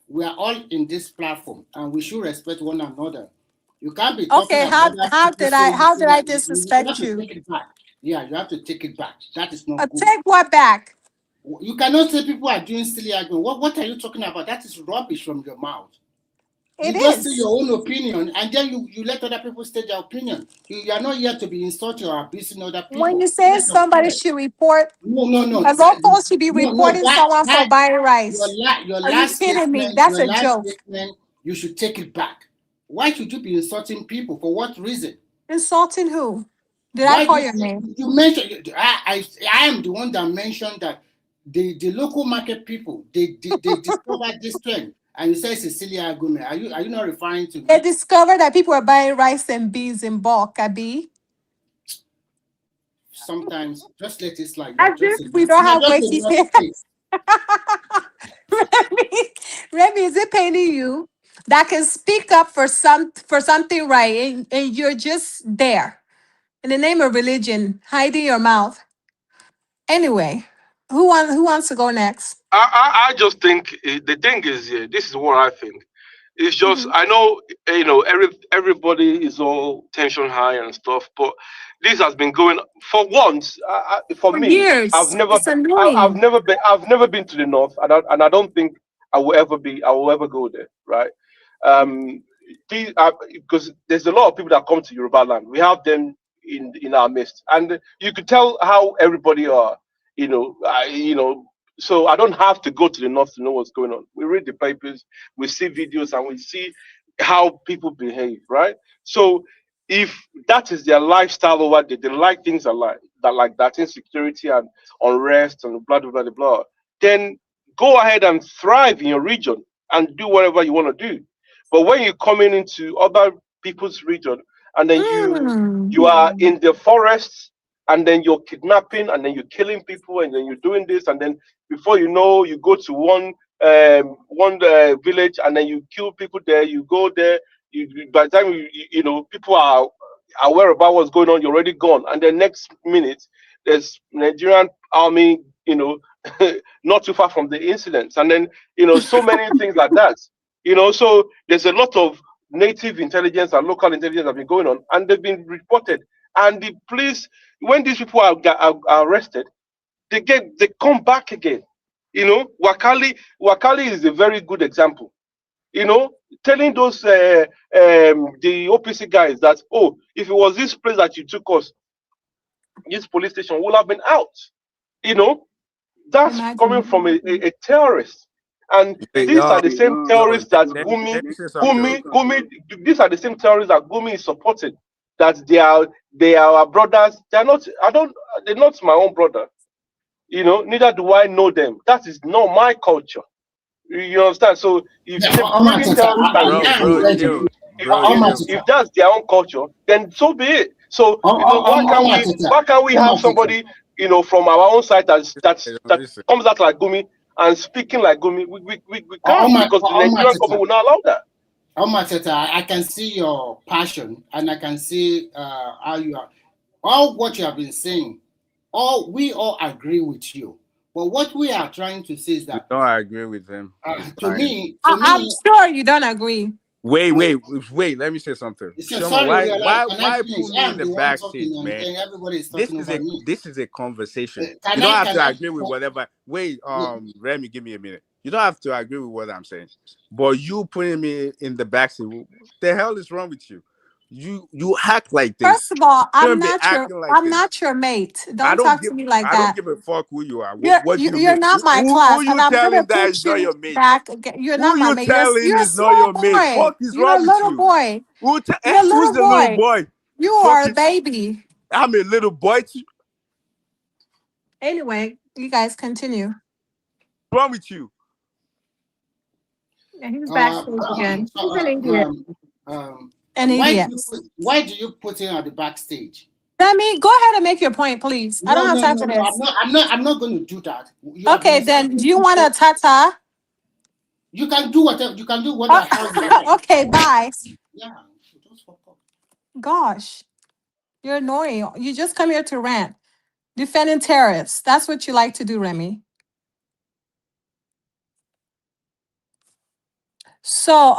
[SPEAKER 14] We are all in this platform, and we should respect one another. You can't be talking about
[SPEAKER 13] how did I disrespect you?
[SPEAKER 14] Take it back. Yeah, you have to take it back. That is not good.
[SPEAKER 13] Take what back?
[SPEAKER 14] You cannot say people are doing silly argument. What are you talking about? That is rubbish from your mouth. You just say your own opinion, and then you let other people state their opinion. You are not here to be insulting or abusing other people.
[SPEAKER 13] When you say somebody should report,
[SPEAKER 14] no.
[SPEAKER 13] A local should be reporting someone for buying rice.
[SPEAKER 14] Your
[SPEAKER 13] Are
[SPEAKER 14] last
[SPEAKER 13] you kidding
[SPEAKER 14] statement,
[SPEAKER 13] me? That's a joke.
[SPEAKER 14] You should take it back. Why should you be insulting people? For what reason?
[SPEAKER 13] Insulting who? Did I call your name?
[SPEAKER 14] You mentioned. I am the one that mentioned that the local market people they discovered this trend. And you say Cecilia argument. Are you not referring to?
[SPEAKER 13] They discovered that people are buying rice and beans in bulk, Abi.
[SPEAKER 14] Sometimes just let it slide.
[SPEAKER 13] As if we don't have waiting space. Remy, is it paining you that can speak up for something right, and you're just there in the name of religion, hiding your mouth? Anyway, who wants to go next?
[SPEAKER 16] I just think the thing is, this is what I think. It's just I know everybody is all tension high and stuff, but this has been going for once. For me,
[SPEAKER 13] years.
[SPEAKER 16] I've never been to the north, and I don't think I will ever go there. Right? Because there's a lot of people that come to Yoruba land. We have them in our midst, and you could tell how everybody are. So I don't have to go to the north to know what's going on. We read the papers, we see videos, and we see how people behave, right? So if that is their lifestyle over there, they like things like that, insecurity and unrest and blah, blah, blah, blah, then go ahead and thrive in your region and do whatever you want to do. But when you're coming into other people's region and then you are in the forests, and then you're kidnapping, and then you're killing people, and then you're doing this, and then before you know, you go to one village, and then you kill people there. You go there. By the time people are aware about what's going on, you're already gone. And the next minute, there's Nigerian army, not too far from the incidents, and then so many things like that. So there's a lot of native intelligence and local intelligence that have been going on, and they've been reported. And the police, when these people are arrested, they come back again. Wakali is a very good example. Telling those the OPC guys that, oh, if it was this place that you took us, this police station would have been out. You know, that's coming from a terrorist. And these are the same terrorists that Gumi, these are the same terrorists that Gumi is supporting. That they are our brothers. They're not my own brother. You know, neither do I know them. That is not my culture. You understand? So if if that's their own culture, then so be it. So why can't we have somebody, you know, from our own side that comes out like Gumi and speaking like Gumi? We can't, because the Nigerian government will not allow that.
[SPEAKER 14] I can see your passion, and I can see how you are. All what you have been saying, we all agree with you. But what we are trying to say is that
[SPEAKER 10] don't agree with them.
[SPEAKER 13] I'm sure you don't agree.
[SPEAKER 10] Wait. Let me say something. Why put me in the backstage, man? This is a conversation. You don't have to agree with whatever. Wait, Remy, give me a minute. You don't have to agree with what I'm saying. But you putting me in the backseat, what the hell is wrong with you? You act like this.
[SPEAKER 13] First of all, I'm not your mate. Don't talk to me like that.
[SPEAKER 10] I don't give a fuck who you are.
[SPEAKER 13] You're not my class, and I'm gonna put you back. You're not my mate. You're a small boy.
[SPEAKER 10] Fuck is
[SPEAKER 13] You're
[SPEAKER 10] wrong
[SPEAKER 13] a little
[SPEAKER 10] with
[SPEAKER 13] boy.
[SPEAKER 10] Who's the
[SPEAKER 13] little
[SPEAKER 10] little boy?
[SPEAKER 13] You are a baby.
[SPEAKER 10] I'm a little boy too.
[SPEAKER 13] Anyway, you guys continue.
[SPEAKER 10] What's wrong with you?
[SPEAKER 13] Yeah, he's backstage again. He's an idiot.
[SPEAKER 14] Why do you put him at the backstage?
[SPEAKER 13] Let me go ahead and make your point, please. I don't have time for this.
[SPEAKER 14] I'm not going to do that.
[SPEAKER 13] Okay, then do you want a tata?
[SPEAKER 14] You can do whatever. You can do whatever.
[SPEAKER 13] Okay, bye.
[SPEAKER 14] Yeah.
[SPEAKER 13] Gosh, you're annoying. You just come here to rant, defending terrorists. That's what you like to do, Remy. So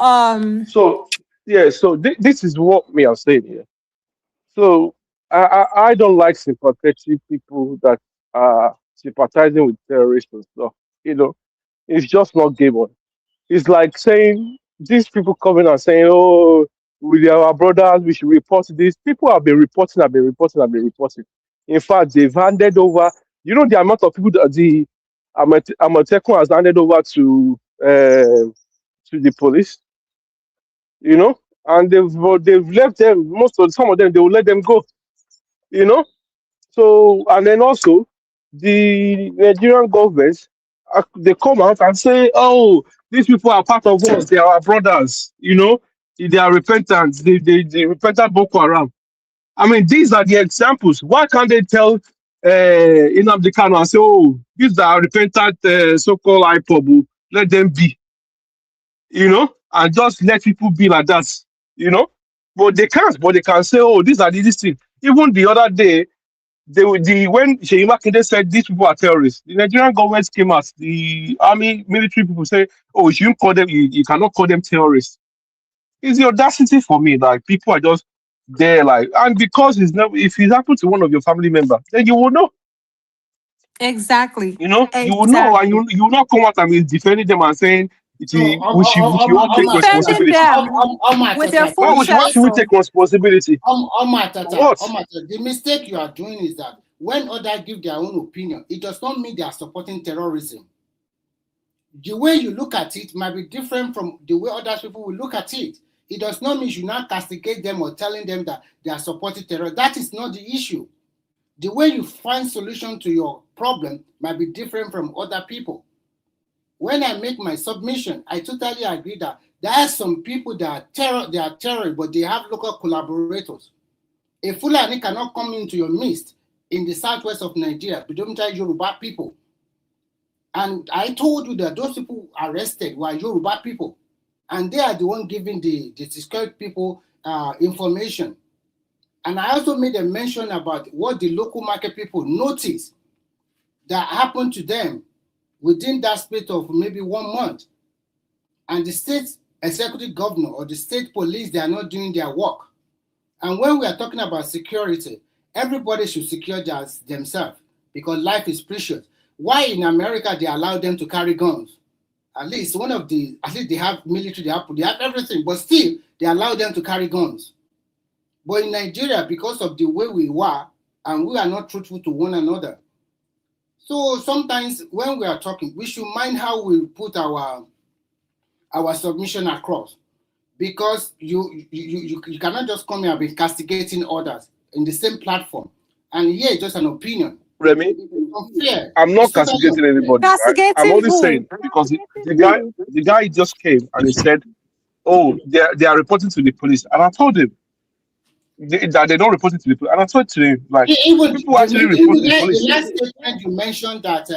[SPEAKER 16] this is what I'm saying here. So I don't like sympathetic people that are sympathizing with terrorists and stuff. You know, it's just not game on. It's like saying these people coming and saying, "Oh, with our brothers, we should report this." People have been reporting. In fact, they've handed over. You know the amount of people that the Amateku has handed over to the police. You know, and they've left them. Some of them, they will let them go. You know, so and then also the Nigerian government, they come out and say, "Oh, these people are part of us. They are our brothers." You know, they are repentant. They repentant Boko Haram. I mean, these are the examples. Why can't they tell Nnamdi Kanu and say, "Oh, these are repentant so-called IPOB, let them be," you know, and just let people be like that, you know? But they can't. But they can say, "Oh, these are these things." Even the other day, when Sheyi Makinde said these people are terrorists, the Nigerian government came out. The army, military people say, "Oh, you shouldn't call them. You cannot call them terrorists." It's the audacity for me. Like people are just there, like, and because if it happens to one of your family members, then you will know.
[SPEAKER 13] Exactly.
[SPEAKER 16] You know, you will know, and you will not come out and be defending them and saying we should all take responsibility.
[SPEAKER 13] With their full
[SPEAKER 16] why should we take responsibility?
[SPEAKER 14] What?
[SPEAKER 16] What?
[SPEAKER 14] The mistake you are doing is that when others give their own opinion, it does not mean they are supporting terrorism. The way you look at it might be different from the way other people will look at it. It does not mean you not castigate them or telling them that they are supporting terror. That is not the issue. The way you find solution to your problem might be different from other people. When I make my submission, I totally agree that there are some people that are terrorists, but they have local collaborators. A Fulani cannot come into your midst in the southwest of Nigeria, predominantly Yoruba people. And I told you that those people arrested were Yoruba people. And they are the one giving the security people information. And I also made a mention about what the local market people noticed that happened to them within that space of maybe 1 month. And the state executive governor or the state police, they are not doing their work. And when we are talking about security, everybody should secure themselves because life is precious. Why in America they allow them to carry guns? At least they have military, they have everything, but still they allow them to carry guns. But in Nigeria, because of the way we were, and we are not truthful to one another. So sometimes when we are talking, we should mind how we put our submission across, because you cannot just come here and be castigating others in the same platform. And here, just an opinion.
[SPEAKER 16] Remy,
[SPEAKER 14] Unfair.
[SPEAKER 16] I'm not castigating anybody. Right? I'm only saying because the guy just came and he said, "Oh, they are reporting to the police," and I told him that they don't report it to the police. And I told to him, like, people actually report to the police.
[SPEAKER 14] The last statement you mentioned that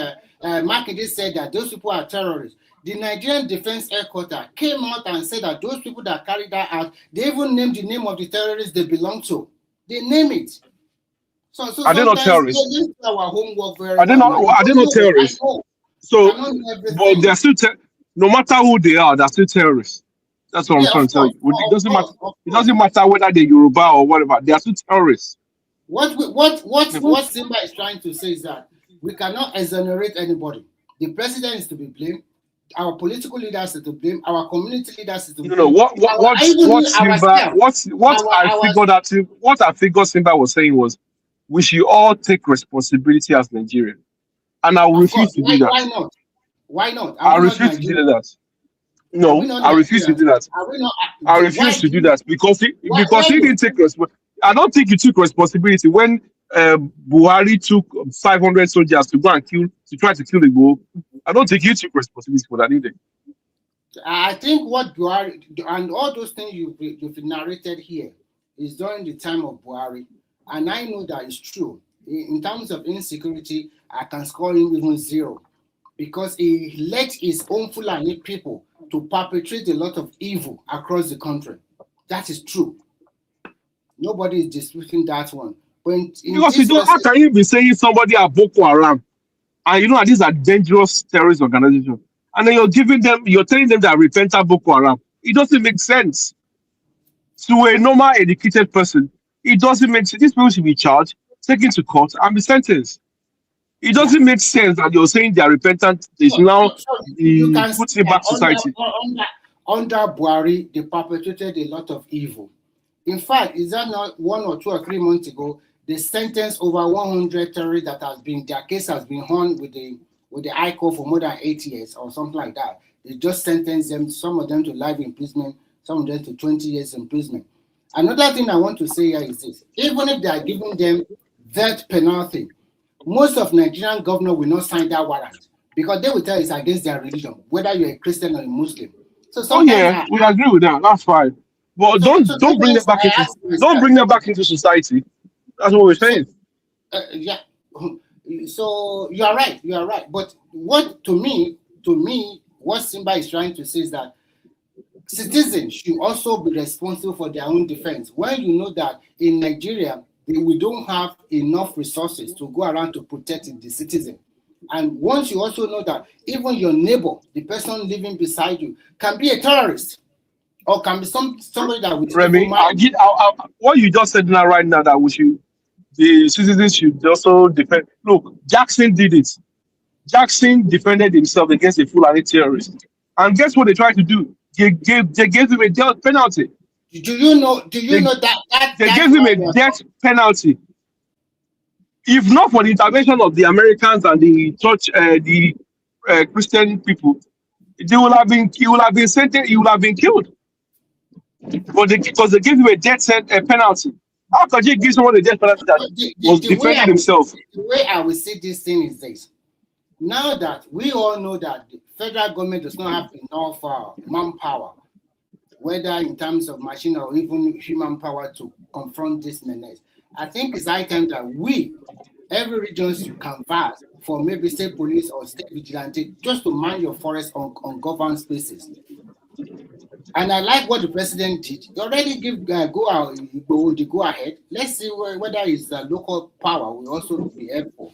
[SPEAKER 14] Makinde said that those people are terrorists. The Nigerian Defense Headquarters came out and said that those people that carried that out, they even named the name of the terrorists they belong to. They name it. So
[SPEAKER 16] are they not terrorists?
[SPEAKER 14] Our homework very
[SPEAKER 16] are they not terrorists? So, but they're still no matter who they are, they're still terrorists. That's what I'm trying to tell you. It doesn't matter. It doesn't matter whether they're Yoruba or whatever. They are still terrorists.
[SPEAKER 14] What Simba is trying to say is that we cannot exonerate anybody. The president is to be blamed. Our political leaders are to blame. Our community leaders are to blame.
[SPEAKER 16] What I figured Simba was saying was, we should all take responsibility as Nigerians, and I will refuse to do that.
[SPEAKER 14] Why not? Why not?
[SPEAKER 16] I refuse to do that. No, I refuse to do that. I refuse to do that because he didn't take responsibility. I don't think he took responsibility when Buhari took 500 soldiers to go and try to kill Igbo. I don't think he took responsibility for that either.
[SPEAKER 14] I think what Buhari and all those things you've narrated here is during the time of Buhari, and I know that it's true. In terms of insecurity, I can score him even 0 because he let his own Fulani people to perpetrate a lot of evil across the country. That is true. Nobody is disputing that one.
[SPEAKER 16] Because how can you be saying somebody are Boko Haram, and you know that these are dangerous terrorist organizations, and then you're telling them that repentant Boko Haram? It doesn't make sense. To a normal educated person, it doesn't make sense. These people should be charged, taken to court, and be sentenced. It doesn't make sense that you're saying they are repentant. They should now put it back society.
[SPEAKER 14] Under Buhari, they perpetrated a lot of evil. In fact, is that not 1 or 2 or 3 months ago, they sentenced over 100 terrorists their case has been on with the High Court for more than 8 years or something like that. They just sentenced them, some of them to life imprisonment, some of them to 20 years imprisonment. Another thing I want to say here is this: even if they are giving them death penalty, most of Nigerian governors will not sign that warrant because they will tell it's against their religion, whether you're a Christian or a Muslim. So
[SPEAKER 16] we agree with that. That's fine. But don't bring them back into society. That's what we're saying.
[SPEAKER 14] Yeah. So you are right. But what to me, what Simba is trying to say is that citizens should also be responsible for their own defense. When you know that in Nigeria, we don't have enough resources to go around to protect the citizen. And once you also know that even your neighbor, the person living beside you, can be a terrorist or can be somebody that will...
[SPEAKER 16] Remy, what you just said now, right now, that the citizens should also defend. Look, Jackson did it. Jackson defended himself against a Fulani terrorist. And guess what they tried to do? They gave him a death penalty.
[SPEAKER 14] Do you know that
[SPEAKER 16] they gave him a death penalty? If not for the intervention of the Americans and the church, the Christian people, he would have been sentenced. He would have been killed. But because they gave him a death penalty. How could you give someone a death penalty that was defending himself?
[SPEAKER 14] The way I will see this thing is this: now that we all know that the federal government does not have enough manpower, whether in terms of machine or even human power to confront this menace, I think it's high time that every region should canvass for maybe state police or state vigilante just to mind your forest on governed spaces. And I like what the president did. He already give the go ahead. Let's see whether his local power will also be helpful.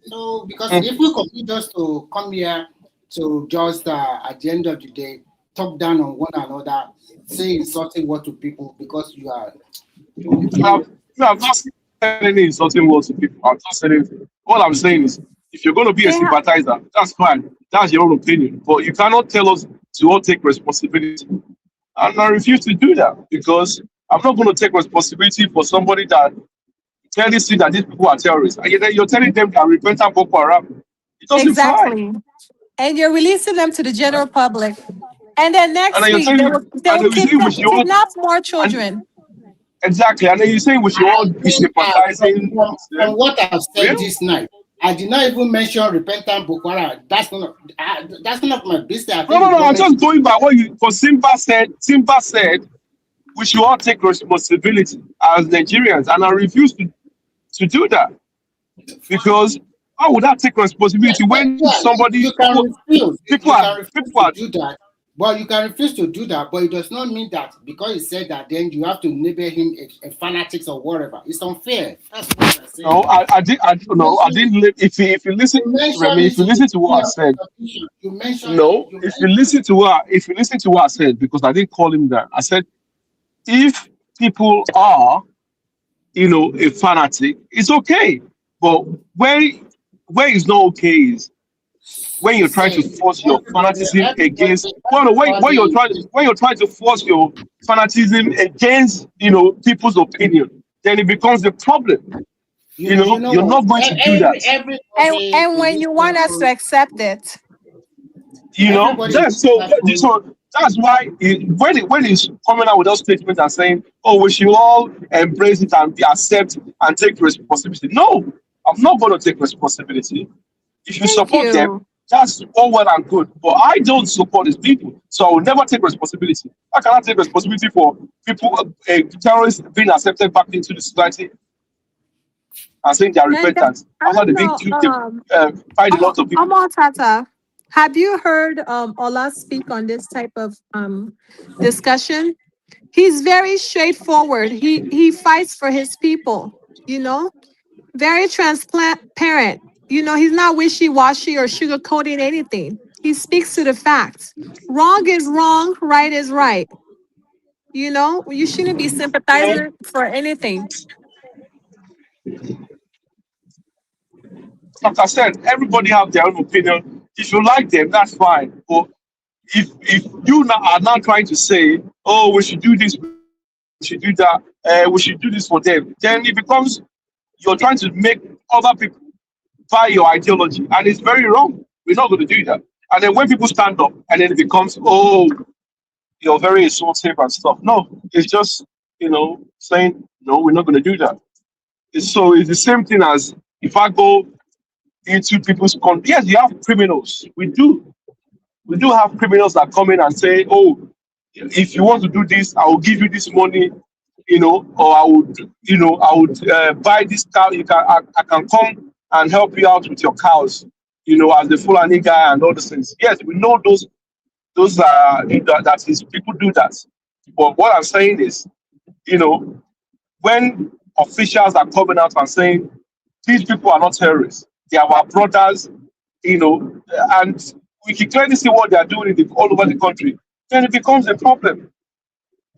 [SPEAKER 14] So, because if we continue just to come here to just at the end of the day talk down on one another, say insulting word to people because you are.
[SPEAKER 16] I'm not saying any insulting words to people. I'm not saying anything. All I'm saying is, if you're going to be a sympathizer, that's fine. That's your own opinion. But you cannot tell us to all take responsibility. And I refuse to do that because I'm not going to take responsibility for somebody that
[SPEAKER 17] clearly see that these people are terrorists, and then you're telling them they are repentant Boko Haram. It doesn't fly.
[SPEAKER 13] Exactly. And you're releasing them to the general public. And then
[SPEAKER 17] And
[SPEAKER 13] next
[SPEAKER 17] then you're
[SPEAKER 13] week,
[SPEAKER 17] telling,
[SPEAKER 13] they
[SPEAKER 17] and
[SPEAKER 13] will
[SPEAKER 17] then you say we should all,
[SPEAKER 13] kidnap more
[SPEAKER 17] and
[SPEAKER 13] children.
[SPEAKER 17] exactly, and then you say we should all be sympathizing.
[SPEAKER 14] From what I've said
[SPEAKER 17] Really?
[SPEAKER 14] this night, I did not even mention repentant Boko Haram. That's none of my business. I think
[SPEAKER 17] No, I'm just going by what you, because Simba said we should all take responsibility as Nigerians, and I refuse to do that, because how would I take responsibility when somebody
[SPEAKER 14] you can refuse.
[SPEAKER 17] people are
[SPEAKER 14] To do that. But you can refuse to do that, but it does not mean that because he said that, then you have to label him a fanatic or whatever. It's unfair. That's what I'm saying.
[SPEAKER 17] No, I didn't. If you listen, Remy, if you listen to what I said,
[SPEAKER 14] you mentioned.
[SPEAKER 17] No, if you listen to what I said, because I didn't call him that. I said if people are, a fanatic, it's okay. But where it's not okay is when you're trying to force your fanaticism against when you're trying to force your fanaticism against people's opinion, then it becomes a problem. You're not going to do that.
[SPEAKER 13] And when you want us to accept it.
[SPEAKER 17] That's why when he's coming out with those statements and saying, "Oh, we should all embrace it and accept and take responsibility." No, I'm not going to take responsibility. If you support them, that's all well and good. But I don't support these people, so I will never take responsibility. I cannot take responsibility for people, terrorists being accepted back into the society and saying they are repentant. After they find a lot of people.
[SPEAKER 13] Tata, have you heard Ola speak on this type of discussion? He's very straightforward. He fights for his people, very transparent. He's not wishy-washy or sugarcoating anything. He speaks to the facts. Wrong is wrong, right is right. You shouldn't be sympathizing for anything.
[SPEAKER 17] Like I said, everybody have their own opinion. If you like them, that's fine. But if you are now trying to say, "Oh, we should do this, we should do that, we should do this for them," then it becomes you're trying to make other people buy your ideology, and it's very wrong. We're not going to do that. And then when people stand up, and then it becomes, "Oh, you're very insulting and stuff." No, it's just saying, "No, we're not going to do that." It's the same thing as if I go into people's country. Yes, you have criminals. We do have criminals that come in and say, "Oh, if you want to do this, I will give you this money, or I would buy this cow. I can come and help you out with your cows, as the Fulani guy and all those things." Yes, we know those are that is people do that. But what I'm saying is, when officials are coming out and saying these people are not terrorists, they are our brothers, and we can clearly see what they are doing all over the country, then it becomes a problem.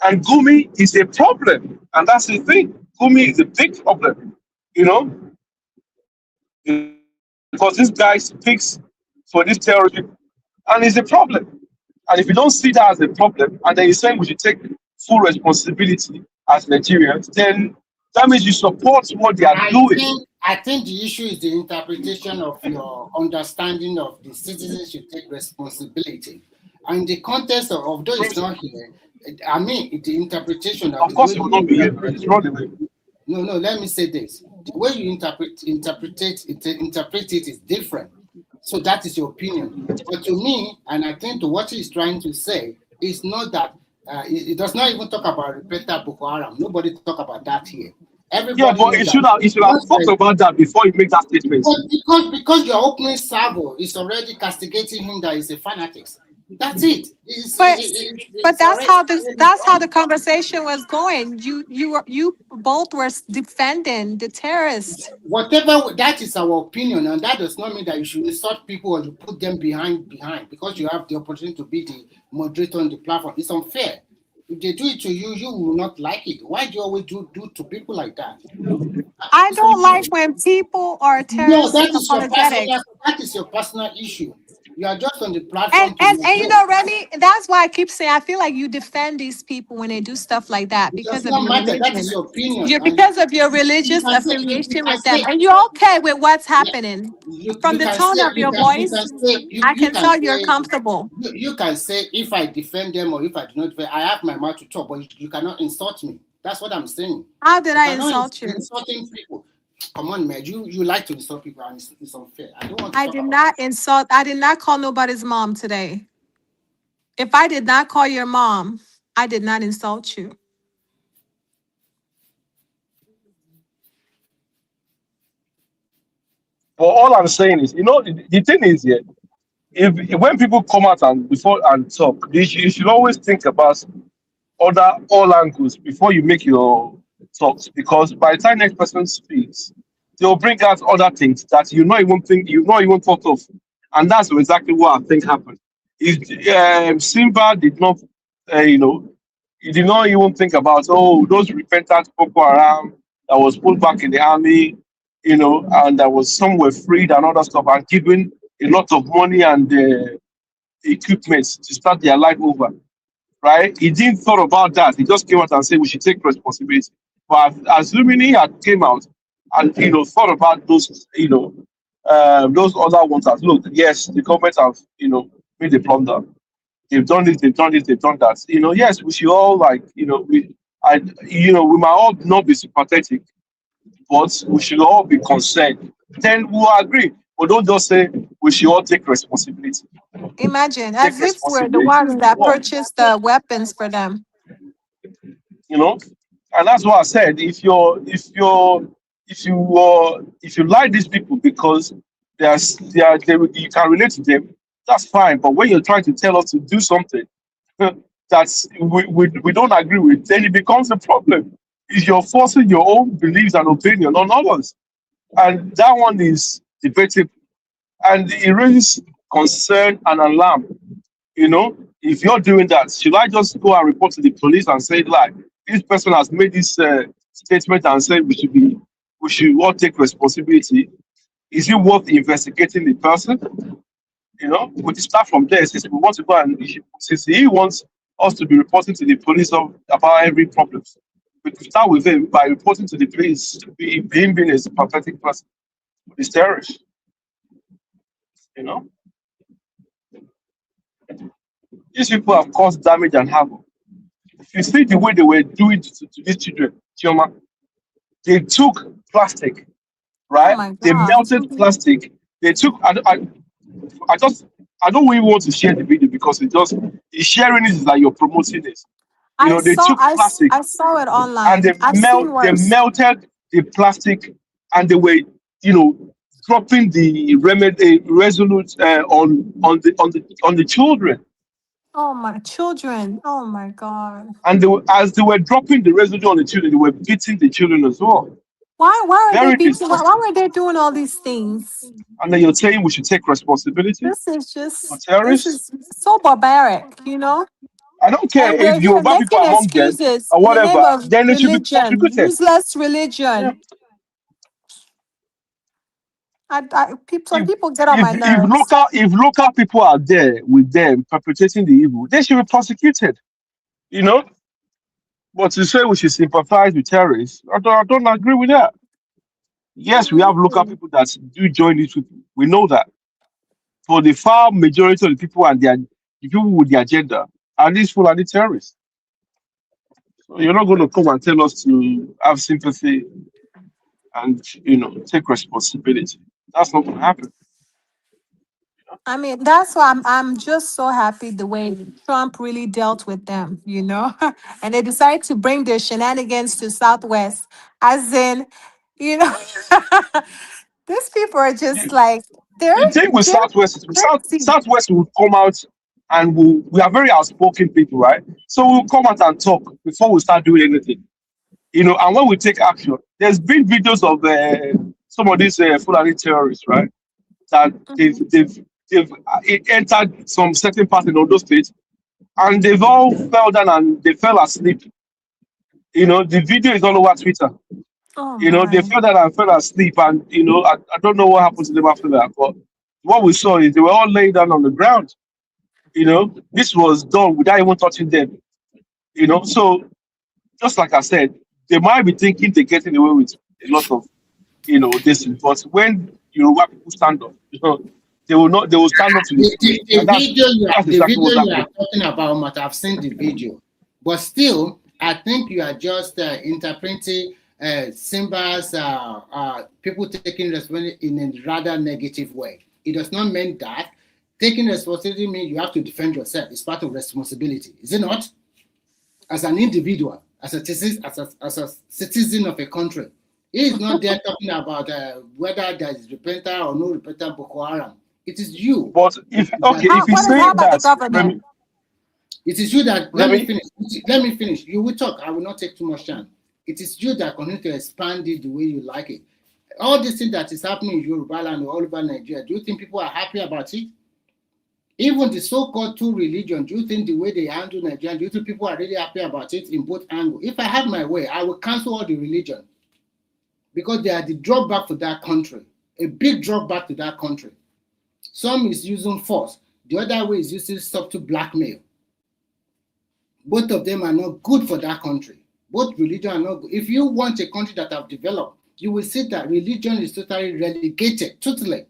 [SPEAKER 17] And Gumi is a problem, and that's the thing. Gumi is a big problem, because this guy speaks for these terrorist people, and it's a problem. And if you don't see that as a problem, and then you're saying we should take full responsibility as Nigerians, then that means you support what they are doing.
[SPEAKER 14] I think the issue is the interpretation of your understanding of the citizens should take responsibility. And the context of although it's not here, I mean, the interpretation of
[SPEAKER 17] course it will not be here. It's wrong.
[SPEAKER 14] No, let me say this. The way you interpret it is different. So that is your opinion. But to me, and I think to what he's trying to say, is not that it does not even talk about repentant Boko Haram. Nobody talk about that here. Everybody
[SPEAKER 17] but you should have talked about that before you make that statement.
[SPEAKER 14] But because your opening salvo is already castigating him that he's a fanatic. That's it.
[SPEAKER 13] But that's how the conversation was going. You both were defending the terrorists.
[SPEAKER 14] Whatever, that is our opinion, and that does not mean that you should insult people or you put them behind because you have the opportunity to be the moderator on the platform. It's unfair. If they do it to you, you will not like it. Why do you always do to people like that?
[SPEAKER 13] I don't like when people are terrorists.
[SPEAKER 14] No, that is your personal issue. You are just on the platform to
[SPEAKER 13] And you know,
[SPEAKER 14] moderate.
[SPEAKER 13] Remy, that's why I keep saying I feel like you defend these people when they do stuff like that
[SPEAKER 14] It
[SPEAKER 13] because
[SPEAKER 14] does
[SPEAKER 13] of
[SPEAKER 14] not
[SPEAKER 13] your
[SPEAKER 14] matter. That
[SPEAKER 13] religion.
[SPEAKER 14] is your opinion,
[SPEAKER 13] You're
[SPEAKER 14] and
[SPEAKER 13] because of your
[SPEAKER 14] you
[SPEAKER 13] religious
[SPEAKER 14] can say
[SPEAKER 13] affiliation with them, and you're okay with what's happening. From
[SPEAKER 14] you
[SPEAKER 13] the
[SPEAKER 14] can
[SPEAKER 13] tone
[SPEAKER 14] say
[SPEAKER 13] of your voice, I
[SPEAKER 14] you
[SPEAKER 13] can
[SPEAKER 14] can
[SPEAKER 13] tell you're
[SPEAKER 14] say
[SPEAKER 13] comfortable.
[SPEAKER 14] you can say if I defend them or if I do not defend, I have my mouth to talk, but you cannot insult me. That's what I'm saying.
[SPEAKER 13] How did
[SPEAKER 14] You
[SPEAKER 13] I
[SPEAKER 14] cannot
[SPEAKER 13] insult you?
[SPEAKER 14] insulting people. Come on, man. You like to insult people, and it's unfair. I don't want to
[SPEAKER 13] I
[SPEAKER 14] talk
[SPEAKER 13] did
[SPEAKER 14] about
[SPEAKER 13] not insult. I did not call nobody's mom today. If I did not call your mom, I did not insult you.
[SPEAKER 17] But all I'm saying is, the thing is here, if when people come out and before and talk, you should always think about all angles before you make your talks, because by the time next person speaks, they'll bring out other things that you've not even thought of, and that's exactly what I think happened. If Simba did not, he did not even think about those repentant Boko Haram that was put back in the army, and that was some were freed and other stuff, and given a lot of money and equipment to start their life over, right? He didn't thought about that. He just came out and said we should take responsibility. But assuming he had came out and thought about those other ones as look, yes, the government have made a blunder. They've done this, they've done this, they've done that. Yes, we should all we might all not be sympathetic, but we should all be concerned. Then we'll agree. But don't just say we should all take responsibility.
[SPEAKER 13] Imagine,
[SPEAKER 17] Take
[SPEAKER 13] as if we're the
[SPEAKER 17] responsibility
[SPEAKER 13] ones
[SPEAKER 17] for
[SPEAKER 13] that
[SPEAKER 17] what?
[SPEAKER 13] purchased the weapons for them.
[SPEAKER 17] And that's what I said. If you like these people because you can relate to them, that's fine. But when you're trying to tell us to do something that's we don't agree with, then it becomes a problem. Is you're forcing your own beliefs and opinion on others, and that one is debatable, and it raises concern and alarm. If you're doing that, should I just go and report to the police and say, like, this person has made this statement and said we should all take responsibility? Is it worth investigating the person? We start from there. Since we want to go and since he wants us to be reporting to the police about every problem, we could start with him by reporting to the police, him being a sympathetic person, this terrorist. These people have caused damage and havoc. If you see the way they were doing to these children, Chioma, they took plastic,
[SPEAKER 13] Oh
[SPEAKER 17] right?
[SPEAKER 13] my
[SPEAKER 17] They
[SPEAKER 13] God.
[SPEAKER 17] melted plastic. They took. I don't really want to share the video because sharing it is like you're promoting it. They took plastic
[SPEAKER 13] I saw it
[SPEAKER 17] and
[SPEAKER 13] online. I've seen
[SPEAKER 17] they
[SPEAKER 13] worse.
[SPEAKER 17] melted the plastic, and they were dropping the resolute on the children.
[SPEAKER 13] Oh my children. Oh my God.
[SPEAKER 17] And as they were dropping the residue on the children, they were beating the children as well.
[SPEAKER 13] Why are they
[SPEAKER 17] Very
[SPEAKER 13] beating? Why
[SPEAKER 17] disgusting.
[SPEAKER 13] were they doing all these things?
[SPEAKER 17] And then you're saying we should take responsibility for
[SPEAKER 13] This
[SPEAKER 17] terrorists?
[SPEAKER 13] is so barbaric,
[SPEAKER 17] I don't care
[SPEAKER 13] And
[SPEAKER 17] if
[SPEAKER 13] we're here
[SPEAKER 17] Yoruba people
[SPEAKER 13] making
[SPEAKER 17] are among them
[SPEAKER 13] excuses
[SPEAKER 17] or
[SPEAKER 13] in the name
[SPEAKER 17] whatever,
[SPEAKER 13] of
[SPEAKER 17] then they should be
[SPEAKER 13] religion,
[SPEAKER 17] prosecuted.
[SPEAKER 13] useless
[SPEAKER 17] Yeah.
[SPEAKER 13] religion. Some
[SPEAKER 17] If
[SPEAKER 13] people get on my
[SPEAKER 17] if
[SPEAKER 13] nerves.
[SPEAKER 17] local people are there with them perpetrating the evil, they should be prosecuted. But to say we should sympathize with terrorists, I don't agree with that. Yes, we have local people that do join these people. We know that. For the far majority of the people and the people with the agenda are these Fulani terrorists. So you're not going to come and tell us to have sympathy and take responsibility. That's not going to happen.
[SPEAKER 13] I mean, that's why I'm just so happy the way Trump really dealt with them, and they decided to bring their shenanigans to Southwest, as in, you know, these people are just like
[SPEAKER 17] The thing with
[SPEAKER 13] they're crazy.
[SPEAKER 17] Southwest will come out and we are very outspoken people, right? So we'll come out and talk before we start doing anything. And when we take action, there's been videos of some of these Fulani terrorists, right? That they've entered some certain part in Ondo State, and they've all fell down and they fell asleep. The video is all over Twitter.
[SPEAKER 13] Oh
[SPEAKER 17] They
[SPEAKER 13] my.
[SPEAKER 17] fell down and fell asleep, and I don't know what happened to them after that, but what we saw is they were all laid down on the ground. This was done without even touching them. So just like I said, they might be thinking they're getting away with a lot of, this, but when Yoruba people stand up, they will not. They will stand up to the truth.
[SPEAKER 14] The video
[SPEAKER 17] what's
[SPEAKER 14] you are
[SPEAKER 17] happening.
[SPEAKER 14] talking about, Matt, I've seen the video, but still, I think you are just interpreting Simba's people taking responsibility in a rather negative way. It does not mean that taking responsibility means you have to defend yourself. It's part of responsibility, is it not? As an individual, as a citizen of a country, he is not there talking about whether there is repentant or no repentant Boko Haram. It is you.
[SPEAKER 17] But if you say that,
[SPEAKER 14] it is you that. Let me finish. You will talk. I will not take too much time. It is you that continue to expand it the way you like it. All this thing that is happening in Yoruba land or all over Nigeria, do you think people are happy about it? Even the so-called two religions, do you think the way they handle Nigeria, do you think people are really happy about it in both angles? If I have my way, I will cancel all the religion because they are the drawback to that country, a big drawback to that country. Some is using force. The other way is using subtle blackmail. Both of them are not good for that country. Both religions are not good. If you want a country that have developed, you will see that religion is totally relegated, totally.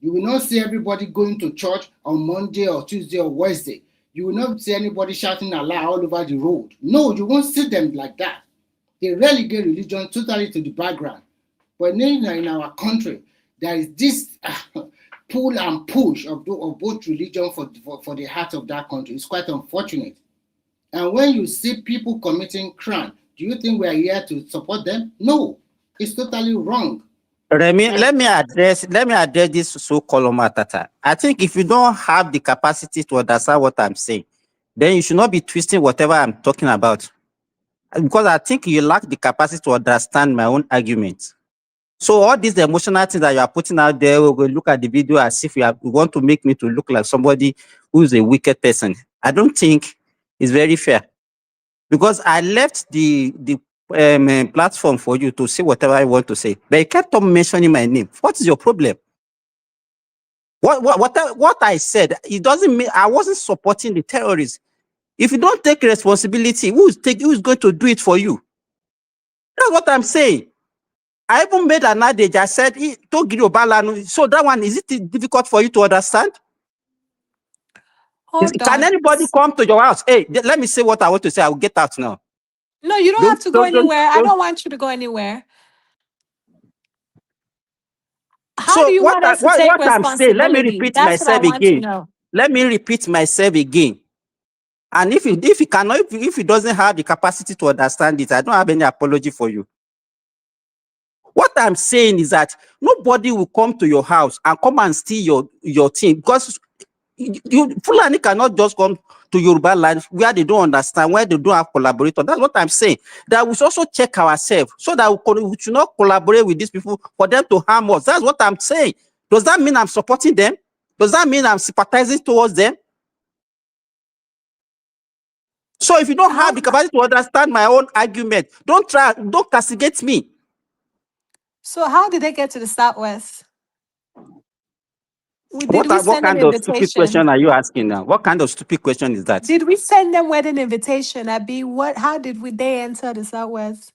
[SPEAKER 14] You will not see everybody going to church on Monday or Tuesday or Wednesday. You will not see anybody shouting Allah all over the road. No, you won't see them like that. They relegate religion totally to the background. But in our country, there is this pull and push of both religion for the heart of that country. It's quite unfortunate. And when you see people committing crime, do you think we are here to support them? No, it's totally wrong.
[SPEAKER 15] Remy, let me address this so-called matata. I think if you don't have the capacity to understand what I'm saying, then you should not be twisting whatever I'm talking about. Because I think you lack the capacity to understand my own argument. So all these emotional things that you are putting out there, we will look at the video as if you want to make me to look like somebody who is a wicked person. I don't think it's very fair. Because I left the platform for you to say whatever I want to say. But you kept on mentioning my name. What is your problem? What I said, it doesn't mean I wasn't supporting the terrorists. If you don't take responsibility, who is going to do it for you? That's what I'm saying. I even made an adage. I said, so that one, is it difficult for you to understand? Can anybody come to your house? Hey, let me say what I want to say. I will get out now.
[SPEAKER 13] No, you don't have to go anywhere. I don't want you to go anywhere. How do you want us to take responsibility?
[SPEAKER 15] Let me repeat myself again. Let me repeat myself again. And if he doesn't have the capacity to understand it, I don't have any apology for you. What I'm saying is that nobody will come to your house and come and steal your thing, because Fulani cannot just come to Yoruba land where they don't understand, where they don't have collaborators. That's what I'm saying. That we should also check ourselves so that we should not collaborate with these people for them to harm us. That's what I'm saying. Does that mean I'm supporting them? Does that mean I'm sympathizing towards them? So if you don't have the capacity to understand my own argument, don't castigate me.
[SPEAKER 13] So how did they get to the Southwest?
[SPEAKER 15] What kind of stupid question are you asking now? What kind of stupid question is that?
[SPEAKER 13] Did we send them wedding invitation? How did they enter the Southwest?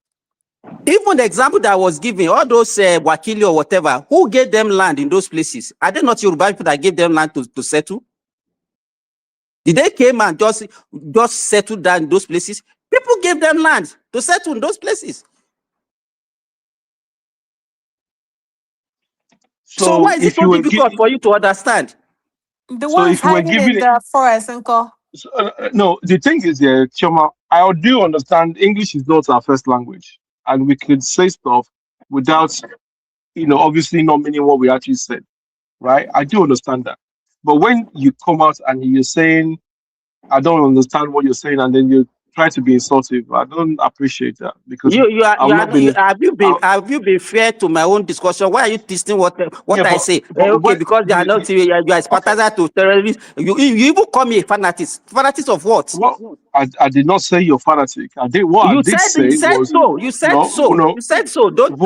[SPEAKER 15] Even the example that I was giving, all those Wakili or whatever, who gave them land in those places? Are they not Yoruba people that gave them land to settle? Did they came and just settle down in those places? People gave them land to settle in those places. So why is it so difficult for you to understand?
[SPEAKER 13] The ones hiding in the forest, Uncle.
[SPEAKER 17] No, the thing is, Choma, I do understand English is not our first language, and we could say stuff without, obviously not meaning what we actually said, right? I do understand that. But when you come out and you're saying, I don't understand what you're saying, and then you try to be insultive, I don't appreciate that, because
[SPEAKER 15] have you been fair to my own discussion? Why are you twisting what I say? Because you are not you are sympathizing to terrorists. You even call me a fanatic. Fanatic of what?
[SPEAKER 17] I did not say you're fanatic. What I did say
[SPEAKER 15] you said
[SPEAKER 17] was,
[SPEAKER 15] so. You said so.
[SPEAKER 17] no,
[SPEAKER 15] You said so. Don't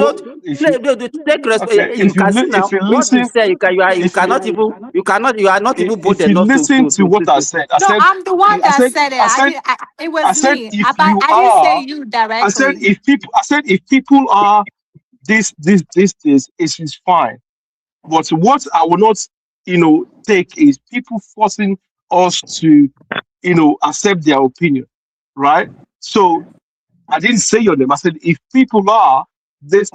[SPEAKER 17] if you,
[SPEAKER 15] take
[SPEAKER 17] okay,
[SPEAKER 15] you can see now
[SPEAKER 17] if you
[SPEAKER 15] what you
[SPEAKER 17] listen,
[SPEAKER 15] say.
[SPEAKER 17] if
[SPEAKER 15] You are not even bold
[SPEAKER 17] if you
[SPEAKER 15] enough
[SPEAKER 17] listen to what I said,
[SPEAKER 13] No, I'm the one
[SPEAKER 17] I
[SPEAKER 13] that
[SPEAKER 17] said,
[SPEAKER 13] said it.
[SPEAKER 17] I said,
[SPEAKER 13] It was me.
[SPEAKER 17] if
[SPEAKER 13] But
[SPEAKER 17] you
[SPEAKER 13] I didn't say
[SPEAKER 17] are,
[SPEAKER 13] you directly.
[SPEAKER 17] I said if people are this, it is fine. But what I will not, take is people forcing us to, accept their opinion, right? So I didn't say your name. I said if people are this,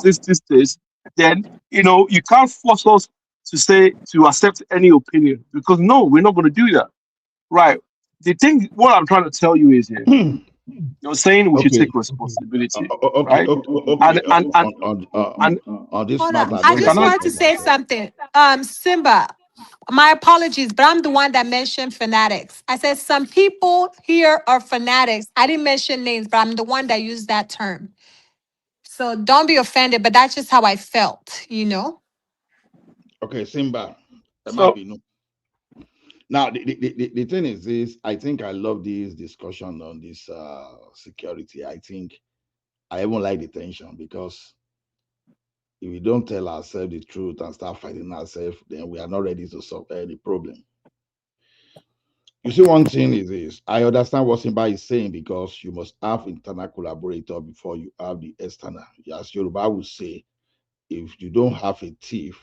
[SPEAKER 17] then you can't force us to accept any opinion because no, we're not going to do that, right? The thing, what I'm trying to tell you is here, you're saying we should
[SPEAKER 18] Okay.
[SPEAKER 17] take responsibility,
[SPEAKER 18] Okay.
[SPEAKER 17] right?
[SPEAKER 18] Okay.
[SPEAKER 17] And
[SPEAKER 18] On this
[SPEAKER 13] Hold on.
[SPEAKER 18] matter,
[SPEAKER 13] I
[SPEAKER 18] let me
[SPEAKER 13] just
[SPEAKER 17] cannot.
[SPEAKER 13] wanted to
[SPEAKER 18] say
[SPEAKER 13] say
[SPEAKER 18] this.
[SPEAKER 13] something. Simba, my apologies, but I'm the one that mentioned fanatics. I said some people here are fanatics. I didn't mention names, but I'm the one that used that term. So don't be offended, but that's just how I felt,
[SPEAKER 18] Okay, Simba. There might
[SPEAKER 17] So
[SPEAKER 18] be no. Now, the thing is this, I think I love this discussion on this security. I think I even like the tension because if we don't tell ourselves the truth and start fighting ourselves, then we are not ready to solve any problem. You see, one thing is this, I understand what Simba is saying because you must have internal collaborator before you have the external. As Yoruba would say, if you don't have a thief,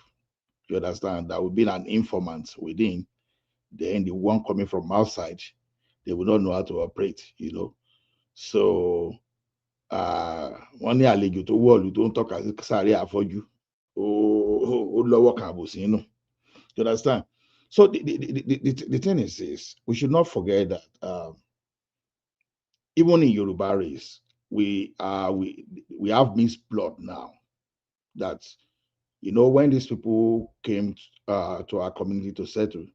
[SPEAKER 18] you understand, that will be an informant within, then the one coming from outside, they will not know how to operate. So one ní àlejò tó wọ̀lú tó ń tọ́ka sáré àfọ́jú ó lọ́wọ́ kan àbòsí inú. You understand? So the thing is this, we should not forget that even in Yoruba race, we have mixed blood now. That when these people came to our community to settle,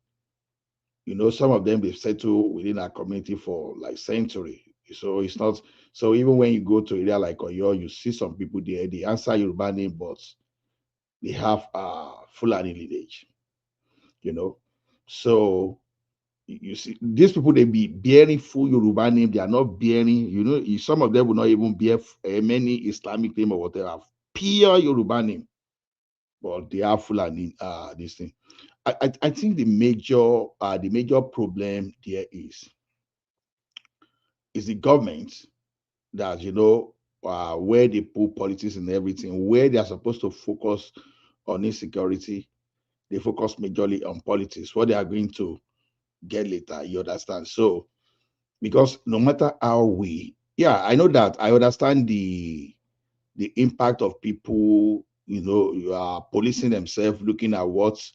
[SPEAKER 18] some of them, they've settled within our community for like century. So it's not, so even when you go to area like Oyo, you see some people there, they answer Yoruba name, but they have Fulani lineage, So you see, these people, they be bearing full Yoruba name, they are not bearing, some of them will not even bear many Islamic name or whatever, pure Yoruba name, but they are Fulani, this thing. I think the major problem there is the government that where they put politics and everything, where they are supposed to focus on insecurity, they focus majorly on politics, what they are going to get later, you understand? So because no matter how I know that, I understand the impact of people, you are policing themselves, looking at what's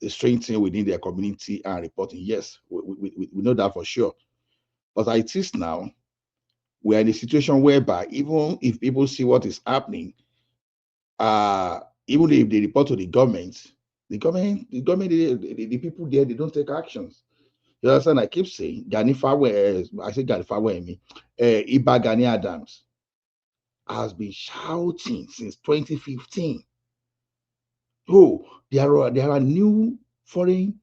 [SPEAKER 18] strengthening within their community and reporting. Yes, we know that for sure. But it is now, we are in a situation whereby even if people see what is happening, even if they report to the government, the people there, they don't take actions. You understand? I keep saying Iba Gani Adams has been shouting since 2015. Oh, there are new foreign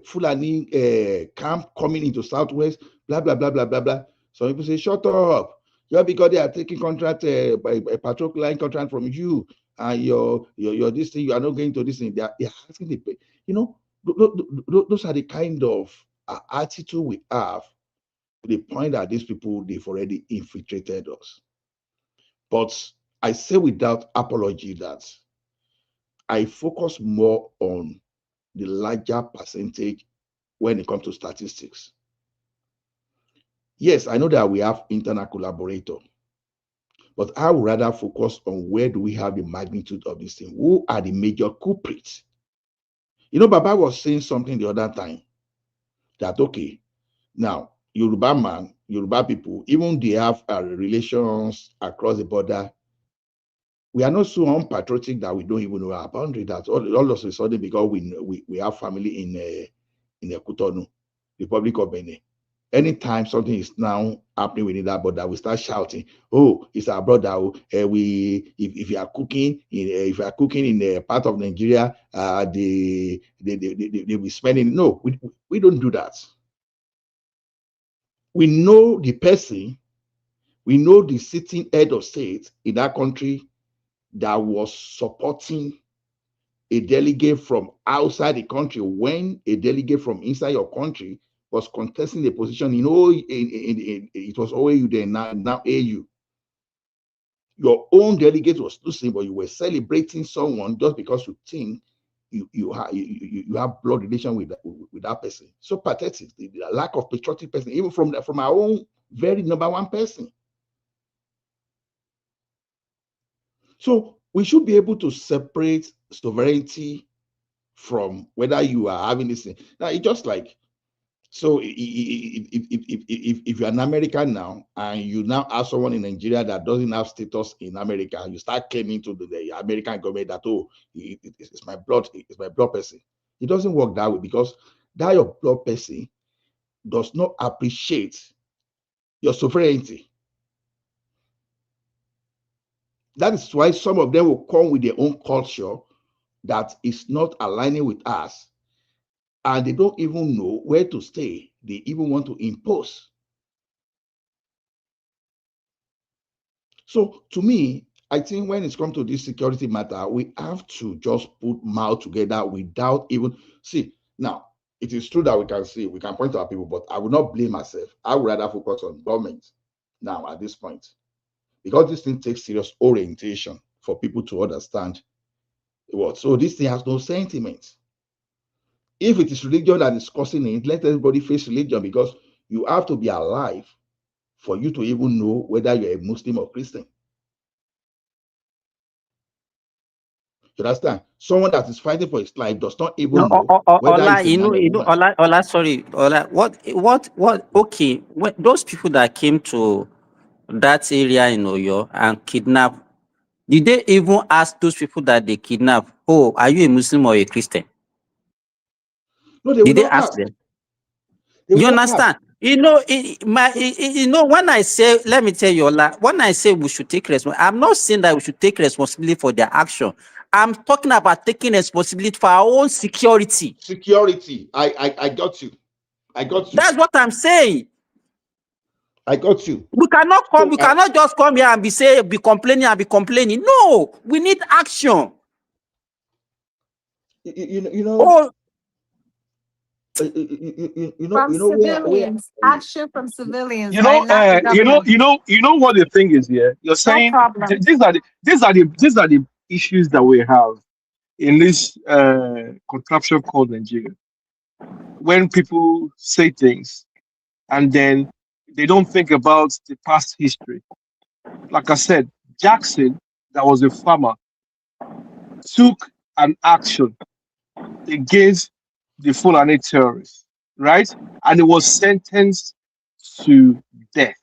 [SPEAKER 18] Fulani camp coming into Southwest, blah, blah, blah, blah, blah, blah. Some people say, shut up. Just because they are taking contract, a patrol line contract from you, and your this thing, you are not going to this thing. They are asking the pay. Those are the kind of attitude we have to the point that these people, they've already infiltrated us. But I say without apology that I focus more on the larger percentage when it comes to statistics. Yes, I know that we have internal collaborator, but I would rather focus on where do we have the magnitude of this thing? Who are the major culprits? Baba was saying something the other time that, okay, now, Yoruba people, even they have relations across the border, we are not so unpatriotic that we don't even know our boundary. That all of a sudden, because we have family in Cotonou, Republic of Benin. Anytime something is now happening within that border, we start shouting, "Oh, it's our brother!" If you are cooking in a part of Nigeria, they be spending. No, we don't do that. We know the person, we know the sitting head of state in that country that was supporting a delegate from outside the country when a delegate from inside your country was contesting the position. You know, it was OAU then, now AU. Your own delegate was losing, but you were celebrating someone just because you think you have blood relation with that person. So pathetic, the lack of patriotic person, even from our own very number one person. So we should be able to separate sovereignty from whether you are having this thing. Now, it's just like, so if you're an American now and you now have someone in Nigeria that doesn't have status in America, you start claiming to the American government that, oh, it's my blood person. It doesn't work that way, because that your blood person does not appreciate your sovereignty. That is why some of them will come with their own culture that is not aligning with us, and they don't even know where to stay. They even want to impose. So to me, I think when it's come to this security matter, we have to just put mouth together without even, see, now, it is true that we can point to our people, but I would not blame myself. I would rather focus on government now at this point, because this thing takes serious orientation for people to understand what. So this thing has no sentiment. If it is religion that is causing it, let everybody face religion, because you have to be alive for you to even know whether you're a Muslim or Christian. You understand? Someone that is fighting for his life does not even know whether
[SPEAKER 15] Ola,
[SPEAKER 18] it's a man or woman.
[SPEAKER 15] Ola, sorry, Ola, okay, those people that came to that area in Oyo and kidnapped, did they even ask those people that they kidnapped, oh, are you a Muslim or a Christian?
[SPEAKER 18] No, they
[SPEAKER 15] did they
[SPEAKER 18] not
[SPEAKER 15] ask
[SPEAKER 18] ask
[SPEAKER 15] them?
[SPEAKER 18] You
[SPEAKER 15] understand? You know, when I say, let me tell you, Ola, when I say we should take responsibility, I'm not saying that we should take responsibility for their action. I'm talking about taking responsibility for our own security.
[SPEAKER 18] Security. I got you. I got you.
[SPEAKER 15] That's what I'm saying.
[SPEAKER 18] I got you.
[SPEAKER 15] We cannot come. We cannot just come here and be complaining. No, we need action.
[SPEAKER 18] You know.
[SPEAKER 15] Oh,
[SPEAKER 13] from civilians,
[SPEAKER 18] where
[SPEAKER 13] action from civilians,
[SPEAKER 17] You know,
[SPEAKER 13] right? Not the government.
[SPEAKER 17] you know what the thing is here. You're
[SPEAKER 13] No
[SPEAKER 17] saying
[SPEAKER 13] problem.
[SPEAKER 17] these are the issues that we have in this contraption called Nigeria. When people say things and then they don't think about the past history. Like I said, Jackson, that was a farmer, took an action against the Fulani terrorists, right? And he was sentenced to death.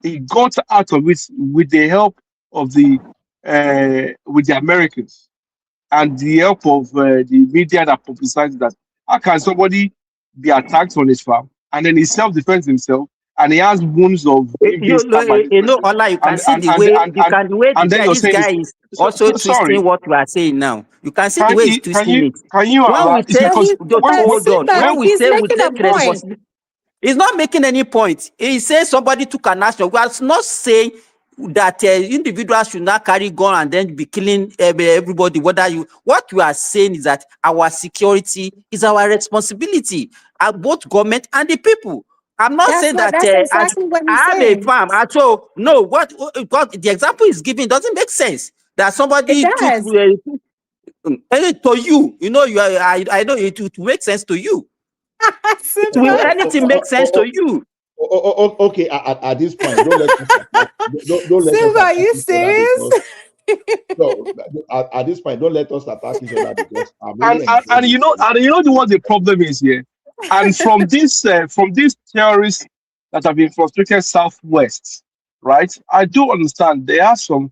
[SPEAKER 17] He got out of it with the help of with the Americans and the help of the media that publicized that. How can somebody be attacked on his farm and then he self-defends himself and he has wounds of him being stabbed by this person?
[SPEAKER 15] Ola, you can see the way
[SPEAKER 17] and then you're
[SPEAKER 15] this
[SPEAKER 17] saying
[SPEAKER 15] guy is also twisting
[SPEAKER 17] sorry.
[SPEAKER 15] what you are saying now. You can see the way he's twisting it.
[SPEAKER 17] Can you
[SPEAKER 15] When we say, hold on, when we say we take responsibility, he's not making any point. He says somebody took an action. We are not saying that individuals should not carry gun and then be killing everybody. What you are saying is that our security is our responsibility, both government and the people. I'm not saying that
[SPEAKER 13] that's exactly what he's
[SPEAKER 15] I have
[SPEAKER 13] saying.
[SPEAKER 15] a farm. So no, what the example is giving doesn't make sense. That somebody took to you. You know, I know it makes sense to you. Will anything make sense to you?
[SPEAKER 18] Okay, at this point, don't let us attack. Don't let
[SPEAKER 13] Simba,
[SPEAKER 18] us
[SPEAKER 13] are you serious?
[SPEAKER 18] No, at this point, don't let us attack each other, because
[SPEAKER 17] and you know what the problem is here. And from these terrorists that have infiltrated Southwest, right? I do understand there are some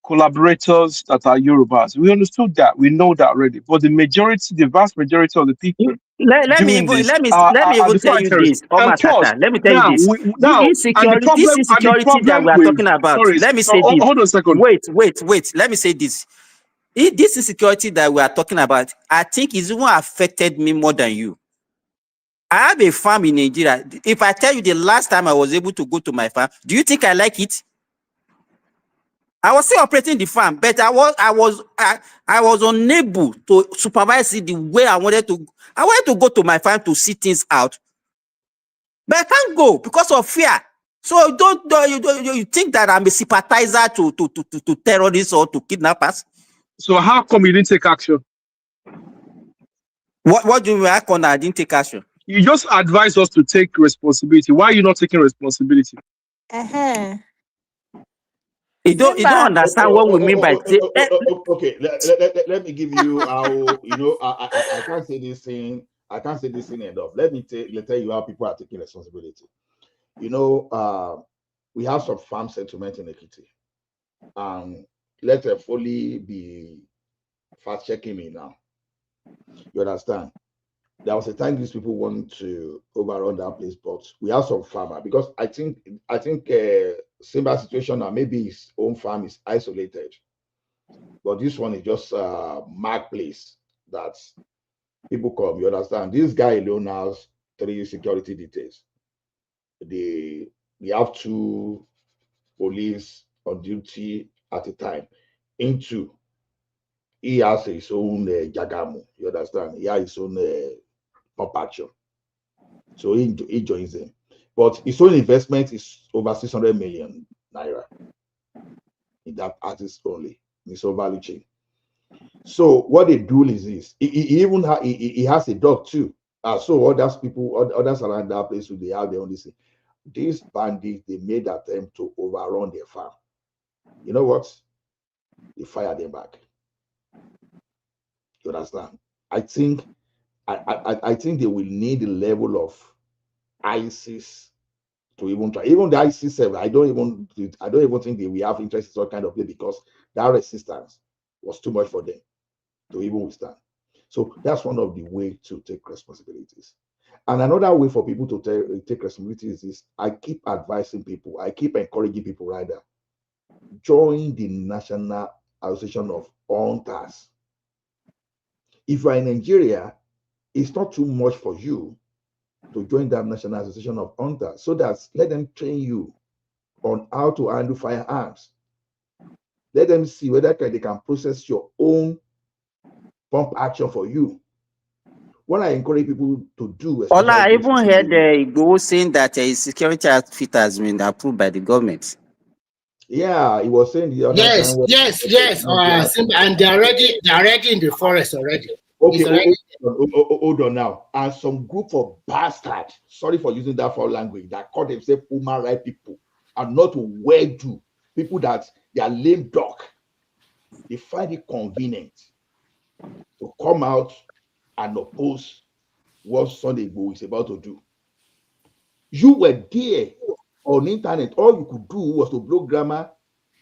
[SPEAKER 17] collaborators that are Yorubas. We understood that. We know that already. But the vast majority of the people
[SPEAKER 15] let me even tell you this.
[SPEAKER 17] And plus,
[SPEAKER 15] let me tell you this. This insecurity that we are talking about. Let me say this.
[SPEAKER 17] Hold on a second.
[SPEAKER 15] Wait. Let me say this. This insecurity that we are talking about, I think is even affected me more than you.
[SPEAKER 19] I have a farm in Nigeria. If I tell you the last time I was able to go to my farm, do you think I like it? I was still operating the farm, but I was unable to supervise it the way I wanted to. I wanted to go to my farm to see things out, but I can't go because of fear. So you think that I'm a sympathizer to terrorists or to kidnappers?
[SPEAKER 17] So how come you didn't take action?
[SPEAKER 19] What do you mean? I didn't take action?
[SPEAKER 17] You just advised us to take responsibility. Why are you not taking responsibility?
[SPEAKER 19] You don't understand what we mean by
[SPEAKER 18] okay. Let me give you how, you know, I can't say this thing. I can't say this thing enough. Let me tell you how people are taking responsibility. You know, we have some farm settlement in Ekiti. Let her fully be fast checking me now. You understand? There was a time these people wanted to overrun that place, but we have some farmer, because I think similar situation now, maybe his own farm is isolated, but this one is just a mark place that people come. You understand? This guy alone has 3 security details. We have 2 police on duty at a time. He has his own jagamu. You understand? He has his own pump action. So he joins them. But his own investment is over 600 million naira in that artist only, in his own value chain. So what they do is this. He has a dog too. So others around that place, they have their own thing. These bandits, they made attempt to overrun their farm. You know what? They fired them back. You understand? I think they will need the level of ISIS to even try. Even the ISIS, I don't even think they will have interest in such kind of play, because that resistance was too much for them to even withstand. So that's one of the ways to take responsibilities. And another way for people to take responsibilities is, I keep advising people, I keep encouraging people rather, join the National Association of Hunters. If you are in Nigeria, it's not too much for you to join that National Association of Hunters, so that let them train you on how to handle firearms. Let them see whether they can process your own pump action for you. What I encourage people to do,
[SPEAKER 19] I even heard Igbo saying that his security outfit has been approved by the government.
[SPEAKER 18] Yeah, he was saying the other time.
[SPEAKER 14] Yes. And they're already in the forest already.
[SPEAKER 18] Okay, hold on now. And some group of bastards, sorry for using that foul language, that call themselves human rights people, and not well-do people, that they are lame duck. They find it convenient to come out and oppose what Sunday Igbo is about to do. You were there on the internet. All you could do was to blow grammar.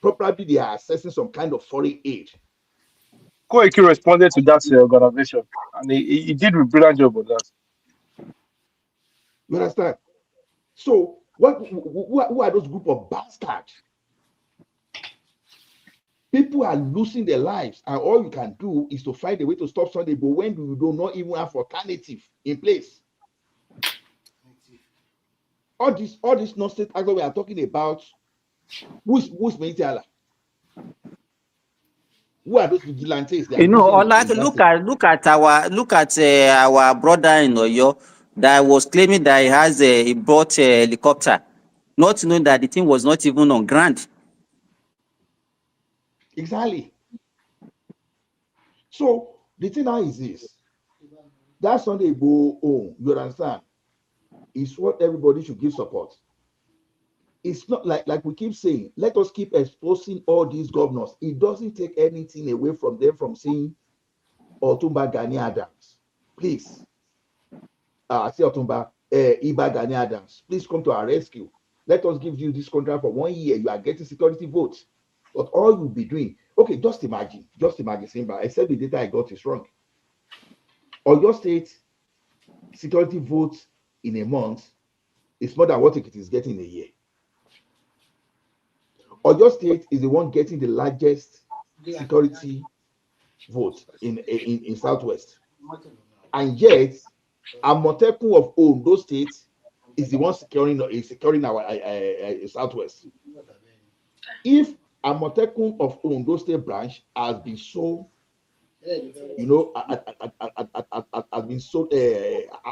[SPEAKER 18] Probably they are assessing some kind of foreign aid.
[SPEAKER 17] Koiki responded to that organization, and he did a brilliant job on that.
[SPEAKER 18] You understand? So who are those group of bastards? People are losing their lives, and all you can do is to find a way to stop Sunday, but when you do not even have alternative in place. All this nonsense actually we are talking about, who's Meitiala? Who are those vigilantes?
[SPEAKER 19] You know, look at our brother in Oyo that was claiming that he bought a helicopter, not knowing that the thing was not even on ground.
[SPEAKER 18] Exactly. So the thing now is this: that Sunday go home, you understand, is what everybody should give support. It's not like we keep saying, let us keep exposing all these governors. It doesn't take anything away from them from seeing Otumba Gani Adams. Please. I say Otumba Iba Gani Adams. Please come to our rescue. Let us give you this contract for 1 year. You are getting security votes. But all you'll be doing, okay, just imagine, Simba, except the data I got is wrong. Or your state security votes in a month is more than what it is getting in a year. Oyo State is the one getting the largest security vote in Southwest, and yet Amotekun of Ondo State is the one securing our Southwest. If Amotekun of Ondo State branch has been so, you know, has been so,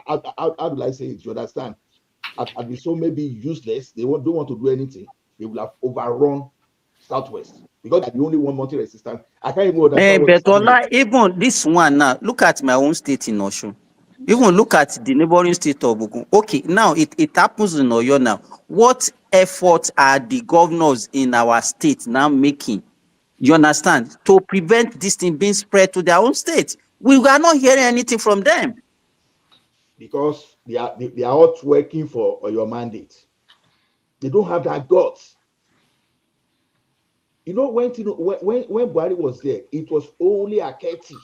[SPEAKER 18] how do I say it? You understand? Has been so maybe useless. They don't want to do anything. They will have overrun Southwest because they're the only one multi-resistant. I can't even understand what
[SPEAKER 19] But Ola, even this one now, look at my own state in Osun. Even look at the neighboring state of Ogun. Okay, now it happens in Oyo now. What efforts are the governors in our state now making? You understand? To prevent this thing being spread to their own state. We are not hearing anything from them.
[SPEAKER 18] Because they are all working for your mandate. They don't have that guts. You know, when Buhari was there, it was only Aketi.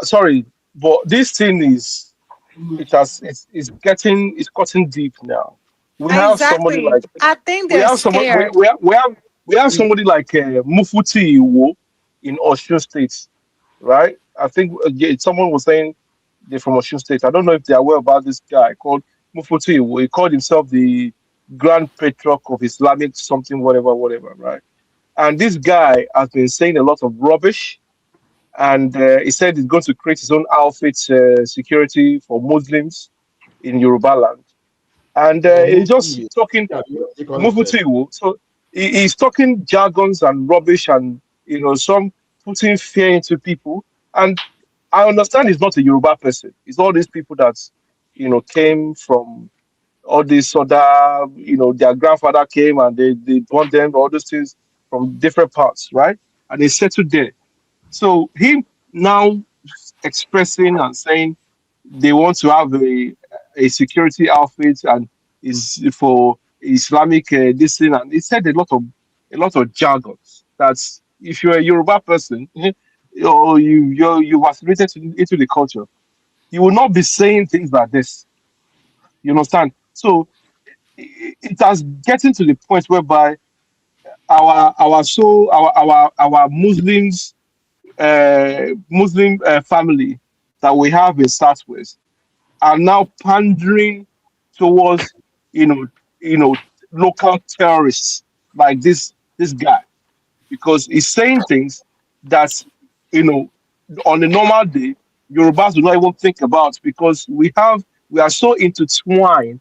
[SPEAKER 17] Sorry, but this thing is it's cutting deep now. We have somebody
[SPEAKER 13] Exactly.
[SPEAKER 17] like
[SPEAKER 13] I think
[SPEAKER 17] we
[SPEAKER 13] they're
[SPEAKER 17] have somebody
[SPEAKER 13] scared.
[SPEAKER 17] we have somebody like Mufuti Iwo in Osun State, right? I think someone was saying they're from Osun State. I don't know if they're aware about this guy called Mufuti Iwo. He called himself the Grand Patriarch of Islamic something, whatever, right? And this guy has been saying a lot of rubbish. And he said he's going to create his own outfit security for Muslims in Yoruba land. And he's just talking Mufutiwu. So he's talking jargons and rubbish and, you know, some putting fear into people. And I understand he's not a Yoruba person. It's all these people that, you know, came from all these other, you know, their grandfather came and they brought them, all those things from different parts, right? And they settled there. So him now expressing and saying they want to have a security outfit and is for Islamic this thing, and he said a lot of jargons. That's if you're a Yoruba person or you assimilated into the culture, you will not be saying things like this. You understand? So it has getting to the point whereby our Muslim family that we have in Southwest are now pandering towards you know local terrorists like this guy, because he's saying things that, you know, on a normal day Yorubas do not even think about, because we are so intertwined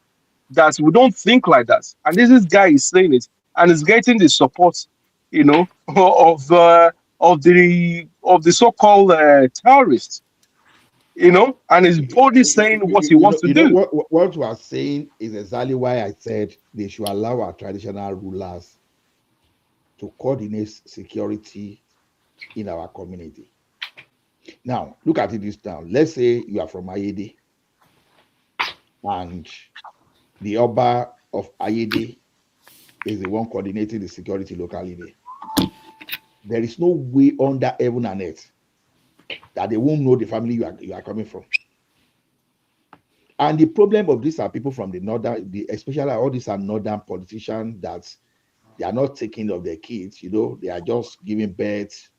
[SPEAKER 17] that we don't think like that. And this guy is saying it and is getting the support, you know, of the so-called terrorists, you know, and is boldly saying what he wants to do.
[SPEAKER 18] What we are saying is exactly why I said they should allow our traditional rulers to coordinate security in our community. Now, look at it this now. Let's say you are from Ayede and the Oba of Ayede is the one coordinating the security locally there. There is no way under heaven and earth that they won't know the family you are coming from. And the problem of these are people from the northern, especially all these are northern politicians that they are not taking of their kids, you know, they are just giving birth.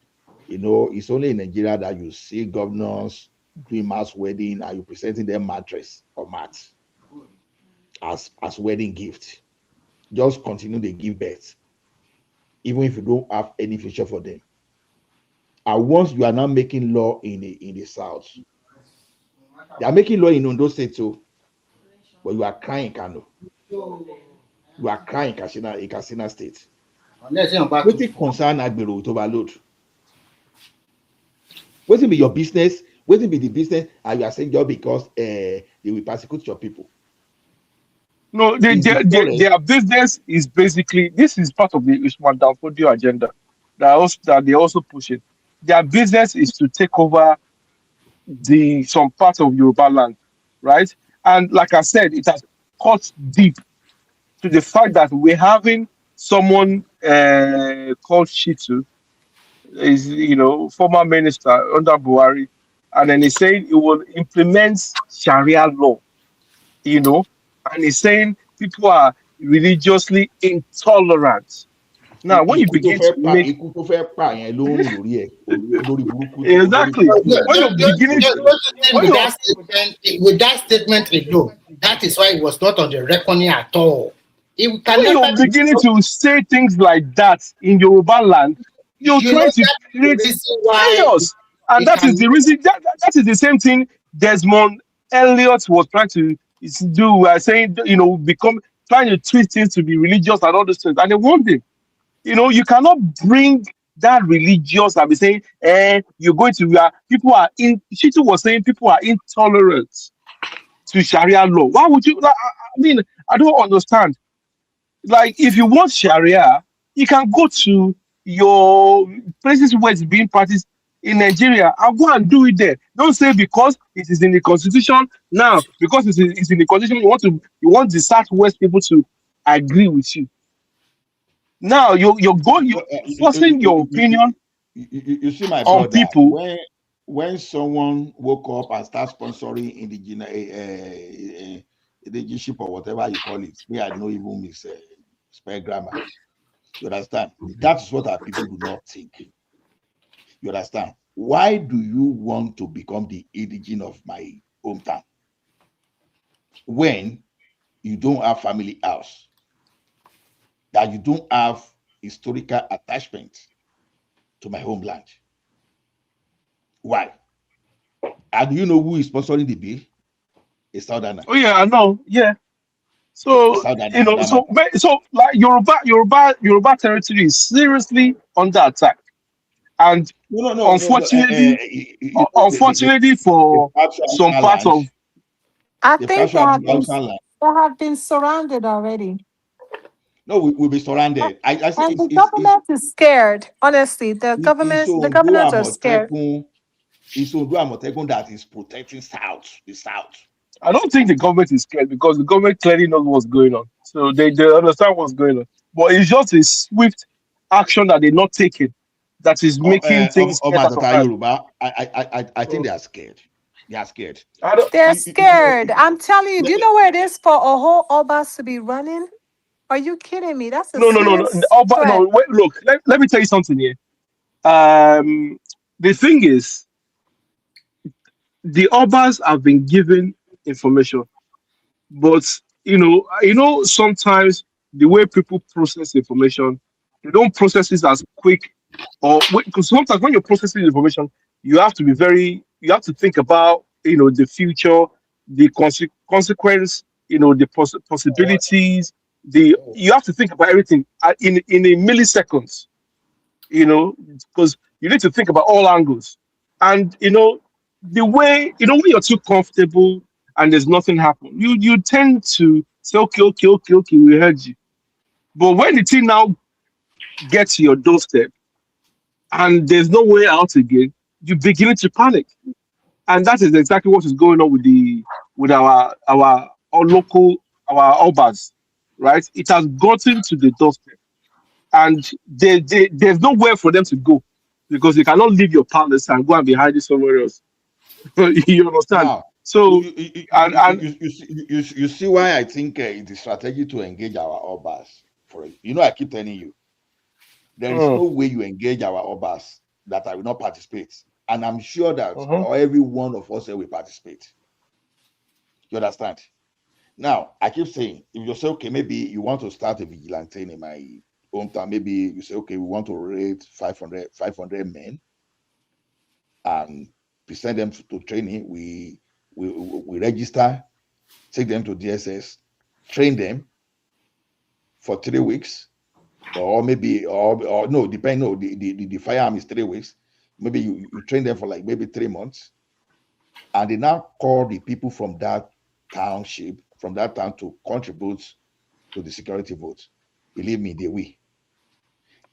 [SPEAKER 18] You know, it's only in Nigeria that you see governors doing mass wedding and you presenting them mattress or mats as wedding gift. Just continue to give birth, even if you don't have any future for them. And once you are now making law in the South, they are making law in Ondo State too, but you are crying Kano. You are crying Katsina State. What it concern Agbero with overload? What will be your business? What will be the business? And you are saying just because they will persecute your people?
[SPEAKER 17] No, their business is basically, this is part of the Usman Danfodio agenda that they also push it. Their business is to take over some part of Yoruba land, right? And like I said, it has cut deep to the fact that we're having someone called Shitu, is, you know, former minister under Buhari, and then he's saying it will implement Sharia law, you know, and he's saying people are religiously intolerant. Now, when you begin to make
[SPEAKER 18] exactly,
[SPEAKER 17] when you're beginning
[SPEAKER 14] with that statement alone, that is why it was not on the reckoning at all. It can
[SPEAKER 17] when you're beginning to say things like that in Yoruba land, you're trying to create chaos. And that is the reason that is the same thing Desmond Elliot was trying to do, saying, become trying to twist things to be religious and all those things. And they want it. You cannot bring that religious and be saying, you're going to people are in. Shitu was saying people are intolerant to Sharia law. Why would you? I don't understand. Like, if you want Sharia, you can go to your places where it's being practiced in Nigeria and go and do it there. Don't say because it is in the constitution now, because it's in the constitution, you want the Southwest people to agree with you. Now you're forcing your opinion.
[SPEAKER 18] You see, my
[SPEAKER 17] on
[SPEAKER 18] brother,
[SPEAKER 17] people.
[SPEAKER 18] When someone woke up and start sponsoring indigenous or whatever you call it, me I don't even miss spell grammar. You understand? That's what our people do not think. You understand? Why do you want to become the indigene of my hometown when you don't have family house, that you don't have historical attachment to my homeland? Why? And do you know who is sponsoring the bill? A Southerner.
[SPEAKER 17] Oh yeah, I know. Yeah. So so like Yoruba territory is seriously under attack, and unfortunately for some parts of.
[SPEAKER 13] I think they have been surrounded already.
[SPEAKER 18] No, we'll be surrounded. I say
[SPEAKER 13] and the government is scared. Honestly, the governors are scared.
[SPEAKER 18] It's Ondo that is protecting the South.
[SPEAKER 17] I don't think the government is scared because the government clearly knows what's going on. So they understand what's going on. But it's just a swift action that they're not taking that is making things better.
[SPEAKER 18] I think they are scared. They are scared.
[SPEAKER 13] They're scared. I'm telling you, do you know where it is for a whole Obas to be running? Are you kidding me? That's a
[SPEAKER 17] no. Wait, look, let me tell you something here. The thing is, the Obas have been given information, but sometimes the way people process information, they don't process it as quick, because sometimes when you're processing information, you have to think about the future, the consequence, the possibilities. You have to think about everything in a millisecond, because you need to think about all angles, and the way when you're too comfortable and there's nothing happen, you tend to say okay, we heard you. But when the thing now gets to your doorstep and there's no way out again, you begin to panic, and that is exactly what is going on with our local Obas, right? It has gotten to the doorstep, and there's nowhere for them to go because they cannot leave your palace and go and be hiding somewhere else. You understand?
[SPEAKER 18] Now,
[SPEAKER 17] so
[SPEAKER 18] you see why I think it is strategy to engage our Obas. I keep telling you, there is no way you engage our Obas that I will not participate, and I'm sure that every one of us will participate. You understand? Now, I keep saying, if you say, okay, maybe you want to start a vigilante in my hometown, maybe you say, okay, we want to raid 500 men and present them to training. We register, take them to DSS, train them for 3 weeks, or no, depending on the firearm is 3 weeks. Maybe you train them for like maybe 3 months, and they now call the people from that township, from that town, to contribute to the security vote. Believe me, they will.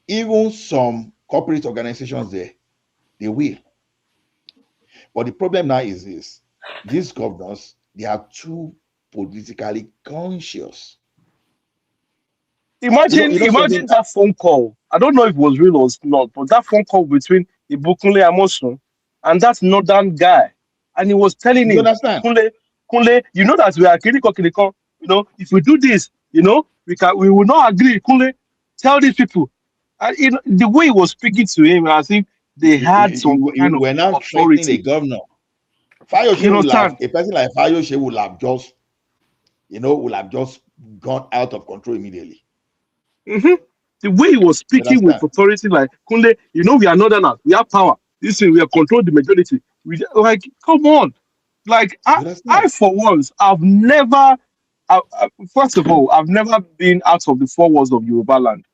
[SPEAKER 18] Even some corporate organizations there, they will. But the problem now is this: these governors, they are too politically conscious.
[SPEAKER 17] Imagine that phone call. I don't know if it was real or not, but that phone call between Ibukunle Amosun and that northern guy, and he was telling him, Kunle, you know that we are Kiliko, if we do this, we will not agree. Kunle, tell these people, And the way he was speaking to him, I think they had some kind of
[SPEAKER 18] we're not threatening
[SPEAKER 17] authority.
[SPEAKER 18] a governor. Fayose
[SPEAKER 17] You
[SPEAKER 18] will have,
[SPEAKER 17] understand?
[SPEAKER 18] a person like Fayose will have just, will have just gone out of control immediately.
[SPEAKER 17] The way he was speaking with authority, like Kunle, we are northerners, we have power. This thing, we are control the majority. Like, come on. Like, I for once, I've never, first of all, I've never been out of the 4 walls of Yoruba land.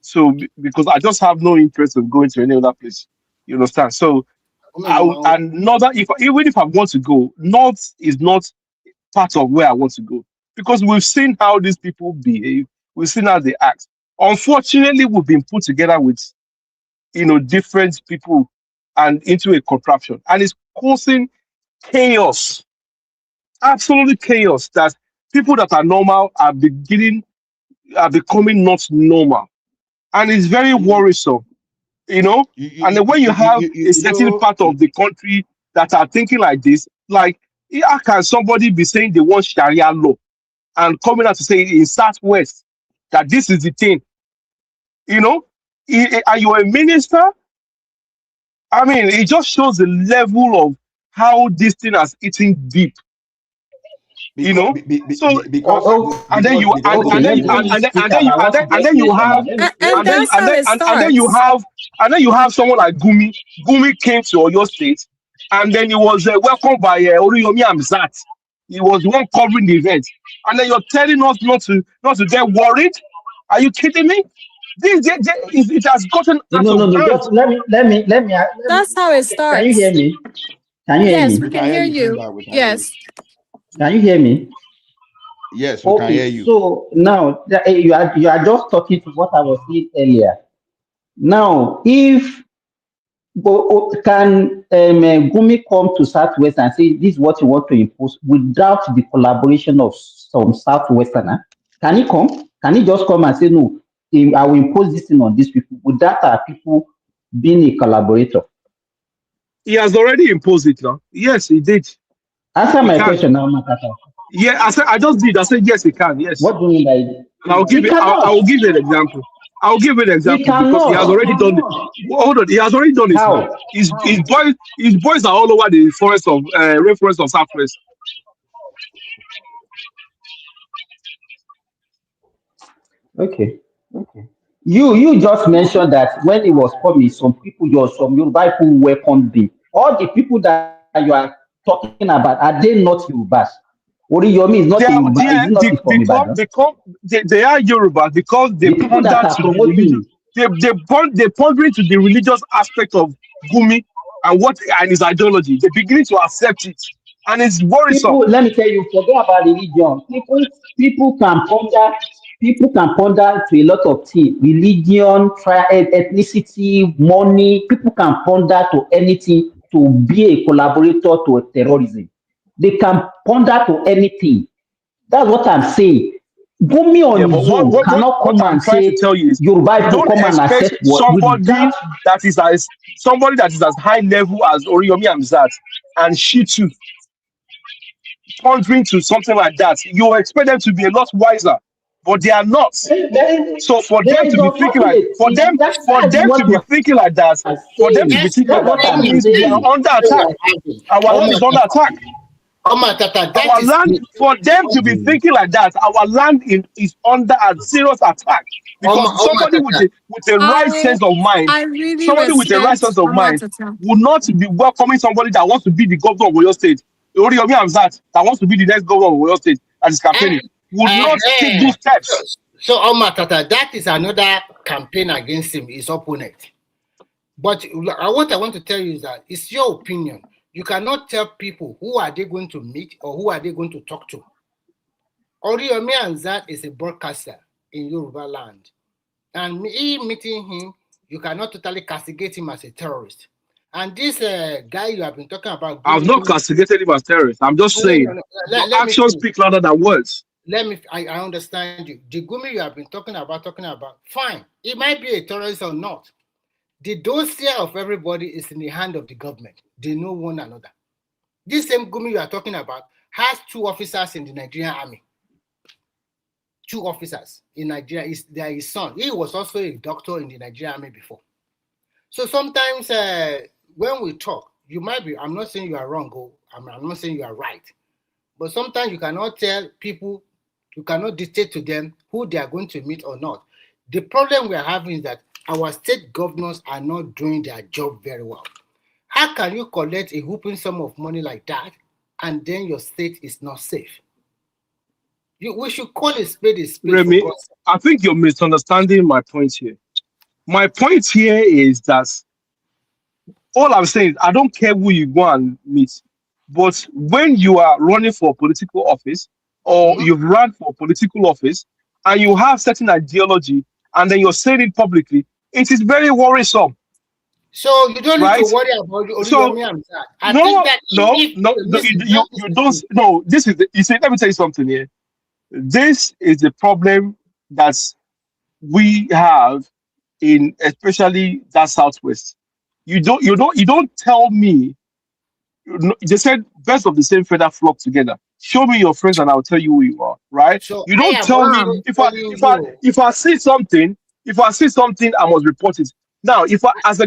[SPEAKER 17] So, because I just have no interest in going to any other place. You understand? So, even if I want to go, North is not part of where I want to go. Because we've seen how these people behave, we've seen how they act. Unfortunately, we've been put together with, different people and into a contraption. And it's causing chaos, absolutely chaos, that people that are normal are becoming not normal. And it's very worrisome, and then when you have a certain part of the country that are thinking like this, like, how can somebody be saying they want Sharia law and coming out to say in Southwest that this is the thing? Are you a minister? I mean, it just shows the level of how this thing has eaten deep. And then you have someone like Gumi. Gumi came to Oyo State, and then he was welcomed by Oriyomi Amzat. He was the one covering the event, and then you're telling us not to get worried. Are you kidding me? It has gotten out of hand.
[SPEAKER 20] Just let me.
[SPEAKER 13] That's how it starts.
[SPEAKER 20] Can you hear me?
[SPEAKER 13] Yes, we can hear you. Yes.
[SPEAKER 20] Can you hear me?
[SPEAKER 18] Yes, we can hear you.
[SPEAKER 20] So now you are just talking to what I was saying earlier. Now, if can Gumi come to Southwest and say this is what you want to impose without the collaboration of some Southwesterner? Can he come? Can he just come and say no? I will impose this thing on these people without our people being a collaborator?
[SPEAKER 17] He has already imposed it now. Yes, he did.
[SPEAKER 20] Answer my question now, Makata.
[SPEAKER 17] Yeah, I just did. I said yes, he can. Yes.
[SPEAKER 20] What do you mean by it?
[SPEAKER 17] I will give you an example. I'll give you an example because he has already done it. Hold on, he has already done it now. His boys are all over the rainforest of Southwest.
[SPEAKER 20] Okay. You just mentioned that when it was coming, some Yoruba people welcomed him. All the people that you are talking about, are they not Yorubas? Oriyomi is not a Yoruba.
[SPEAKER 17] They are Yoruba because they ponder to the religion. They ponder to the religious aspect of Gumi and his ideology. They're beginning to accept it, and it's worrisome.
[SPEAKER 20] Let me tell you, forget about religion. People can ponder to a lot of things: religion, ethnicity, money. People can ponder to anything to be a collaborator to terrorism. They can ponder to anything. That's what I'm saying. Gumi on his own cannot come and say Yoruba to come and accept
[SPEAKER 17] somebody that is as high level as Oriyomi Amzat and she too pondering to something like that. You expect them to be a lot wiser, but they are not. So for them to be thinking like that means we are under attack. Our land is under attack. Our land, for them to be thinking like that, our land is under a serious attack because somebody with a right sense of mind, will not be welcoming somebody that wants to be the governor of Oyo State. Oriyomi Amzat that wants to be the next governor of Oyo State that is campaigning will not take those steps.
[SPEAKER 14] So Omatata, that is another campaign against him, his opponent. But what I want to tell you is that it's your opinion. You cannot tell people who are they going to meet or who are they going to talk to. Oriyomi Amzat is a broadcaster in Yoruba land. And me meeting him, you cannot totally castigate him as a terrorist. And this guy you have been talking about...
[SPEAKER 17] I've not castigated him as terrorist. I'm just saying, actions speak louder than words.
[SPEAKER 14] I understand you. The Gumi you have been talking about, fine. It might be a terrorist or not. The dossier of everybody is in the hand of the government. They know one another. This same Gumi you are talking about has 2 officers in the Nigerian army. two officers in Nigeria. There is his son. He was also a doctor in the Nigerian army before. So sometimes when we talk, you might be, I'm not saying you are wrong, I'm not saying you are right. But sometimes you cannot tell people, you cannot dictate to them who they are going to meet or not. The problem we are having is that our state governors are not doing their job very well. How can you collect a whooping sum of money like that and then your state is not safe? We should call a spade a spade.
[SPEAKER 17] Remy, I think you're misunderstanding my point here. My point here is that all I'm saying is I don't care who you go and meet, but when you are running for a political office or you've run for a political office and you have certain ideology and then you're saying it publicly, it is very worrisome.
[SPEAKER 14] So you don't need to worry about
[SPEAKER 17] you don't. No, this is you see. Let me tell you something here. This is the problem that we have in especially that Southwest. You don't tell me. They said best of the same feather flock together. Show me your friends and I'll tell you who you are. Right? So you don't tell me if I see something. If I see something, I must report it. Now, if I as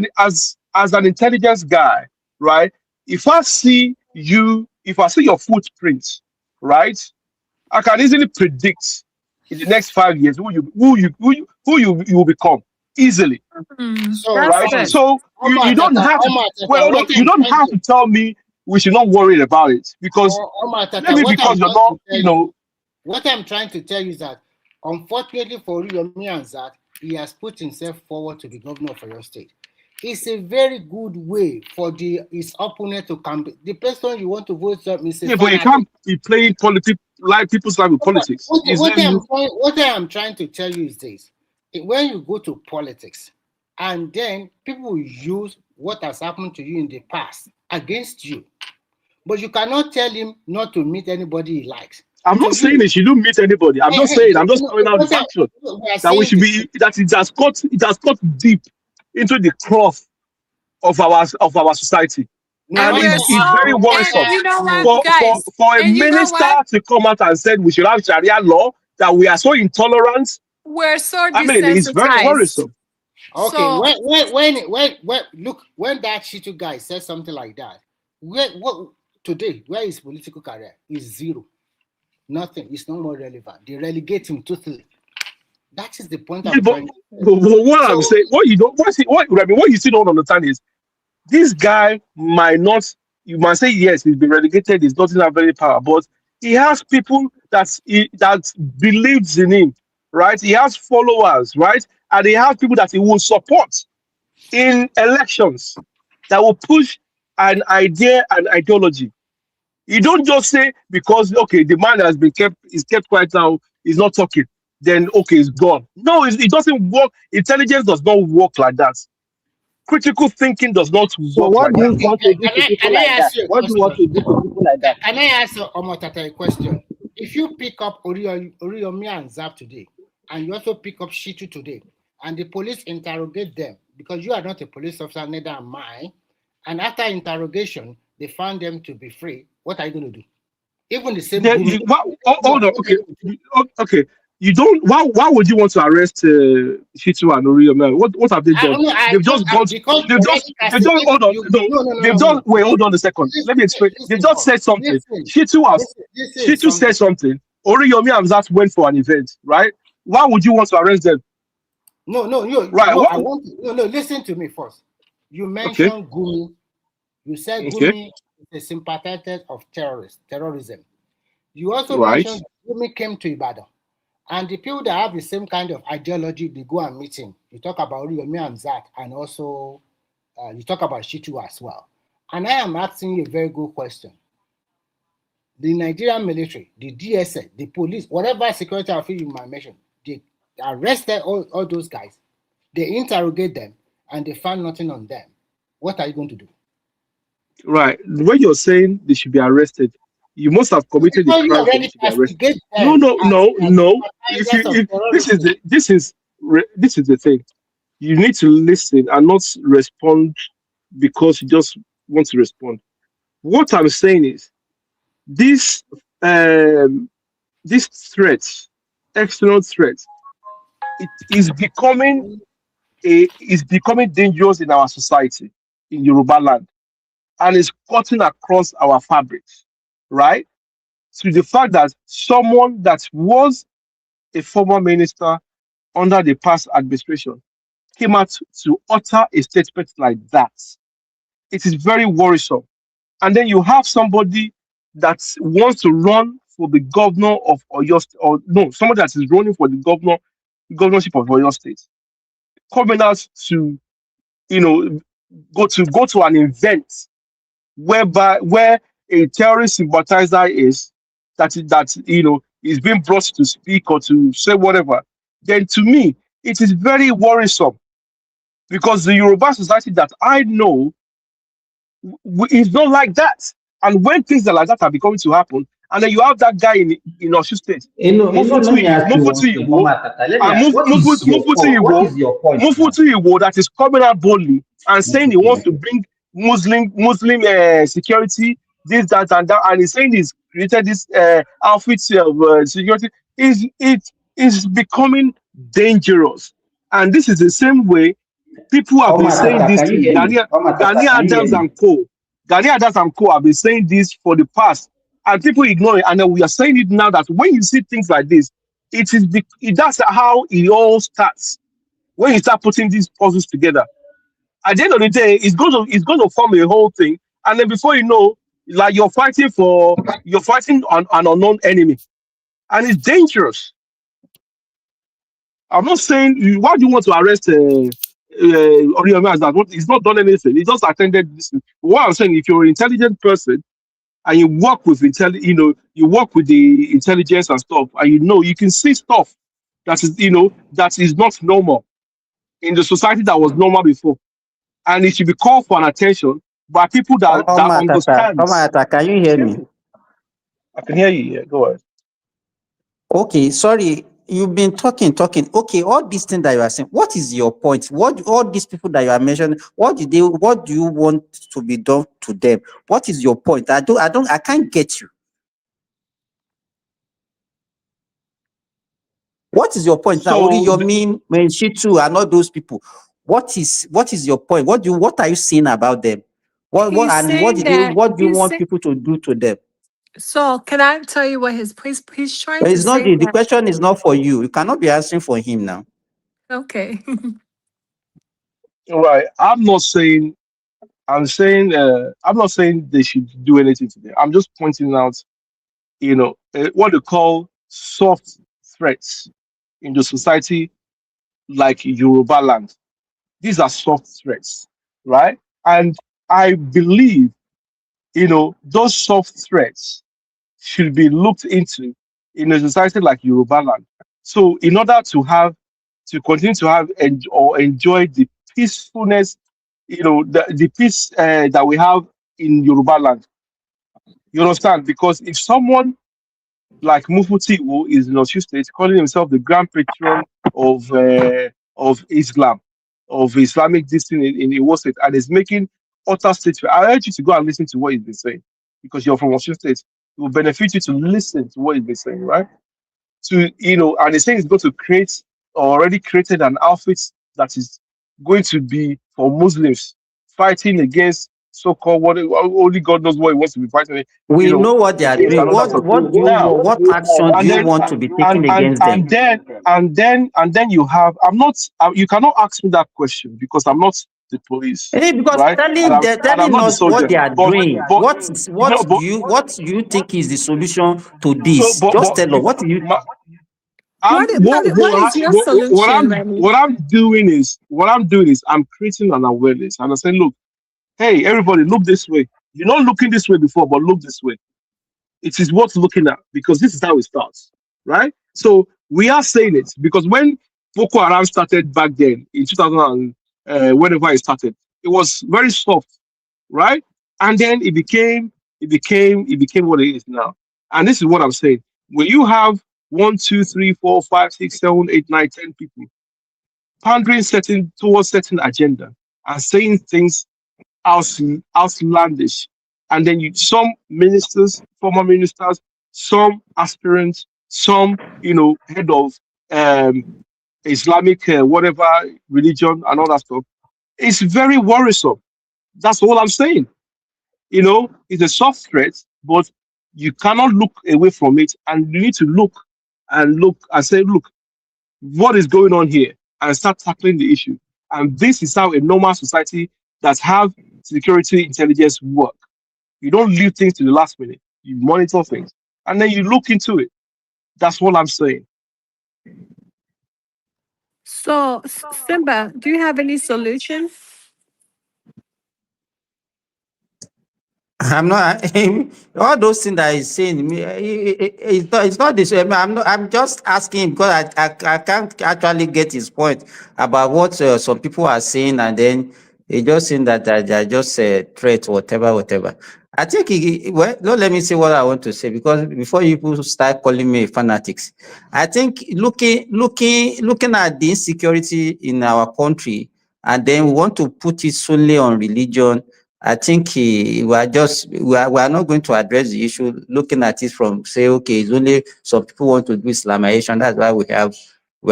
[SPEAKER 17] an intelligence guy, right? If I see your footprints, right? I can easily predict in the next 5 years who you will become easily.
[SPEAKER 14] So,
[SPEAKER 17] right?
[SPEAKER 14] good.
[SPEAKER 17] So you don't have to. Well, look, you don't have to tell me we should not worry about it because maybe because you're not,
[SPEAKER 14] What I'm trying to tell you is that, unfortunately for Yomi and Zach, he has put himself forward to be governor of your state. It's a very good way for his opponent to come. The person you want to vote for, Mr.
[SPEAKER 17] Yeah, but you can't be playing politics like people's life with politics.
[SPEAKER 14] What I am trying to tell you is this: when you go to politics, and then people use what has happened to you in the past against you, but you cannot tell him not to meet anybody he likes.
[SPEAKER 17] I'm not saying that you don't meet anybody. I'm not saying. I'm just calling out the faction that we should be. That it has got deep into the cloth of our society, and it's very worrisome for a minister to come out and say we should have Sharia law, that we are so intolerant.
[SPEAKER 13] We're so desensitized.
[SPEAKER 17] I mean, it's very worrisome.
[SPEAKER 14] Okay,
[SPEAKER 13] So,
[SPEAKER 14] when that Shitu guy says something like that, where his political career is zero. Nothing. It's no more relevant. They relegate him totally. That is the point I'm trying to
[SPEAKER 17] what I'm saying, what you still don't understand is this guy might not. You might say yes, he's been relegated. He's not in a very power, but he has people that believes in him, right? He has followers, right? And he has people that he will support in elections that will push an idea and ideology. You don't just say because the man has been kept quiet now, he's not talking, then it's gone. No, it doesn't work. Intelligence does not work like that. Critical thinking does not work like that.
[SPEAKER 20] What do you want to do to people like that? What do you want to do to people like that?
[SPEAKER 14] Can I ask Omotata a question? If you pick up Oriyomi and Zap today, and you also pick up Shitu today, and the police interrogate them, because you are not a police officer, neither am I, and after interrogation, they found them to be free, what are you going to do? Even the same.
[SPEAKER 17] Hold on. Okay. You don't. Why would you want to arrest Shitu and Oriyomi? What have they done? They've just gone. Hold on. They've done. Wait, hold on a second. Let me explain. They've just said something. Shitu said something. Oriyomi and Zat went for an event, right? Why would you want to arrest them?
[SPEAKER 14] No. Listen to me first. You mentioned Gumi. You said Gumi is a sympathizer of terrorism. You also mentioned Gumi came to Ibadan. And the people that have the same kind of ideology, they go and meet him. You talk about Oriyomi and Zach, and also you talk about Shitu as well. And I am asking you a very good question. The Nigerian military, the DSS, the police, whatever security official you might mention, they arrested all those guys. They interrogate them, and they found nothing on them. What are you going to do?
[SPEAKER 17] Right. When you're saying they should be arrested, you must have committed a crime. No. This is the thing. You need to listen and not respond because you just want to respond. What I'm saying is these threats, external threat, it is becoming dangerous in our society in Yoruba land, and is cutting across our fabrics, right? To the fact that someone that was a former minister under the past administration came out to utter a statement like that. It is very worrisome. And then you have somebody that wants to run for the governor of Oyo State, or no, somebody that is running for the governorship of Oyo State, coming out to, you know, go to an event where a terrorist sympathizer is is being brought to speak or to say whatever. Then to me, it is very worrisome, because the Yoruba society that I know is not like that. And when things like that are becoming to happen, and then you have that guy in Osun State,
[SPEAKER 20] Let me ask you one thing, Mama Tata. Let me ask, what is your point? What is your point?
[SPEAKER 17] Mufutu Iwo, that is coming out boldly and saying he wants to bring Muslim security, this, that, and that, and he's saying he's created this outfit of security. It is becoming dangerous, and this is the same way people have been saying this to Gani Adams and co. Gani Adams and co. have been saying this for the past, and people ignore it. And then we are saying it now, that when you see things like this, that's how it all starts. When you start putting these puzzles together, at the end of the day, it's going to form a whole thing. And then before you know, like you're fighting an unknown enemy, and it's dangerous. I'm not saying why do you want to arrest Oriyomi as that? He's not done anything. He just attended this. What I'm saying, if you're an intelligent person and you work with you work with the intelligence and stuff, and you can see stuff that is not normal in the society that was normal before, and it should be called for an attention by people that understand.
[SPEAKER 19] Can you hear me?
[SPEAKER 17] I can hear you. Yeah, go ahead.
[SPEAKER 19] Okay, sorry. You've been talking. Okay, all these things that you are saying, what is your point? What all these people that you are mentioning, what do you want to be done to them? What is your point? I can't get you. What is your point now? Oriyomi, Shitu, and all those people. What is your point? What are you saying about them? What do you want people to do to them?
[SPEAKER 13] So can I tell you what he's trying
[SPEAKER 19] But
[SPEAKER 13] to
[SPEAKER 19] it's not
[SPEAKER 13] say?
[SPEAKER 19] the question is not for you. You cannot be answering for him now.
[SPEAKER 13] Okay.
[SPEAKER 17] Right. I'm not saying they should do anything today. I'm just pointing out, what they call soft threats in the society, like Yoruba land. These are soft threats, right? And I believe, those soft threats should be looked into in a society like Yoruba land. So in order to continue to have or enjoy the peacefulness, the peace that we have in Yoruba land. You understand? Because if someone like Mufuti Iwo is in Osun State calling himself the grand patron of Islam, of Islamic discipline in Iwo State, and is making utter statements, I urge you to go and listen to what he's been saying, because you're from Osun State. It will benefit you to listen to what he's been saying, right? And he's saying he's going to create, or already created, an outfit that is going to be for Muslims fighting against so-called only God knows what he wants to be fighting.
[SPEAKER 19] We know what they are doing. What action do you want to be taken against them?
[SPEAKER 17] And then you cannot ask me that question, because I'm not the police.
[SPEAKER 19] Because
[SPEAKER 17] right?
[SPEAKER 19] telling us what they are doing. What do you think is the solution to this? Just tell us. What do you?
[SPEAKER 13] What is your solution?
[SPEAKER 17] What I'm doing is I'm creating an awareness, and I'm saying, look, hey, everybody, look this way. You're not looking this way before, but look this way. It is worth looking at, because this is how it starts, right? So we are saying it because when Boko Haram started back then in 2000, whenever it started, it was very soft, right? And then it became what it is now. And this is what I'm saying. When you have 1, 2, 3, 4, 5, 6, 7, 8, 9, 10 people pandering towards certain agenda and saying things outlandish, and then some ministers, former ministers, some aspirants, some, head of Islamic whatever religion and all that stuff. It's very worrisome. That's all I'm saying. It's a soft threat, but you cannot look away from it, and you need to look and say, look, what is going on here, and start tackling the issue. And this is how a normal society that have security intelligence work. You don't leave things to the last minute. You monitor things, and then you look into it. That's what I'm saying.
[SPEAKER 13] So, Simba, do you have any solutions?
[SPEAKER 19] I'm not all those things that he's saying. It's not this way. I'm not. I'm just asking because I can't actually get his point about what some people are saying, and then he just saying that they're just threats, whatever. I think well, don't let me say what I want to say, because before you people start calling me fanatics, I think looking at the insecurity in our country, and then we want to put it solely on religion. I think we are not going to address the issue looking at it from, say, okay, it's only some people want to do Islamization. That's why we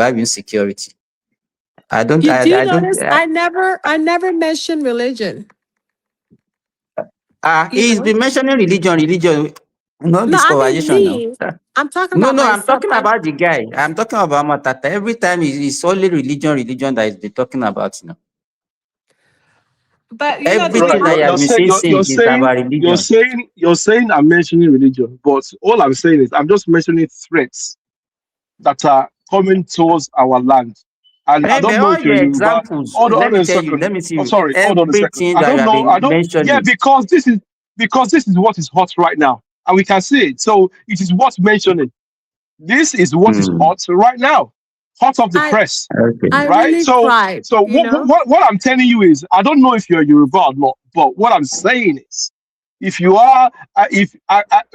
[SPEAKER 19] have insecurity.
[SPEAKER 13] Do you notice I never mentioned religion.
[SPEAKER 19] He's been mentioning religion. Not this conversation now.
[SPEAKER 13] I'm talking about
[SPEAKER 19] I'm talking about the guy. I'm talking about Matata. Every time it's only religion that he's been talking about,
[SPEAKER 13] But
[SPEAKER 19] everything that you have been saying is about religion.
[SPEAKER 17] You're saying I'm mentioning religion, but all I'm saying is I'm just mentioning threats that are coming towards our land. And I don't know if you're Yoruba.
[SPEAKER 19] Let me see.
[SPEAKER 17] Oh, sorry, hold on a second. I don't know. Yeah, because this is what is hot right now, and we can see it. So it is worth mentioning. This is what is hot right now. Hot off the press,
[SPEAKER 13] I
[SPEAKER 17] right?
[SPEAKER 13] Really
[SPEAKER 17] so
[SPEAKER 13] tried,
[SPEAKER 17] what I'm telling you is, I don't know if you're Yoruba or not, but what I'm saying is, if you are,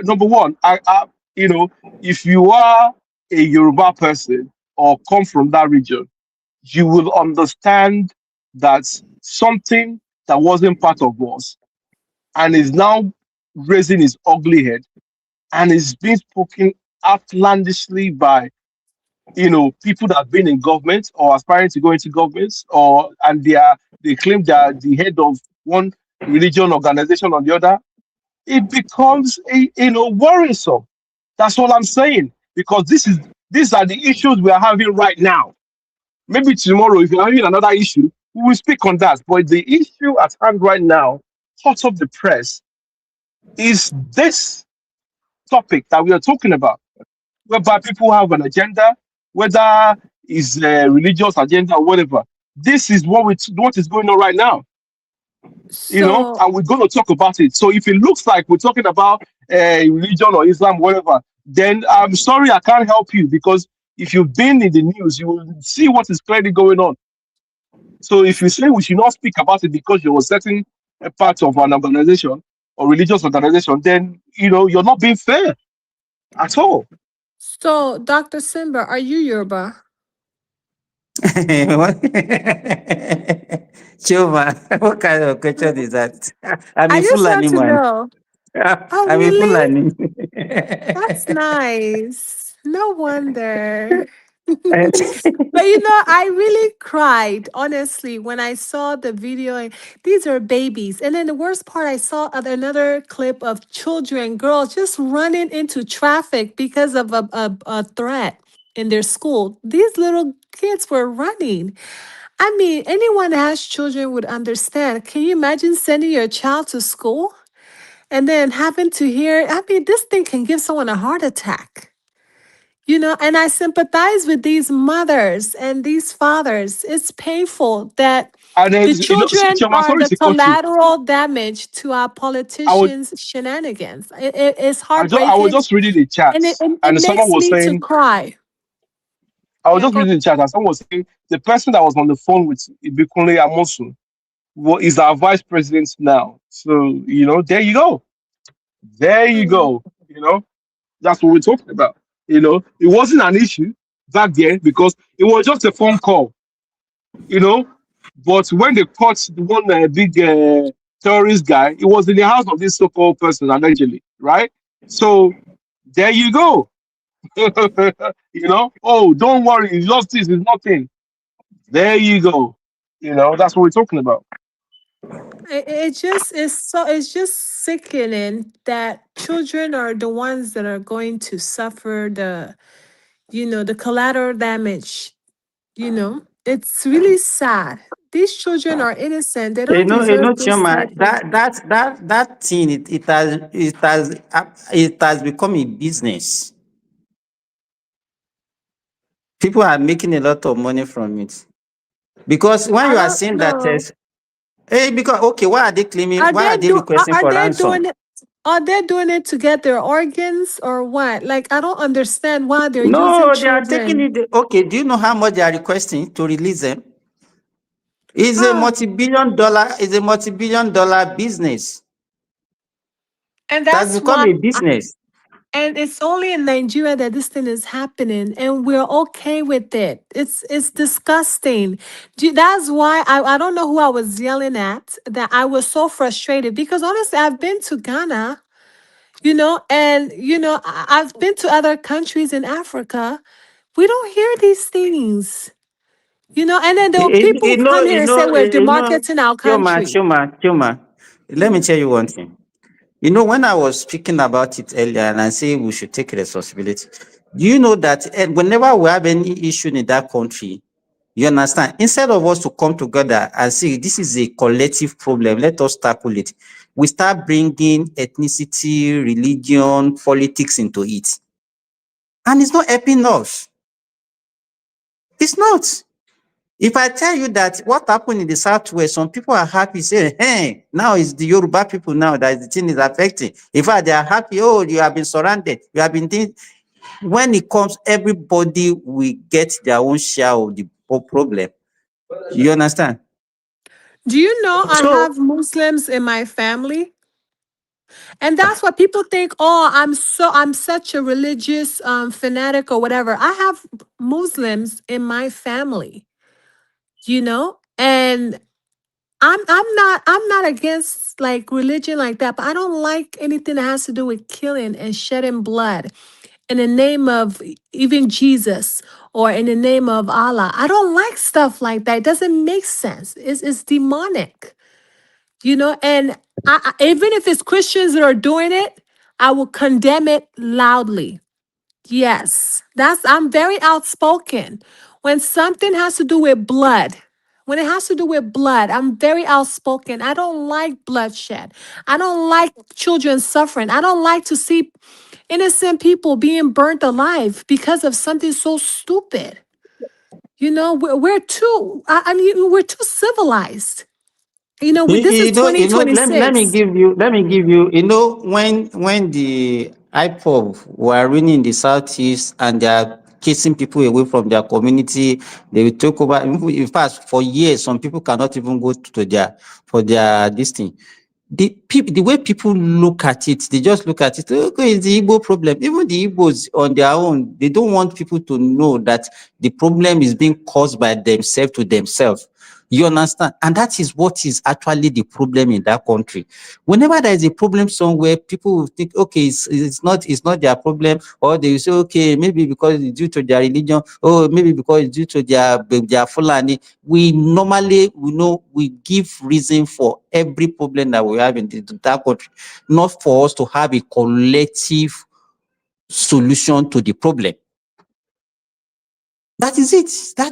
[SPEAKER 17] number one, if you are a Yoruba person or come from that region, you will understand that something that wasn't part of us and is now raising its ugly head and is being spoken outlandishly by people that have been in government or aspiring to go into governments, and they claim they are the head of one religion organization or the other. It becomes worrisome. That's all I'm saying, because these are the issues we are having right now. Maybe tomorrow, if you're having another issue, we will speak on that. But the issue at hand right now, hot off the press, is this topic that we are talking about, whereby people have an agenda, whether it's a religious agenda or whatever. This is what is going on right now. And we're going to talk about it. So if it looks like we're talking about religion or Islam, whatever, then I'm sorry, I can't help you, because if you've been in the news, you will see what is clearly going on. So if you say we should not speak about it because you're a certain part of an organization or religious organization, then you're not being fair at all.
[SPEAKER 13] So, Dr. Simba, are you Yoruba?
[SPEAKER 19] Chuma, what kind of question is that?
[SPEAKER 13] I just want to know. Oh,
[SPEAKER 19] I'm
[SPEAKER 13] really?
[SPEAKER 19] Fulani.
[SPEAKER 13] That's nice. No wonder. But I really cried, honestly, when I saw the video. And these are babies. And then the worst part, I saw another clip of children, girls just running into traffic because of a threat in their school. These little kids were running. I mean, anyone that has children would understand. Can you imagine sending your child to school and then having to hear? I mean, this thing can give someone a heart attack. And I sympathize with these mothers and these fathers. It's painful that the children are the collateral damage to our politicians' shenanigans. It's heartbreaking.
[SPEAKER 17] I was just reading the chat,
[SPEAKER 13] and it
[SPEAKER 17] someone was saying,
[SPEAKER 13] to cry.
[SPEAKER 17] I was just reading the chat, and someone was saying the person that was on the phone with Ibikunle Amosun is our vice president now. So, there you go. There you go. That's what we're talking about. It wasn't an issue back then because it was just a phone call. But when they caught the one big terrorist guy, it was in the house of this so-called person, allegedly, right? So there you go. You know, oh, don't worry, it's just this, it's nothing. There you go. You know, that's what we're talking about.
[SPEAKER 13] It just is so, it's just sickening that children are the ones that are going to suffer the, the collateral damage. It's really sad. These children are innocent. They don't deserve this
[SPEAKER 19] Chioma,
[SPEAKER 13] type of.
[SPEAKER 19] that thing, it has become a business. People are making a lot of money from it. Because when
[SPEAKER 13] I
[SPEAKER 19] you are
[SPEAKER 13] don't
[SPEAKER 19] saying that,
[SPEAKER 13] know.
[SPEAKER 19] because okay, why are they claiming?
[SPEAKER 13] Are
[SPEAKER 19] Why
[SPEAKER 13] they
[SPEAKER 19] are they requesting
[SPEAKER 13] are
[SPEAKER 19] for
[SPEAKER 13] they
[SPEAKER 19] ransom?
[SPEAKER 13] doing it? Are they doing it to get their organs or what? Like, I don't understand why they're using
[SPEAKER 19] No, they are taking
[SPEAKER 13] children.
[SPEAKER 19] it. Okay, do you know how much they are requesting to release them? It's a
[SPEAKER 13] Ah,
[SPEAKER 19] multi-billion dollar. It's a multi-billion dollar business.
[SPEAKER 13] and
[SPEAKER 19] It has
[SPEAKER 13] that's
[SPEAKER 19] become
[SPEAKER 13] why.
[SPEAKER 19] a business.
[SPEAKER 13] And it's only in Nigeria that this thing is happening, and we're okay with it. It's disgusting. That's why I don't know who I was yelling at. That I was so frustrated because honestly, I've been to Ghana, and I've been to other countries in Africa. We don't hear these things, and then there
[SPEAKER 19] You,
[SPEAKER 13] were
[SPEAKER 19] you
[SPEAKER 13] people
[SPEAKER 19] you
[SPEAKER 13] who
[SPEAKER 19] know,
[SPEAKER 13] come
[SPEAKER 19] you
[SPEAKER 13] here and say
[SPEAKER 19] know,
[SPEAKER 13] we're
[SPEAKER 19] you know,
[SPEAKER 13] demarketing our
[SPEAKER 19] Chioma,
[SPEAKER 13] country.
[SPEAKER 19] Chioma, Chioma. Let me
[SPEAKER 13] Mhm.
[SPEAKER 19] tell you one thing. When I was speaking about it earlier, and I say we should take responsibility. Do you know that whenever we have any issue in that country, you understand? Instead of us to come together and say this is a collective problem, let us tackle it. We start bringing ethnicity, religion, politics into it, and it's not helping us. It's not. If I tell you that what happened in the Southwest, some people are happy, saying, hey, now it's the Yoruba people now that the thing is affecting. In fact, they are happy, oh, you have been surrounded, you have been doing. When it comes, everybody will get their own share of the problem. You understand?
[SPEAKER 13] Do you know I
[SPEAKER 19] So,
[SPEAKER 13] have Muslims in my family? And that's what people think, oh, I'm such a religious fanatic or whatever. I have Muslims in my family, and I'm not against like religion like that, but I don't like anything that has to do with killing and shedding blood in the name of even Jesus or in the name of Allah. I don't like stuff like that. It doesn't make sense. It's demonic. And even if it's Christians that are doing it, I will condemn it loudly. Yes, I'm very outspoken. When something has to do with blood, when it has to do with blood, I'm very outspoken. I don't like bloodshed. I don't like children suffering. I don't like to see innocent people being burnt alive because of something so stupid. We're too, I mean, we're too civilized. This is
[SPEAKER 19] let me
[SPEAKER 13] 2026.
[SPEAKER 19] give you, when the IPOB were running the Southeast and they are chasing people away from their community, they will take over. In fact, for years, some people cannot even go to for their this thing. The way people look at it, they just look at it, okay, it's the Igbo problem. Even the Igbos on their own, they don't want people to know that the problem is being caused by themselves to themselves. You understand? And that is what is actually the problem in that country. Whenever there is a problem somewhere, people will think, okay, it's not their problem, or they will say, okay, maybe because it's due to their religion, or maybe because it's due to their Fulani. We give reason for every problem that we have in that country, not for us to have a collective solution to the problem. That is it.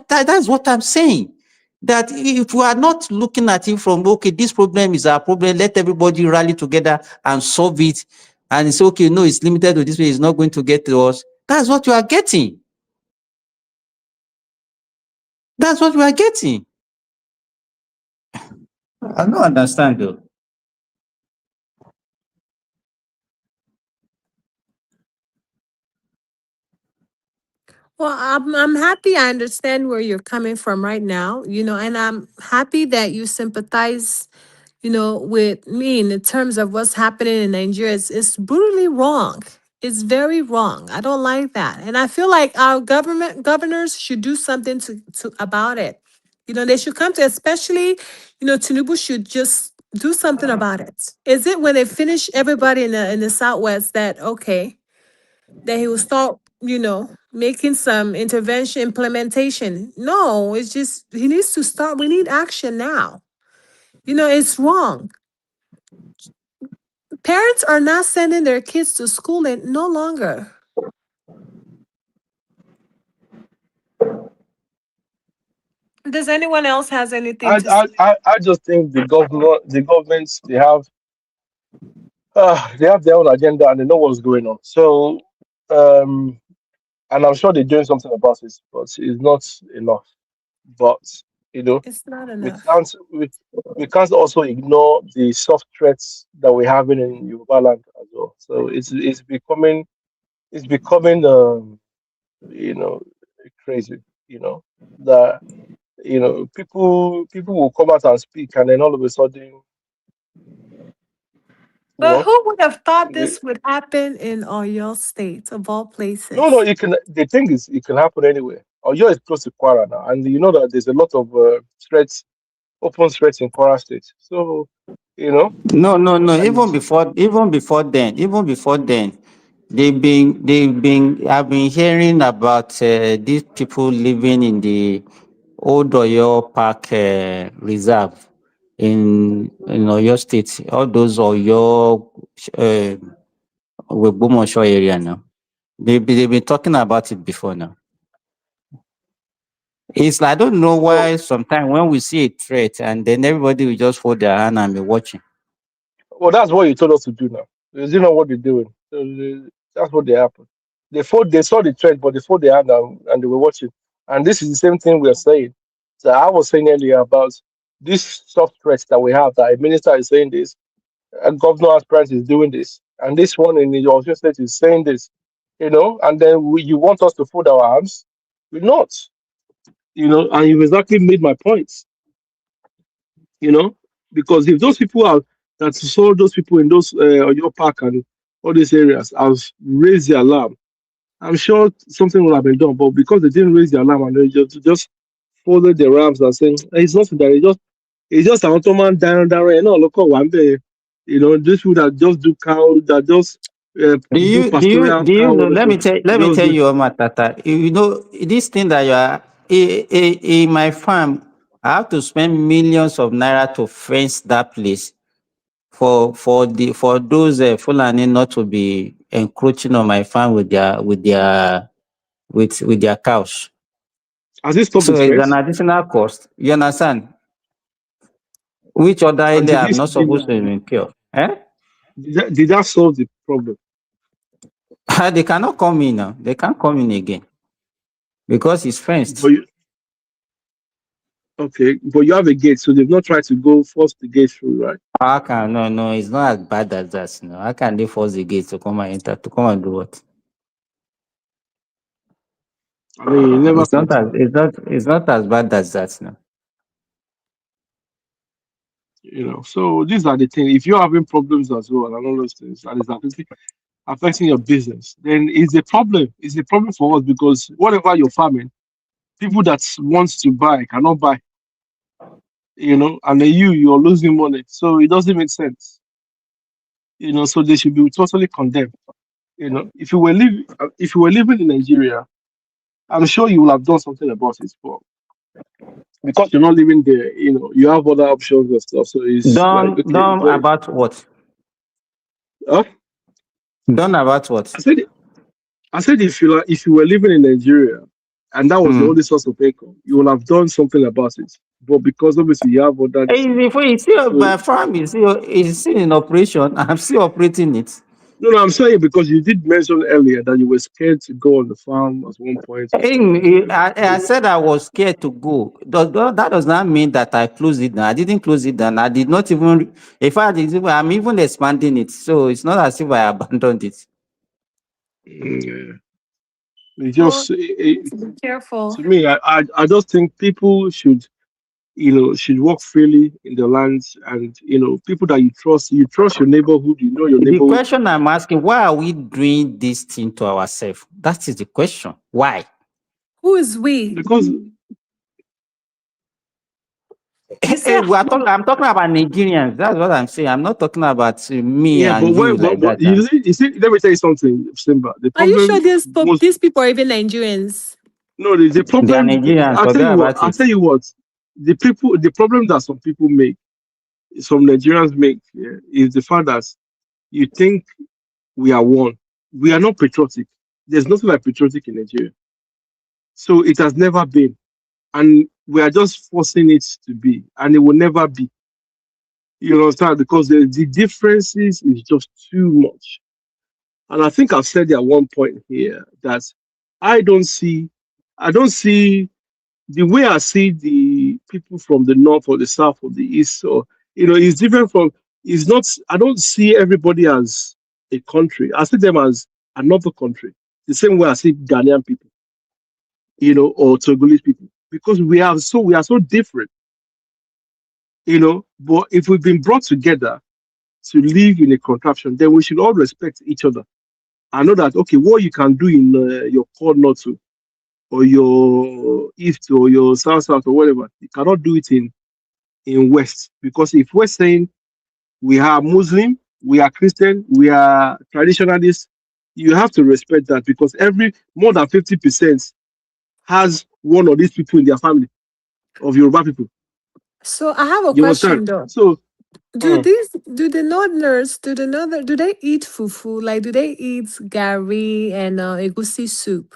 [SPEAKER 19] That's what I'm saying. That if we are not looking at it from, okay, this problem is our problem, let everybody rally together and solve it. And it's okay, no, it's limited to this way, it's not going to get to us. That's what you are getting. That's what we are getting. I don't understand though.
[SPEAKER 13] Well, I'm happy I understand where you're coming from right now, and I'm happy that you sympathize, with me in the terms of what's happening in Nigeria. It's brutally wrong. It's very wrong. I don't like that. And I feel like our governors should do something to about it. They should come to, especially, Tinubu should just do something about it. Is it when they finish everybody in the Southwest that okay, that he will start making some intervention, implementation. No, it's just he needs to start. We need action now. It's wrong. Parents are not sending their kids to school no longer. Does anyone else has anything to say?
[SPEAKER 17] I just think the governments, they have their own agenda and they know what's going on. So, and I'm sure they're doing something about it, but it's not enough. But
[SPEAKER 13] It's not
[SPEAKER 17] we
[SPEAKER 13] enough.
[SPEAKER 17] can't we, we can't also ignore the soft threats that we're having in Yoruba land as well. So it's becoming you know crazy. That people will come out and speak, and then all of a sudden, you
[SPEAKER 13] But
[SPEAKER 17] know,
[SPEAKER 13] who would have thought
[SPEAKER 17] the,
[SPEAKER 13] this would happen in Oyo State, of all
[SPEAKER 17] no,
[SPEAKER 13] places?
[SPEAKER 17] you can. The thing is, it can happen anywhere. Oyo is close to Kwara now, and you know that there's a lot of threats, open threats in Kwara State. So, you know,
[SPEAKER 19] No, no, no.
[SPEAKER 17] and
[SPEAKER 19] Even before then, I've been hearing about these people living in the old Oyo Park Reserve in Oyo State. All those Oyo Wegbomosho area now. They've been talking about it before now. It's like, I don't know
[SPEAKER 17] well,
[SPEAKER 19] why sometimes when we see a threat and then everybody will just hold their hand and be watching.
[SPEAKER 17] that's what you told us to do now. You know what they're doing. So that's what they happened. They saw the trend, but they fold their hand and they were watching. And this is the same thing we are saying. So I was saying earlier about this soft threats that we have. That a minister is saying this, a governor aspirant is doing this, and this one in the Osun State is saying this. And then you want us to fold our arms? We're not. And you've exactly made my points. you know, because if those people are that saw those people in those your park and all these areas have raised the alarm, I'm sure something will have been done. But because they didn't raise the alarm and they just folded their arms and saying it's nothing that it's just an Ottoman down and no local one day, these people that just do cow that just
[SPEAKER 19] Do
[SPEAKER 17] do
[SPEAKER 19] you do you
[SPEAKER 17] pastoral
[SPEAKER 19] do you
[SPEAKER 17] cow
[SPEAKER 19] know?
[SPEAKER 17] all the
[SPEAKER 19] Let me
[SPEAKER 17] time.
[SPEAKER 19] tell
[SPEAKER 17] Just do.
[SPEAKER 19] you, Omar Tata. This thing that you are in my farm. I have to spend millions of naira to fence that place for those Fulani not to be encroaching on my farm with their cows.
[SPEAKER 17] Has it stopped the
[SPEAKER 19] So it's an
[SPEAKER 17] threats?
[SPEAKER 19] additional cost. You understand? Which other
[SPEAKER 17] And
[SPEAKER 19] area
[SPEAKER 17] did
[SPEAKER 19] I'm
[SPEAKER 17] this
[SPEAKER 19] not
[SPEAKER 17] did,
[SPEAKER 19] supposed to incur? Eh?
[SPEAKER 17] did that solve the problem?
[SPEAKER 19] They cannot come in now. They can't come in again because it's
[SPEAKER 17] But
[SPEAKER 19] fenced.
[SPEAKER 17] okay, but you have a gate, so they've not tried to go force the gate through, right?
[SPEAKER 19] How can no, it's not as bad as that. No, how can they force the gates to come and enter to come and do what?
[SPEAKER 17] I mean, you never can tell.
[SPEAKER 19] It's not as bad as that. No.
[SPEAKER 17] So these are the things. If you're having problems as well and all those things, and it's affecting your business, then it's a problem. It's a problem for us because whatever you're farming, people that wants to buy cannot buy. And then you're losing money, so it doesn't make sense. So they should be totally condemned. If you were living in Nigeria, I'm sure you will have done something about it. But because you're not living there, you have other options and stuff. So it's like okay,
[SPEAKER 19] Done
[SPEAKER 17] but
[SPEAKER 19] about what?
[SPEAKER 17] huh?
[SPEAKER 19] Done about what?
[SPEAKER 17] I said if you were living in Nigeria and that was the
[SPEAKER 19] Hmm.
[SPEAKER 17] only source of income, you would have done something about it. But because obviously you have other this thing.
[SPEAKER 19] If you see
[SPEAKER 17] So
[SPEAKER 19] my farm is still in operation, I'm still operating it.
[SPEAKER 17] no, I'm saying because you did mention earlier that you were scared to go on the farm at one point and stuff like that.
[SPEAKER 19] I said I was scared to go. That does not mean that I closed it down. I didn't close it down. I did not even, in fact, I'm even expanding it. So it's not as if I abandoned it.
[SPEAKER 17] Yeah. It
[SPEAKER 13] Well,
[SPEAKER 17] just
[SPEAKER 13] you need to be careful.
[SPEAKER 17] to me, I just think people should walk freely in the lands, and people that you trust your neighborhood, your
[SPEAKER 19] The
[SPEAKER 17] neighborhood.
[SPEAKER 19] question I'm asking, why are we doing this thing to ourselves? That is the question. Why?
[SPEAKER 13] Who is we?
[SPEAKER 17] Because
[SPEAKER 19] I'm talking about Nigerians. That's what I'm saying. I'm not talking about me
[SPEAKER 17] Yeah,
[SPEAKER 19] and you like
[SPEAKER 17] but
[SPEAKER 19] that. Now.
[SPEAKER 17] you see, let me tell you something, Simba. The
[SPEAKER 13] Are you sure
[SPEAKER 17] problem most
[SPEAKER 13] these people are even Nigerians?
[SPEAKER 17] no, the
[SPEAKER 19] They are
[SPEAKER 17] problem.
[SPEAKER 19] Nigerians. Forget about
[SPEAKER 17] I'll
[SPEAKER 19] it.
[SPEAKER 17] tell you what. The problem that some people make, some Nigerians make, is the fact that you think we are one. We are not patriotic. There's nothing like patriotic in Nigeria. So it has never been, and we are just forcing it to be, and it will never be. You understand? Because the differences is just too much. And I think I've said at one point here that I don't see, I don't see the way I see the people from the north or the south or the east, or is different from. Is not. I don't see everybody as a country. I see them as another country. The same way I see Ghanaian people, or Togolese people, because we are so different, But if we've been brought together to live in a contraption, then we should all respect each other. I know that, okay, what you can do in your core north or your east or your south or whatever, you cannot do it in west, because if we're saying we are Muslim, we are Christian, we are traditionalists, you have to respect that, because more than 50% has one of these people in their family of Yoruba people.
[SPEAKER 13] So I have a
[SPEAKER 17] You understand?
[SPEAKER 13] question though.
[SPEAKER 17] So
[SPEAKER 13] Do the Northerners, do they eat fufu? Like, do they eat gari and egusi soup?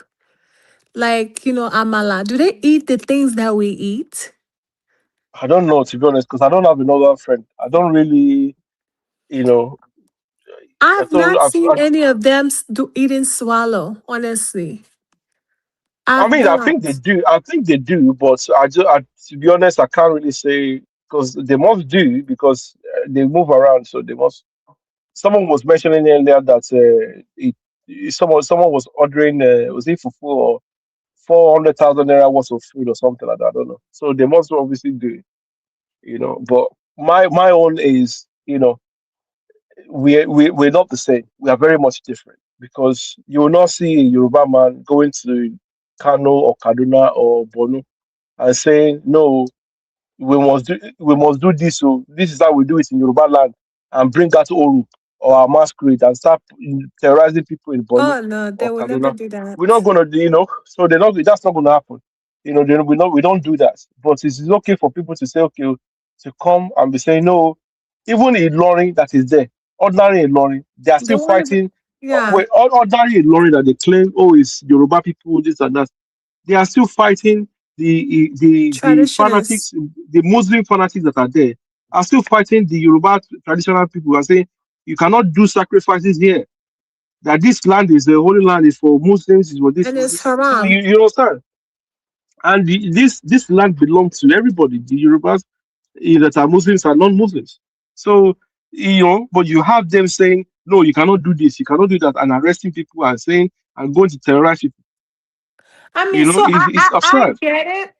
[SPEAKER 13] Like, amala. Do they eat the things that we eat?
[SPEAKER 17] I don't know, to be honest, because I don't have another friend. I don't really,
[SPEAKER 13] I've not seen any of them eating swallow, honestly.
[SPEAKER 17] I
[SPEAKER 13] I've
[SPEAKER 17] mean, I
[SPEAKER 13] not.
[SPEAKER 17] think they do. I think they do, but to be honest, I can't really say, because they must do, because they move around, so they must. Someone was mentioning earlier that someone was ordering, was it fufu or 400,000 naira worth of food or something like that. I don't know. So they must obviously do it. But my own is, we're not the same. We are very much different, because you will not see a Yoruba man going to Kano or Kaduna or Borno and saying, no, we must do this. So this is how we do it in Yoruba land, and bring out Oru or our masquerade and start terrorizing people in Borno
[SPEAKER 13] Oh no, they
[SPEAKER 17] or
[SPEAKER 13] will never
[SPEAKER 17] Kaduna.
[SPEAKER 13] do that.
[SPEAKER 17] We're not gonna do. So they're not. That's not gonna happen. We don't do that. But it's okay for people to say, okay, to come and be saying no. Even in Ilorin that is there, ordinary Ilorin, they are
[SPEAKER 13] They
[SPEAKER 17] still
[SPEAKER 13] won't even,
[SPEAKER 17] fighting.
[SPEAKER 13] yeah.
[SPEAKER 17] Ordinary Ilorin that they claim, oh, it's Yoruba people, this and that. They are still fighting the
[SPEAKER 13] Traditionalists.
[SPEAKER 17] fanatics, the Muslim fanatics that are there, are still fighting the Yoruba traditional people and saying you cannot do sacrifices here. That this land is the holy land, is for Muslims, is for this.
[SPEAKER 13] And it's
[SPEAKER 17] So
[SPEAKER 13] haram.
[SPEAKER 17] you understand? And this land belongs to everybody. The Yorubas that are Muslims are non-Muslims. So but you have them saying no, you cannot do this, you cannot do that, and arresting people and saying and going to terrorize people.
[SPEAKER 13] I mean, so
[SPEAKER 17] It's
[SPEAKER 13] I
[SPEAKER 17] absurd.
[SPEAKER 13] get it.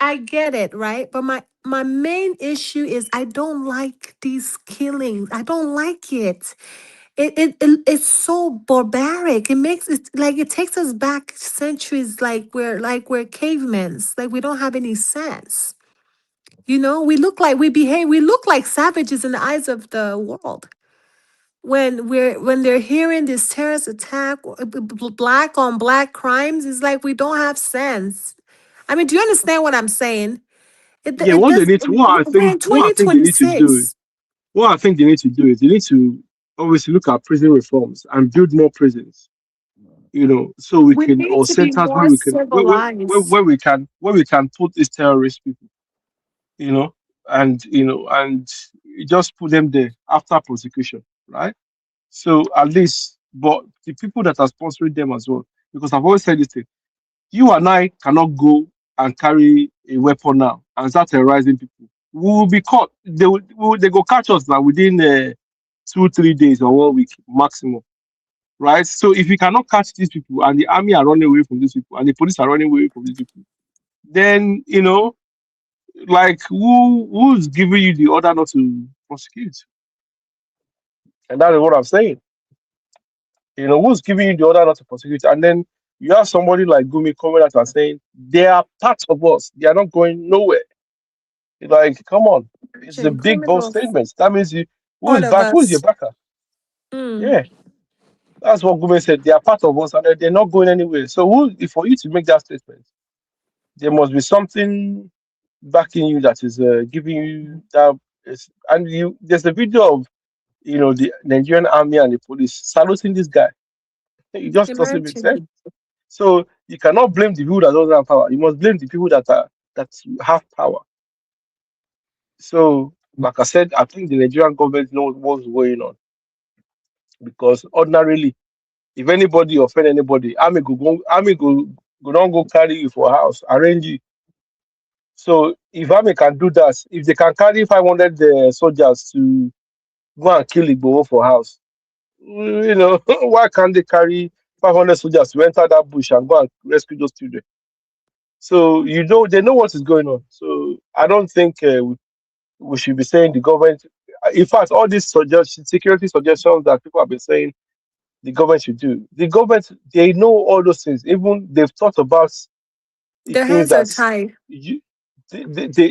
[SPEAKER 13] I get it, right? But my main issue is I don't like these killings. I don't like it. It's so barbaric. It makes it like it takes us back centuries, like we're cavemen. Like we don't have any sense. We look like savages in the eyes of the world. When they're hearing this terrorist attack, black on black crimes, it's like we don't have sense. I mean, do you understand what I'm saying?
[SPEAKER 17] Yeah,
[SPEAKER 13] It
[SPEAKER 17] what they
[SPEAKER 13] does.
[SPEAKER 17] need to,
[SPEAKER 13] We're in
[SPEAKER 17] what I think they need to do is,
[SPEAKER 13] 2026.
[SPEAKER 17] what I think they need to do is, they need to obviously look at prison reforms and build more prisons. So we
[SPEAKER 13] We
[SPEAKER 17] can,
[SPEAKER 13] need
[SPEAKER 17] or
[SPEAKER 13] to be
[SPEAKER 17] centers
[SPEAKER 13] more
[SPEAKER 17] where we can,
[SPEAKER 13] civilized.
[SPEAKER 17] where we can put these terrorist people. You know, and you just put them there after prosecution, right? So at least, but the people that are sponsoring them as well, because I've always said this thing: you and I cannot go and carry a weapon now and start terrorizing people. We will be caught. They go catch us now within 2-3 days or 1 week maximum, right? So if we cannot catch these people and the army are running away from these people and the police are running away from these people, then like who's giving you the order not to prosecute? And that is what I'm saying. Who's giving you the order not to prosecute? And then you have somebody like Gumi coming out and saying they are part of us. They are not going nowhere. Like, come on, it's the big bold
[SPEAKER 13] Criminals,
[SPEAKER 17] statements. That means who
[SPEAKER 13] all
[SPEAKER 17] is
[SPEAKER 13] of
[SPEAKER 17] back? Who is your
[SPEAKER 13] us.
[SPEAKER 17] backer?
[SPEAKER 13] Mm.
[SPEAKER 17] Yeah, that's what Gome said. They are part of us, and they're not going anywhere. So, for you to make that statement, there must be something backing you that is giving you that. And there's a video of the Nigerian army and the police saluting this guy. It just doesn't make
[SPEAKER 13] Imagine.
[SPEAKER 17] sense. So you cannot blame the people that don't have power. You must blame the people that have power. So, like I said, I think the Nigerian government knows what's going on, because ordinarily, if anybody offend anybody, army go don't go carry you for a house, arrange you. So if army can do that, if they can carry 500 soldiers to go and kill Igbo for house, why can't they carry 500 soldiers to enter that bush and go and rescue those children? So they know what is going on. So I don't think we should be saying the government. In fact, all these security suggestions that people have been saying the government should do, the government, they know all those things. Even they've thought about the
[SPEAKER 13] Their
[SPEAKER 17] things
[SPEAKER 13] hands are
[SPEAKER 17] that
[SPEAKER 13] tied.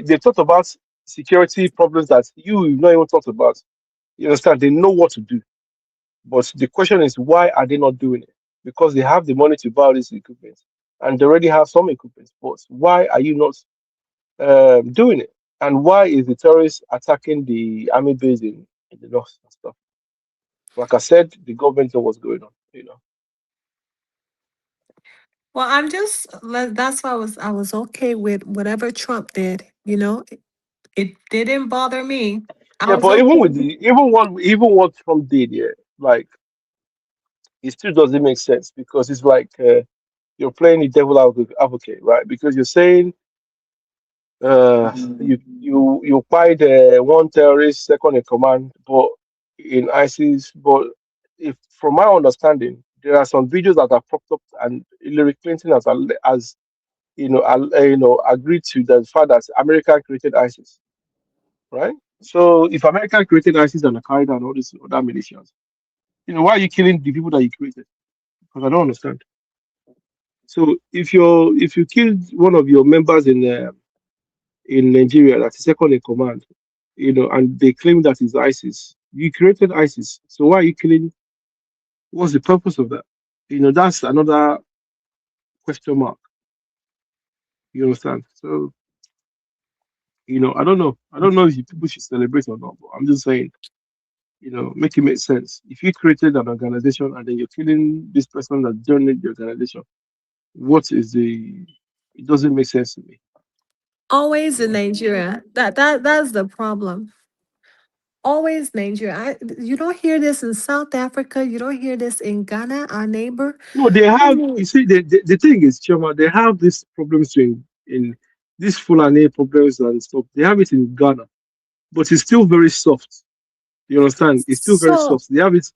[SPEAKER 17] they've thought about security problems that you've not even thought about. You understand? They know what to do. But the question is, why are they not doing it? Because they have the money to buy this equipment, and they already have some equipment. But why are you not doing it? And why is the terrorists attacking the army base in the north and stuff? Like I said, the government knows what's going on.
[SPEAKER 13] Well, that's why I was okay with whatever Trump did. It didn't bother me. I
[SPEAKER 17] Yeah,
[SPEAKER 13] was
[SPEAKER 17] but even with
[SPEAKER 13] okay.
[SPEAKER 17] the even what Trump did, yeah, like it still doesn't make sense, because it's like you're playing the devil advocate, right? Because you're saying you fight one terrorist second in command, but in ISIS. But if from my understanding, there are some videos that are popped up, and Hillary Clinton has agreed to the fact that America created ISIS, right? So if America created ISIS and Al Qaeda and all these other militias, why are you killing the people that you created? Because I don't understand. So if you killed one of your members in Nigeria, that's second in command, and they claim that is ISIS. You created ISIS, so why are you killing? What's the purpose of that? That's another question mark. You understand? So, I don't know. I don't know if people should celebrate or not, but I'm just saying, make it make sense. If you created an organization and then you're killing this person that joined the organization, what is the? It doesn't make sense to me.
[SPEAKER 13] Always in Nigeria. That's the problem. Always Nigeria. You don't hear this in South Africa. You don't hear this in Ghana, our neighbor.
[SPEAKER 17] No, they have. You see, the thing is, Chema, they have these problems in these Fulani problems and stuff. They have it in Ghana, but it's still very soft. You understand? It's still very
[SPEAKER 13] So
[SPEAKER 17] soft. They have it.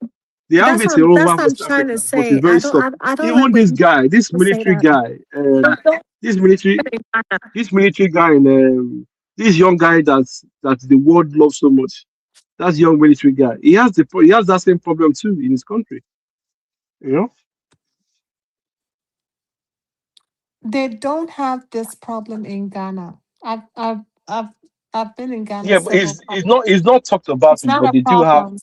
[SPEAKER 17] They have
[SPEAKER 13] that's
[SPEAKER 17] it
[SPEAKER 13] what
[SPEAKER 17] in
[SPEAKER 13] that's
[SPEAKER 17] over
[SPEAKER 13] what I'm
[SPEAKER 17] West
[SPEAKER 13] trying to
[SPEAKER 17] Africa, but
[SPEAKER 13] say.
[SPEAKER 17] it's very soft.
[SPEAKER 13] I don't
[SPEAKER 17] Even
[SPEAKER 13] like when
[SPEAKER 17] this guy, this
[SPEAKER 13] people say
[SPEAKER 17] military
[SPEAKER 13] that.
[SPEAKER 17] guy,
[SPEAKER 13] Don't
[SPEAKER 17] this military,
[SPEAKER 13] say Ghana.
[SPEAKER 17] this military guy, and this young guy that the world loves so much. That's young military guy. He has that same problem too in his country. You know.
[SPEAKER 13] They don't have this problem in Ghana. I've I've been in Ghana
[SPEAKER 17] Yeah, but
[SPEAKER 13] several
[SPEAKER 17] it's
[SPEAKER 13] times.
[SPEAKER 17] not talked about
[SPEAKER 13] It's
[SPEAKER 17] it,
[SPEAKER 13] not
[SPEAKER 17] but
[SPEAKER 13] a problem.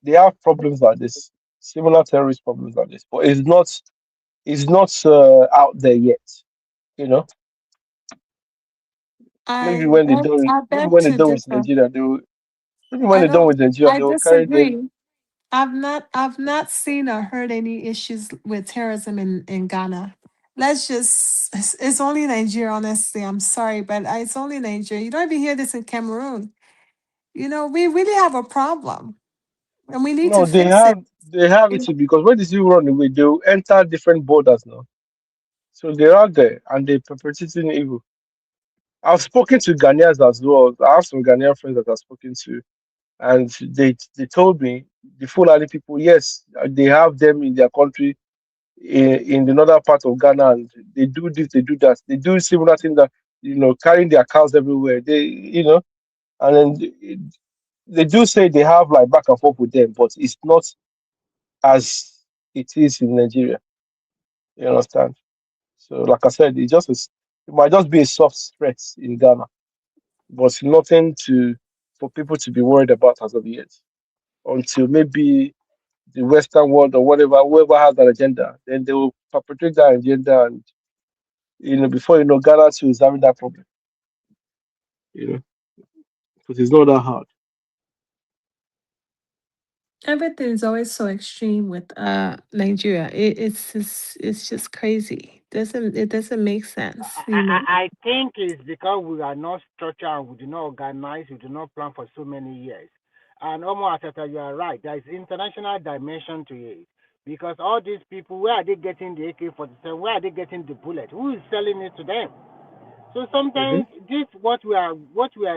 [SPEAKER 17] they have problems like this, similar terrorist problems like this, but it's not out there yet. You know, maybe when they don't,
[SPEAKER 13] I
[SPEAKER 17] maybe
[SPEAKER 13] beg
[SPEAKER 17] when they
[SPEAKER 13] to
[SPEAKER 17] done with
[SPEAKER 13] differ.
[SPEAKER 17] Nigeria, maybe when
[SPEAKER 13] I
[SPEAKER 17] they're done
[SPEAKER 13] don't
[SPEAKER 17] with Nigeria,
[SPEAKER 13] I
[SPEAKER 17] they will carry them.
[SPEAKER 13] disagree. I've not seen or heard any issues with terrorism in Ghana. It's only Nigeria, honestly. I'm sorry, but it's only Nigeria. You don't even hear this in Cameroon. We really have a problem and we need to
[SPEAKER 17] No,
[SPEAKER 13] fix it.
[SPEAKER 17] they have it
[SPEAKER 13] You
[SPEAKER 17] too, because when these people run away, they will enter different borders now. So they're out there and they're perpetrating evil. I've spoken to Ghanaians as well. I have some Ghanaian friends that I've spoken to, and they told me the Fulani people, yes, they have them in their country, in the northern part of Ghana, and they do this, they do that, they do similar things, that carrying their cows everywhere. And then they do say they have like back and forth with them, but it's not as it is in Nigeria. You understand? So, like I said, it might just be a soft threat in Ghana. but nothing for people to be worried about as of yet. Until maybe the Western world or whatever, whoever has an agenda, then they will perpetrate that agenda, and before you know, Ghana too is having that problem. Because it's not that hard.
[SPEAKER 13] Everything is always so extreme with Nigeria. It's just crazy. It doesn't make sense, you know.
[SPEAKER 21] I think it's because we are not structured and we do not organize, we do not plan for so many years. And almost you are right. There is international dimension to it. Because all these people, where are they getting the AK-47? Where are they getting the bullet? Who is selling it to them? So sometimes this what we are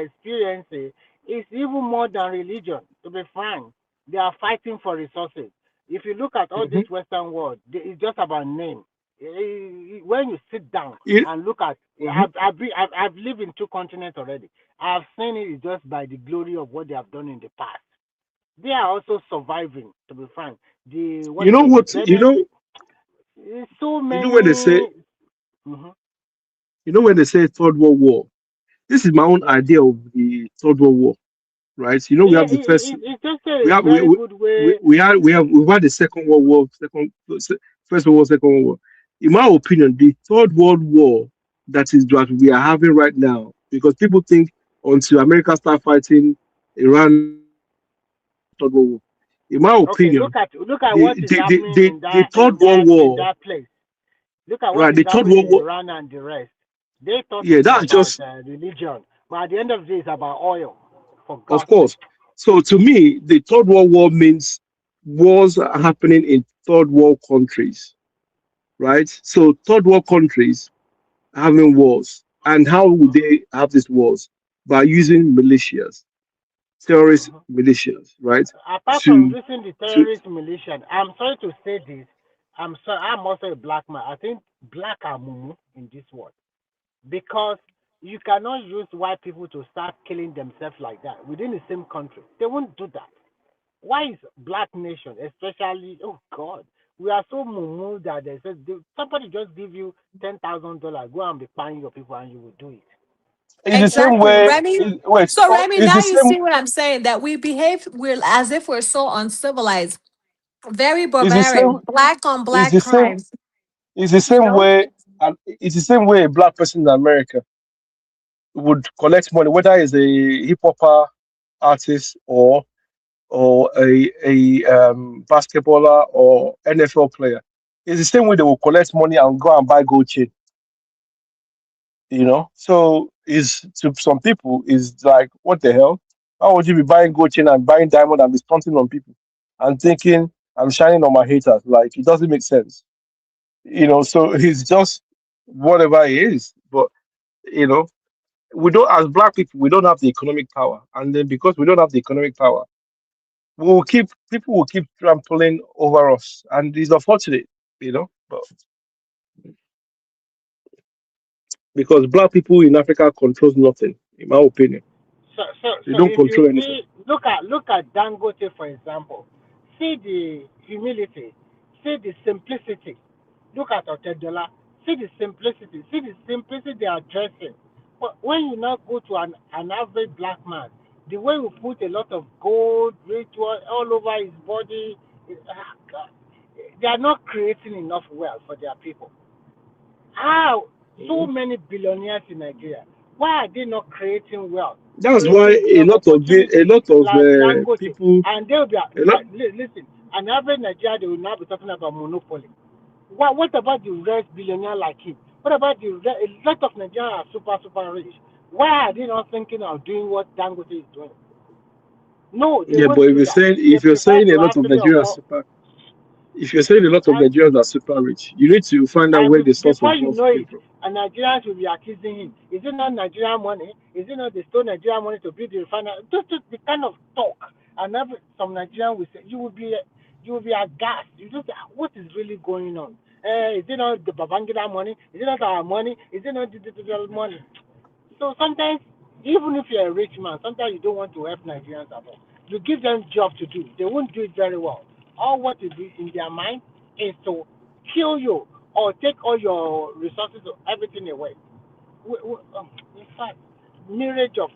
[SPEAKER 21] experiencing is even more than religion. To be frank, they are fighting for resources. If you look at all this Western world, it's just about name. When you sit down and look at, I've lived in 2 continents already. I've seen it just by the glory of what they have done in the past. They are also surviving. To be frank,
[SPEAKER 17] You know
[SPEAKER 21] so many.
[SPEAKER 17] You know when they say. You know when they say Third World War. This is my own idea of the Third World War, right? You know, we have the first. We've had the Second World War, First World War, Second World War. In my opinion, the Third World War that is what we are having right now, because people think until America start fighting Iran, Third World War. In my opinion,
[SPEAKER 21] look at what is happening in that
[SPEAKER 17] Third World War.
[SPEAKER 21] In that place. Look at what is happening in Iran and the rest. They thought
[SPEAKER 17] that's
[SPEAKER 21] about
[SPEAKER 17] just
[SPEAKER 21] religion, but at the end of the day, it's about oil.
[SPEAKER 17] Of course. So to me, the Third World War means wars are happening in third world countries, right? So third world countries having wars, and how would they have these wars? By using militias, terrorist militias, right?
[SPEAKER 21] Apart from using the terrorist militia, I'm sorry to say this. I'm also a black man. I think black are mumu in this world. Because you cannot use white people to start killing themselves like that within the same country. They won't do that. Why is black nation, especially, oh God, we are so mumu that they said somebody just give you $10,000, go and be buying your people and you will do it.
[SPEAKER 17] It's the same way.
[SPEAKER 13] Remy, Remy, now you see what I'm saying, that we're as if we're so uncivilized, very barbaric, black on black crimes.
[SPEAKER 17] It's the same way, and it's the same way a black person in America would collect money, whether it's a hip hop artist or a basketballer or NFL player. It's the same way they will collect money and go and buy gold chain. So is to some people is like, what the hell? How would you be buying gold chain and buying diamond and be stunting on people and thinking I'm shining on my haters? Like, it doesn't make sense. So it's just whatever it is. But we don't, as black people, we don't have the economic power, and then because we don't have the economic power, people will keep trampling over us, and it's unfortunate, but because black people in Africa controls nothing, in my opinion. They don't control anything.
[SPEAKER 21] Look at Dangote, for example. See the humility, see the simplicity. Look at Otedola. See the simplicity they are dressing. But when you now go to an average black man, the way we put a lot of gold, ritual all over his body, they are not creating enough wealth for their people. How? So many billionaires in Nigeria. Why are they not creating wealth?
[SPEAKER 17] That's why a lot of people,
[SPEAKER 21] and they'll be listen. An average Nigerian, they will now be talking about monopoly. What about the rest billionaire like him? What about a lot of Nigerians are super rich? Why are they not thinking of doing what Dangote is doing? No, they
[SPEAKER 17] but if you're saying a lot of Nigerians super, if you're saying a lot of Nigerians are super rich, you need to find out where the source of wealth came from.
[SPEAKER 21] And Nigerians will be accusing him. Is it not Nigerian money? Is it not they stole Nigerian money to build the refinery? Just the kind of talk. And some Nigerian will say, you will be aghast. You just say, what is really going on? Is it not the Babangida money? Is it not our money? Is it not the digital money? So sometimes, even if you're a rich man, sometimes you don't want to help Nigerians at all. You give them job to do. They won't do it very well. All what is in their mind is to kill you or take all your resources or everything away. In fact, myriad of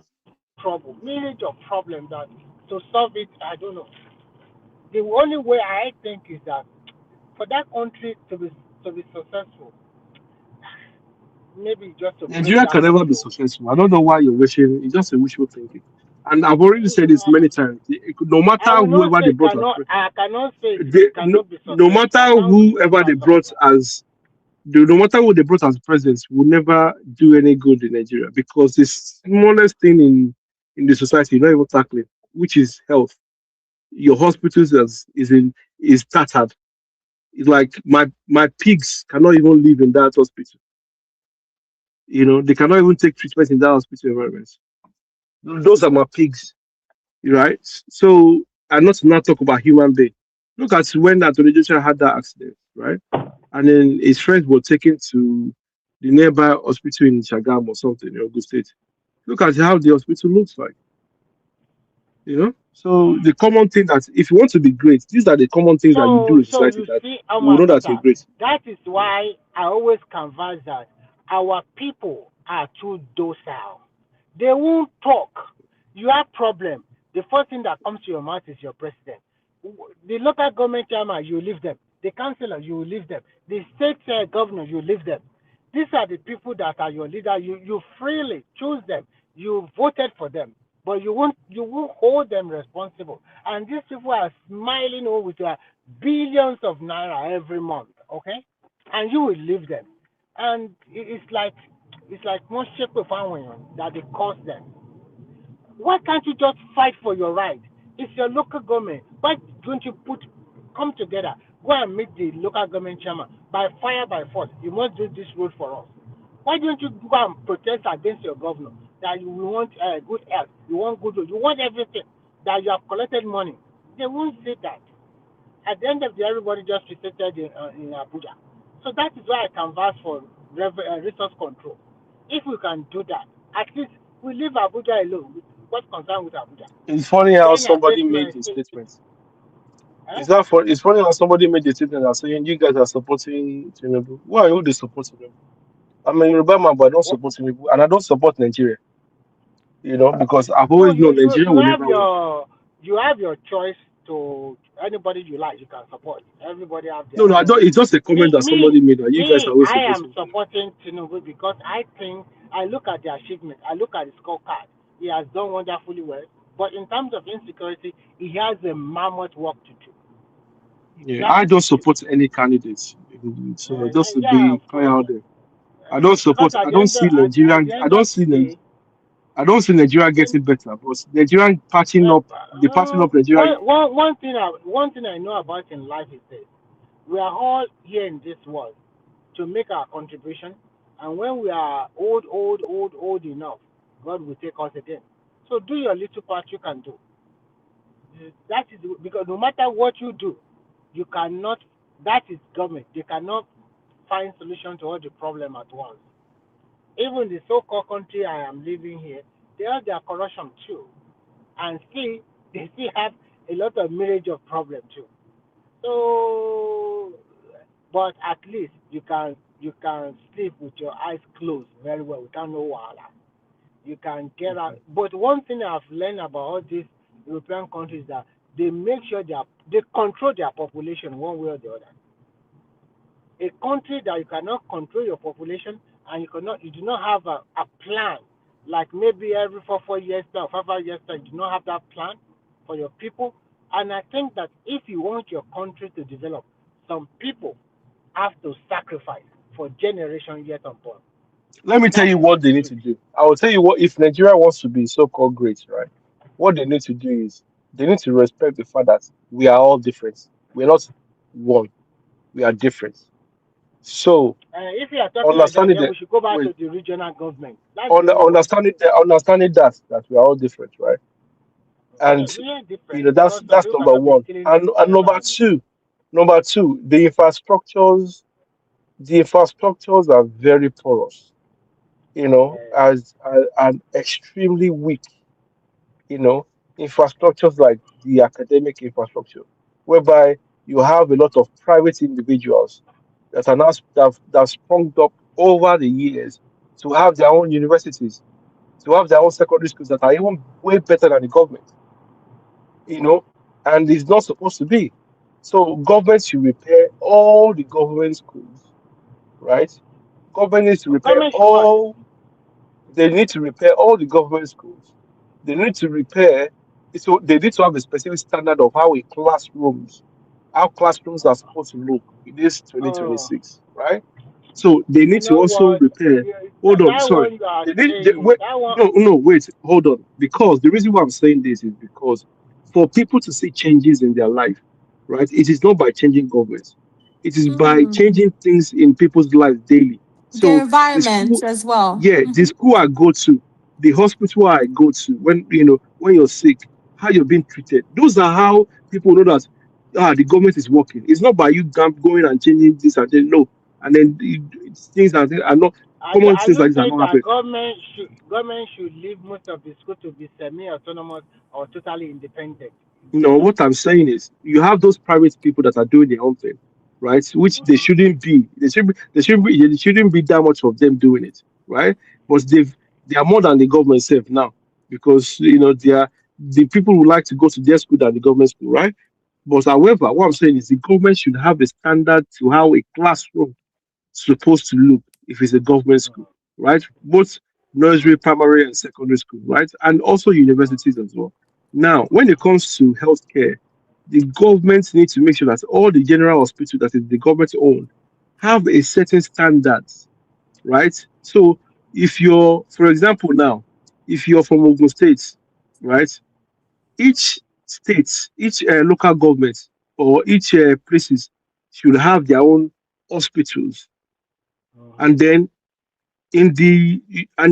[SPEAKER 21] problem that to solve it, I don't know. The only way I think is that for that country to be successful, maybe just to break
[SPEAKER 17] Nigeria
[SPEAKER 21] that
[SPEAKER 17] can never be
[SPEAKER 21] control.
[SPEAKER 17] successful. I don't know why you're wishing. It's just a wishful thinking. And I've already said this many times. No
[SPEAKER 21] I
[SPEAKER 17] matter
[SPEAKER 21] will not
[SPEAKER 17] whoever they
[SPEAKER 21] say
[SPEAKER 17] brought as
[SPEAKER 21] I cannot say
[SPEAKER 17] they,
[SPEAKER 21] it cannot be
[SPEAKER 17] no
[SPEAKER 21] successful. I
[SPEAKER 17] matter
[SPEAKER 21] can't
[SPEAKER 17] whoever they
[SPEAKER 21] answer
[SPEAKER 17] brought
[SPEAKER 21] that.
[SPEAKER 17] as no matter who they brought as presidents will never do any good in Nigeria because the smallest thing in the society you're not even tackling, which is health. Your hospitals is tattered. It's like my pigs cannot even live in that hospital. They cannot even take treatment in that hospital environment. Those are my pigs, right? So, and not to not talk about human being. Look at when that religion had that accident, right? And then his friends were taken to the nearby hospital in Shagam or something in Ogun State. Look at how the hospital looks like. So the common thing that if you want to be great, these are the common things that you do in
[SPEAKER 21] So
[SPEAKER 17] society
[SPEAKER 21] you
[SPEAKER 17] that
[SPEAKER 21] see,
[SPEAKER 17] you will know that you're great.
[SPEAKER 21] that is why I always converse that our people are too docile. They won't talk. You have problem. The first thing that comes to your mouth is your president. The local government chairman, you leave them. The councillor, you leave them. The state governor, you leave them. These are the people that are your leader. You freely choose them. You voted for them, but you won't hold them responsible. And these people are smiling with their billions of naira every month, okay? And you will leave them. And it's like most shape of that they cost them. Why can't you just fight for your right? It's your local government. Why don't you come together? Go and meet the local government chairman. By fire, by force, you must do this road for us. Why don't you go and protest against your governor that you want good health, you want good road, you want everything, that you have collected money? They won't say that. At the end of the day, everybody just reseated in Abuja. So that is why I can vouch for resource control. If we can do that, at least we leave Abuja alone. What's concerned with Abuja?
[SPEAKER 17] It's funny how
[SPEAKER 21] Then I
[SPEAKER 17] somebody
[SPEAKER 21] face
[SPEAKER 17] made
[SPEAKER 21] my
[SPEAKER 17] the
[SPEAKER 21] state.
[SPEAKER 17] statement. It's funny how somebody made the statement and saying you guys are supporting Tinubu. Why would they support Tinubu? I'm a Yoruba man, but I don't support Tinubu, and I don't support Nigeria. Because I've
[SPEAKER 21] No,
[SPEAKER 17] always known Nigeria will never work.
[SPEAKER 21] you have your choice to anybody you like. You can support. Everybody have
[SPEAKER 17] No,
[SPEAKER 21] their
[SPEAKER 17] no, I
[SPEAKER 21] choice.
[SPEAKER 17] don't. It's just a comment that somebody made that you guys are always
[SPEAKER 21] I am
[SPEAKER 17] supporting.
[SPEAKER 21] supporting Tinubu because I think I look at the achievement. I look at the scorecard. He has done wonderfully well. But in terms of insecurity, he has a mammoth work to do.
[SPEAKER 17] Yeah,
[SPEAKER 21] That
[SPEAKER 17] I
[SPEAKER 21] is
[SPEAKER 17] don't
[SPEAKER 21] the truth.
[SPEAKER 17] support any candidates. So just to
[SPEAKER 21] Yeah,
[SPEAKER 17] be
[SPEAKER 21] of
[SPEAKER 17] clear
[SPEAKER 21] course.
[SPEAKER 17] out there, I don't
[SPEAKER 21] Because
[SPEAKER 17] support. I don't see Nigerian. I don't see. I don't see Nigeria getting better, but Nigerian patching up. The patching up Nigeria.
[SPEAKER 21] One thing I know about in life is this: we are all here in this world to make our contribution, and when we are old enough, God will take us again. So do your little part you can do. That is because no matter what you do, you cannot. That is government. They cannot find solution to all the problem at once. Even the so-called country I am living here, they have their corruption too, and still they still have a lot of myriad of problems too. So, but at least you can sleep with your eyes closed very well without no wahala. You can get out. But one thing I've learned about all these European countries is that they make sure they control their population one way or the other. A country that you cannot control your population and you do not have a plan, like maybe every 4 years or 5 years time, you do not have that plan for your people. And I think that if you want your country to develop, some people have to sacrifice for generations yet unborn.
[SPEAKER 17] Let me tell
[SPEAKER 21] That
[SPEAKER 17] you
[SPEAKER 21] is
[SPEAKER 17] what
[SPEAKER 21] the
[SPEAKER 17] they need
[SPEAKER 21] truth.
[SPEAKER 17] to do. I will tell you what if Nigeria wants to be so-called great, right? What they need to do is they need to respect the fact that we are all different. We're not one. We are different. So
[SPEAKER 21] If you are talking like that,
[SPEAKER 17] understanding
[SPEAKER 21] then
[SPEAKER 17] that
[SPEAKER 21] we should go back
[SPEAKER 17] wait,
[SPEAKER 21] to the regional government. That's the way we
[SPEAKER 17] understanding that we are all different, right? And
[SPEAKER 21] we are different
[SPEAKER 17] that's
[SPEAKER 21] because some people
[SPEAKER 17] number
[SPEAKER 21] cannot be
[SPEAKER 17] one.
[SPEAKER 21] killing
[SPEAKER 17] And
[SPEAKER 21] everybody.
[SPEAKER 17] number two, the infrastructures are very porous, as and extremely weak, you know, infrastructures like the academic infrastructure, whereby you have a lot of private individuals that are now that have sprung up over the years to have their own universities. to have their own secondary schools that are even way better than the government, and it's not supposed to be. So government should repair all the government schools, right? Government needs to repair
[SPEAKER 21] Government should what?
[SPEAKER 17] all. They need to repair all the government schools. They need to repair. So they need to have a specific standard of how classrooms are supposed to look in this
[SPEAKER 21] Oh,
[SPEAKER 17] 2026, right? So they
[SPEAKER 21] you
[SPEAKER 17] need to
[SPEAKER 21] know
[SPEAKER 17] also
[SPEAKER 21] what?
[SPEAKER 17] repair. Hold on,
[SPEAKER 21] That
[SPEAKER 17] sorry.
[SPEAKER 21] one you are
[SPEAKER 17] Wait,
[SPEAKER 21] saying, that one.
[SPEAKER 17] no, wait, hold on. Because the reason why I'm saying this is because for people to see changes in their life, right? It is not by changing governments. It is by changing things in people's lives daily.
[SPEAKER 13] The
[SPEAKER 17] So the
[SPEAKER 13] environment
[SPEAKER 17] school,
[SPEAKER 13] as well.
[SPEAKER 17] yeah, the school I go to, the hospital I go to, when you're sick, how you're being treated. Those are how people know that the government is working. It's not by you going and changing this and then no, and then things are not common
[SPEAKER 21] Are
[SPEAKER 17] things
[SPEAKER 21] you
[SPEAKER 17] like this are
[SPEAKER 21] saying
[SPEAKER 17] not
[SPEAKER 21] that
[SPEAKER 17] happening.
[SPEAKER 21] government should leave most of the school to be semi-autonomous or totally independent?
[SPEAKER 17] No, what I'm saying is you have those private people that are doing their own thing, right? Which they shouldn't be. They shouldn't be that much of them doing it, right? But they are more than the government itself now because they are the people who like to go to their school than the government school, right? But however, what I'm saying is the government should have a standard to how a classroom supposed to look if it's a government school, right? Both nursery, primary, and secondary school, right? And also universities as well. Now, when it comes to healthcare, the government needs to make sure that all the general hospitals that is the government owned have a certain standards, right? So if you're, for example, now, if you're from Ogun State, right? Each state, each local government or each places should have their own hospitals, and then and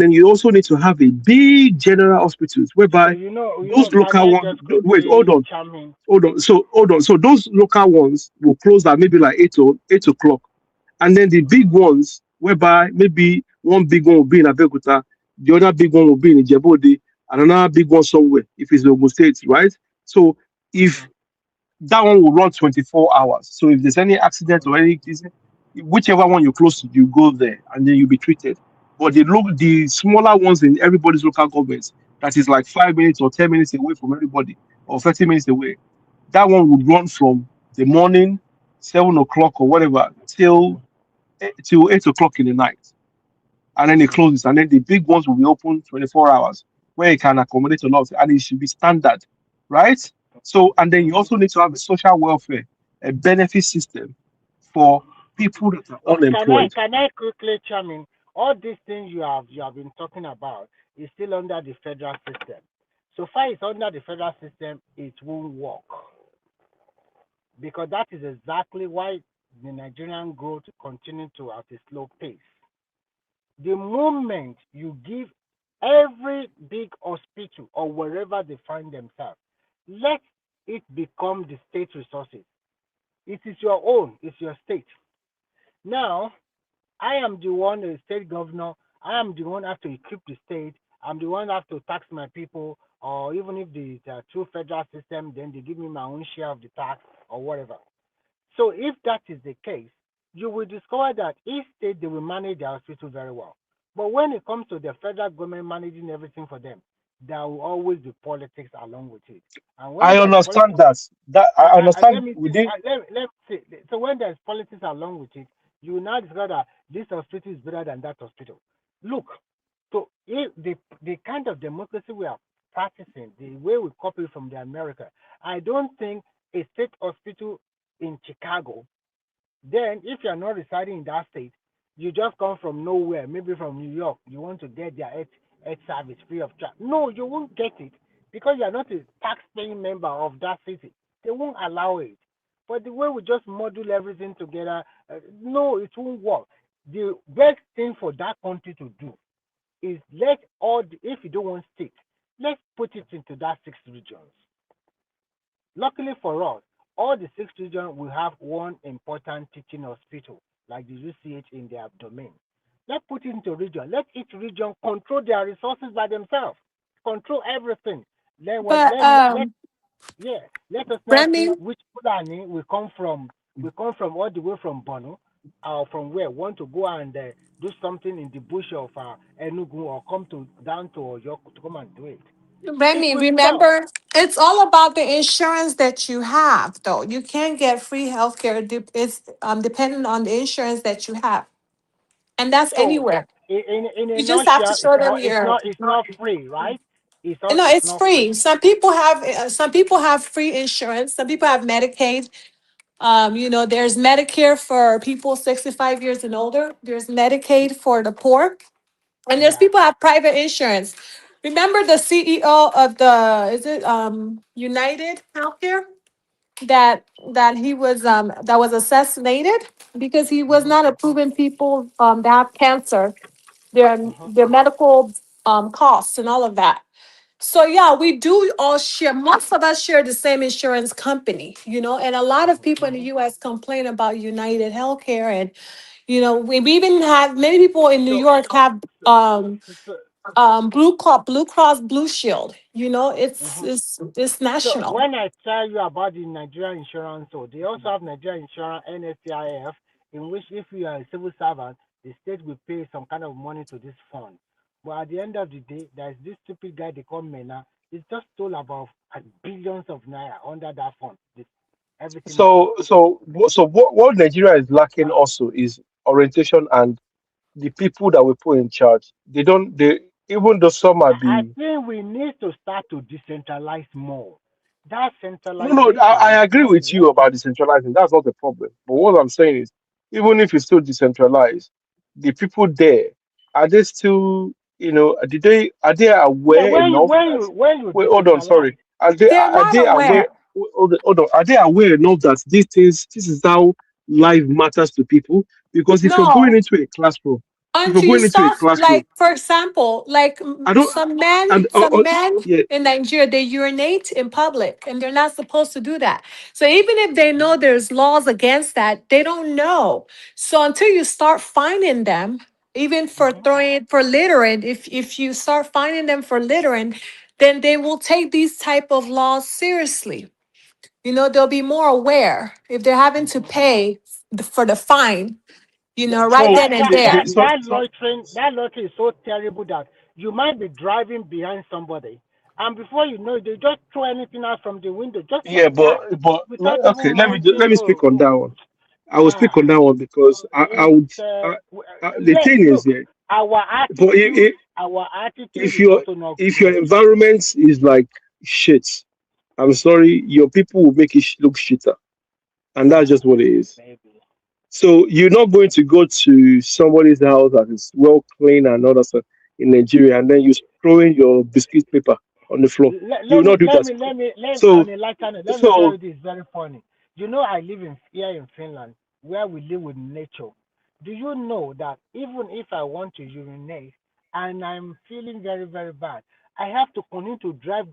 [SPEAKER 17] then you also need to have a big general hospitals
[SPEAKER 21] So
[SPEAKER 17] whereby those
[SPEAKER 21] can
[SPEAKER 17] local
[SPEAKER 21] I
[SPEAKER 17] ones.
[SPEAKER 21] just
[SPEAKER 17] Wait,
[SPEAKER 21] quickly chime in?
[SPEAKER 17] hold on. So those local ones will close at maybe like 8 o'clock, and then the big ones whereby maybe one big one will be in Abeokuta, the other big one will be in Ijebu-Ode, and another big one somewhere if it's Ogun State, right? So if that one will run 24 hours. So if there's any accident or anything, whichever one you're close to, you go there and then you'll be treated. But the smaller ones in everybody's local governments, that is like 5 minutes or 10 minutes away from everybody, or 30 minutes away, that one would run from the morning, 7 o'clock or whatever, till 8 o'clock in the night. And then it closes. And then the big ones will be open 24 hours, where it can accommodate a lot, and it should be standard, right? So, and then you also need to have a social welfare, a benefit system for people that are
[SPEAKER 21] Okay,
[SPEAKER 17] unemployed.
[SPEAKER 21] can I quickly chime in? All these things you have been talking about is still under the federal system. So far it's under the federal system, it won't work. Because that is exactly why the Nigerian growth continue to at a slow pace. The moment you give every big hospital or wherever they find themselves, let it become the state resources. It is your own, it's your state. Now, I am the one, the state governor. I am the one who have to equip the state. I'm the one who have to tax my people, or even if the true federal system, then they give me my own share of the tax or whatever. So if that is the case, you will discover that each state they will manage their hospital very well. But when it comes to the federal government managing everything for them, there will always be politics along with it. And when
[SPEAKER 17] I
[SPEAKER 21] there's
[SPEAKER 17] understand
[SPEAKER 21] politics,
[SPEAKER 17] that. I
[SPEAKER 21] let
[SPEAKER 17] understand
[SPEAKER 21] me see,
[SPEAKER 17] within.
[SPEAKER 21] let me see. So when there's politics along with it, you will now discover that this hospital is better than that hospital. Look, so if the kind of democracy we are practicing, the way we copy from the America, I don't think a state hospital in Chicago, then if you're not residing in that state, you just come from nowhere, maybe from New York, you want to get their health service free of charge. No, you won't get it because you're not a tax-paying member of that city. They won't allow it. But the way we just module everything together, no, it won't work. The best thing for that country to do is if you don't want state, let's put it into that 6 regions. Luckily for us, all the 6 regions will have one important teaching hospital, like the UCH in their domain. Let's put it into region. Let each region control their resources by themselves. Control everything. Let us now see
[SPEAKER 13] Remy,
[SPEAKER 21] which Fulani will come from all the way from Bono from where want to go and do something in the bush of Enugu or come to down to Oyo to come and do it. It
[SPEAKER 13] Remy,
[SPEAKER 21] will stop.
[SPEAKER 13] remember, it's all about the insurance that you have, though. You can't get free healthcare. It's dependent on the insurance that you have, and that's
[SPEAKER 21] So
[SPEAKER 13] anywhere.
[SPEAKER 21] in a
[SPEAKER 13] You just have to
[SPEAKER 21] nutshell,
[SPEAKER 13] show them your.
[SPEAKER 21] it's not free, right?
[SPEAKER 13] No,
[SPEAKER 21] It's
[SPEAKER 13] it's
[SPEAKER 21] not free.
[SPEAKER 13] free. Some people have free insurance. Some people have Medicaid. There's Medicare for people 65 years and older. There's Medicaid for the poor, and there's
[SPEAKER 21] Yeah.
[SPEAKER 13] people have private insurance. Remember the CEO of the is it United Healthcare that he was that was assassinated because he was not approving people that have cancer their medical costs and all of that. So yeah, we do all share. Most of us share the same insurance company, and a lot of people in the U.S. complain about United Healthcare, and we even have many people in New
[SPEAKER 21] So
[SPEAKER 13] York have
[SPEAKER 21] so,
[SPEAKER 13] Blue Cross Blue Shield. It's
[SPEAKER 21] mhm.
[SPEAKER 13] it's
[SPEAKER 21] So
[SPEAKER 13] national.
[SPEAKER 21] when I tell you about the Nigerian insurance, so they also have Nigerian insurance NSCIF, in which if you are a civil servant, the state will pay some kind of money to this fund. But at the end of the day, there's this stupid guy they call Mena. He's just stole about billions of naira under that fund. Everything is gone.
[SPEAKER 17] So what Nigeria is lacking also is orientation and the people that we put in charge. They don't. They even though some are
[SPEAKER 21] I
[SPEAKER 17] the
[SPEAKER 21] think we need to start to decentralize more. That
[SPEAKER 17] no.
[SPEAKER 21] centralization is
[SPEAKER 17] I agree
[SPEAKER 21] not
[SPEAKER 17] with you about
[SPEAKER 21] working.
[SPEAKER 17] decentralizing. That's not the problem. But what I'm saying is, even if it's still decentralized, the people there are they still? Did they are they
[SPEAKER 21] Yeah,
[SPEAKER 17] aware enough that?
[SPEAKER 21] when you
[SPEAKER 17] Wait, hold on.
[SPEAKER 21] decentralize,
[SPEAKER 17] Sorry. Are they
[SPEAKER 13] They're
[SPEAKER 17] are
[SPEAKER 13] not
[SPEAKER 17] they aware?
[SPEAKER 13] aware.
[SPEAKER 17] Hold on. Are they aware enough that these things? This is how life matters to people. Because if you're going
[SPEAKER 13] No,
[SPEAKER 17] into a classroom, if you're
[SPEAKER 13] until you
[SPEAKER 17] going into a
[SPEAKER 13] start,
[SPEAKER 17] classroom,
[SPEAKER 13] like for example, like
[SPEAKER 17] I don't. And
[SPEAKER 13] some men
[SPEAKER 17] yeah.
[SPEAKER 13] in Nigeria, they urinate in public and they're not supposed to do that. So even if they know there's laws against that, they don't know. So until you start finding them, even for for littering, if you start finding them for littering, then they will take these type of laws seriously. They'll be more aware if they're having to pay for the fine, right
[SPEAKER 17] So
[SPEAKER 13] then and there.
[SPEAKER 21] that loitering is so terrible that you might be driving behind somebody, and before you know it, they just throw anything out from the window just
[SPEAKER 17] yeah,
[SPEAKER 21] like that, without
[SPEAKER 17] okay.
[SPEAKER 21] even
[SPEAKER 17] Let
[SPEAKER 21] minding.
[SPEAKER 17] me speak on that one. I will speak
[SPEAKER 21] Ah,
[SPEAKER 17] on that one because I
[SPEAKER 21] it's
[SPEAKER 17] would. The thing is,
[SPEAKER 21] look,
[SPEAKER 17] yeah.
[SPEAKER 21] our
[SPEAKER 17] But
[SPEAKER 21] attitude
[SPEAKER 17] if
[SPEAKER 21] is
[SPEAKER 17] your
[SPEAKER 21] also not
[SPEAKER 17] if your
[SPEAKER 21] good.
[SPEAKER 17] environment is like shit, I'm sorry, your people will make it look shitter, and that's just what it is.
[SPEAKER 21] Maybe.
[SPEAKER 17] So you're not going to go to somebody's house that is well clean and all that stuff in Nigeria, and then you're throwing your biscuit paper on the floor. You will not do that. So
[SPEAKER 21] On a lighter note, let me tell
[SPEAKER 17] so
[SPEAKER 21] you this very funny. I live here in Finland, where we live with nature. Do you know that even if I want to urinate and I'm feeling very, very bad, I have to continue to drive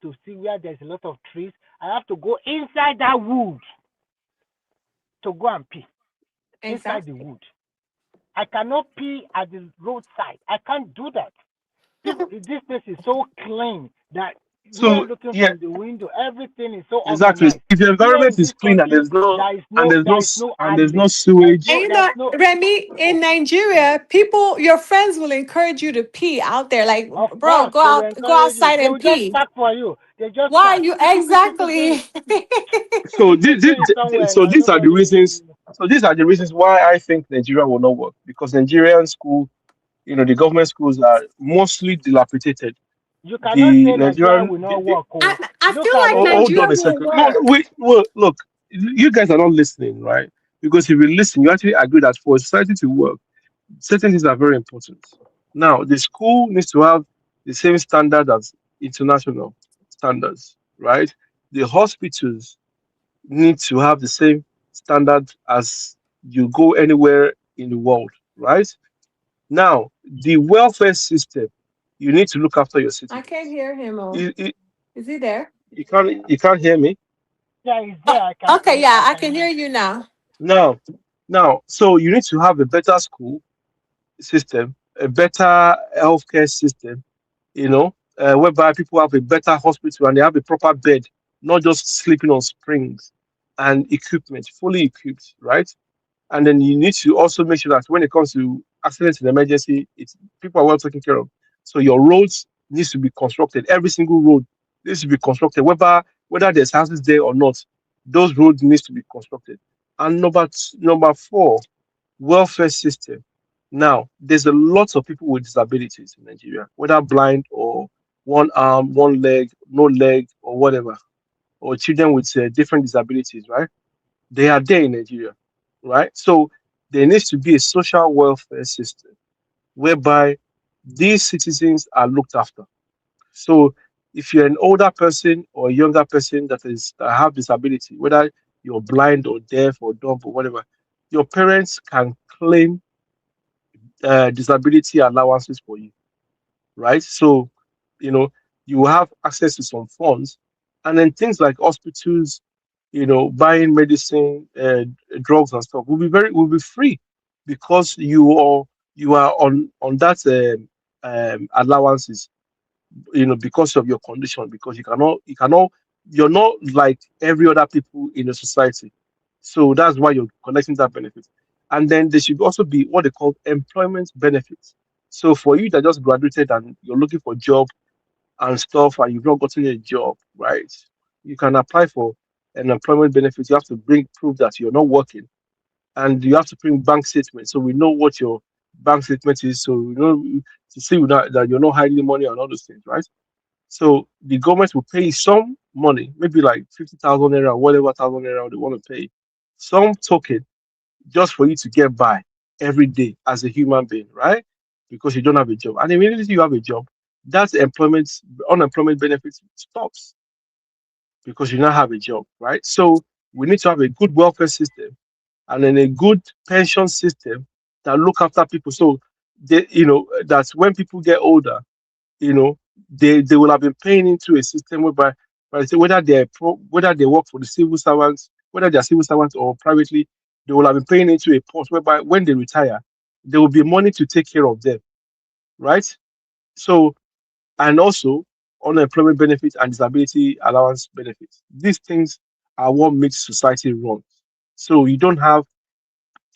[SPEAKER 21] to see where there's a lot of trees. I have to go inside that wood to go and pee inside the
[SPEAKER 13] Exactly.
[SPEAKER 21] wood. I cannot pee at the roadside. I can't do that. People, this place is so clean that we are looking
[SPEAKER 17] yeah,
[SPEAKER 21] from the window. Everything is so
[SPEAKER 17] exactly.
[SPEAKER 21] organized.
[SPEAKER 17] If your
[SPEAKER 21] Here
[SPEAKER 17] environment
[SPEAKER 21] in
[SPEAKER 17] is
[SPEAKER 21] this
[SPEAKER 17] clean and
[SPEAKER 21] country, there is no
[SPEAKER 17] there's no
[SPEAKER 21] admin.
[SPEAKER 17] sewage.
[SPEAKER 13] And
[SPEAKER 21] There's no.
[SPEAKER 13] Remy, in Nigeria, your friends will encourage you to pee out there. Like,
[SPEAKER 21] Of
[SPEAKER 13] bro,
[SPEAKER 21] course, they will
[SPEAKER 13] go
[SPEAKER 21] encourage you.
[SPEAKER 13] outside
[SPEAKER 21] They
[SPEAKER 13] and
[SPEAKER 21] will just
[SPEAKER 13] pee.
[SPEAKER 21] park for you. They just
[SPEAKER 13] Why are
[SPEAKER 21] park.
[SPEAKER 13] you
[SPEAKER 21] Pee, pee, pee, pee, pee, pee.
[SPEAKER 13] exactly?
[SPEAKER 17] So
[SPEAKER 21] Pee, pee somewhere.
[SPEAKER 17] so
[SPEAKER 21] Now
[SPEAKER 17] these are the
[SPEAKER 21] nobody.
[SPEAKER 17] reasons. So these are the reasons why I think Nigeria will not work because Nigerian school, the government schools are mostly dilapidated.
[SPEAKER 21] You cannot
[SPEAKER 17] The
[SPEAKER 21] say Nigeria
[SPEAKER 17] Nigerian,
[SPEAKER 21] will not work. Oh,
[SPEAKER 13] I
[SPEAKER 21] look
[SPEAKER 13] feel
[SPEAKER 21] at
[SPEAKER 13] like
[SPEAKER 17] oh,
[SPEAKER 21] what.
[SPEAKER 17] hold on
[SPEAKER 13] Nigeria
[SPEAKER 17] a
[SPEAKER 13] will
[SPEAKER 17] second. No,
[SPEAKER 13] work.
[SPEAKER 17] wait, well, look, you guys are not listening, right? Because if you listen, you actually agree that for society to work, certain things are very important. Now, the school needs to have the same standard as international standards, right? The hospitals need to have the same standard as you go anywhere in the world, right? Now, the welfare system, you need to look after your
[SPEAKER 13] I can't
[SPEAKER 17] citizens.
[SPEAKER 13] hear him. Oh,
[SPEAKER 17] You, you,
[SPEAKER 13] is he there?
[SPEAKER 17] you can't hear me
[SPEAKER 21] Yeah, it's there.
[SPEAKER 13] Okay, yeah,
[SPEAKER 21] I
[SPEAKER 13] I
[SPEAKER 21] can
[SPEAKER 13] can
[SPEAKER 21] hear.
[SPEAKER 13] hear you now.
[SPEAKER 17] now. Now, so you need to have a better school system, a better healthcare system, whereby people have a better hospital and they have a proper bed, not just sleeping on springs and equipment, fully equipped, right? And then you need to also make sure that when it comes to accidents and emergency, people are well taken care of. So your roads needs to be constructed. Every single road needs to be constructed, whether there's houses there or not. Those roads needs to be constructed. And number four, welfare system. Now, there's a lot of people with disabilities in Nigeria, whether blind or one arm, one leg, no leg, or whatever, or children with different disabilities, right? They are there in Nigeria, right? So there needs to be a social welfare system whereby these citizens are looked after. So if you're an older person or a younger person that have disability, whether you're blind or deaf or dumb or whatever, your parents can claim disability allowances for you, right? So, you will have access to some funds, and then things like hospitals, buying medicine, drugs and stuff will be free because you are on that allowances, because of your condition, because you're not like every other people in the society. So that's why you're collecting that benefit. And then there should also be what they call employment benefits. So for you that just graduated and you're looking for a job and stuff and you've not gotten a job, right? You can apply for an employment benefit. You have to bring proof that you're not working, and you have to bring bank statement so we know what your bank statement is, so we know to see that you're not hiding money and all those things, right? So the government will pay some money, maybe like 50,000 naira, whatever thousand naira they want to pay, some token just for you to get by every day as a human being, right? Because you don't have a job. And immediately you have a job, that unemployment benefit stops because you now have a job, right? So we need to have a good welfare system and then a good pension system that look after people. So that's when people get older, they will have been paying into a system whereby whether whether they work for the civil servants, whether they're civil servants or privately, they will have been paying into a post whereby when they retire, there will be money to take care of them, right? So, and also unemployment benefits and disability allowance benefits. These things are what makes society run. So you don't have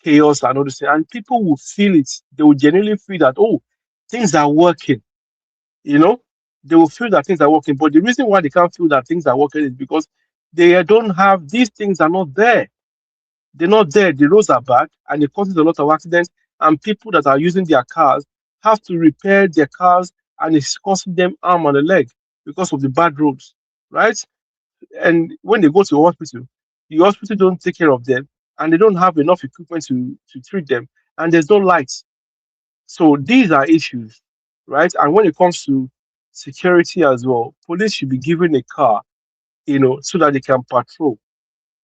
[SPEAKER 17] chaos and all this, and people will feel it. They will genuinely feel that, oh, things are working. They will feel that things are working. But the reason why they can't feel that things are working is because they don't have these things are not there. They're not there. The roads are bad, and it causes a lot of accidents. And people that are using their cars have to repair their cars, and it's costing them arm and a leg because of the bad roads, right? And when they go to a hospital, the hospital don't take care of them, and they don't have enough equipment to treat them, and there's no lights. So these are issues, right? And when it comes to security as well, police should be given a car, so that they can patrol.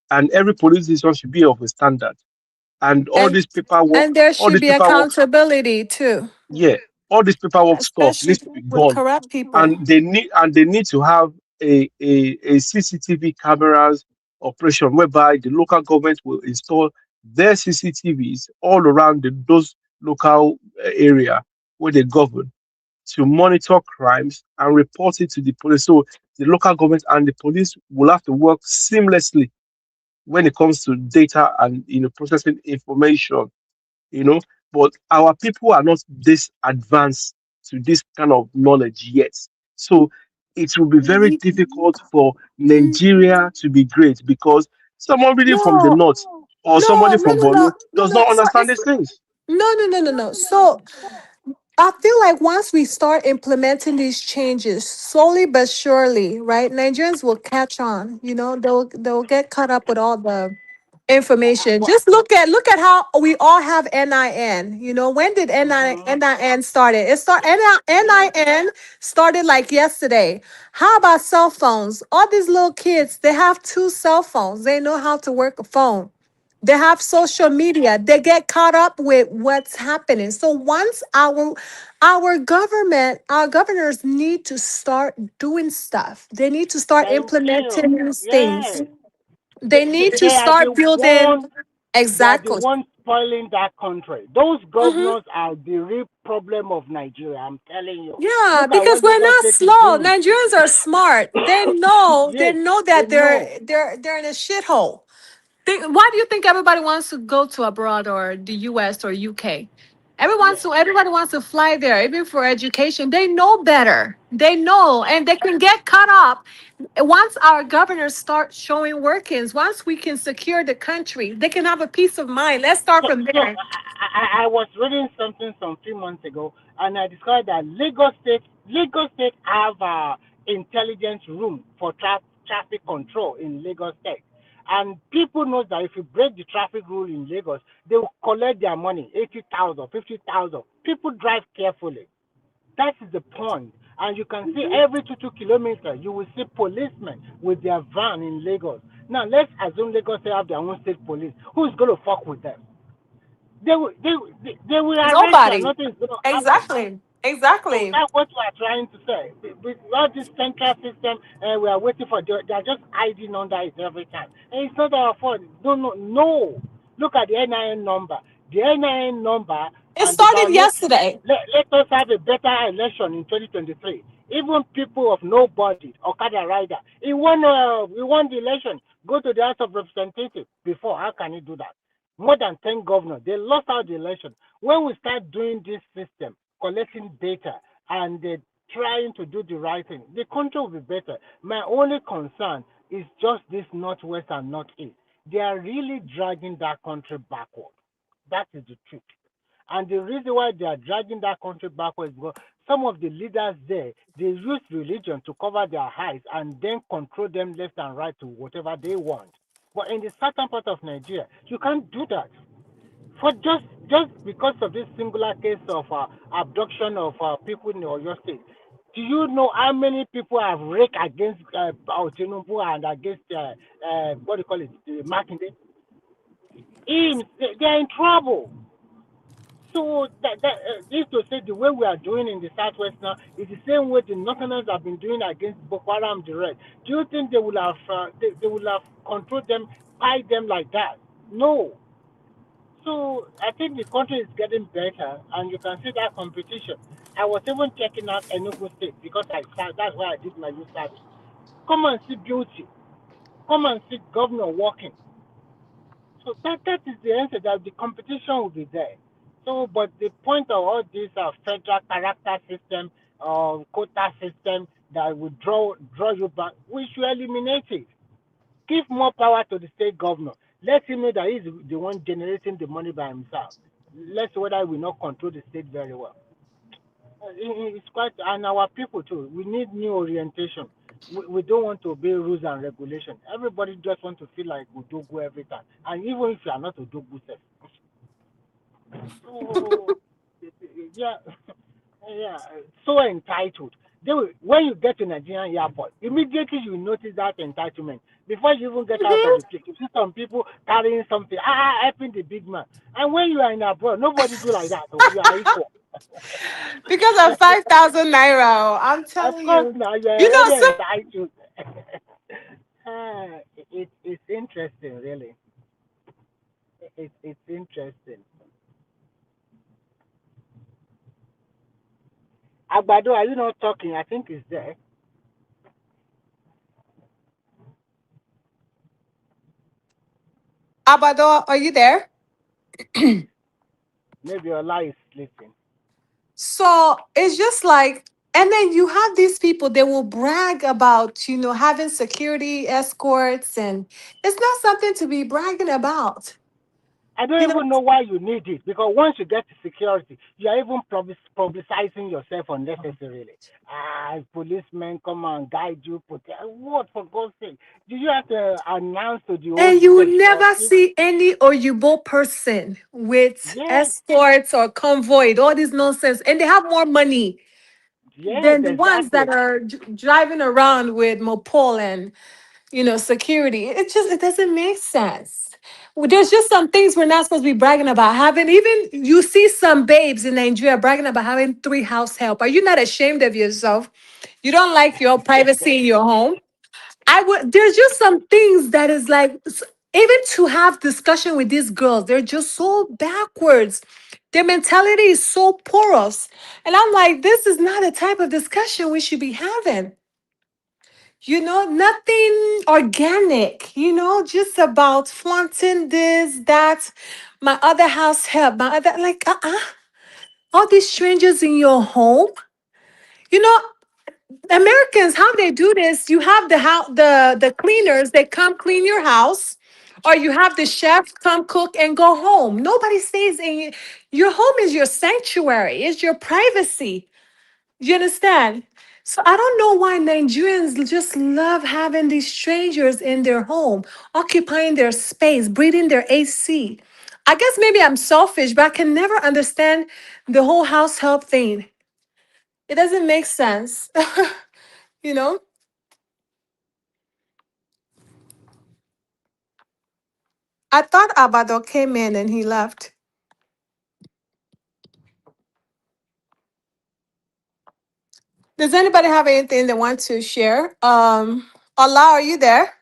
[SPEAKER 17] And every police station should be of a standard. And all
[SPEAKER 13] And
[SPEAKER 17] this paperwork,
[SPEAKER 13] and there
[SPEAKER 17] all
[SPEAKER 13] should
[SPEAKER 17] this
[SPEAKER 13] be
[SPEAKER 17] paperwork,
[SPEAKER 13] accountability too,
[SPEAKER 17] yeah, all this paperwork stuff
[SPEAKER 13] especially
[SPEAKER 17] needs to be
[SPEAKER 13] with
[SPEAKER 17] gone.
[SPEAKER 13] corrupt people.
[SPEAKER 17] And they need to have a CCTV cameras operation whereby the local government will install their CCTVs all around those local area where they govern to monitor crimes and report it to the police. So the local government and the police will have to work seamlessly when it comes to data and processing information. you know. But our people are not this advanced to this kind of knowledge yet. So it will be very difficult for Nigeria to be great because someone reading from the
[SPEAKER 13] No,
[SPEAKER 17] north or
[SPEAKER 13] no,
[SPEAKER 17] somebody
[SPEAKER 13] no,
[SPEAKER 17] from
[SPEAKER 13] no, no,
[SPEAKER 17] Borno
[SPEAKER 13] no,
[SPEAKER 17] does
[SPEAKER 13] no.
[SPEAKER 17] not
[SPEAKER 13] So
[SPEAKER 17] understand
[SPEAKER 13] if
[SPEAKER 17] these things.
[SPEAKER 13] no. So I feel like once we start implementing these changes slowly but surely, right? Nigerians will catch on. They'll get caught up with all the information. Just look at how we all have NIN. When did NIN started? NIN started like yesterday. How about cell phones? All these little kids, they have 2 cell phones. They know how to work a phone. They have social media. They get caught up with what's happening. So once our governors need to start doing stuff. They need to start
[SPEAKER 21] Thank you.
[SPEAKER 13] implementing these things.
[SPEAKER 21] Yes.
[SPEAKER 13] They need to
[SPEAKER 21] They are the
[SPEAKER 13] start building.
[SPEAKER 21] one they are the
[SPEAKER 13] Exactly.
[SPEAKER 21] ones spoiling that country. Those
[SPEAKER 13] hmm
[SPEAKER 21] governors are the real problem of Nigeria. I'm telling you.
[SPEAKER 13] Yeah,
[SPEAKER 21] Look at
[SPEAKER 13] because
[SPEAKER 21] what
[SPEAKER 13] we're
[SPEAKER 21] Lagos
[SPEAKER 13] not
[SPEAKER 21] State is
[SPEAKER 13] slow.
[SPEAKER 21] doing.
[SPEAKER 13] Nigerians are smart. They know. They
[SPEAKER 21] Yes,
[SPEAKER 13] know
[SPEAKER 21] they
[SPEAKER 13] that
[SPEAKER 21] know.
[SPEAKER 13] they're in a shithole. Why do you think everybody wants to go to abroad or the US or UK? Everybody wants to fly there, even for education. They know better. They know, and they can get caught up. Once our governors start showing workings, once we can secure the country, they can have a peace of mind. Let's start from
[SPEAKER 21] So
[SPEAKER 13] there.
[SPEAKER 21] I was reading something some 3 months ago, and I discovered that Lagos State have intelligence room for traffic control in Lagos State. And people know that if you break the traffic rule in Lagos, they will collect their money, 80,000, 50,000. People drive carefully. That is the point. And you can see every 2 kilometers, you will see policemen with their van in Lagos. Now, let's assume Lagos they have their own state police. Who's going to fuck with them? They will arrest you and
[SPEAKER 13] Nobody.
[SPEAKER 21] nothing is going to happen.
[SPEAKER 13] Exactly.
[SPEAKER 21] So
[SPEAKER 13] Exactly.
[SPEAKER 21] that's what we are trying to say. With all this central system, we are waiting for, they are just hiding under it every time. And it's not our fault. No. Look at the NIN number. The NIN number
[SPEAKER 13] It
[SPEAKER 21] and the
[SPEAKER 13] started
[SPEAKER 21] violation.
[SPEAKER 13] yesterday.
[SPEAKER 21] Let us have a better election in 2023. Even people of nobody, Okada rider, he won the election. Go to the House of Representatives before. How can he do that? More than 10 governors, they lost out the election. When we start doing this system, collecting data, and trying to do the right thing, the country will be better. My only concern is just this Northwest and Northeast. They are really dragging that country backward. That is the truth. And the reason why they are dragging that country backwards is because some of the leaders there, they use religion to cover their eyes and then control them left and right to whatever they want. But in the southern part of Nigeria, you can't do that. For just because of this singular case of abduction of people in your state, do you know how many people have raked against Tinubu and against what do you call it, Makinde? They are in trouble. So this to say the way we are doing in the southwest now is the same way the northerners have been doing against Boko Haram direct. Do you think they will have they will have controlled them, fight them like that? No. So I think the country is getting better, and you can see that competition. I was even checking out Enugu State because that's why I did my youth service. Come and see beauty. Come and see governor working. So that is the answer, that the competition will be there. So, but the point of all this federal character system or quota system that will draw you back, we should eliminate it. Give more power to the state governor. Let him know that he's the one generating the money by himself. Let's see whether we not control the state very well. It's quite, and our people too. We need new orientation. We don't want to obey rules and regulations. Everybody just want to feel like Udogu every time. And even if you are not Udogu, so, yeah, yeah, so entitled. When you get to Nigerian airport, immediately you notice that entitlement. Before you even get out of the plane, you see some people carrying something, helping the big man. And when you are in abroad, nobody do like that. So you are equal.
[SPEAKER 13] Because of 5,000 naira. I'm telling
[SPEAKER 21] Of course,
[SPEAKER 13] you.
[SPEAKER 21] now you are
[SPEAKER 13] You know,
[SPEAKER 21] already
[SPEAKER 13] so
[SPEAKER 21] entitled. It's interesting, really. It's interesting. Agbado, are you not talking? I think it's there.
[SPEAKER 13] Abado, are you there?
[SPEAKER 21] Maybe Allah is sleeping.
[SPEAKER 13] So it's just like, and then you have these people, they will brag about, having security escorts, and it's not something to be bragging about.
[SPEAKER 21] I don't even know why you need it, because once you get to security, you are even publicizing yourself unnecessarily. Policemen come and guide you. What, for God's sake? Do you have to announce to the whole
[SPEAKER 13] And you will
[SPEAKER 21] state?
[SPEAKER 13] never see any Oyibo person with
[SPEAKER 21] Yes,
[SPEAKER 13] escorts or convoy, all this nonsense. And they have more money
[SPEAKER 21] yes,
[SPEAKER 13] than the ones that
[SPEAKER 21] exactly.
[SPEAKER 13] are driving around with Mopol and, security. It doesn't make sense. There's just some things we're not supposed to be bragging about having. Even you see some babes in Nigeria bragging about having 3 house help. Are you not ashamed of yourself? You don't like your privacy in your home? There's just some things that is like, even to have discussion with these girls, they're just so backwards. Their mentality is so porous. And I'm like, this is not a type of discussion we should be having. Nothing organic, just about flaunting this, that, my other house help, my other, like, all these strangers in your home. You know, Americans, how they do this, you have the cleaners, they come clean your house, or you have the chef come cook and go home. Nobody stays in your home is your sanctuary, it's your privacy. You understand? So I don't know why Nigerians just love having these strangers in their home, occupying their space, breathing their AC. I guess maybe I'm selfish, but I can never understand the whole house help thing. It doesn't make sense. you know? I thought Abado came in and he left. Does anybody have anything they want to share? Allah, are you there?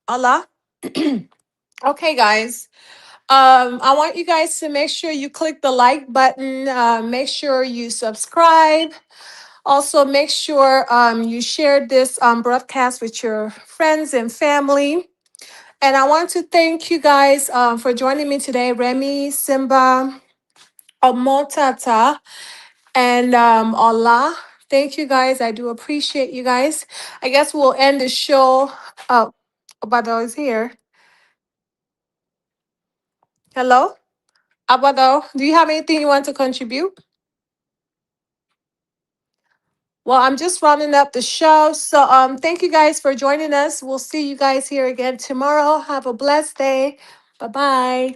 [SPEAKER 13] Allah? Okay, guys. I want you guys to make sure you click the like button. Make sure you subscribe. Also, make sure you share this broadcast with your friends and family. And I want to thank you guys for joining me today, Remy, Simba, Omotata, and Allah. Thank you guys. I do appreciate you guys. I guess we'll end the show. Oh, Abado is here. Hello? Abado, do you have anything you want to contribute? Well, I'm just rounding up the show. So thank you guys for joining us. We'll see you guys here again tomorrow. Have a blessed day. Bye-bye.